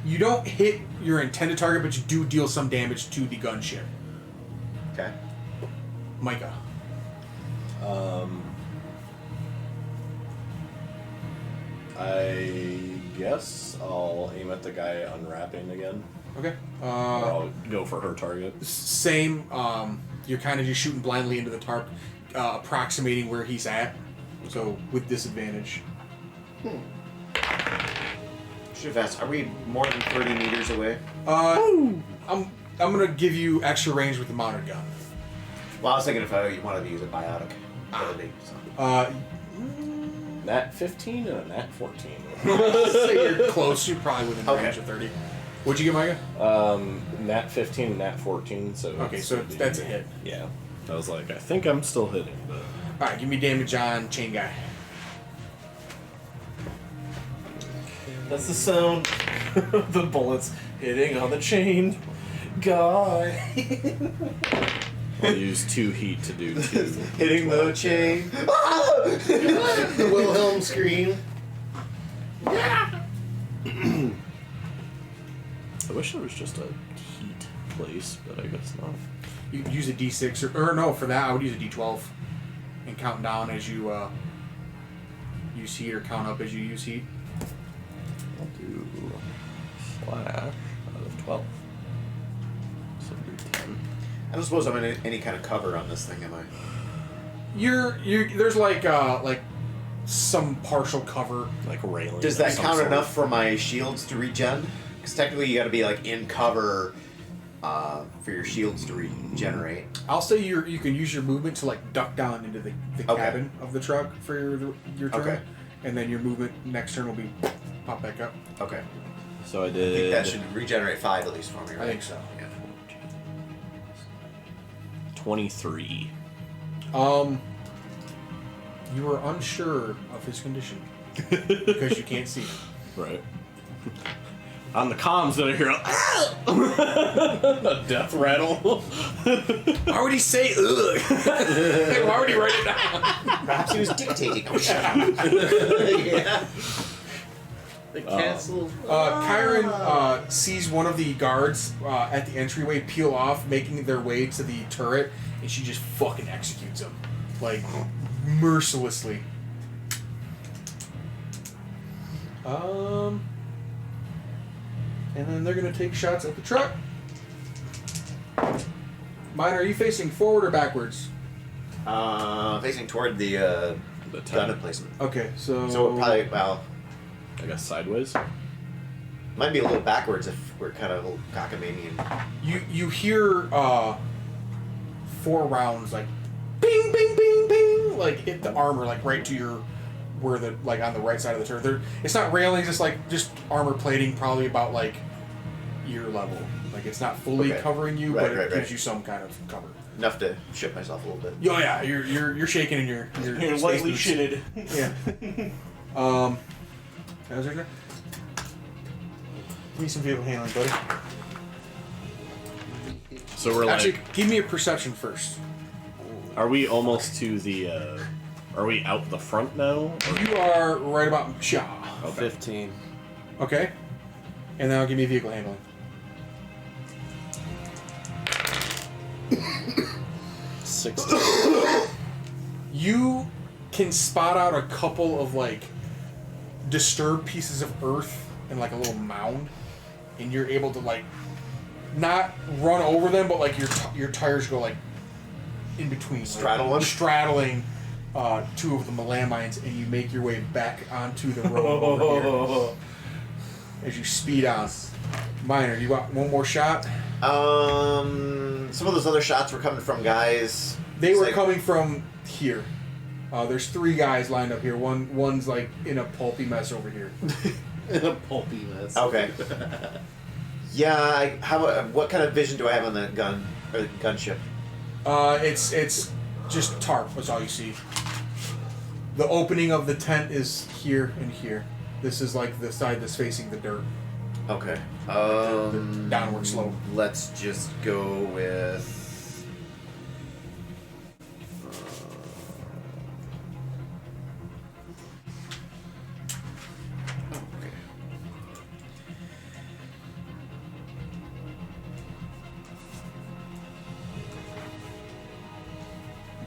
You don't hit your intended target, but you do deal some damage to the gunship. Okay. Micah. I guess I'll aim at the guy unwrapping again. Okay. Or I'll go for her target. Same. You're kind of just shooting blindly into the tarp, approximating where he's at. So with disadvantage. Should have asked, are we more than 30 meters away? I'm gonna give you extra range with the mounted gun. Well, I was thinking if you wanted to use a biotic ability. So. Nat 15 and a Nat 14. Say you're close. You're probably within range of 30. What'd you get, Micah? Nat 15 and Nat 14, so... Okay, so that's a hit. Yeah. I was like, I think I'm still hitting, but Alright, give me damage on chain guy. That's the sound of the bullets hitting on the chain guy. I'll use 2 heat to do 2. Hitting the chain. The Wilhelm scream. I wish there was just a heat place, but I guess not. You could use a D6, or no, for that I would use a D12. And count down as you use heat, or count up as you use heat. I'll do slash out of 12. So do 10. I don't suppose I'm in any kind of cover on this thing, am I? You're there's like some partial cover. Like a railing. Does of that some count sort. enough for my shields to regen? Because technically you got to be like in cover for your shields to regenerate. I'll say you can use your movement to like duck down into the Okay. cabin of the truck for your turn, Okay. and then your movement next turn will be pop back up. Okay. So I I think did... that should regenerate 5 at least for me, right? I think so. Yeah. 23. You are unsure of his condition because you can't see him. Right. On the comms that I hear a death rattle. Why would he say ugh? Why would he write it down? Perhaps he was dictating. Oh, shit. Yeah. The castle. Kyron sees one of the guards at the entryway peel off, making their way to the turret, and she just fucking executes him. Like, mercilessly. And then they're gonna take shots at the truck. Mine, are you facing forward or backwards? Facing toward the The gun 10. emplacement. Okay, so... So we're probably, well, I guess sideways. might be a little backwards if we're kind of cockamamie and... You hear 4 rounds like bing bing bing bing like hit the armor like right to your where the like on the right side of the turret. It's not railings, it's like just armor plating, probably about like ear level. Like it's not fully Okay. covering you, Right, but right, it gives right. you some kind of cover. Enough to shit myself a little bit. Oh yeah, you're shaking in your You're space lightly boots. shitted. Yeah. That was it. Give me some vehicle handling, buddy. So we're Actually, like, give me a perception first. are we almost to the, are we out the front now? Or- You are right about Shaw. 15. Okay. And now give me vehicle handling. 16. You can spot out a couple of like disturbed pieces of earth and like a little mound, and you're able to like not run over them, but like your tires go like in between, like, Straddle them? straddling 2 of the landmines, and you make your way back onto the road over here as you speed on. Minor, you got one more shot? Some of those other shots were coming from guys. They It's were like- coming from here. There's 3 guys lined up here. One's like in a pulpy mess over here. In a pulpy mess. Okay. Yeah. What kind of vision do I have on the gun or the gunship? It's just tarp. That's all you see. The opening of the tent is here and here. This is like the side that's facing the dirt. Okay. The downward slope. Let's just go with. Okay.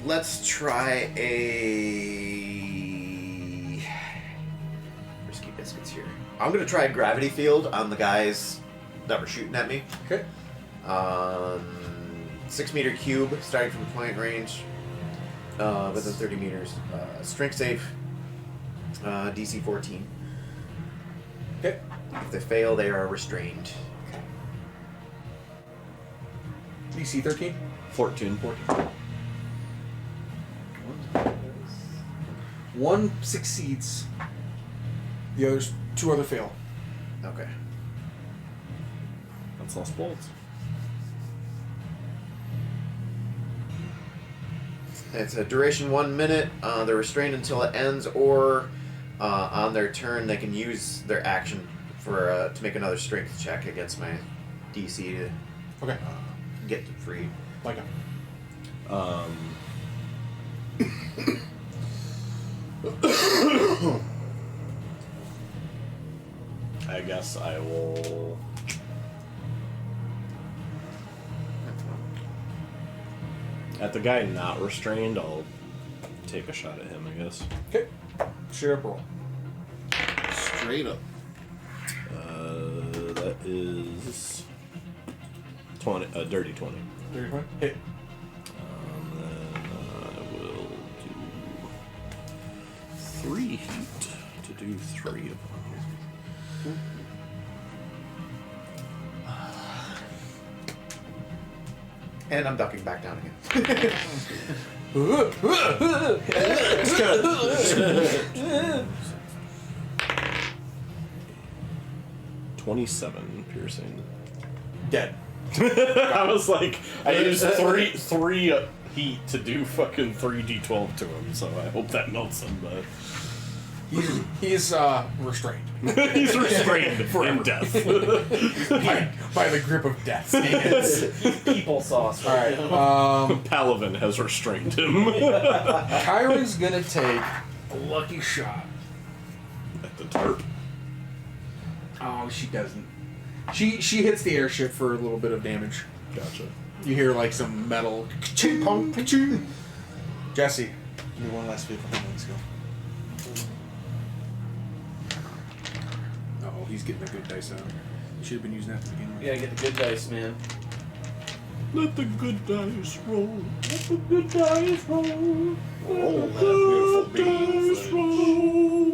Let's try a risky biscuits here. I'm gonna try a gravity field on the guys that were shooting at me. Okay. 6-meter cube, starting from point range, within 30 meters. Strength save. DC 14. Okay. If they fail, they are restrained. DC 13. 14. One succeeds. The others, 2 other fail. Okay. That's lost bolts. It's a duration 1 minute. They're restrained until it ends, or on their turn they can use their action for to make another strength check against my DC to Okay. get free. Like a. I guess I will. At the guy not restrained, I'll take a shot at him, I guess. Okay. Straight up roll. Straight up. That is 20, a dirty 20. Dirty 20. Hit. Then I will do 3 heat to do 3 of them. And I'm ducking back down again. 27 piercing. Dead. I was like, I used three heat to do fucking 3d12 to him, so I hope that melts him, but He's restrained. he's restrained in death. by the grip of death. People sauce. All right. Palavin has restrained him. Kyron's gonna take a lucky shot. At the tarp. Oh, she doesn't. She hits the airship for a little bit of damage. Gotcha. You hear like some metal. Ching pong, ching. Jesse, give me one last vehicle. Let's go. Oh, he's getting a good dice out. You should have been using that to begin with. You gotta get the good dice, man. Let the good dice roll. Let the good dice roll. Roll that beautiful Dice bean. roll.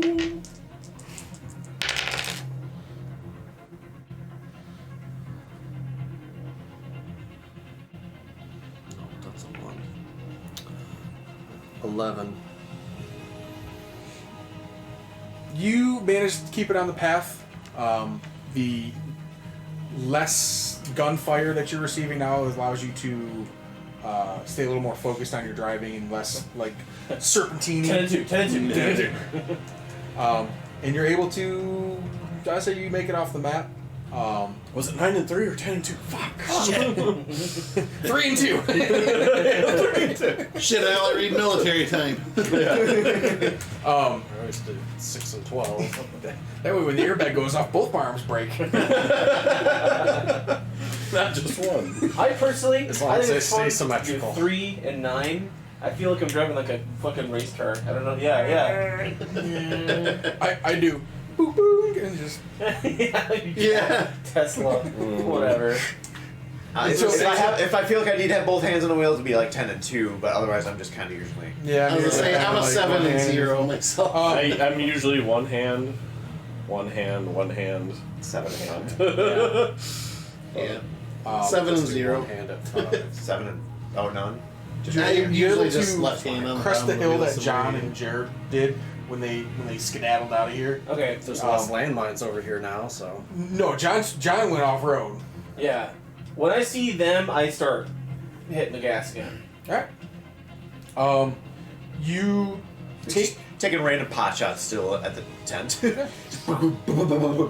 No, that's a 1. 11. You managed to keep it on the path. The less gunfire that you're receiving now allows you to stay a little more focused on your driving and less like serpentine. 10 and 2. 10 and 2. And you're able to. Did I say you make it off the map? Was it 9 and 3 or 10 and 2? Fuck. 3 and 2. Shit, I only read military time. I always did 6 and 12. That way, when the airbag goes off, both my arms break. Not just one. I personally, As long I as think they it's stay fun symmetrical. to do 3 and 9. I feel like I'm driving like a fucking race car. I don't know. Yeah. I do. Boop boop and just. Yeah. Tesla. Whatever. If I feel like I need to have both hands on the wheel, it'd be like 10 and 2, but otherwise I'm just kind of usually. Yeah. I was gonna say I'm a 7 and 0 myself. I'm usually one hand, 7 hand. Yeah. Um, 7 and 0. One hand at 5. 7 and none. I You're usually able just to left hand on crest the down hill wheel that John somewhere. and Jared did when they skedaddled out of here. Okay. There's less landmines over here now, so. No, John went off road. Yeah. When I see them, I start hitting the gas again. All right. You take. Taking random pot shots still at the tent.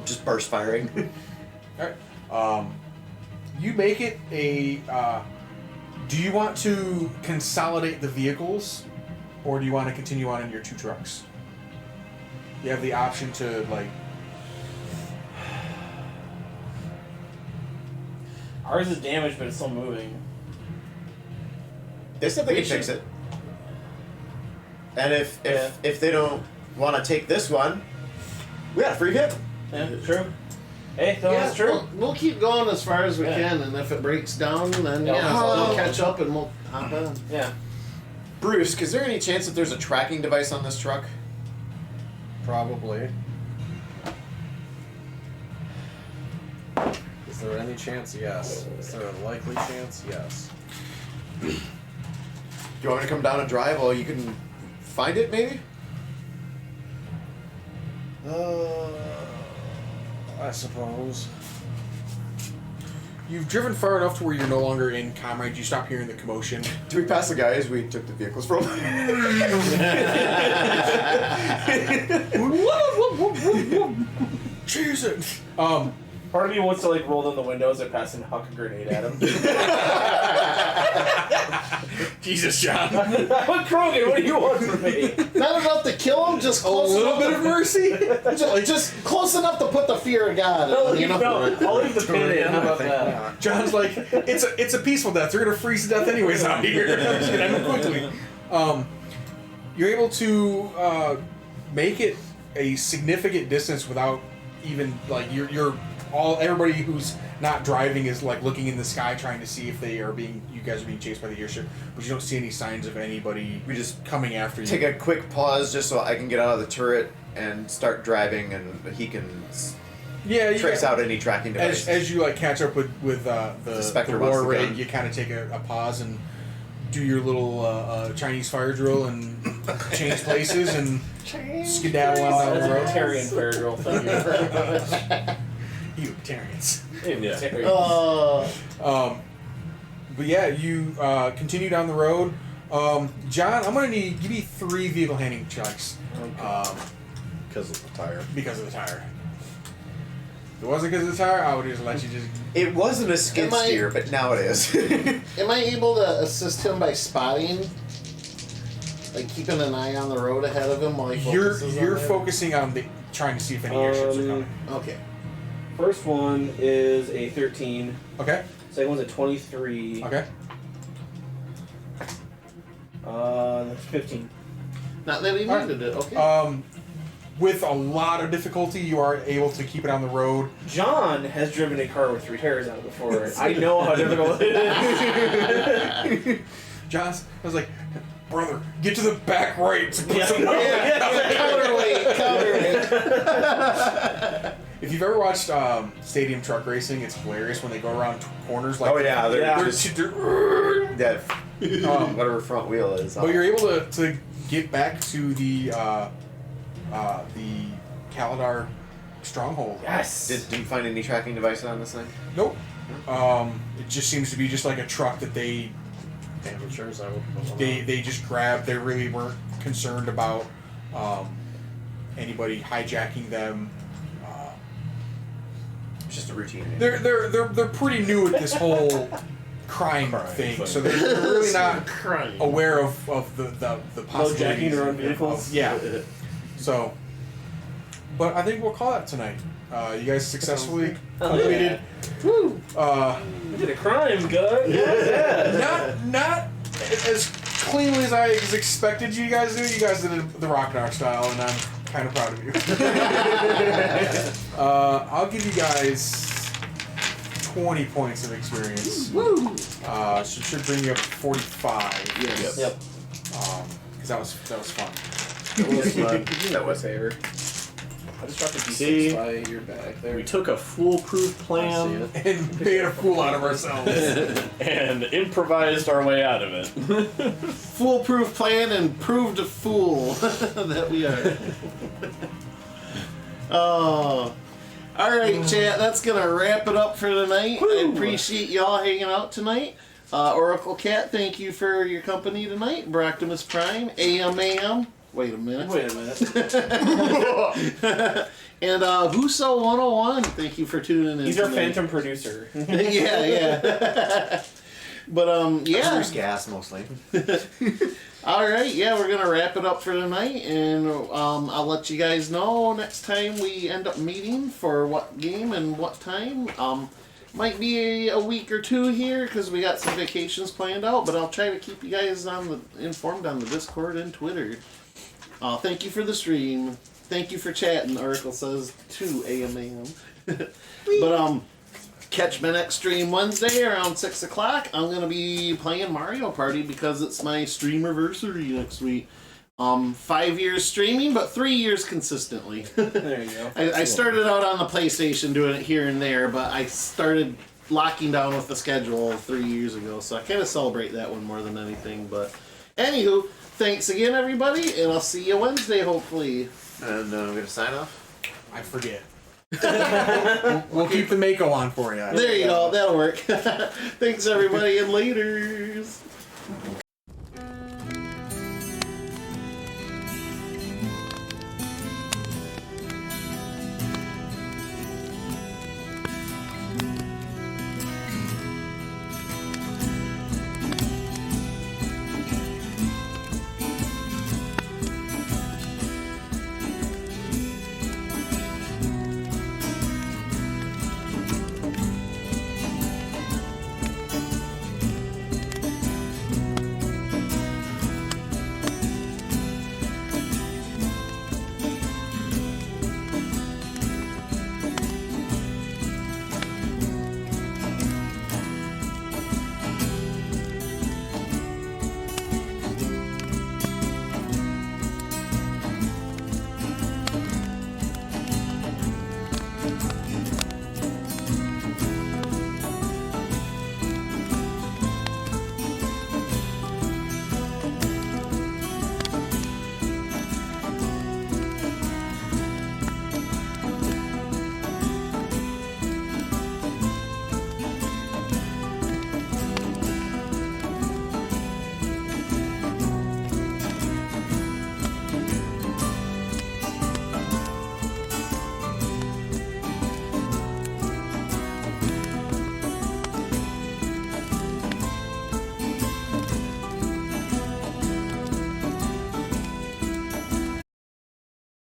Just burst firing. All right. You make it a. Do you want to consolidate the vehicles, or do you want to continue on in your 2 trucks? You have the option to like. Ours is damaged, but it's still moving. They said they can fix it. And if they don't want to take this one, we got a free vehicle. Yeah, true. Hey, that's true. We'll keep going as far as we Yeah. can, and if it breaks down, then Yeah. we'll catch up and we'll hop on. Yeah. Bruce, is there any chance that there's a tracking device on this truck? Probably. Is there any chance? Yes. Is there a likely chance? Yes. Do you want me to come down and drive while you can find it, maybe? I suppose. You've driven far enough to where you're no longer in comrade. You stop hearing the commotion. Do we pass the guys we took the vehicles from? Jesus. Part of me wants to like roll down the windows and pass and huck a grenade at him. Jesus, John. Krogan, what do you want from me? Not enough to kill him, just close A little enough. bit of mercy. Just close enough to put the fear of God in. You know? I'll leave the pin in. How about that? John's like, it's a peaceful death. They're gonna freeze to death anyways out here. Just gonna end quickly. You're able to make it a significant distance without even like you're everybody who's not driving is like looking in the sky trying to see if you guys are being chased by the airship, but you don't see any signs of anybody We just coming after you. take a quick pause just so I can get out of the turret and start driving, and he can you trace out any tracking device. as you like catch up with the Spectre war wants the rig, gun. you kind of take a pause and do your little Chinese fire drill and change places and skedaddle on down the road. Libertarian fair drill thing. You libertarians. But yeah, you continue down the road. John, I'm gonna give me 3 vehicle handling checks. Because of the tire. Because of the tire. If it wasn't because of the tire, I would just let you just. It wasn't a skid Am I- steer, but now it is. Am I able to assist him by spotting? Like keeping an eye on the road ahead of him while he focuses You're on that? focusing on trying to see if any airships are coming. Okay. First one is a 13. Okay. Second one's a 23. Okay. That's 15. Not that he Alright. needed it. Okay. With a lot of difficulty, you are able to keep it on the road. John has driven a car with 3 tires on it before. I know how difficult it is. I was like, brother, get to the back right to put some Counterweight. If you've ever watched stadium truck racing, it's hilarious when they go around corners like Oh yeah, they're Yeah. just they're- whatever front wheel is. but you're able to get back to the Kaladar stronghold. Yes. Did you find any tracking devices on this thing? Nope. It just seems to be just like a truck that they Amateurs, I would. they just grabbed. They really weren't concerned about anybody hijacking them. It's just a routine. They're pretty new at this whole crime thing, so they're really not aware of the possibilities. Lowjacking their own vehicles? Yeah. So, but I think we'll call it tonight. You guys successfully completed. Woo. We did a crime, guys. Yeah. Not as cleanly as I expected you guys to do. You guys did it the Rock Knock style, and I'm kind of proud of you. I'll give you guys 20 points of experience. Woo. Should bring you up to 45. Yes. Yep. Because that was fun. That was favor. I just dropped a See? D6 by your back there. We took a foolproof I see plan it. And made a fool out of ourselves. and improvised our way out of it. Foolproof plan and proved a fool that we are. Oh. Alright, chat, that's gonna wrap it up for tonight. I appreciate y'all hanging out tonight. Oracle Cat, thank you for your company tonight. Broctimus Prime, AM. Wait a minute. And Huso 101, thank you for tuning in. He's our tonight. phantom producer. yeah. But yeah. Bruce gas mostly. Alright, yeah, we're gonna wrap it up for tonight, and I'll let you guys know next time we end up meeting for what game and what time. Might be a week or 2 here because we got some vacations planned out, but I'll try to keep you guys informed on the Discord and Twitter. Thank you for the stream. Thank you for chatting, Oracle says to AMAM. But catch my next stream Wednesday around 6 o'clock. I'm gonna be playing Mario Party because it's my stream anniversary next week. 5 years streaming, but 3 years consistently. There you go. I started out on the PlayStation doing it here and there, but I started locking down with the schedule 3 years ago, so I kind of celebrate that one more than anything. But anywho, thanks again, everybody, and I'll see you Wednesday, hopefully. And we're gonna sign off. I forget. We'll keep the Mako on for you. There you go. That'll work. Thanks, everybody, and laters.